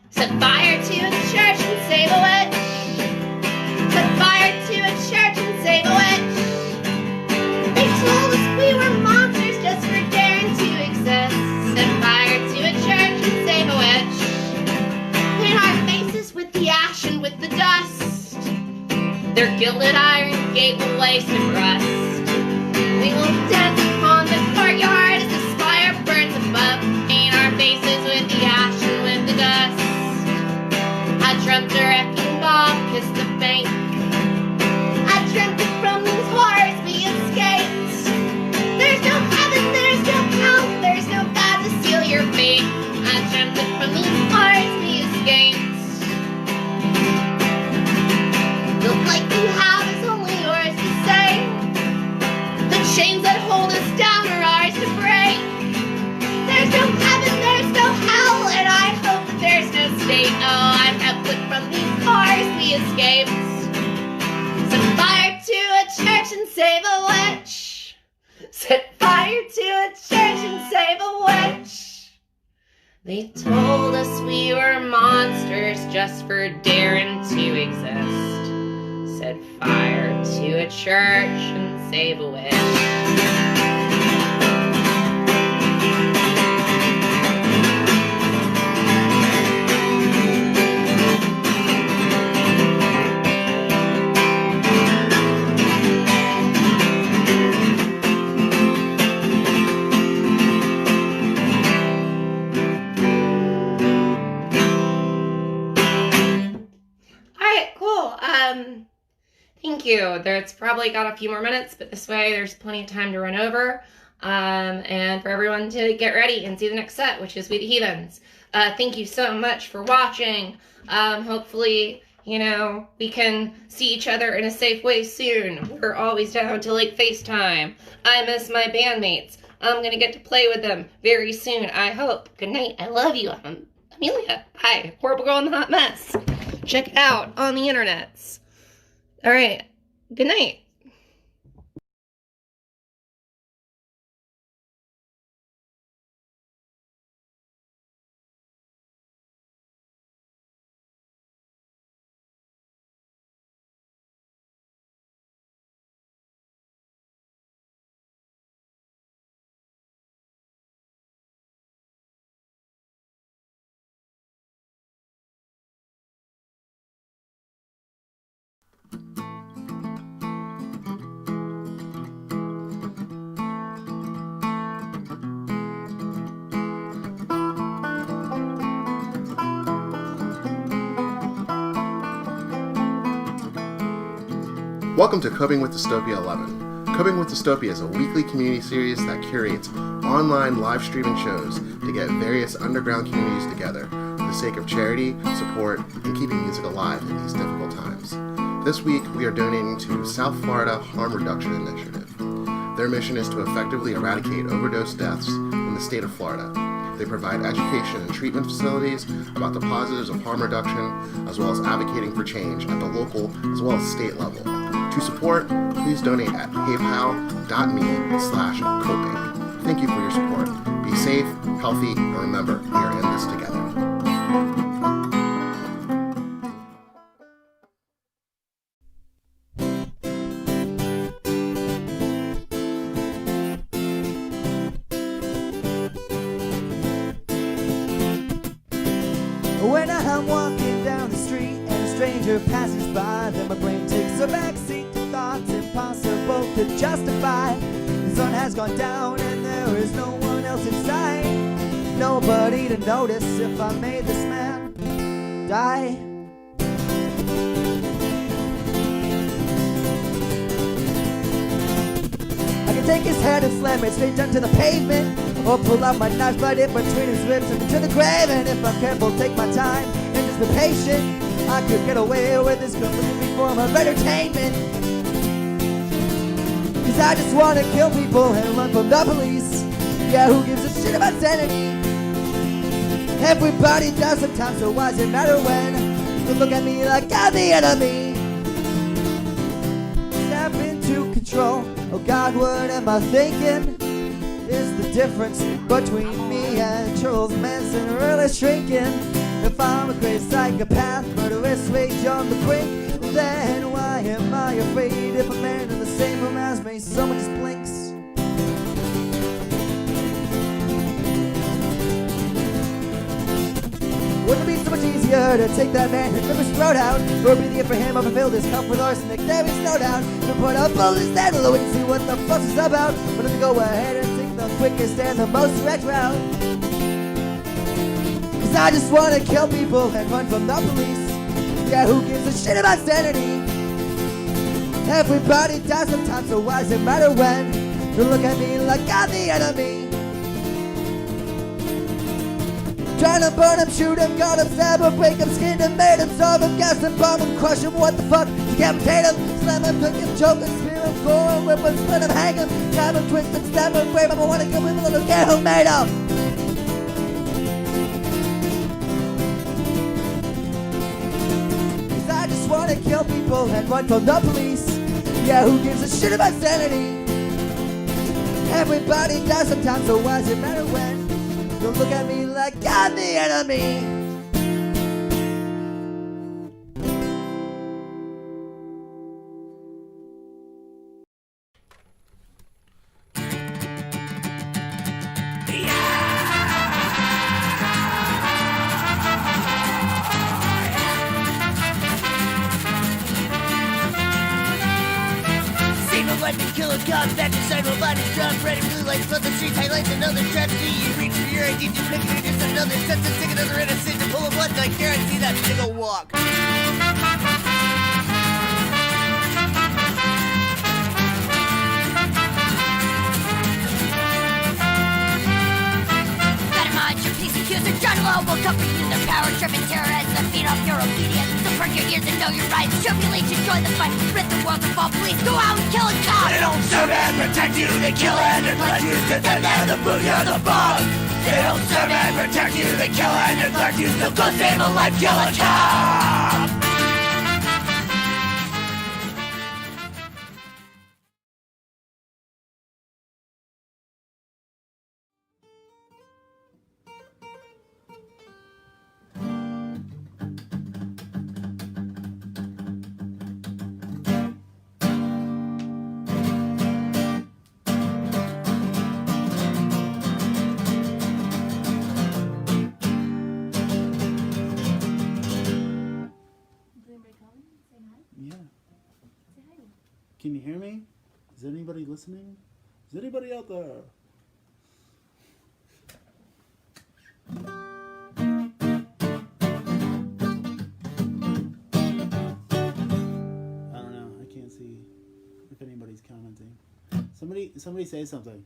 Set fire to a church and save a witch. Set fire to a church and save a witch. They told us we were monsters just for daring to exist. Set fire to a church and save a witch. Paint our faces with the ash and with the dust. Their gilded iron gate will waste and rust. We will dance upon the courtyard as the spire burns above. Paint our faces with the ash and with the dust. I dreamt a wrecking ball kissed the bank. I dreamt that from these horrors we escaped. There's no heaven, there's no hell, there's no God to seal your fate. I dreamt that from these horrors we escaped. The light you have is only yours to say. The chains that hold us down are ours to break. There's no heaven, there's no hell, and I hope that there's no state. Oh, I have put from these cars we escaped. Set fire to a church and save a witch. Set fire fire to a church and save a witch. They told us we were monsters just for daring to exist. Set fire to a church and save a witch. Thank you. It's probably got a few more minutes, but this way there's plenty of time to run over, and for everyone to get ready and see the next set, which is We the Heathens. Thank you so much for watching. Hopefully, we can see each other in a safe way soon. We're always down to FaceTime. I miss my bandmates. I'm gonna get to play with them very soon, I hope. Good night. I love you. I'm Amelia. Hi. Horrible Girl in the Hot Mess. Check it out on the internets. All right. Good night. Welcome to Coping with Dystopia 11. Coping with Dystopia is a weekly community series that curates online live streaming shows to get various underground communities together for the sake of charity, support, and keeping music alive in these difficult times. This week, we are donating to South Florida Harm Reduction Initiative. Their mission is to effectively eradicate overdose deaths in the state of Florida. They provide education and treatment facilities about the positives of harm reduction, as well as advocating for change at the local as well as state level. To support, please donate at paypal.me/coping. Thank you for your support. Be safe, healthy, and remember, we are in this together. When I'm walking down the street and a stranger passes by, then my brain takes a backseat to thoughts impossible to justify. The sun has gone down and there is no one else inside. Nobody to notice if I made this man die. I can take his head and slam it straight down to the pavement, or pull out my knife, slide it between his ribs and to the grave. And if I'm careful, take my time and just be patient, I could get away with this completely form of entertainment. Cause I just wanna kill people and run from the police. Yeah, who gives a shit about sanity? Everybody does sometimes, so why does it matter when you look at me like I'm the enemy? Step into control. Oh God, what am I thinking? Is the difference between me and Charles Manson really shrinking? If I'm a crazy psychopath, murderous rage on the brink, then why am I afraid if a man in the same room as me someone just blinks? Wouldn't it be so much easier to take that man and rip his throat out, or breathe for him or fulfill this cup with arsenic? There is no doubt. To put up all this handle and see what the fuss is about. But if you go ahead and take the quickest and the most direct route, cause I just wanna kill people and run from the police. Yeah, who gives a shit about sanity? Everybody dies sometimes, so why does it matter when you look at me like I'm the enemy? Trying to burn him, shoot him, got him, stab him, break him, skin him, made him, starve him, gas him, bomb him, crush him, what the fuck? Decapitate him, slam him, cook him, choke him, spear him, gore him, whip him, split him, hang him, stab him, twist him, stab him, frame him. I wanna kill people, I don't care who made him. Cause I just wanna kill people and run from the police. Yeah, who gives a shit about sanity? Everybody does sometimes, so why's it matter when you look at me like I'm the enemy? Lightning killer comes back inside my body's drum. Bright blue lights flood the streets, highlights another tragedy. You reach for your ID, you pick it, just another sense to take another innocent to pull a blood. I guarantee that nigga walk. Your peace accuser John Lowe will comfort you in their power driven terror as the feed off your obedience. So perk your ears and know your rights. Tribulation, join the fight. Rid the world of all police. Go out and kill a cop. They don't serve and protect you. They kill and neglect you. To them they're the booty or the bug. They don't serve and protect you. They kill and neglect you. So go save a life, kill a cop. Can you hear me? Is anybody listening? Is anybody out there? I don't know. I can't see if anybody's commenting. Somebody say something.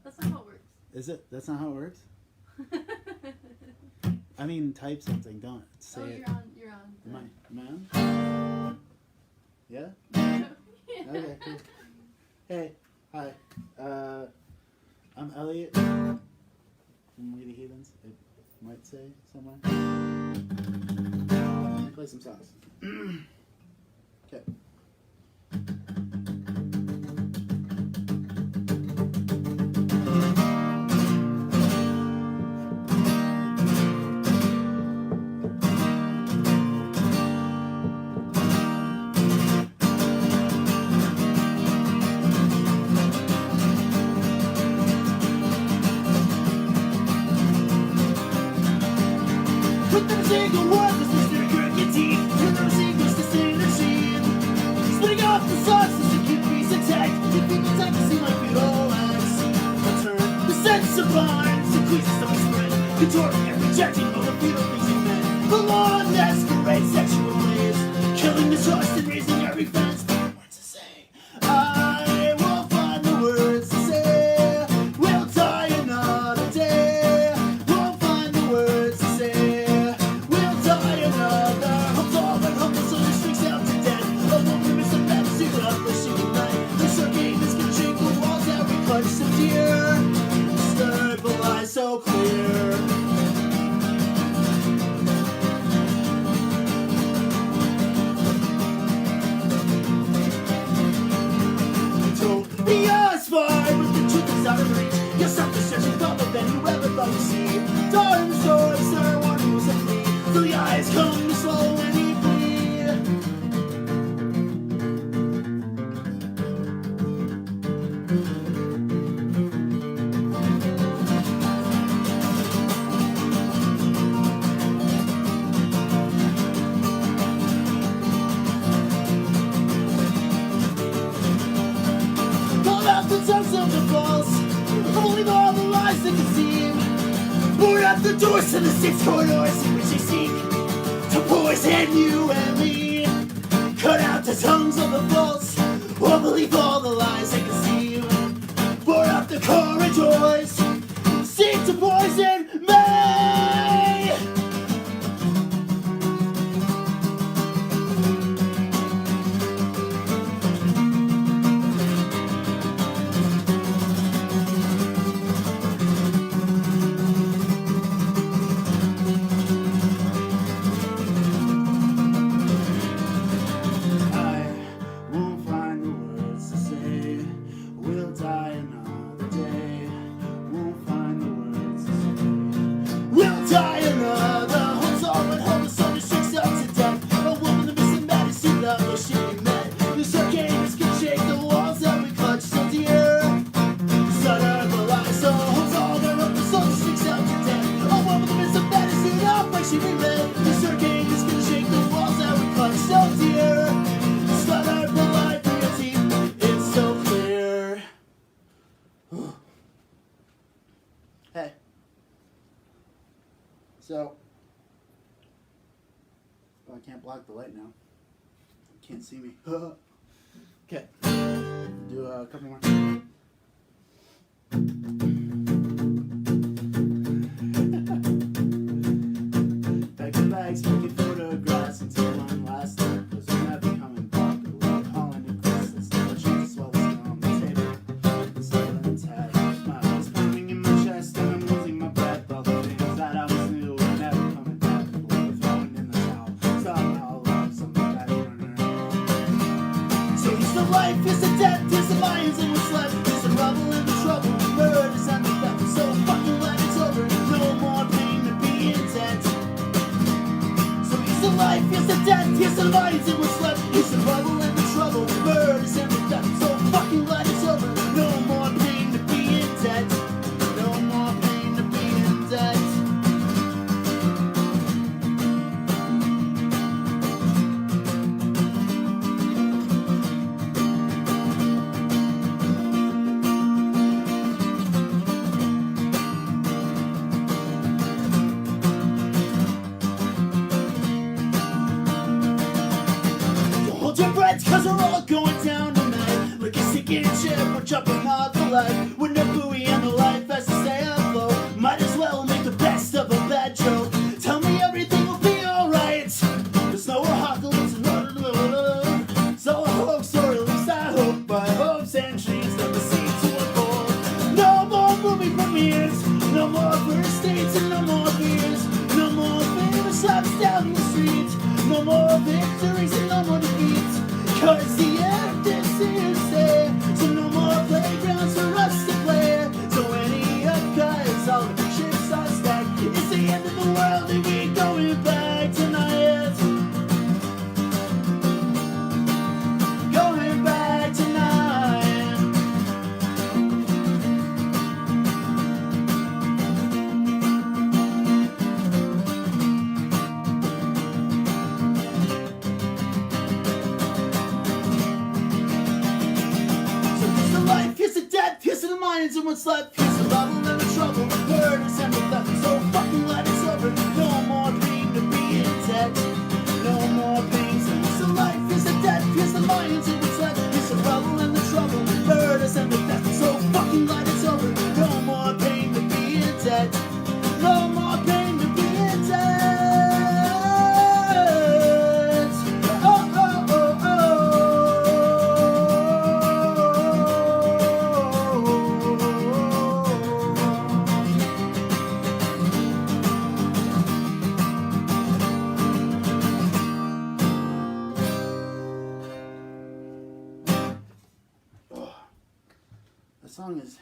That's not how it works. Is it? That's not how it works? I mean, type something. Don't say it. You're on. Am I on? Yeah? Okay, cool. Hey, hi. I'm Elliot from We the Heathens. I might say somewhere. Let me play some songs. Okay. Put them single words, this is their crooked teeth. Put them singles to see the machine. Splitting off the sauce is a cute piece of tech. If you can take to see my feet all legs. I turn the sense of lines to creases of spread. Contorting and rejecting all the fetal things you meant. The law masquerade sexual ways. Killing the trust and raising every fence. Words to say. I will find the words to say. We'll die another day. Won't find the words to say. So clear. Utopia is far, but the truth is out of reach. You're self-destruction, double than you ever thought you'd see. Dark stories, sir, one who's a flea. Till the eyes come to swallow any plea. Out the doors to the 6 corridors in which they seek to poison you and me. Cut out the tongues of the false, or believe all the lies they conceive. Pour out the corridors, seek to poison me. I won't find the words to say. So, I can't block the light now. You can't see me. Okay, do a couple more. Packing bags, taking photographs until one last night. Cause I'm never coming back. We're calling it quits. There's no chance while it's on the table. The silence had my heart's pounding in my chest and I'm losing my breath. All the things that I was new were never coming back. We're throwing in the towel. Starting all love, something back runner. So here's the life, here's the death, here's the lions and what's left. Here's the rubble and the trouble, murders and the theft. So fucking glad it's over. No more pain to be intense. Here's the life, here's the death, here's the lions and what's left. Here's the rubble and the trouble, murders and the theft. So fucking glad it's over. No more pain to be in debt. No more pain to be in debt. Hold your breath, cause we're all going down tonight. Like a sinking ship, we're jumping off the life. With no buoy and the life has to stay afloat. Might as well make the best of a bad joke. Tell me everything will be alright. There's no apocalypse and it's all a hoax, or at least I hope. My hopes and dreams never seem to unfold. No more movie premieres, no more first dates and no more beers. No more famous shots down the street. No more victories and no more defeats. Cause the end is here to stay. So no more playgrounds for us to play. So any up guys, all the chips are stacked. It's the end of the world and we ain't going back tonight. Going back tonight. So here's the life, here's the death, here's the lions and what's left. Here's the rubble and the trouble, the murders and the theft. So fucking glad it's over. No more pain to be in debt. No more pain. So here's the life, here's the death, here's the lions and what's left. Here's the rubble and the trouble, the murders and the theft. So fucking glad it's over. No more pain to be in debt. No more pain to be in debt. Oh, oh, oh, oh. That song is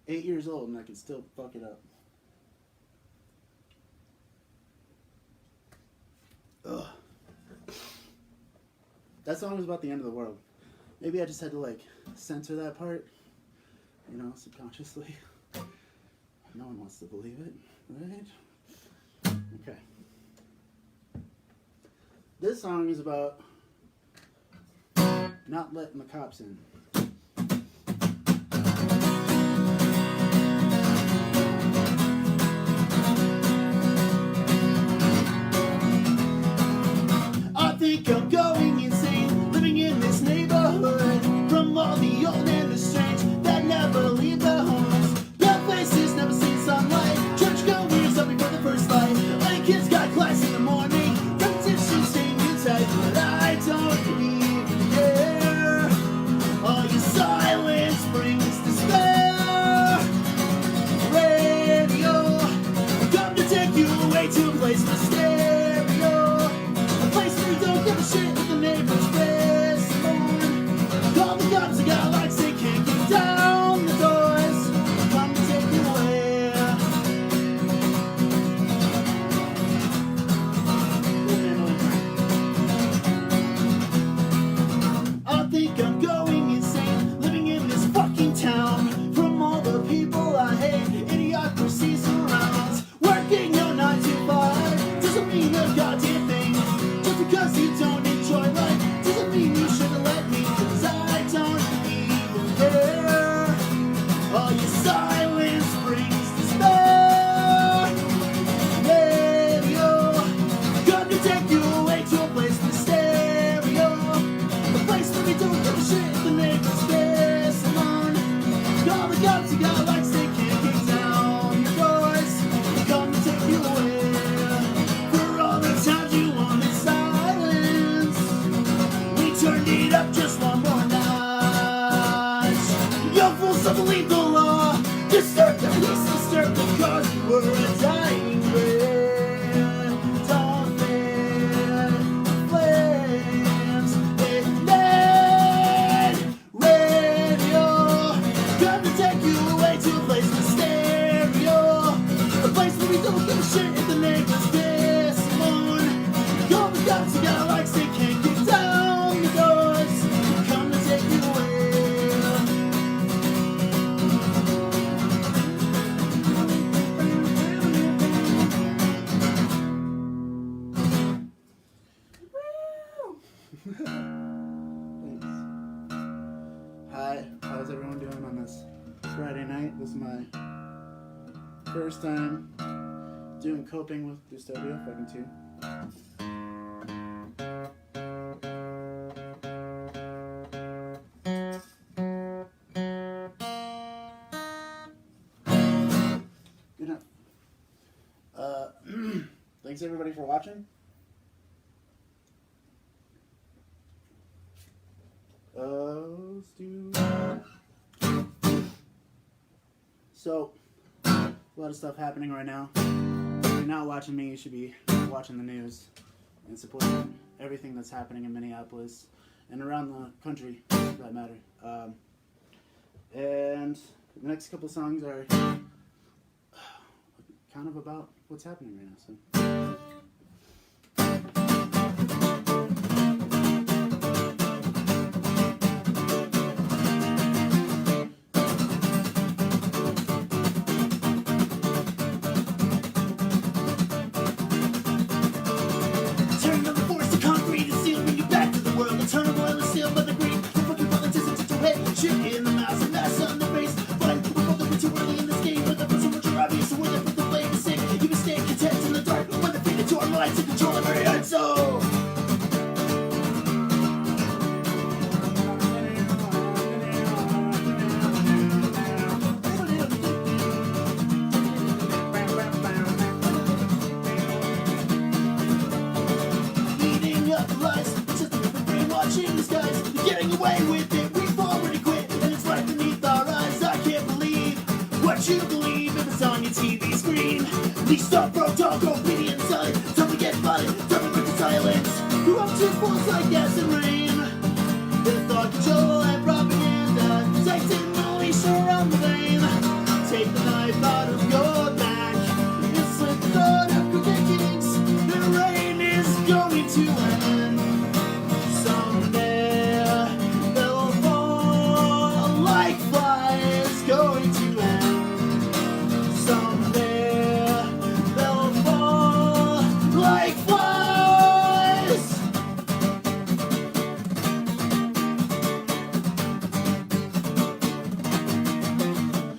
8 years old and I can still fuck it up. Ugh. That song was about the end of the world. Maybe I just had to like censor that part, you know, subconsciously. No one wants to believe it, right? Okay. This song is about not letting the cops in. I think I'm going insane, living in this neighborhood. From all the old and the strange that never leave their homes. Their faces never seen sunlight. Churchgoers up before the first light. Like kids got class in the morning. Repetition staying inside, but I don't even care. I believe the law. Disturb the peace, disturb the cause. We're a dying brand. Tall fan flames. Ignite radio. Come to take you away to a place with stereo. A place where we don't give a shit if the neighbors diss one. Call the cops, you got lights, they can't get down the doors. Come to take you away. Thanks. Hi, how's everyone doing on this Friday night? This is my first time doing Coping with Dystopia, fucking 2. Good enough. Thanks everybody for watching. Let's do. So, a lot of stuff happening right now. If you're not watching me, you should be watching the news and supporting everything that's happening in Minneapolis and around the country, for that matter. And the next couple songs are kind of about what's happening right now. So. Turn on the force of concrete and steel, bring you back to the world. The turn of oil and steel, but the green. The fucking politicians into head, shit in the mouth and that's on the face. But we're both a bit too early in this game. But the person which are obvious, so we're there with the flame is sick. You can stay content in the dark, when the feet into our minds and control of our hearts. So. Eating up lies, it's just we've been brainwashing these guys. They're getting away with it, we've already quit, and it's right beneath our eyes. I can't believe what you believe if it's on your TV screen. These stop, bro, dog, obedient, silent. Time to get violent, time to break the silence. Grew up to force like gas and rain. With thought control and propaganda, tighten the leash around the vein. Take the knife out of your back. It's like the thought of predictions. The rain is going to end. Someday they'll fall like flies. Going to end. Someday they'll fall like flies.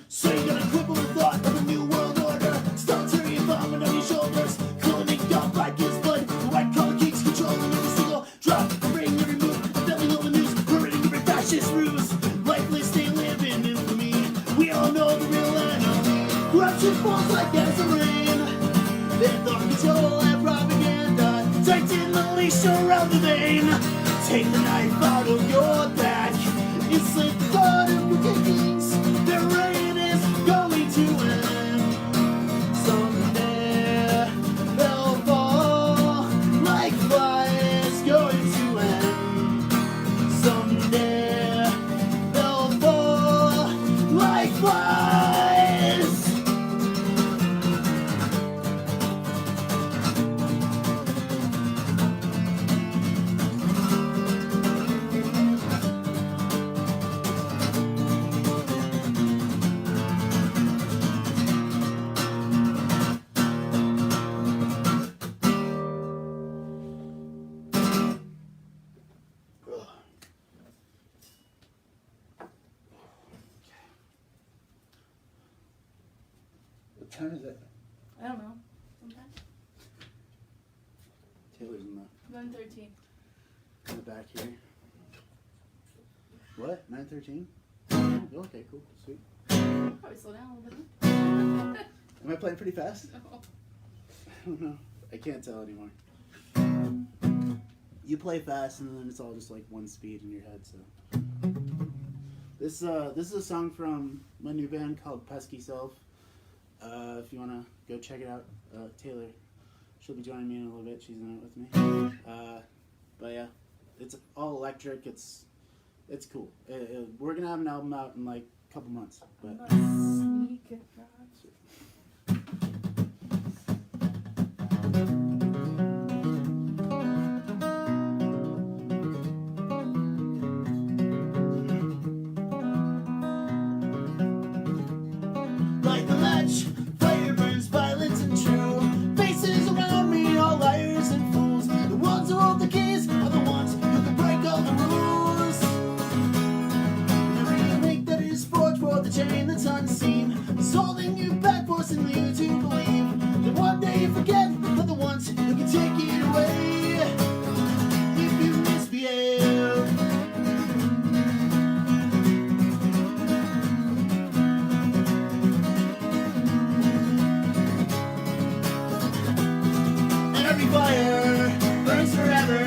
So you're gonna cripple the thought of a new world order. Solitary vomit on your shoulders. Cloning God like his blood. The white collar kings controlling every single drop. Bring every move. Filling all the news. Permitting every fascist ruse. Lifeless they live in infamy. We all know the real enemy. Corruption falls like gas and rain. Their thought control and propaganda. Tighten the leash around the vein. Take the knife out of your back. It's like the thought of wicked kings. Their reign is going to end. Someday they'll fall like flies. Going to end. Someday they'll fall like flies. What time is it? I don't know. Sometime. Taylor's in 1:13. the back here. What? 9:13? Okay, cool, sweet. Probably slow down a little bit. Am I playing pretty fast? No. I don't know. I can't tell anymore. You play fast and then it's all just like one speed in your head, so. This is a song from my new band called Pesky Self. If you want to go check it out, Taylor, she'll be joining me in a little bit. She's in it with me. But yeah, it's all electric. It's cool. We're gonna have an album out in like a couple months. But Like the match, fire burns violent and true. Faces around me, all liars and fools. The ones who hold the keys are the ones who can break all the rules. Every link that is forged for the chain that's unseen is holding you back, forcing you to believe that one day you forget they're the ones who can take it away if you misbehave. Every fire burns forever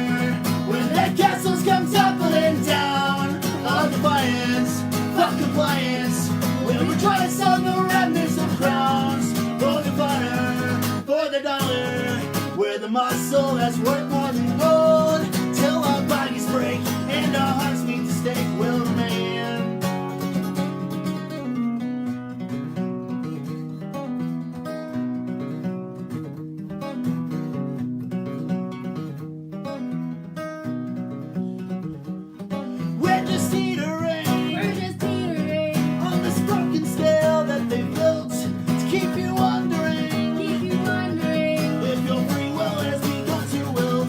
when their castles come tumbling down. All defiance, fuck compliance, we'll rejoice on the remnants of crowns. For the butter, for the dollar, we're the muscle that's worth more than gold. Till our bodies break and our hearts meet the stake will remain. We're just teetering on this broken scale that they built to keep you wondering if your free will has begun to wilt.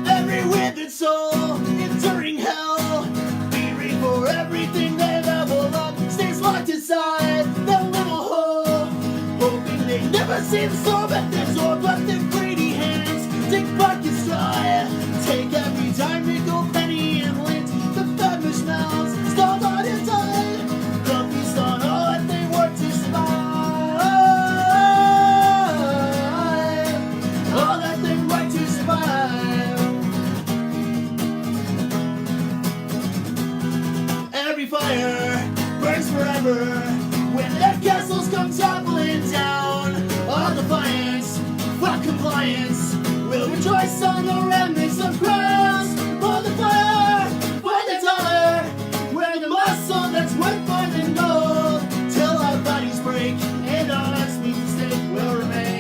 Every withered soul enduring hell, fearing for everything they've ever loved, stays locked inside their little hole, hoping they never see the storm at their door. But their greedy hands take buckets dry, take every dime, nickel, penny, and lint. The famished mouths starve out and die. The feast on all that they work to survive, all that they work to survive. Every fire burns forever when their castles come tumbling down. All defiance, fuck compliance, we'll rejoice on the remnants of crowns. For the fire, for the dollar, we're the muscle that's worth more than gold. Till our bodies break and our hearts meet the stake will remain.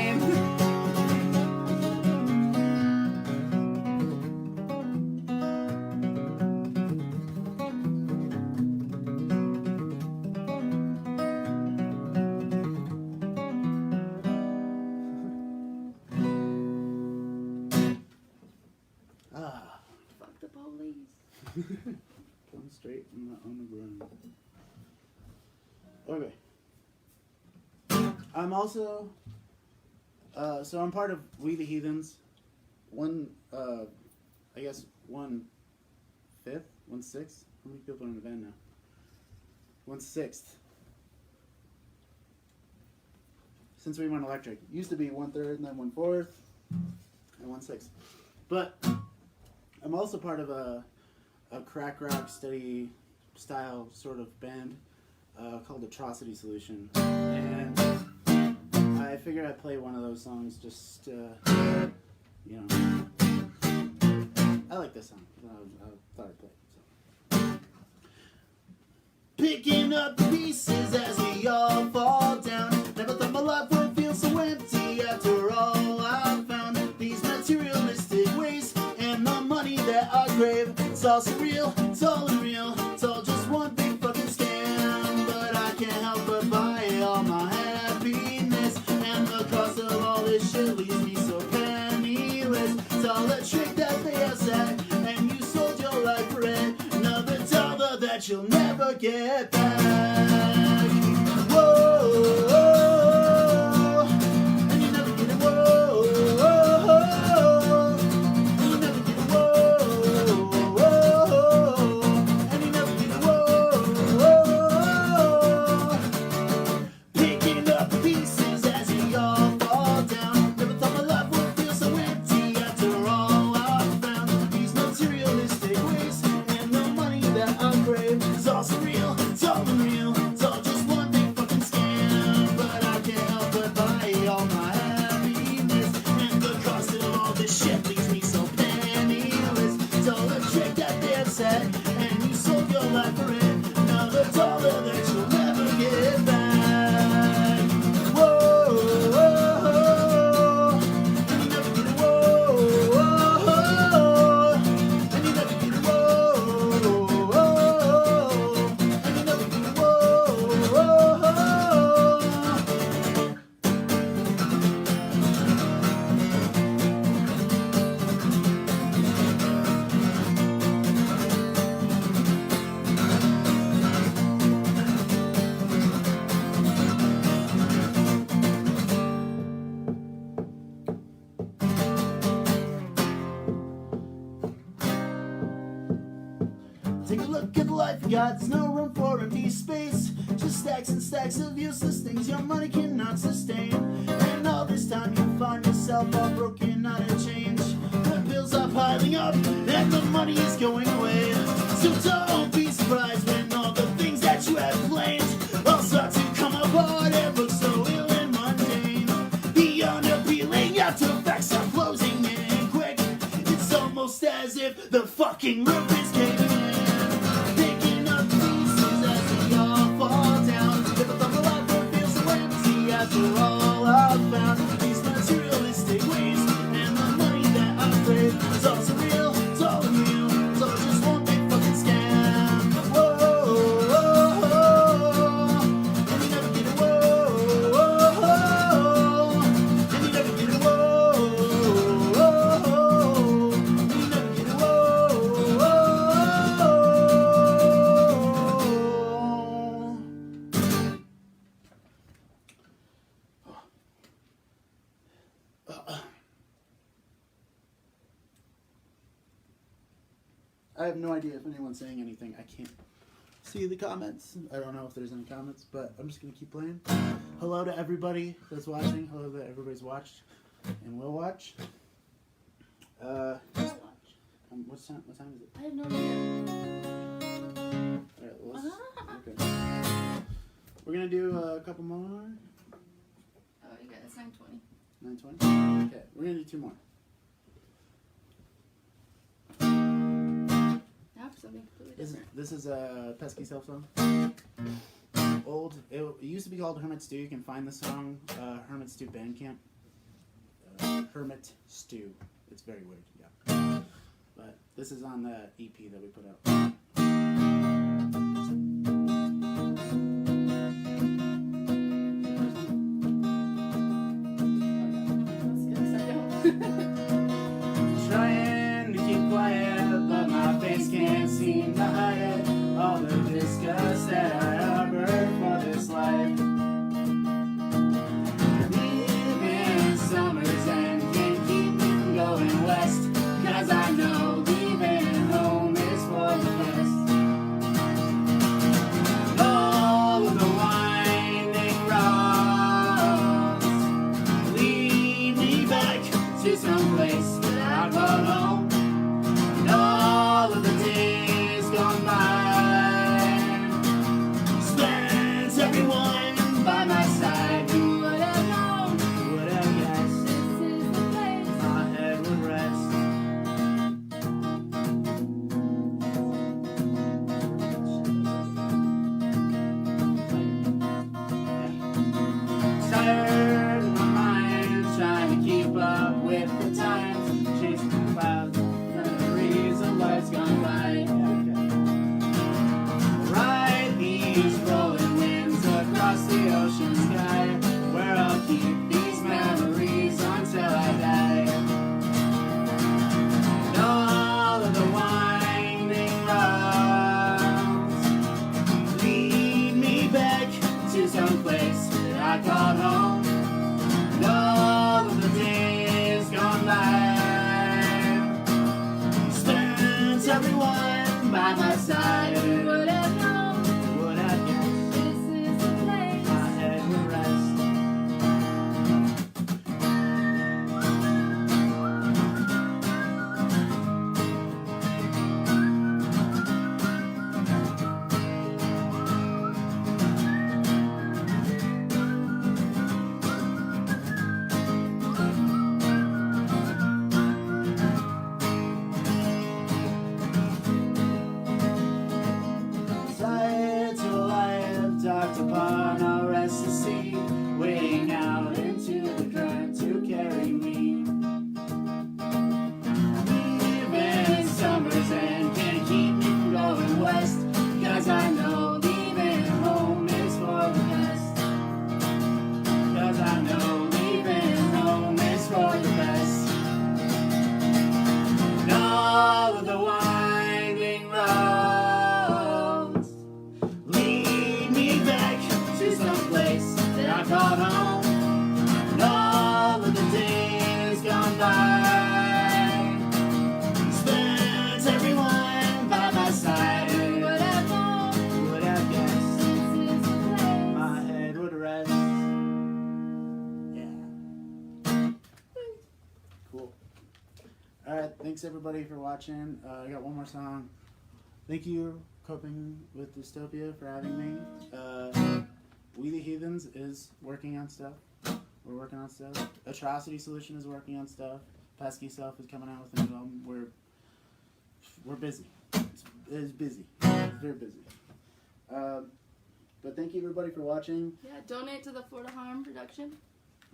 Fuck the police. Come straight on the ground. Okay. I'm also, so I'm part of We the Heathens. I guess 1/5, 1/6. How many people are in the band now? 1/6. Since we went electric, used to be 1/3 and then 1/4 and 1/6. But I'm also part of a crack rock steady style sort of band called Atrocity Solution, and I figured I'd play one of those songs. Just you know, I like this song. I thought I'd play it. So. Picking up the pieces as we all fall down. Never thought my life would feel so empty after all I've found. These materialistic ways and the money that I crave. It's all surreal, it's all unreal, it's all just one big fucking scam. But I can't help but buy all my happiness, and the cost of all this shit leaves me so penniless. It's all a trick that they have said, and you sold your life for it. Another dollar that you'll never get back. Whoa, and you never get it. Whoa. Take a look at the life you got, there's no room for empty space. Just stacks and stacks of useless things your money cannot sustain. And all this time you find yourself all broken out of change. The bills are piling up and the money is going away. So don't be surprised when all the things that you have planned all start to come apart and look so ill and mundane. Beyond appealing after facts are closing in quick. It's almost as if the fucking roof is caving in. Picking up pieces as we all fall down. Never thought the life would feel so empty after all I've found. These materialistic ways and the money that I crave. It's all surreal, it's all real, it's all just one big fucking scam. Whoa, whoa, whoa, and you never get it. Whoa, whoa, whoa, and you never get it. Whoa, whoa, whoa, and you never get it. Whoa, whoa. I have no idea if anyone's saying anything. I can't see the comments. I don't know if there's any comments, but I'm just going to keep playing. Hello to everybody that's watching. Hello that everybody's watched and will watch. What time is it? I have no idea. Alright, well, okay. We're going to do a couple more. Oh, you got it's 9:20. 9:20? Okay, we're going to do two more. Now for something completely different. This is a Pesky Self song. Old. It used to be called Hermit Stew. You can find the song Hermit Stew Bandcamp. Hermit Stew. It's very weird, yeah. But this is on the EP that we put out. Trying to keep quiet, but my face can't seem to hide it. All the disgust that I harbored for this life. Leaving summers and can't keep them going west. 'Cause I know leaving home is for the best. All of the winding roads lead me back to some place that I call home. And all of the days gone by, spent everyone by my side. Who would have known? Who would have guessed? This is the place my head would rest. Tired of my mind trying to keep up with the times, chasing the clouds, memories of life's gone by. Ride these rolling winds across the ocean sky, where I'll keep these memories until I die. And all of the winding roads lead me back to some place that I call home. And all of the days gone by, spent everyone by my side. Who would have known? Who would have guessed? This is the place my head would rest. Alright, thanks everybody for watching. I got one more song. Thank you, Coping with Dystopia, for having me. We the Heathens is working on stuff. We're working on stuff. Atrocity Solution is working on stuff. Pesky Self is coming out with a new album. We're busy. It's busy. It's very busy. But thank you everybody for watching. Yeah, donate to the Florida Harm production.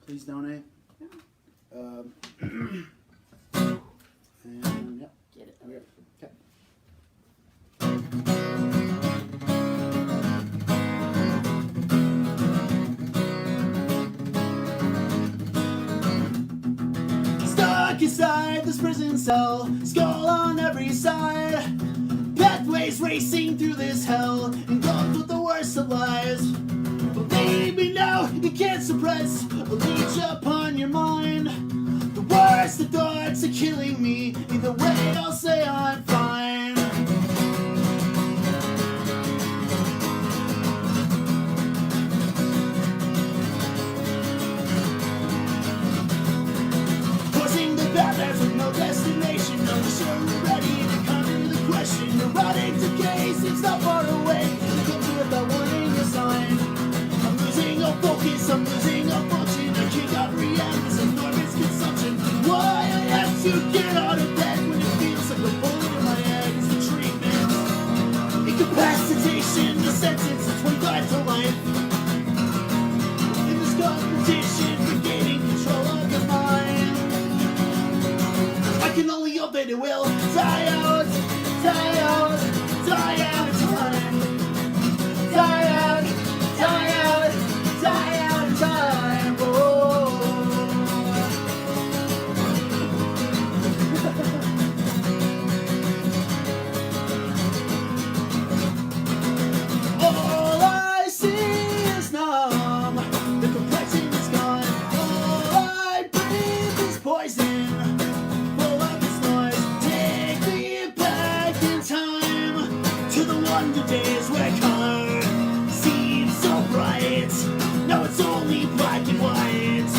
Please donate. Yeah. And yeah. Get it. Okay. Stuck inside this prison cell, skull on every side. Pathways racing through this hell, engulfed with the worst of lies. Believe me now, you can't suppress a leech upon your mind. The worst of thoughts are killing me. Either way, I'll say I'm fine. Crossing the boundaries with no destination. No sure we're ready to conquer the question. Erotic decay seems not far away. It comes without warning a sign. I'm losing all focus, I'm losing all function. I cannot react, this enormous consumption. Why I have to get out of bed when it feels like a bullet in my head is the treatment. Incapacitation, the sentence is 25 to life. In this competition for gaining control of the mind, I can only hope that it will die out, die out, die out of time. Die out, die out, die out of time. All I see is numb. The complexion is gone. All I breathe is poison. Full of this noise. Take me back in time to the wonder days where color seemed so bright. Now it's only black and white.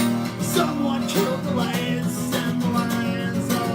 Someone killed the lights and the lines over.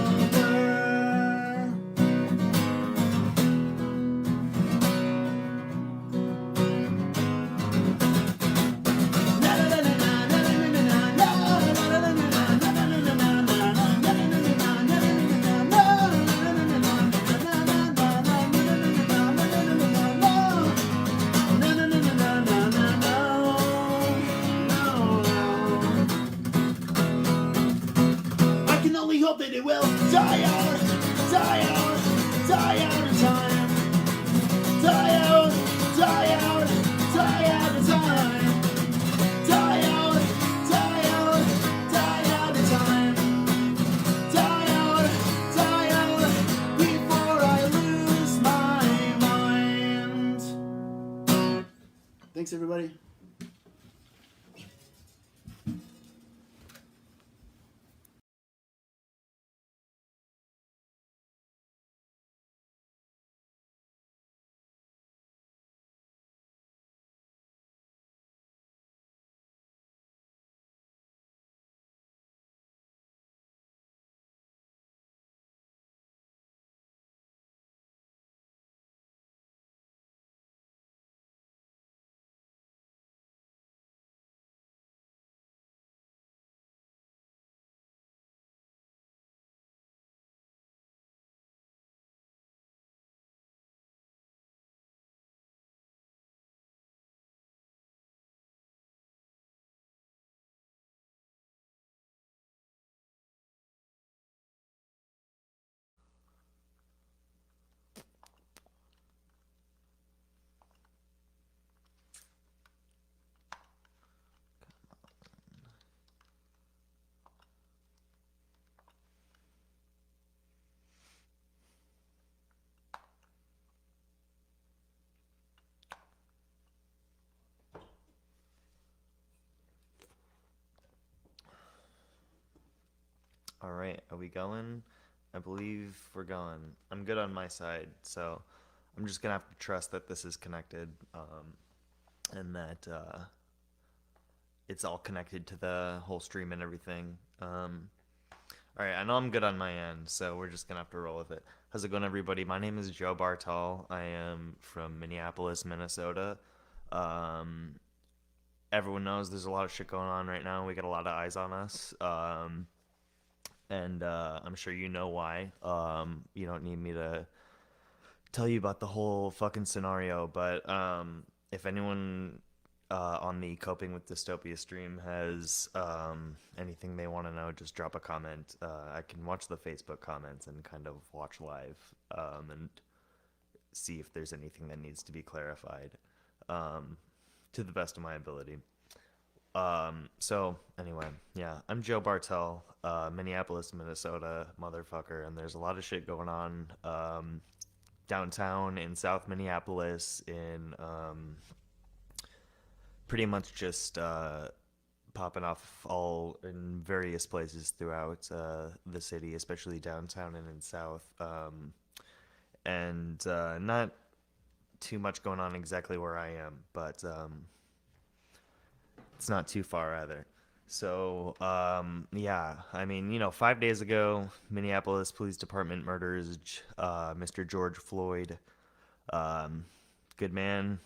I can only hope that it will die out, die out, die out of time. Die out, die out, die out of time. Die out, die out, die out of time. Die out before I lose my mind. Thanks everybody. All right, are we going? I believe we're going. I'm good on my side, so I'm just gonna have to trust that this is connected, and that it's all connected to the whole stream and everything. All All right, I know I'm good on my end, so we're just gonna have to roll with it. How's it going, everybody? My name is Joe Bartal. I am from Minneapolis, Minnesota. Um, Everyone knows there's a lot of shit going on right now. We got a lot of eyes on us, and I'm sure you know why. You don't need me to tell you about the whole fucking scenario, but if anyone on the Coping with Dystopia stream has anything they want to know, just drop a comment. I can watch the Facebook comments and kind of watch live and see if there's anything that needs to be clarified to the best of my ability. So anyway, yeah, I'm Joe Bartel, Minneapolis, Minnesota, motherfucker, and there's a lot of shit going on downtown in South Minneapolis, in pretty much just popping off all in various places throughout the city, especially downtown and in South, and not too much going on exactly where I am, but it's not too far either. So, yeah, I mean, 5 days ago, Minneapolis Police Department murders Mr. George Floyd. Good man.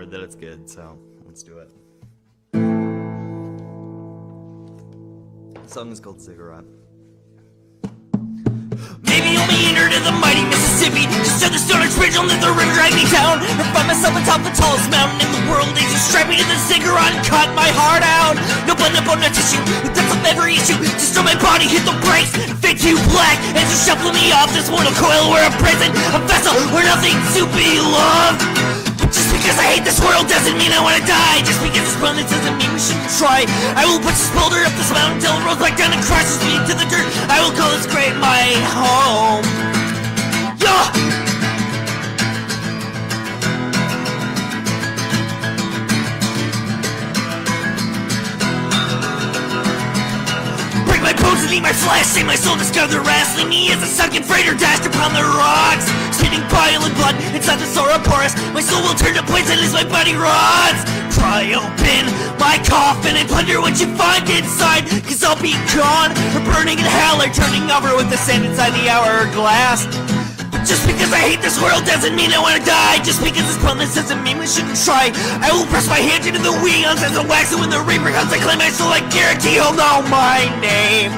word that it's good, so let's do it. The song is called Cigarette. Maybe you'll be entered in the mighty Mississippi. Just to the Stonehenge Bridge, I'll let the river drag me down. Or find myself atop the tallest mountain in the world. They just strap me to the cigarette and cut my heart out. No blood, no bone, no tissue. The depth of every issue. Just on my body, hit the brakes. Fade to black as you shuffle me off this mortal coil. We're a prison, a vessel, we're nothing to be loved. Just because I hate this world doesn't mean I wanna die. Just because it's fun, it doesn't mean we shouldn't try. I will push this boulder up this mountain till it rolls back down and crashes me to the dirt. I will call this grave my home. Yeah! Break my bones and eat my flesh. Say my soul discovered the rest. Leave me as a sunken freighter dashed upon the rocks. Spitting bile and blood inside the sauroporos. My soul will turn to poison as my body rots. Pry open my coffin and plunder what you find inside. Cause I'll be gone, or burning in hell, or turning over with the sand inside the hourglass. Just because I hate this world doesn't mean I wanna die. Just because it's pointless doesn't mean we shouldn't try. I will press my hand into the weons as the wax, and when the reaper comes I claim my soul, I guarantee he'll know my name.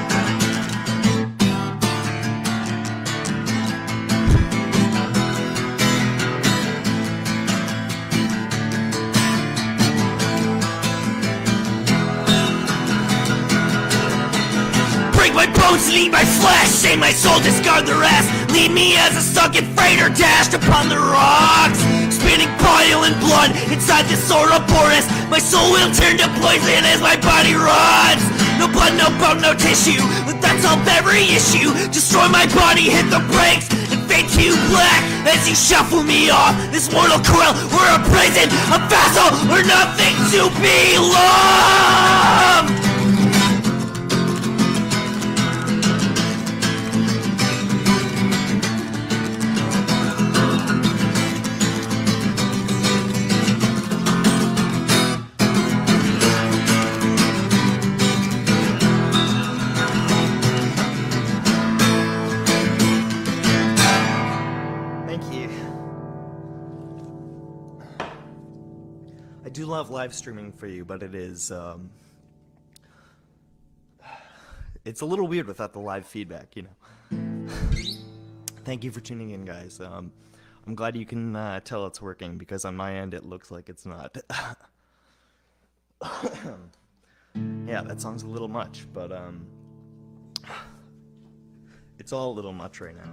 My bones and eat my flesh. Say my soul, discard the rest. Leave me as a sunken freighter dashed upon the rocks. Spitting bile and blood inside this sauroporos. My soul will turn to poison as my body rots. No blood, no bone, no tissue. But that's all every issue. Destroy my body, hit the brakes, and fade to black as you shuffle me off this mortal coil. We're a prison, a vessel, we're nothing to be loved. I do love live streaming for you, but it is, it's a little weird without the live feedback, you know. Thank you for tuning in, guys. I'm glad you can tell it's working, because on my end it looks like it's not. Yeah, that song's a little much, but it's all a little much right now.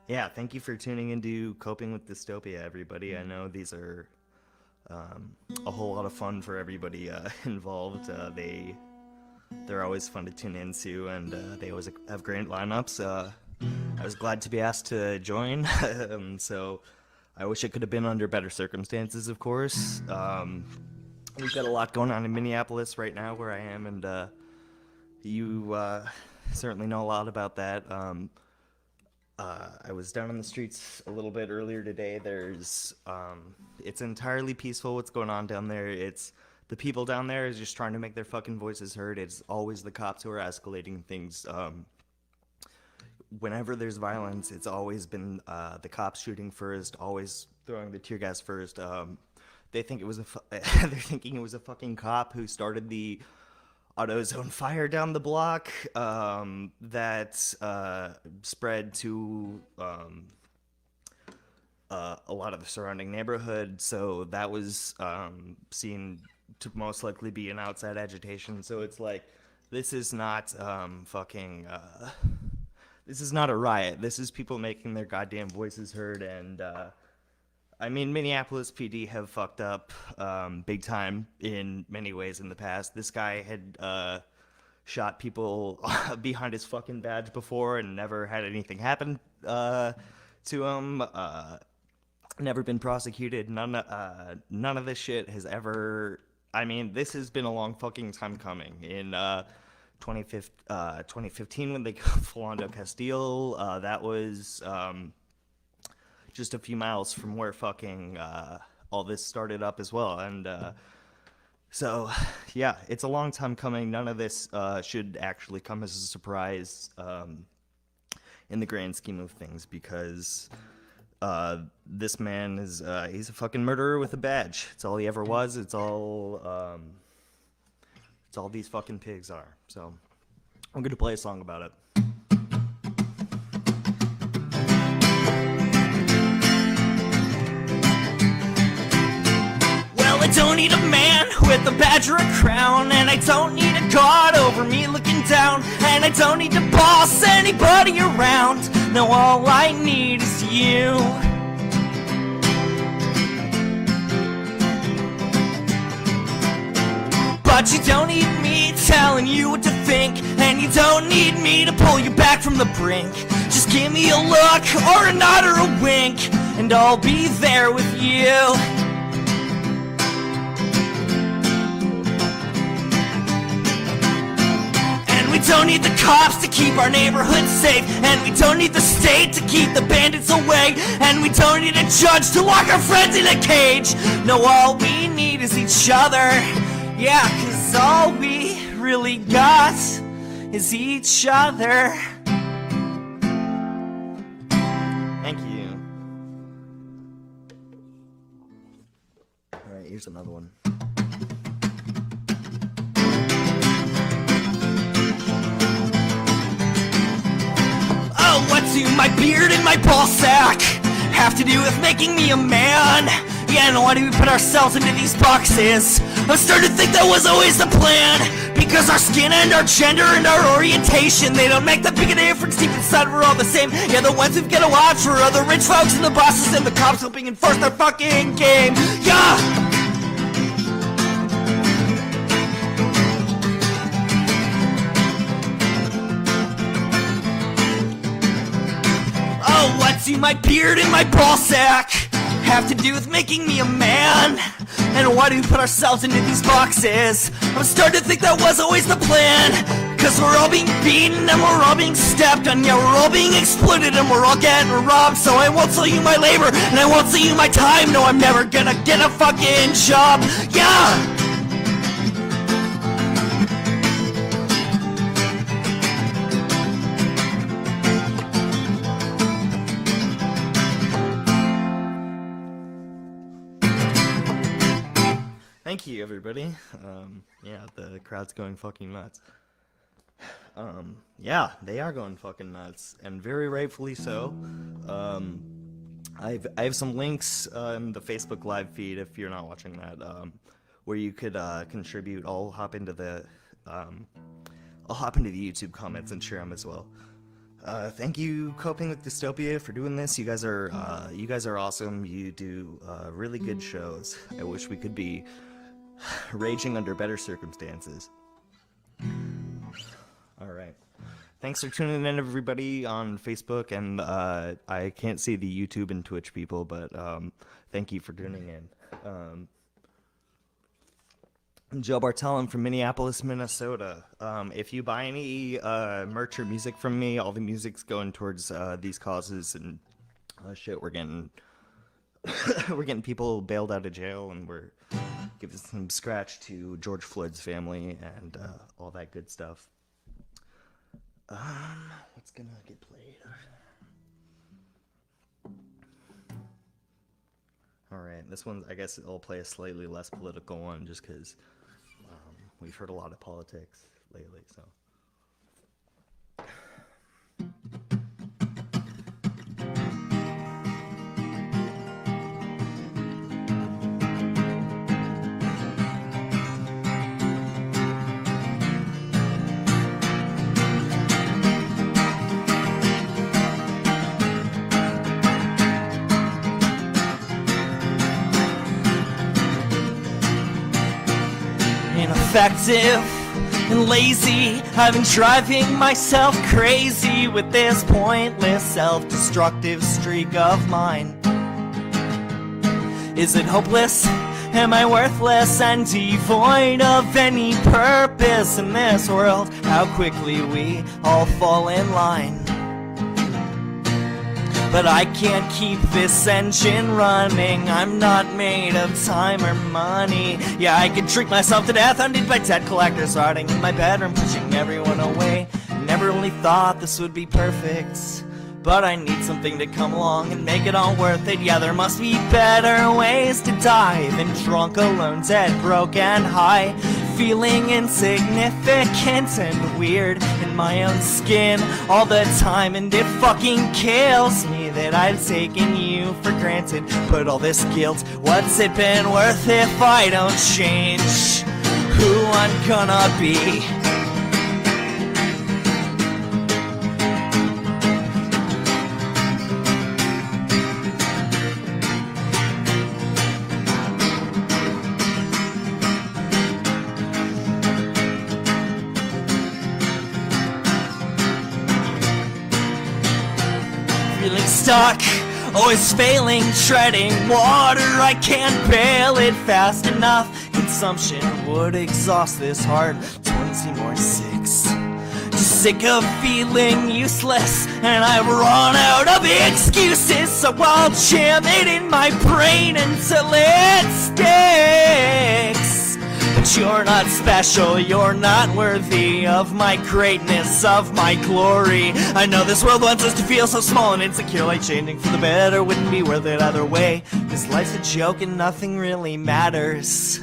Yeah, thank you for tuning into Coping with Dystopia, everybody. I know these are a whole lot of fun for everybody involved. They're always fun to tune into, and they always have great lineups. I was glad to be asked to join, so I wish it could have been under better circumstances, of course. We've got a lot going on in Minneapolis right now where I am, and you certainly know a lot about that. I was down on the streets a little bit earlier today. There's, it's entirely peaceful what's going on down there. It's, the people down there is just trying to make their fucking voices heard. It's always the cops who are escalating things. Whenever there's violence, it's always been the cops shooting first, always throwing the tear gas first. They think it was they're thinking it was a fucking cop who started the AutoZone fire down the block that spread to a lot of the surrounding neighborhood. So that was seen to most likely be an outside agitation. So it's like, this is not this is not a riot. This is people making their goddamn voices heard. And I mean, Minneapolis PD have fucked up big time in many ways in the past. This guy had shot people behind his fucking badge before and never had anything happen to him. Never been prosecuted. None of this shit has ever... I mean, this has been a long fucking time coming. In 2015 when they killed Philando Castile, that was... just a few miles from where fucking all this started up as well. And so, yeah, it's a long time coming. None of this should actually come as a surprise. in the grand scheme of things, because this man is he's a fucking murderer with a badge. It's all he ever was. It's all these fucking pigs are. So I'm gonna play a song about it. Well, I don't need a man with a badge or a crown, and I don't need a god over me looking down, and I don't need to boss anybody around. No, all I need is you. But you don't need me telling you what to think, and you don't need me to pull you back from the brink. Just give me a look or a nod or a wink, and I'll be there with you. And we don't need the cops to keep our neighborhood safe, and we don't need the state to keep the bandits away, and we don't need a judge to lock our friends in a cage. No, all we need is each other. Yeah, 'cause all we really got is each other. Thank you. Alright, here's another one. Oh, what do my beard and my ball sack have to do with making me a man? Yeah, and why do we put ourselves into these boxes? I'm starting to think that was always the plan, because our skin and our gender and our orientation, they don't make that big a difference. Deep inside we're all the same. Yeah, the ones who've got to watch for are the rich folks and the bosses and the cops helping enforce their fucking game. Yeah! Oh, what do my beard and my ball sack have to do with making me a man? And why do we put ourselves into these boxes? I'm starting to think that was always the plan, 'cause we're all being beaten and we're all being stepped on. Yeah, we're all being exploited and we're all getting robbed. So I won't sell you my labor and I won't sell you my time. No, I'm never gonna get a fucking job. Yeah! Thank you, everybody. Yeah, the crowd's going fucking nuts. Yeah, they are going fucking nuts, and very rightfully so. I have some links in the Facebook live feed if you're not watching that, where you could contribute. I'll hop into the YouTube comments and share them as well. Thank you, Coping with Dystopia, for doing this. You guys are awesome. You do really good shows. I wish we could be raging under better circumstances. Alright. Thanks for tuning in, everybody, on Facebook, and I can't see the YouTube and Twitch people, but thank you for tuning in. I'm Joe Bartel. I'm from Minneapolis, Minnesota. If you buy any merch or music from me, all the music's going towards these causes, and shit, we're getting people bailed out of jail, and we're giving some scratch to George Floyd's family and all that good stuff. What's gonna get played? Alright, this one, I guess I'll play a slightly less political one, just because we've heard a lot of politics lately, so. Ineffective and lazy, I've been driving myself crazy with this pointless self-destructive streak of mine. Is it hopeless? Am I worthless and devoid of any purpose in this world? How quickly we all fall in line. But I can't keep this engine running. I'm not made of time or money. Yeah, I could drink myself to death, hunted by debt collectors, rotting in my bedroom, pushing everyone away. Never really thought this would be perfect. but I need something to come along and make it all worth it. Yeah, there must be better ways to die than drunk, alone, dead, broke, and high. Feeling insignificant and weird in my own skin all the time. And it fucking kills me that I've taken you for granted. But all this guilt, what's it been worth if I don't change who I'm gonna be? Feeling stuck, always failing, treading water. I can't bail it fast enough. Consumption would exhaust this heart. 20 more six. Just sick of feeling useless, and I've run out of excuses. So I'll jam it in my brain until it sticks. But you're not special, you're not worthy of my greatness, of my glory. I know this world wants us to feel so small and insecure, like changing for the better wouldn't be worth it either way. Cause life's a joke and nothing really matters.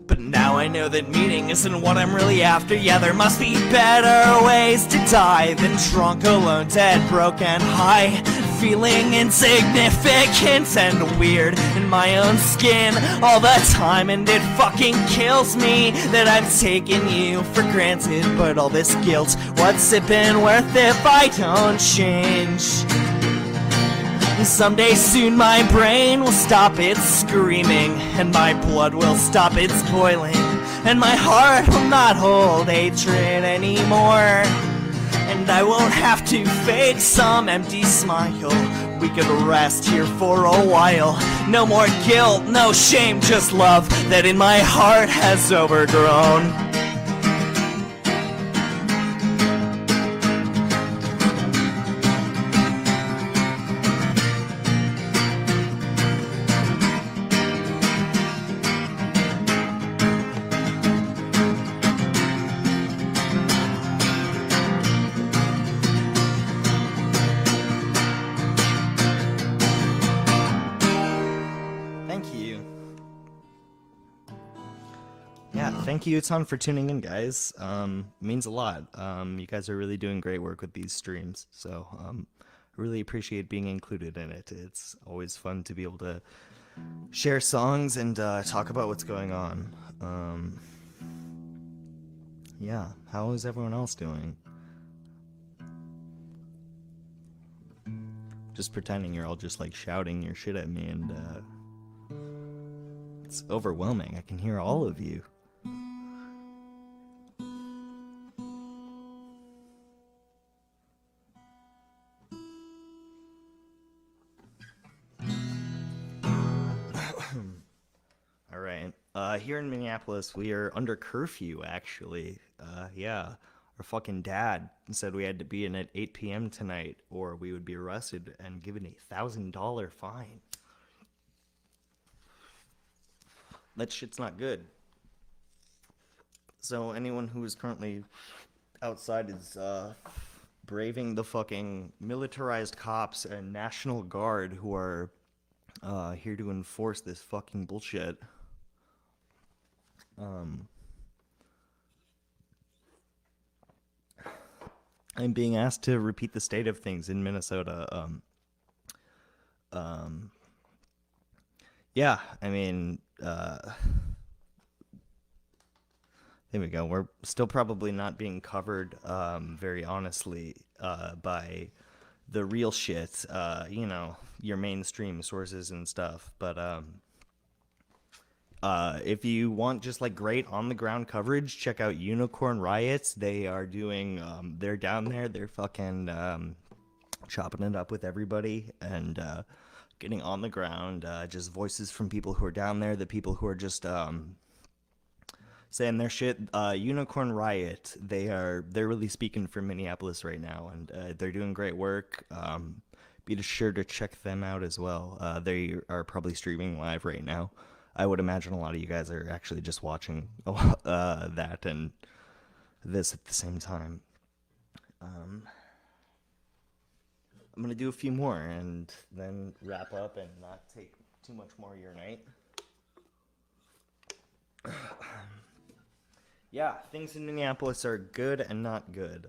But now I know that meaning isn't what I'm really after. Yeah, there must be better ways to die than drunk, alone, dead, broke, and high. Feeling insignificant and weird in my own skin all the time. And it fucking kills me that I've taken you for granted. But all this guilt, what's it been worth if I don't change? Someday soon my brain will stop its screaming, and my blood will stop its boiling, and my heart will not hold hatred anymore. And I won't have to fake some empty smile. We could rest here for a while. No more guilt, no shame, just love that in my heart has overgrown. Thank you a ton for tuning in, guys. It means a lot. You guys are really doing great work with these streams, so I really appreciate being included in it. It's always fun to be able to share songs and talk about what's going on. Yeah, how is everyone else doing? Just pretending you're all just like shouting your shit at me, and it's overwhelming. I can hear all of you. All right. Here in Minneapolis, we are under curfew, actually. Yeah. Our fucking dad said we had to be in at 8 p.m. tonight, or we would be arrested and given a $1,000 fine. That shit's not good. So anyone who is currently outside is braving the fucking militarized cops and National Guard who are here to enforce this fucking bullshit. I'm being asked to repeat the state of things in Minnesota. Yeah, I mean, there we go. We're still probably not being covered very honestly by the real shit, you know, your mainstream sources and stuff. But if you want just like great on the ground coverage, check out Unicorn Riots. They are doing, they're down there. They're fucking chopping it up with everybody and getting on the ground. Just voices from people who are down there, the people who are just saying their shit. Unicorn Riot, they're really speaking for Minneapolis right now, and they're doing great work. Be sure to check them out as well. They are probably streaming live right now. I would imagine a lot of you guys are actually just watching that and this at the same time. I'm gonna do a few more and then wrap up and not take too much more of your night. Yeah, things in Minneapolis are good and not good.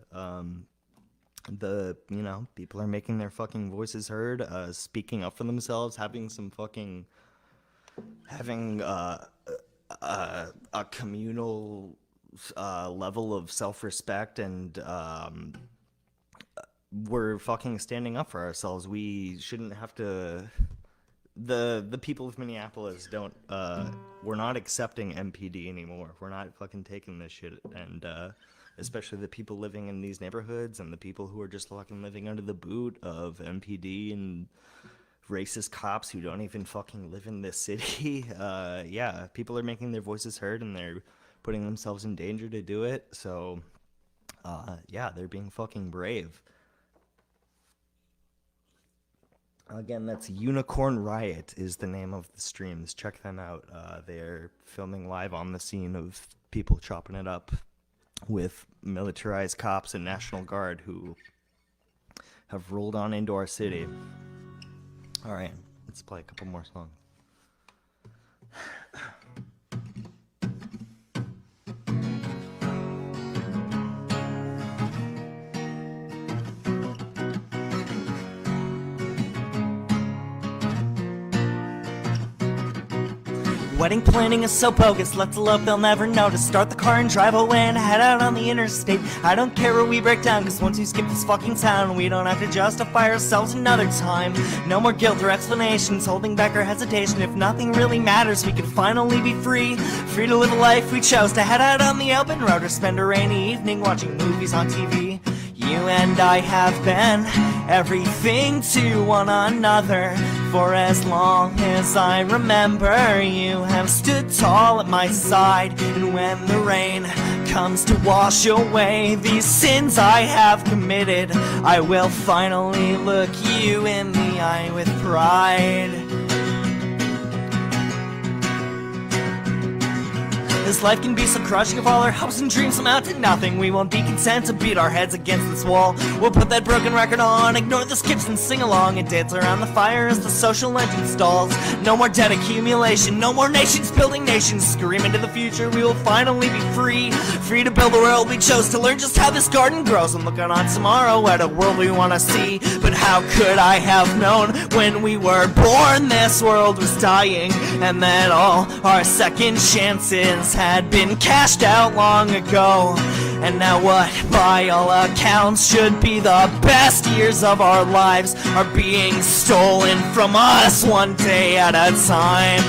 People are making their fucking voices heard, speaking up for themselves, having a communal level of self-respect, and we're fucking standing up for ourselves. We shouldn't have to. The people of Minneapolis don't. We're not accepting MPD anymore. We're not fucking taking this shit, and especially the people living in these neighborhoods and the people who are just fucking living under the boot of MPD and racist cops who don't even fucking live in this city. Yeah, people are making their voices heard and they're putting themselves in danger to do it. So, yeah, they're being fucking brave. Again, that's Unicorn Riot is the name of the streams. Check them out. They're filming live on the scene of people chopping it up with militarized cops and National Guard who have rolled on into our city. All right, let's play a couple more songs. Wedding planning is so bogus, let's love they'll never notice. Start the car and drive away and head out on the interstate. I don't care where we break down, cause once we skip this fucking town, we don't have to justify ourselves another time. No more guilt or explanations, holding back our hesitation. If nothing really matters, we can finally be free. Free to live a life we chose, to head out on the open road or spend a rainy evening watching movies on TV. You and I have been everything to one another. For as long as I remember, you have stood tall at my side. And when the rain comes to wash away these sins I have committed, I will finally look you in the eye with pride. This life can be so crushing if all our hopes and dreams amount to nothing. We won't be content to beat our heads against this wall. We'll put that broken record on, ignore the skips and sing along, and dance around the fire as the social engine stalls. No more debt accumulation, no more nations building nations. Scream into the future, we will finally be free. Free to build the world we chose, to learn just how this garden grows, and looking on tomorrow at a world we want to see. But how could I have known when we were born this world was dying, and that all our second chances had been cashed out long ago? And now what, by all accounts, should be the best years of our lives are being stolen from us one day at a time.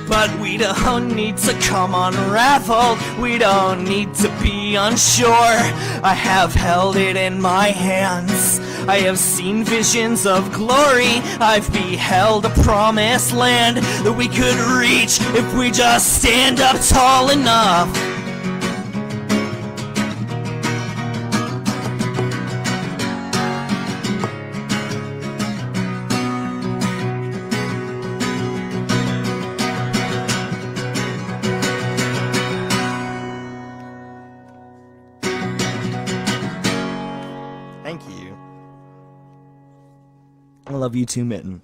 But we don't need to come unraveled, we don't need to be unsure. I have held it in my hands, I have seen visions of glory, I've beheld a promised land that we could reach if we just stand up tall enough. I love you too, Mitten.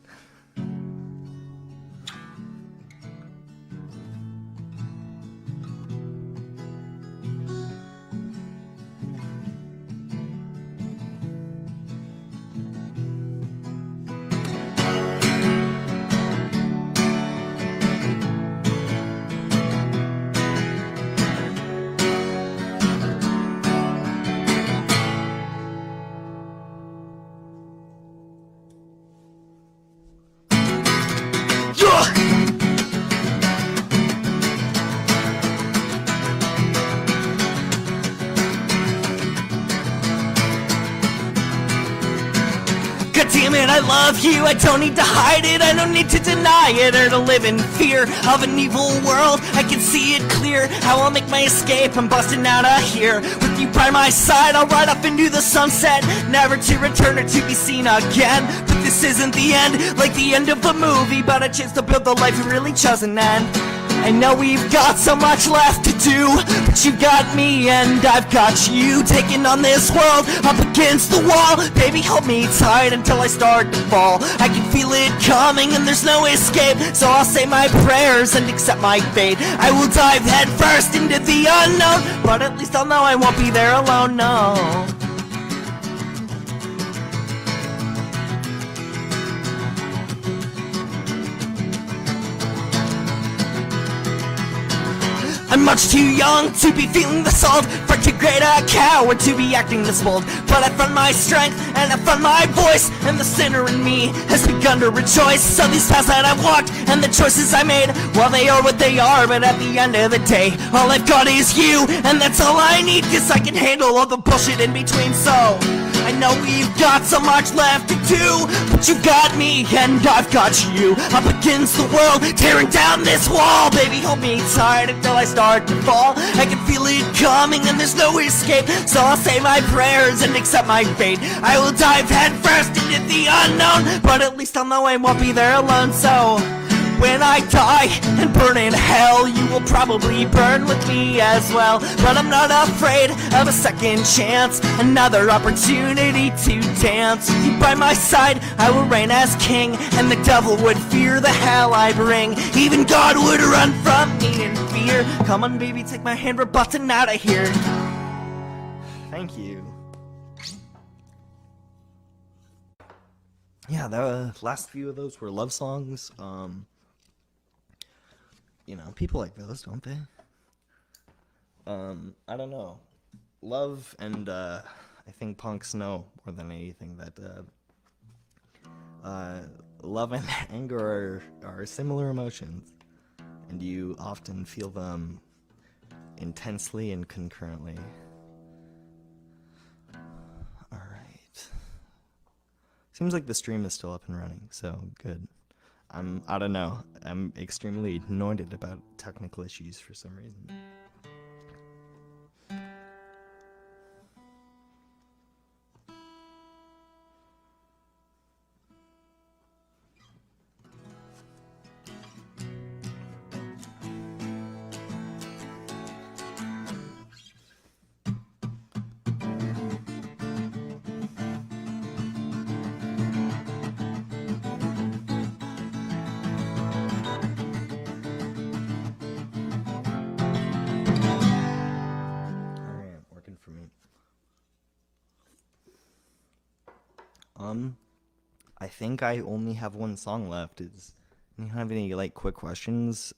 love you, I don't need to hide it, I don't need to deny it or to live in fear of an evil world. I can see it clear, how I'll make my escape, I'm busting out of here. With you by my side, I'll ride off into the sunset, never to return or to be seen again. But this isn't the end, like the end of a movie, but a chance to build the life we really chosen end. I know we've got so much left to do, but you got me and I've got you. Taking on this world up against the wall, baby hold me tight until I start to fall. I can feel it coming and there's no escape, so I'll say my prayers and accept my fate. I will dive head first into the unknown, but at least I'll know I won't be there alone, no. I'm much too young to be feeling the salt, far too great a coward to be acting this bold. But I found my strength and I found my voice, and the sinner in me has begun to rejoice. So these paths that I've walked and the choices I made, well they are what they are, but at the end of the day, all I've got is you, and that's all I need, cause I can handle all the bullshit in between. So I know we've got so much left to do, but you got me and I've got you. Up against the world, tearing down this wall, baby hold me tight until I start to fall. I can feel it coming and there's no escape, so I'll say my prayers and accept my fate. I will dive head first into the unknown, but at least I'll know I won't be there alone. So when I die and burn in hell, you will probably burn with me as well. But I'm not afraid of a second chance, another opportunity to dance. With you by my side, I will reign as king, and the devil would fear the hell I bring. Even God would run from me in fear. Come on baby, take my hand, we're busting out of here. Thank you. Yeah, the last few of those were love songs. You know, people like those, don't they? I don't know. Love and, I think punks know more than anything that, love and anger are similar emotions, and you often feel them intensely and concurrently. Alright. Seems like the stream is still up and running, so good. I don't know. I'm extremely annoyed about technical issues for some reason. I think I only have one song left. Is you have any like quick questions?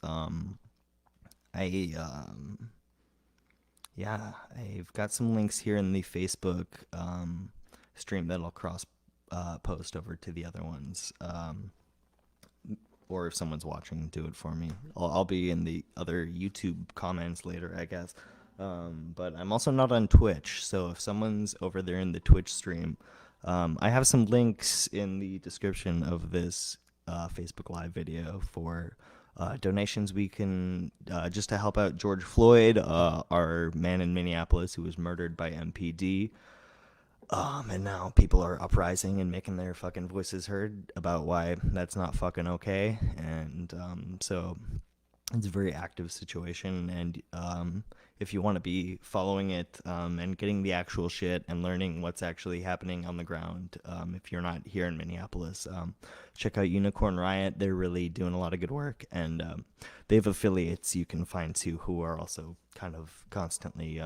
Yeah, I've got some links here in the Facebook stream that I'll cross post over to the other ones. Or if someone's watching, do it for me. I'll be in the other YouTube comments later, I guess. But I'm also not on Twitch, so if someone's over there in the Twitch stream, I have some links in the description of this Facebook Live video for donations we can, just to help out George Floyd, our man in Minneapolis who was murdered by MPD. And now people are uprising and making their fucking voices heard about why that's not fucking okay. And so it's a very active situation, and if you want to be following it and getting the actual shit and learning what's actually happening on the ground, if you're not here in Minneapolis, check out Unicorn Riot. They're really doing a lot of good work, and they have affiliates you can find too who are also kind of constantly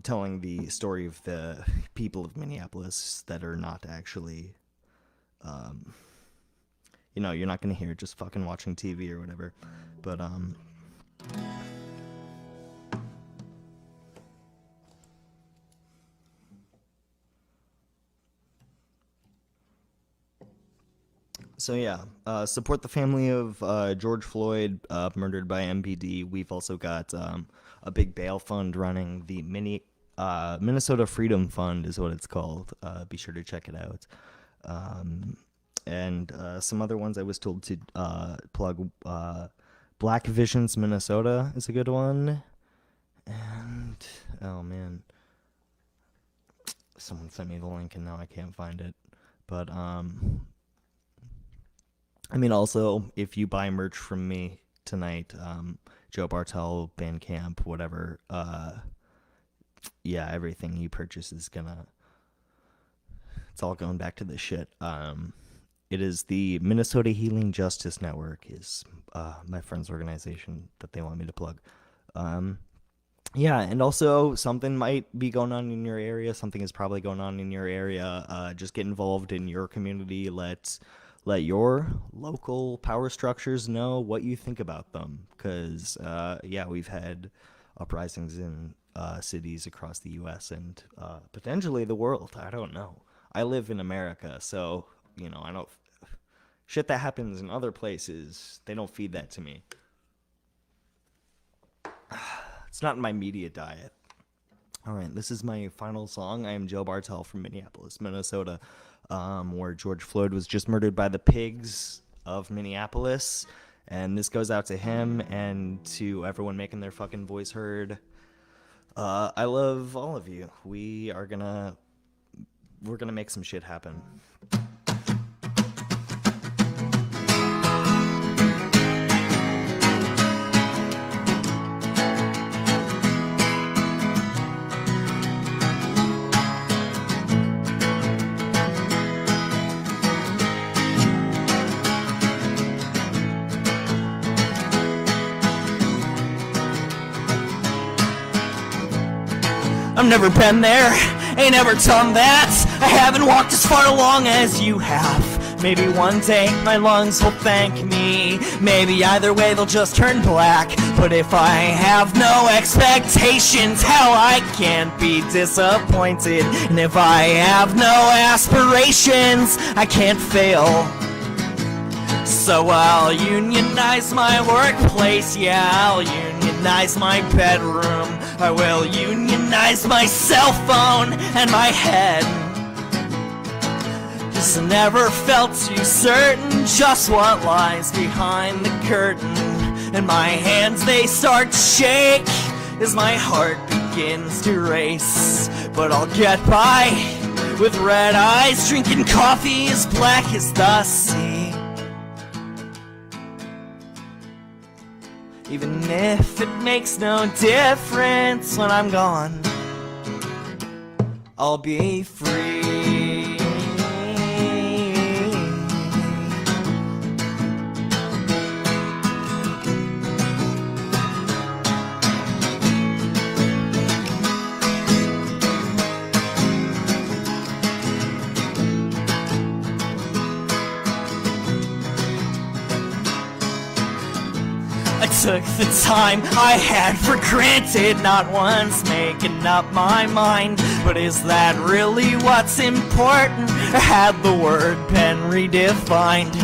telling the story of the people of Minneapolis that are not actually, you know, you're not going to hear just fucking watching TV or whatever, but so yeah, support the family of George Floyd, murdered by MPD. We've also got a big bail fund running. The Minnesota Freedom Fund is what it's called. Be sure to check it out. And some other ones I was told to plug. Black Visions, Minnesota is a good one. And, oh man, someone sent me the link and now I can't find it. But, I mean, also, if you buy merch from me tonight, Joe Bartel, Bandcamp, whatever, yeah, everything you purchase is it's all going back to this shit. It is the Minnesota Healing Justice Network is my friend's organization that they want me to plug. Yeah, and also something might be going on in your area. Something is probably going on in your area. Just get involved in your community. Let your local power structures know what you think about them. Because, yeah, we've had uprisings in cities across the U.S. and potentially the world. I don't know. I live in America, so, you know, I don't... Shit that happens in other places, they don't feed that to me. It's not in my media diet. All right, this is my final song. I am Joe Bartel from Minneapolis, Minnesota, where George Floyd was just murdered by the pigs of Minneapolis. And this goes out to him and to everyone making their fucking voice heard. I love all of you. We're gonna make some shit happen. I've never been there, ain't ever done that. I haven't walked as far along as you have. Maybe one day my lungs will thank me. Maybe either way they'll just turn black. But if I have no expectations, how I can't be disappointed. And if I have no aspirations, I can't fail. So I'll unionize my workplace, yeah, I'll unionize my bedroom. I will unionize my cell phone and my head. Just never felt too certain just what lies behind the curtain. And my hands, they start to shake as my heart begins to race. But I'll get by with red eyes, drinking coffee as black as the sea. Even if it makes no difference when I'm gone, I'll be free. Took the time I had for granted, not once making up my mind. But is that really what's important, or had the word been redefined?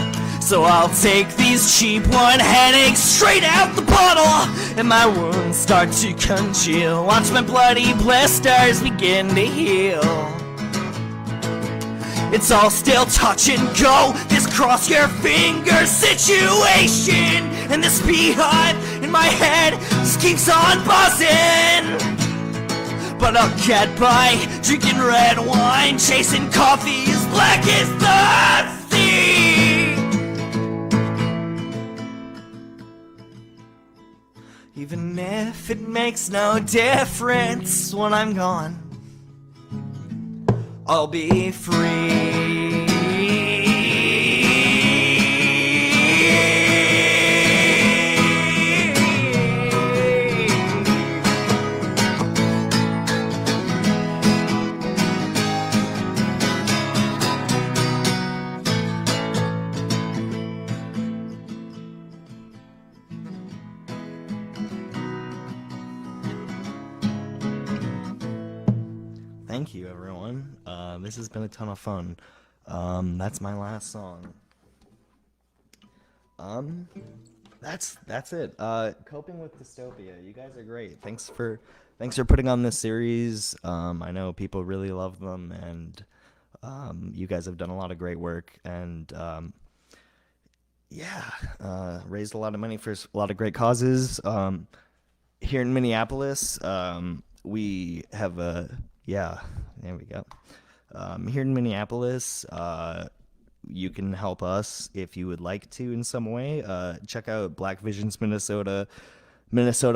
So I'll take these cheap one headaches straight out the bottle, and my wounds start to congeal. Watch my bloody blisters begin to heal. It's all still touch and go, this cross your fingers situation. And this beehive in my head just keeps on buzzing. But I'll get by, drinking red wine, chasing coffee as black as the sea. Even if it makes no difference when I'm gone, I'll be free. Thank you, everyone. This has been a ton of fun. That's my last song. That's it. Coping with Dystopia. You guys are great. Thanks for putting on this series. I know people really love them, and You guys have done a lot of great work, and raised a lot of money for a lot of great causes. Here in Minneapolis, we have there we go. Here in Minneapolis, you can help us if you would like to in some way. Check out Black Visions Minnesota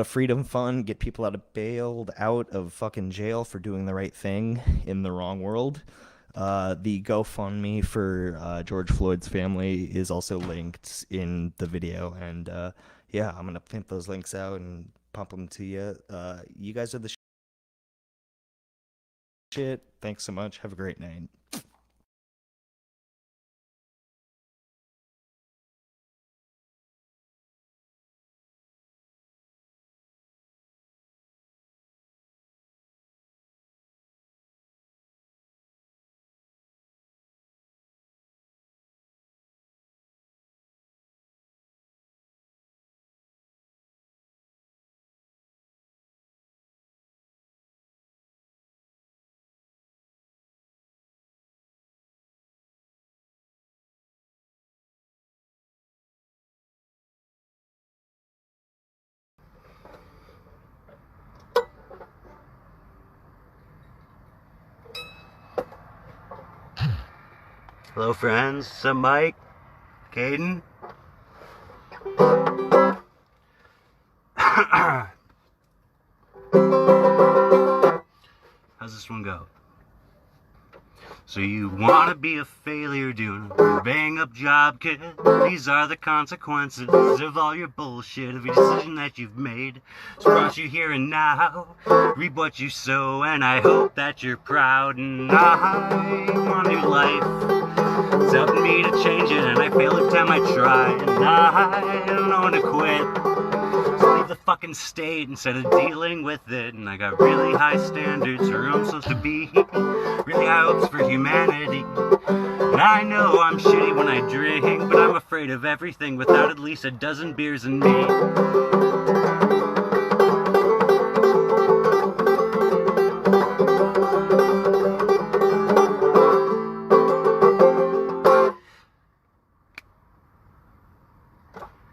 Freedom Fund. Get people bailed out of fucking jail for doing the right thing in the wrong world. The GoFundMe for George Floyd's family is also linked in the video, and I'm gonna pimp those links out and pump them to you. You guys are the shit. Thanks so much. Have a great night. Hello friends, what's up Mike? Caden? How's this one go? So you wanna be a failure doing a bang up job, kid? These are the consequences of all your bullshit, of your decision that you've made. It's brought you here and now. Reap what you sow, and I hope that you're proud. And I want a new life. It's up to me to change it, and I fail every time I try. And I don't know when to quit. So leave the fucking state instead of dealing with it. And I got really high standards for who I'm supposed to be. Really high hopes for humanity. And I know I'm shitty when I drink, but I'm afraid of everything without at least a dozen beers in me.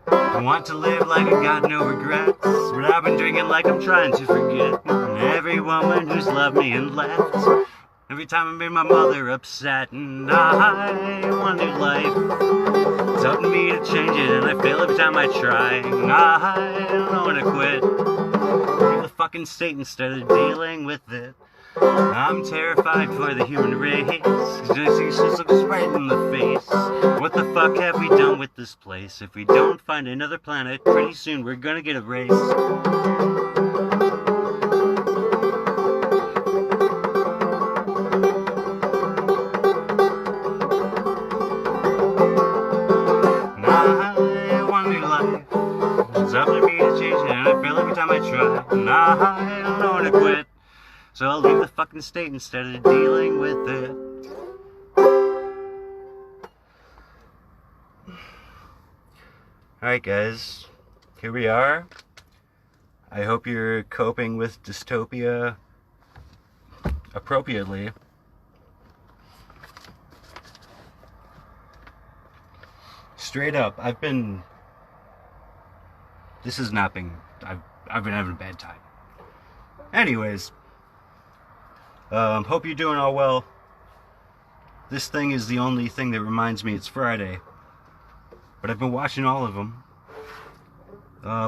I want to live like I got no regrets, but I've been drinking like I'm trying to forget every woman who's loved me and left. Every time I made my mother upset, and I want a new life. It's up to me to change it, and I fail every time I try. And I don't know when to quit. Leave the fucking state instead of dealing with it. I'm terrified for the human race, 'cause it just looks right in the face. What the fuck have we done with this place? If we don't find another planet, pretty soon we're gonna get erased. I don't know when to quit, so I'll leave the fucking state instead of dealing with it. Alright guys, here we are. I hope you're coping with dystopia appropriately. Straight up, this has not been, I've been having a bad time. Anyways, hope you're doing all well. This thing is the only thing that reminds me it's Friday, but I've been watching all of them.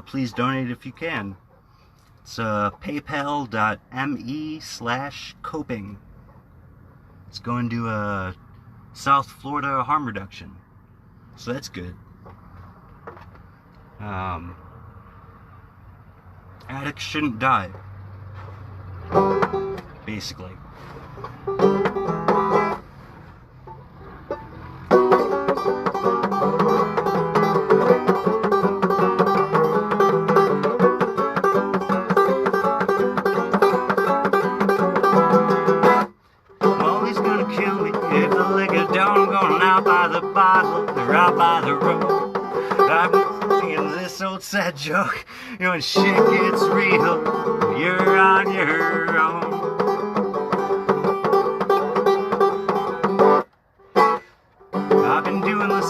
Please donate if you can. It's paypal.me/coping. It's going to a South Florida harm reduction, so that's good. Addicts shouldn't die, basically. Well, he's gonna kill me if the liquor don't go out by the bottle or out by the road. I've been thinking this old sad joke. You know, when shit gets real, you're on your own.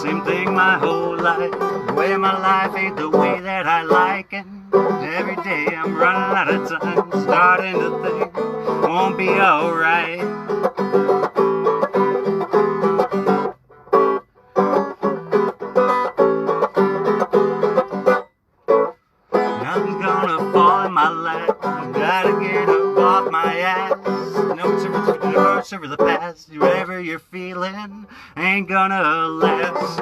Same thing my whole life. The way my life ain't the way that I like it. Every day I'm running out of time, starting to think won't be alright. Nothing's gonna fall in my lap. I gotta get up off my ass. No search over the past. Whatever you're feeling ain't gonna last.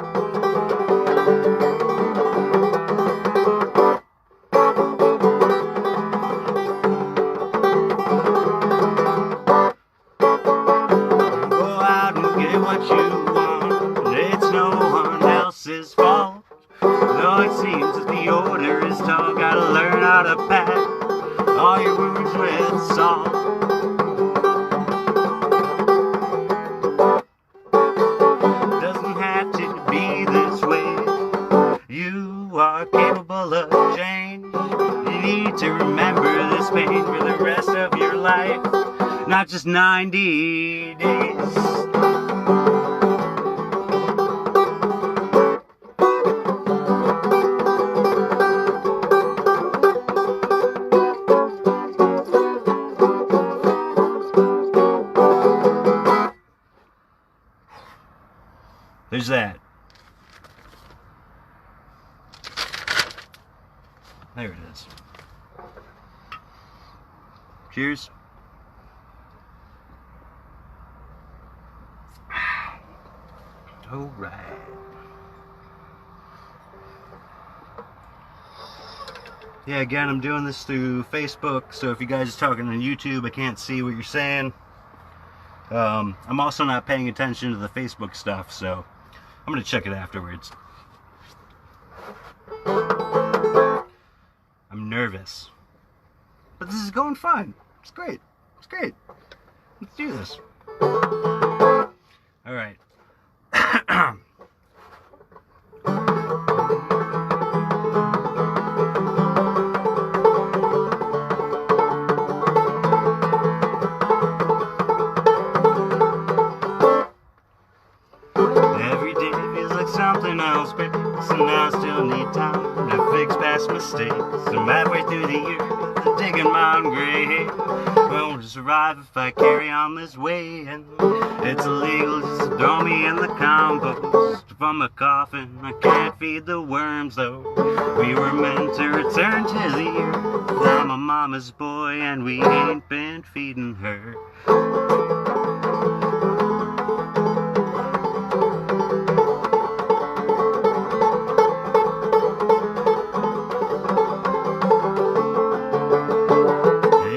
Go out and get what you want. It's no one else's fault. Though it seems that the order is tall, gotta learn how to pack all your wounds with salt. Doesn't have to be this way. You are capable of change. You need to remember this pain for the rest of your life, not just 90 days. There's that. There it is. Cheers. All right. Yeah, again, I'm doing this through Facebook, so if you guys are talking on YouTube, I can't see what you're saying. I'm also not paying attention to the Facebook stuff, so I'm gonna check it afterwards. I'm nervous, but this is going fine. It's great. It's great. Let's do this. All right. Every day feels like something else, but and I still need time to fix past mistakes. I'm halfway through the year, digging my own grave. Won't survive if I carry on this way, and it's illegal just to throw me in the compost. From a coffin, I can't feed the worms though. We were meant to return to the earth. I'm a mama's boy and we ain't been feeding her.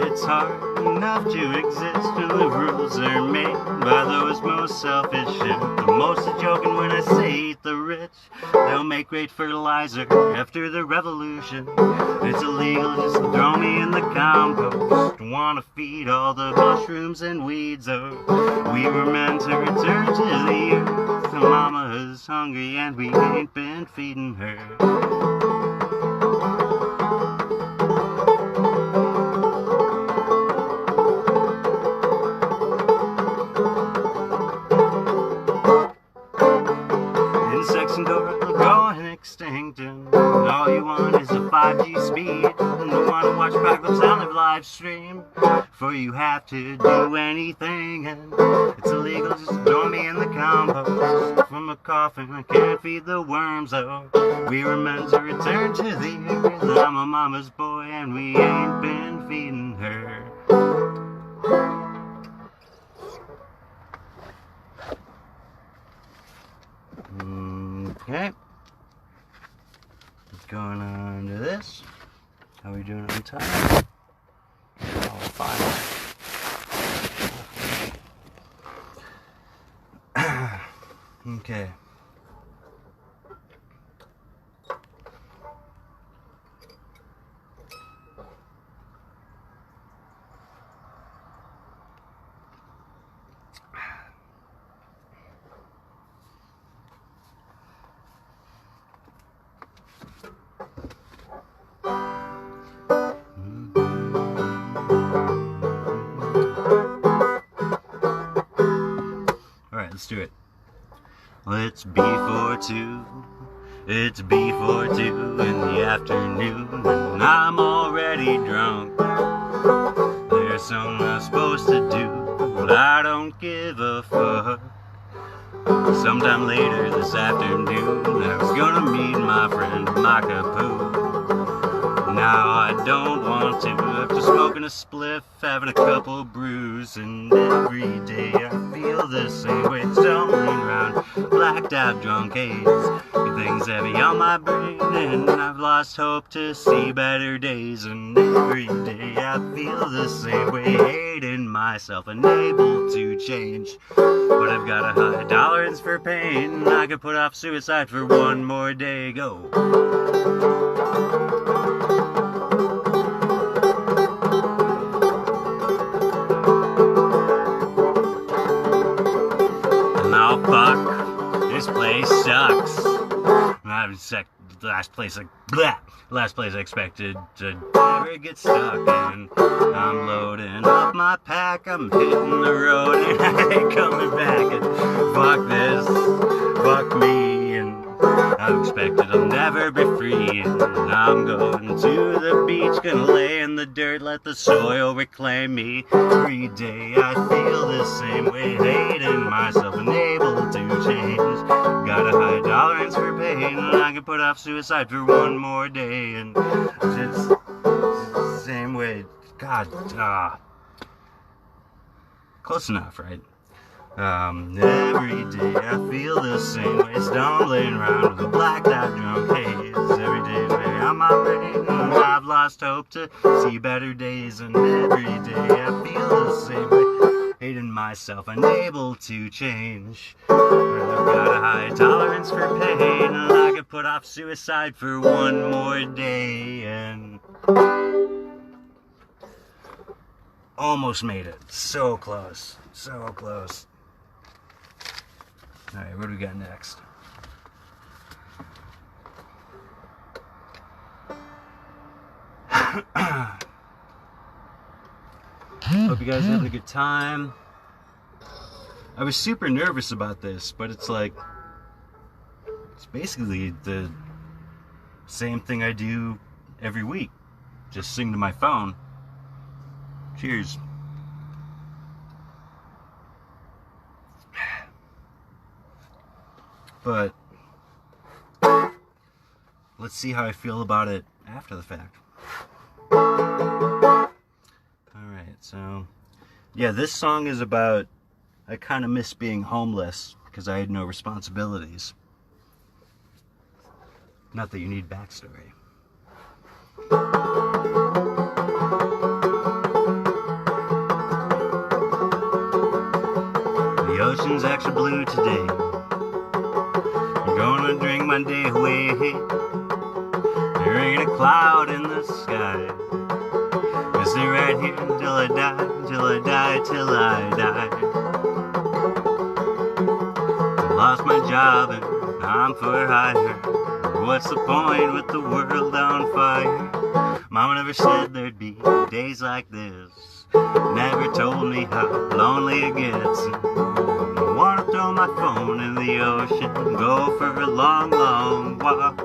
It's hard enough to exist when the rules are made by those most selfish and the most joking when I say eat the rich. They'll make great fertilizer after the revolution. It's illegal just to throw me in the compost. Wanna feed all the mushrooms and weeds. Oh, we were meant to return to the earth. Mama is hungry and we ain't been feeding her. Insects and dogs are going extinct, and all you want is a 5G speed. And you want to watch Apocalypse on the live stream, for you have to do anything, and it's illegal just to throw me in the compost. From a coffin, I can't feed the worms, oh. We were meant to return to the earth. I'm a mama's boy, and we ain't been feeding her. Okay. Going on to this. How are we doing on time? Oh, fine. Okay. Let's do it. Well, it's before 2. It's before 2 in the afternoon, and I'm already drunk. There's something I'm supposed to do, but I don't give a fuck. Sometime later this afternoon, I was gonna meet my friend Makapu. Now I don't want to, after smoking a spliff, having a couple brews, and every day I feel the same way, stumbling around, blacked out drunk haze. Things heavy on my brain, and I've lost hope to see better days, and every day I feel the same way, hating myself, unable to change. But I've got a high tolerance for pain, I could put off suicide for one more day. Go. Oh fuck, this place sucks. Last place I expected to ever get stuck in. I'm loading up my pack, I'm hitting the road, and I ain't coming back. And fuck this, fuck me, and I expected I'll never be free. And I'm going to the beach, gonna lay in the dirt, let the soil reclaim me. Every day I feel the same way, hating myself, unable to change. Got a high tolerance for pain, and I can put off suicide for one more day. And just same way, God, close enough, right? Every day I feel the same way, stumbling around with a blacked out drunk haze. Every day on my brain, and I've lost hope to see better days. And every day I feel the same way, hating myself, unable to change. I've got a high tolerance for pain, and I could put off suicide for one more day. And almost made it. So close. So close. Alright, what do we got next? Hope you guys are having a good time. I was super nervous about this, but it's like, it's basically the same thing I do every week. Just sing to my phone. Cheers. But let's see how I feel about it after the fact. Alright, so yeah, this song is about, I kind of miss being homeless because I had no responsibilities. Not that you need backstory. The ocean's extra blue today. I'm gonna drink my day away. There ain't a cloud in the sky. I'll stay right here until I die, till I die, till I die. I lost my job and I'm for hire. What's the point with the world on fire? Mama never said there'd be days like this. Never told me how lonely it gets. I wanna throw my phone in the ocean, go for a long, long walk.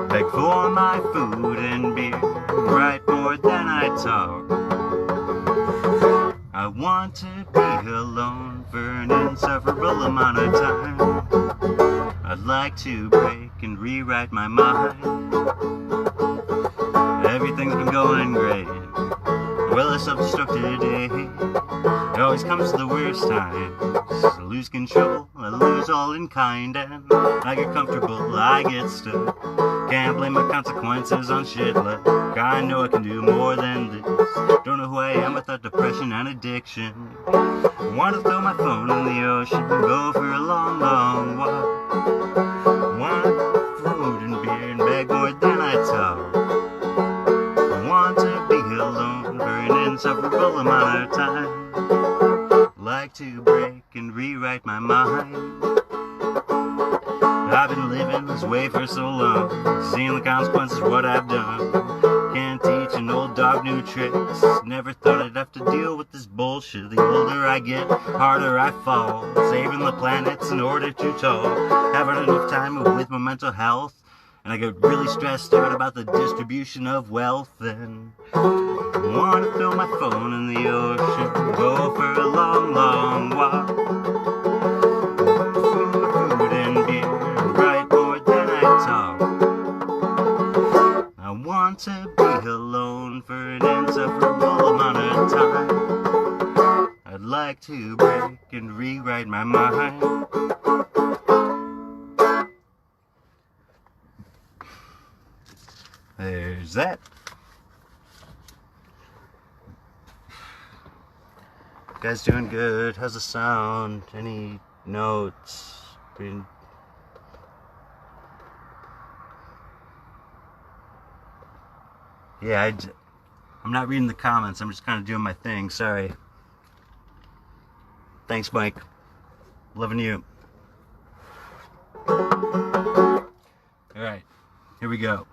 Beg for my food and beer, write more than I talk. I want to be alone for an insufferable amount of time. I'd like to break and rewrite my mind. Everything's been going great. Well, I self-destructed today. It always comes to the worst times. I lose control, I lose all in kind, and I get comfortable, I get stuck. Can't blame my consequences on shit like I know I can do more than this. Don't know who I am without depression and addiction. I want to throw my phone in the ocean, go for a long, long walk. Want food and beer and beg more than I talk. I want to be alone for an insufferable amount of time. Like to break and rewrite my mind. I've been living been this way for so long. Seeing the consequences of what I've done. Can't teach an old dog new tricks. Never thought I'd have to deal with this bullshit. The older I get, harder I fall. Saving the planet's in order to tall. Haven't enough time with my mental health. And I get really stressed out about the distribution of wealth. And wanna throw my phone in the ocean. Go for a long, long walk. Food and beer, write more than I talk. I want to be alone for an insufferable amount of time. I'd like to break and rewrite my mind. There's that. Guys doing good? How's the sound? Any notes? Yeah, I'm not reading the comments. I'm just kind of doing my thing. Sorry. Thanks, Mike. Loving you. All right, here we go.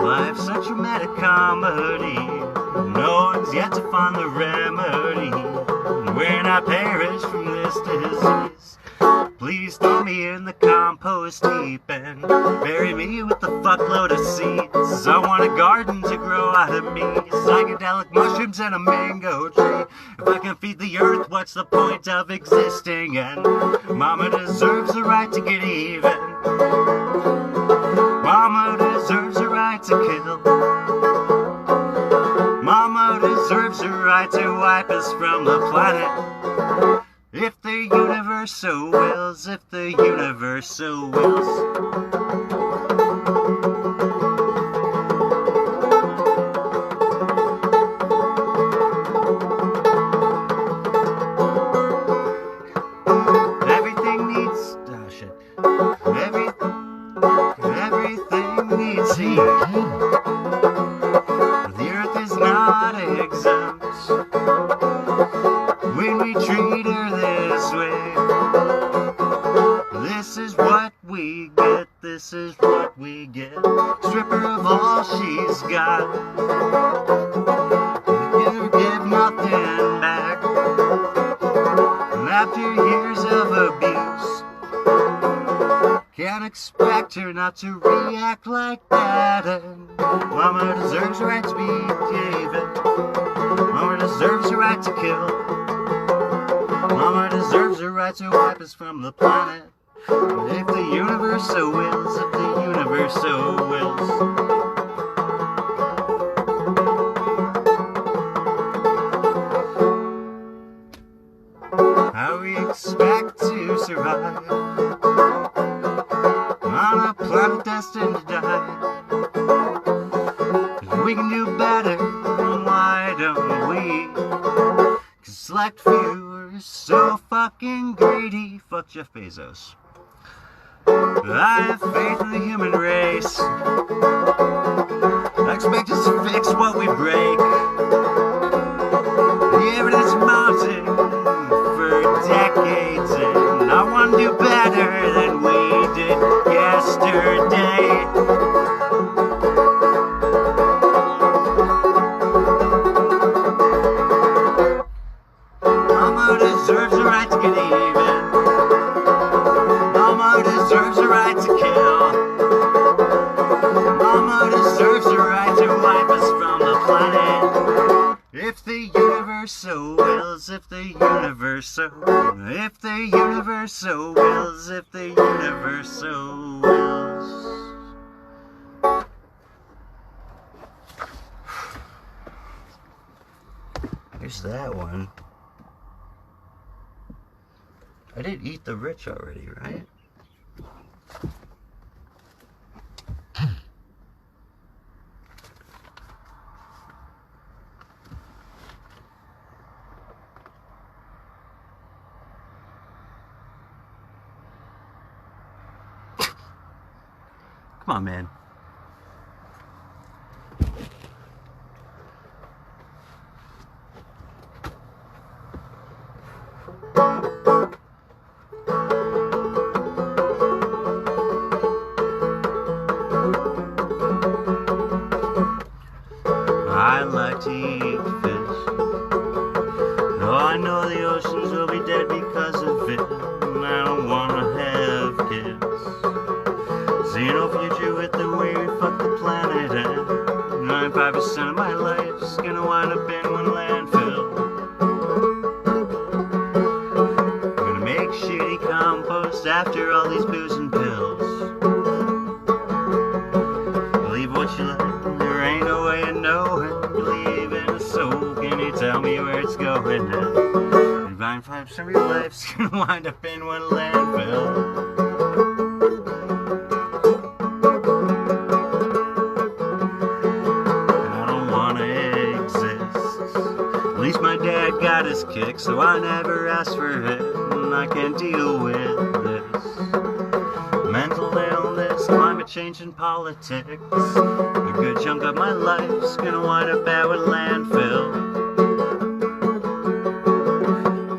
Life's a dramatic comedy. No one's yet to find the remedy. When I perish from this disease, please throw me in the compost heap and bury me with a fuckload of seeds. I want a garden to grow out of me, psychedelic mushrooms and a mango tree. If I can feed the earth, what's the point of existing? And Mama deserves the right to get even. Mama deserves the right to kill. Mama deserves the right to wipe us from the planet. If the universe so wills, if the universe so wills. Everything needs, oh shit. Everything needs heat. The earth is not exempt when we treat her this way. This is what we get, this is what we get. Strip her of all she's got. Give nothing back. And after years of abuse, can't expect her not to react like that. And Mama deserves the right to be given. Mama deserves the right to kill. Mama deserves the right to wipe us from the planet. If the universe so wills, if the universe so wills. How we expect to survive on a planet destined to die. If we can do better, why don't we? 'Cause select few are so fucking greedy. Fuck Jeff Bezos. I have faith in the human race. I expect us to fix what we break. The evidence mounting for decades, and I want to do better than we did yesterday. Mama deserves the right to get even. Mama deserves the right to kill. Mama deserves the right to wipe us from the planet. If the universe so wills, if the universe so, if the universe so wills, if the universe so wills. Here's that one. I did Eat the Rich already, right? Come on, man. I like to eat fish. No, I know the oceans will be dead because of it, and I don't wanna have kids. See no future with the way we fuck the planet, and 95% of my life's gonna wind up in one landfill. I'm gonna make shitty compost after all these booze and pills. Believe what you like. There ain't no way of knowing. Believe in a soul. Can you tell me where it's going now? 95% of your life's gonna wind up in one landfill. I don't wanna exist. At least my dad got his kick, so I never asked for it, and I can't deal with this. Mental illness, climate change, and politics. A good chunk of my life's gonna wind up at a landfill.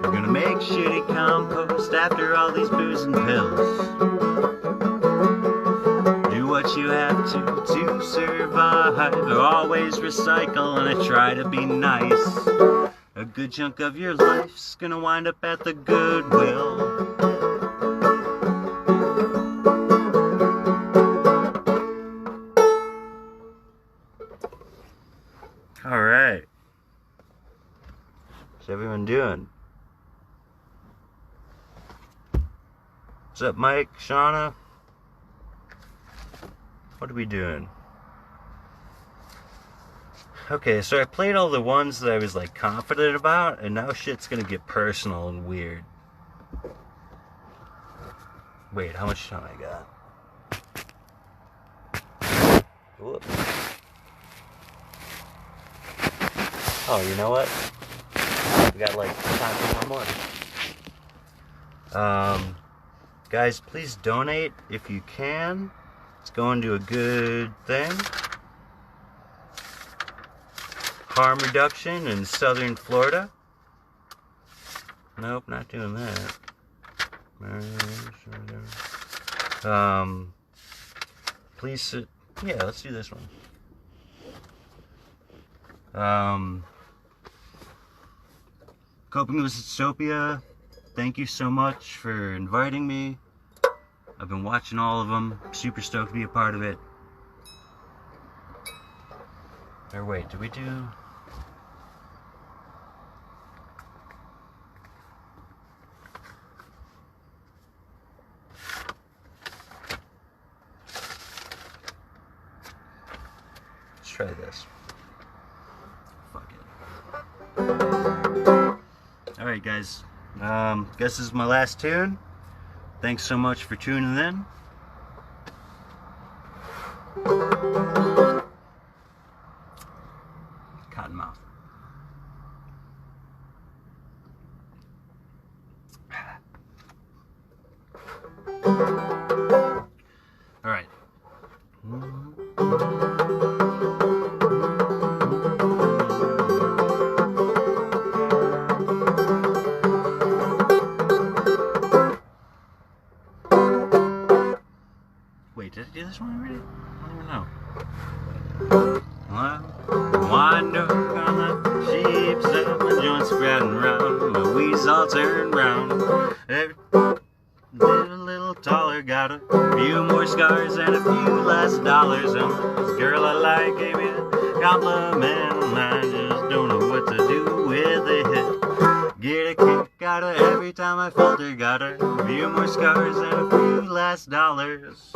I'm gonna make shitty compost after all these booze and pills. Do what you have to survive. Always recycle and I try to be nice. A good chunk of your life's gonna wind up at the Goodwill. Alright. How's everyone doing? What's up, Mike? Shauna? What are we doing? Okay, so I played all the ones that I was like confident about, and now shit's gonna get personal and weird. Wait, how much time I got? Whoops. Oh, you know what? We got like time for one more. Guys, please donate if you can. It's going to a good thing. Harm reduction in southern Florida. Nope, not doing that. Please, yeah, let's do this one. Coping with Dystopia, thank you so much for inviting me. I've been watching all of them. Super stoked to be a part of it. Or wait, did we do... Let's try this. Fuck it. Alright guys, guess this is my last tune. Thanks so much for tuning in. Cottonmouth. Alright. Wait, did I do this one already? I don't even know. Wind up on the sheep's head, my joints sprouting round, my weeds all turned brown. Every a little taller, got a few more scars and a few less dollars. And this girl I like gave me a compliment, and I just don't know what to do with it. Get a kick out of every time I felt her, got a few more scars and a few less dollars.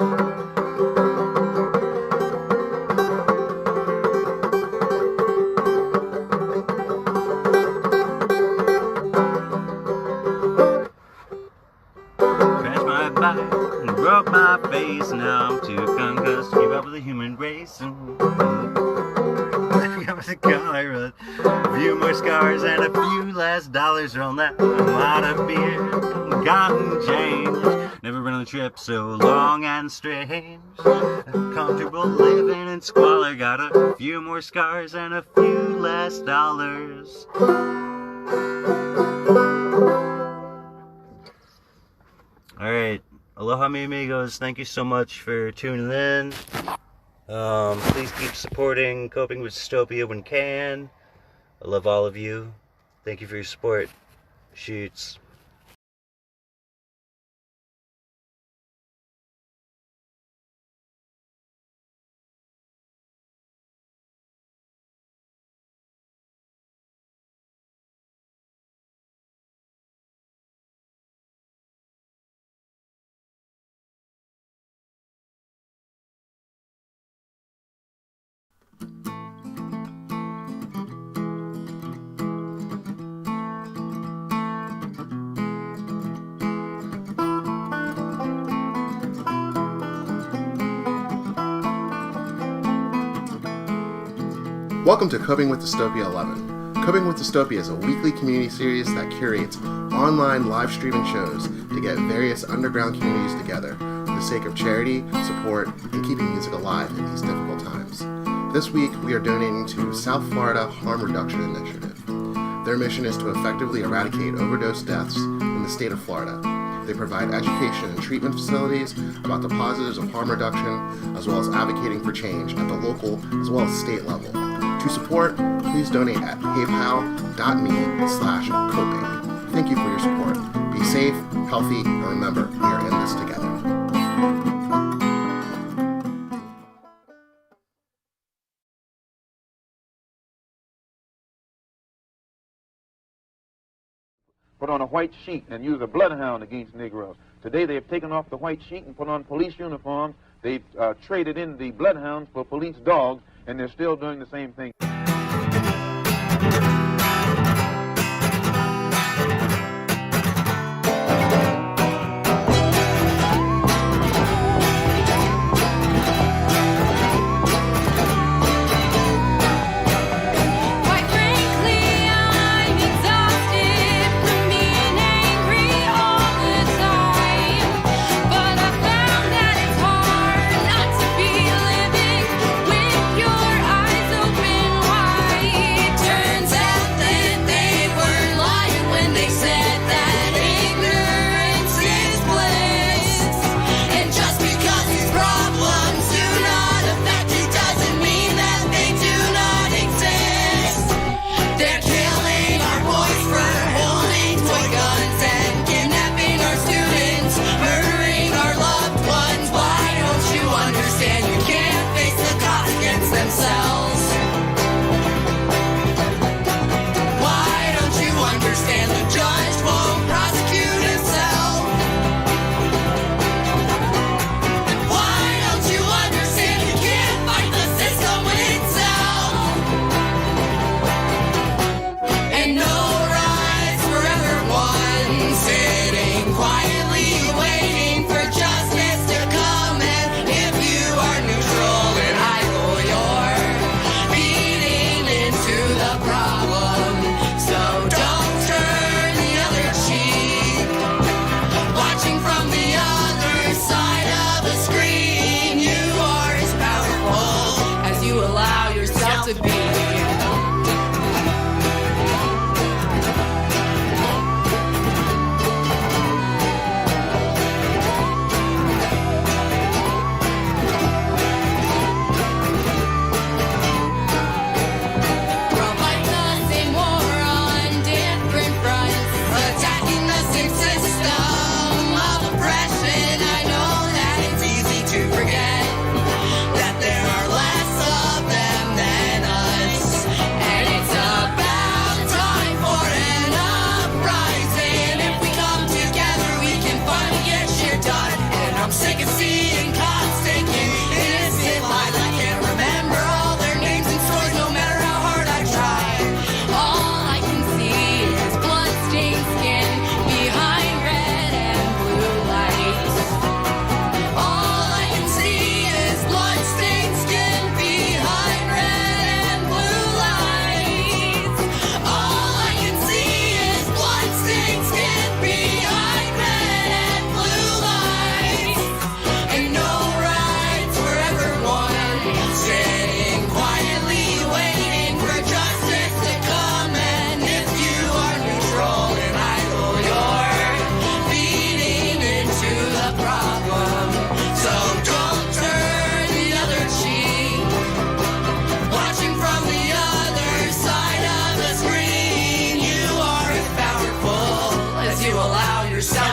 And broke my face, now I'm too concussed to keep up with the human race. And with a collar, a few more scars and a few less dollars on that lot of beer. Gotten change, never been on a trip so long and strange. Comfortable living in squalor, got a few more scars and a few less dollars. aloha, mi amigos. Thank you so much for tuning in. Please keep supporting Coping with Dystopia when can. I love all of you. Thank you for your support. Shoots. Welcome to Coping with Dystopia 11. Coping with Dystopia is a weekly community series that curates online live streaming shows to get various underground communities together for the sake of charity, support, and keeping music alive in these difficult times. This week, we are donating to South Florida Harm Reduction Initiative. Their mission is to effectively eradicate overdose deaths in the state of Florida. They provide education and treatment facilities about the positives of harm reduction, as well as advocating for change at the local as well as state level. To support, please donate at paypal.me/coping. Thank you for your support. Be safe, healthy, and remember, we are in this together. Put on a white sheet and use a bloodhound against Negroes. Today they have taken off the white sheet and put on police uniforms. They've traded in the bloodhounds for police dogs, and they're still doing the same thing. That there are less of them than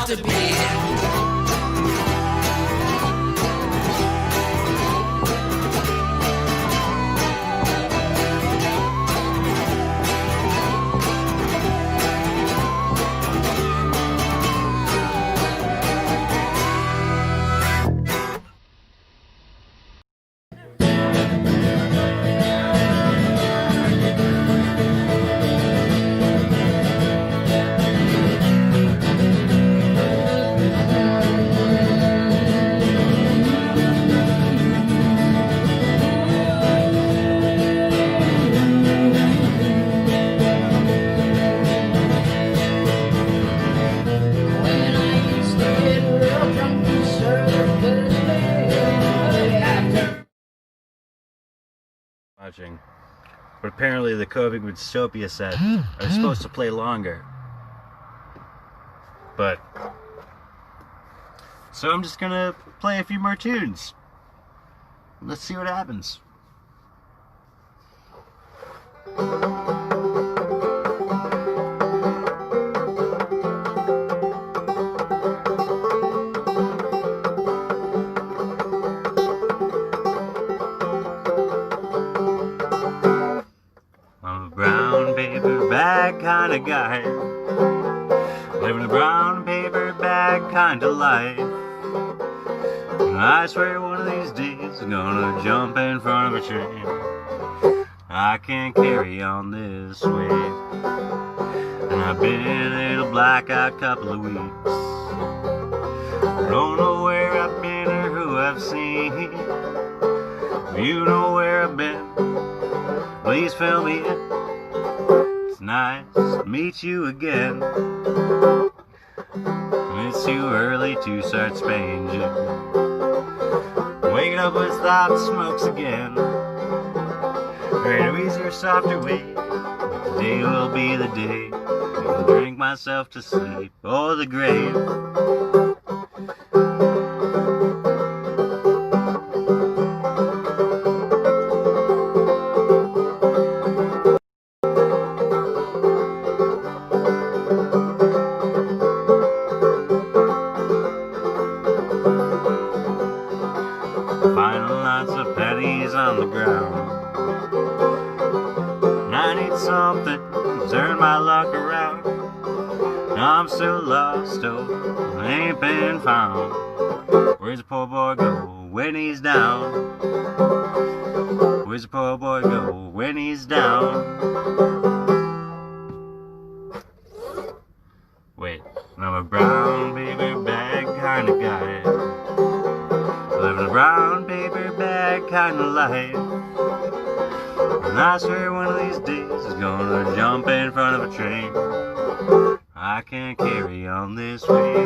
want to be. Watching. But apparently the Coping with Dystopia set are supposed to play longer. But so I'm just gonna play a few more tunes. Let's see what happens. Kind of guy, living a brown paper bag kind of life. And I swear one of these days I'm gonna jump in front of a train. I can't carry on this way, and I've been in a blackout couple of weeks. Don't know where I've been or who I've seen. You know where I've been, please fill me in. Nice to meet you again. It's too early to start spanging. Waking up with thought smokes again. Greater, easier, softer way. Today will be the day. I can drink myself to sleep or the grave. On the ground, and I need something to turn my luck around. I'm still lost, oh, I ain't been found. Where's the poor boy go when he's down? Where's the poor boy go when he's down? Wait, I'm a brown paper bag kind of guy, living a brown paper bag kind of life. And I swear one of these days is gonna jump in front of a train. I can't carry on this way.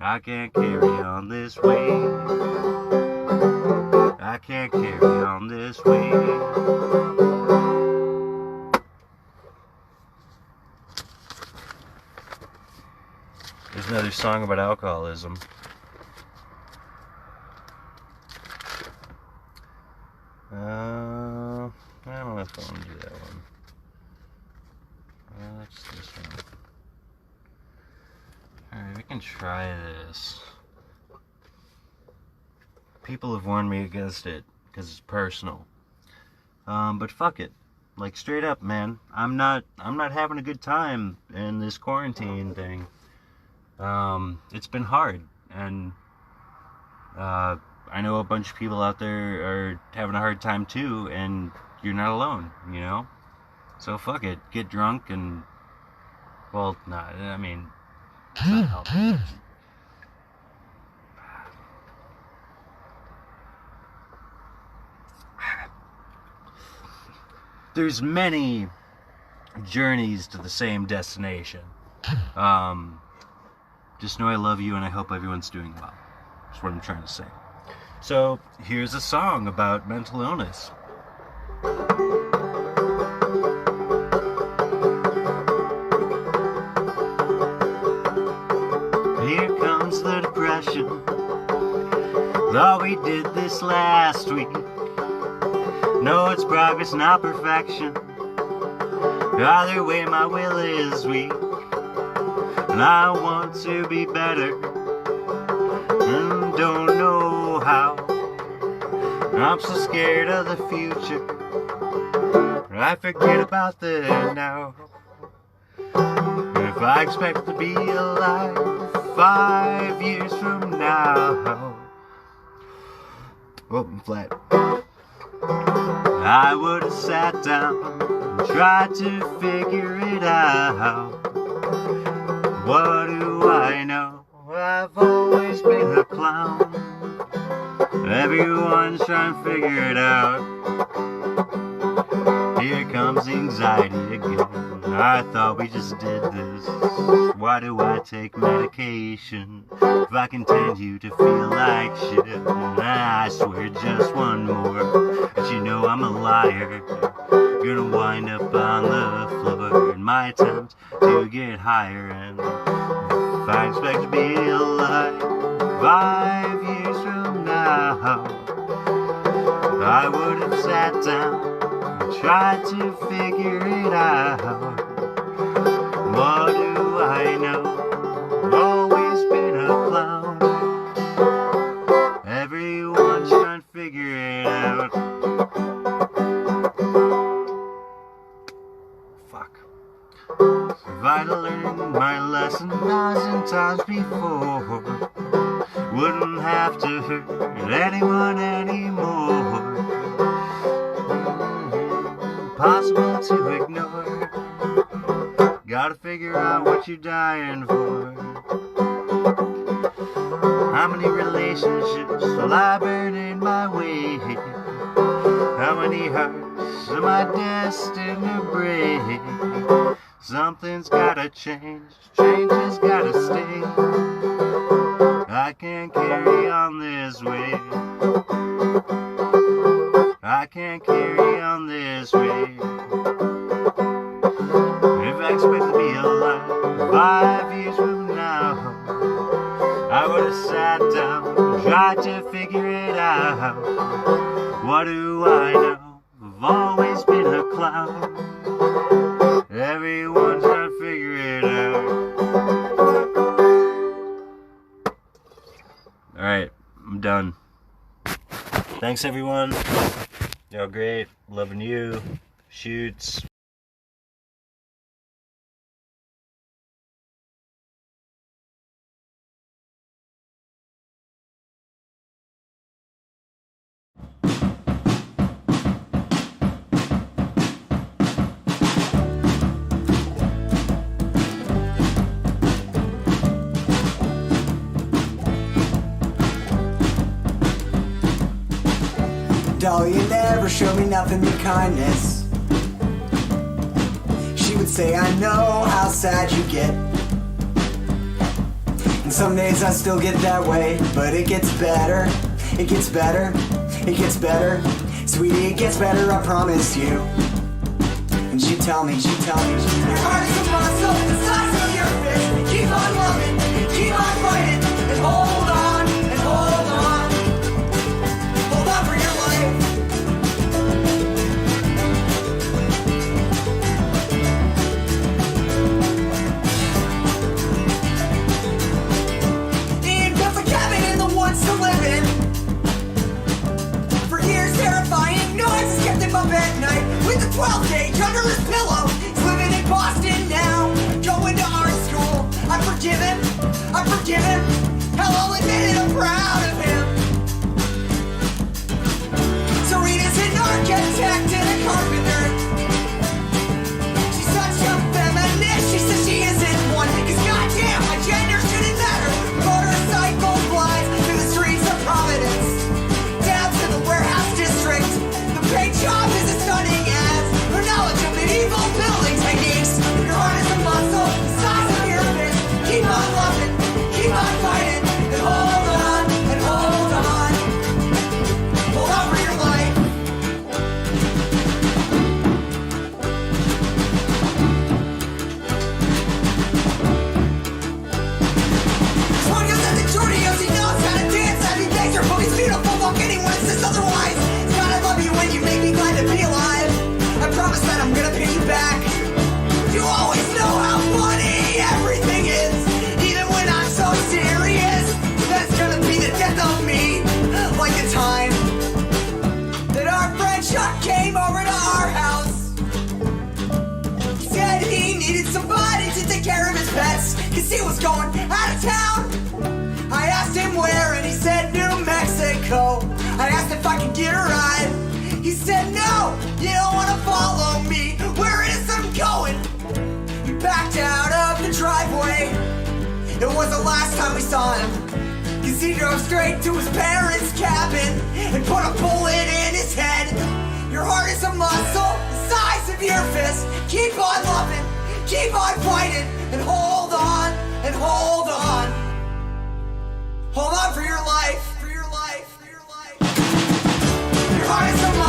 I can't carry on this way. I can't carry on this way. There's another song about alcoholism. I don't know if I want to do that one. Let's do this one. Alright, we can try this. People have warned me against it because it's personal. But fuck it. Like, straight up, man. I'm not having a good time in this quarantine thing. It's been hard, and I know a bunch of people out there are having a hard time too, and you're not alone, you know? So fuck it, get drunk and, well, nah, I mean, it's not helping. There's many journeys to the same destination. Just know I love you and I hope everyone's doing well. That's what I'm trying to say. So, here's a song about mental illness. Here comes the depression. Thought we did this last week. No, it's progress, not perfection. Either way, my will is weak. and I want to be better, and don't know how. I'm so scared of the future, I forget about the now. If I expect to be alive 5 years from now, oh, I'm flat. I would have sat down and tried to figure it out. What do I know? I've always been a clown. Everyone's trying to figure it out. Here comes anxiety again. I thought we just did this. Why do I take medication if I continue to feel like shit? I swear just one more, but you know I'm a liar. Gonna wind up on the floor in my attempt to get higher. And if I expect to be alive 5 years from now, I would have sat down and tried to figure it out. What do I know? Always been a clown. Everyone's trying to figure it out. Fuck. If I'd learned my lesson 1,000 times before, wouldn't have to hurt anyone anymore. Impossible to ignore. Gotta figure out what you're dying for. How many relationships will I burn in my way? How many hearts am I destined to break? Something's gotta change, change has gotta stay. I can't carry on this way. I can't carry on this way. If I expect to be alive 5 years from now, I would have sat down and tried to figure it out. What do I know? I've always been a clown. Everyone's trying to figure it out. Alright, I'm done. Thanks everyone. You're great. Loving you. Shoots. Doll, you never showed me nothing but kindness. She would say, I know how sad you get. And some days I still get that way, but it gets better. It gets better. It gets better. Sweetie, it gets better, I promise you. And she'd tell me, your heart is a muscle, the size of your fist. Keep on loving, keep on fighting, and hold on, and hold on. Hold on for your life. Ian built a cabin in the woods to live in. For years terrifying noises kept him up at night with a 12 gauge under his pillow. He's living in Boston now, going to art school. I forgive him, hell I'll admit he was going out of town. I asked him where and he said New Mexico. I asked if I could get a ride. He said no, you don't wanna follow me. Where is I'm going? We backed out of the driveway. It was the last time we saw him, 'cause he drove straight to his parents' cabin and put a bullet in his head. Your heart is a muscle the size of your fist. Keep on loving, keep on fighting, and hold on, and hold on. Hold on for your life, for your life, for your life. Your heart is a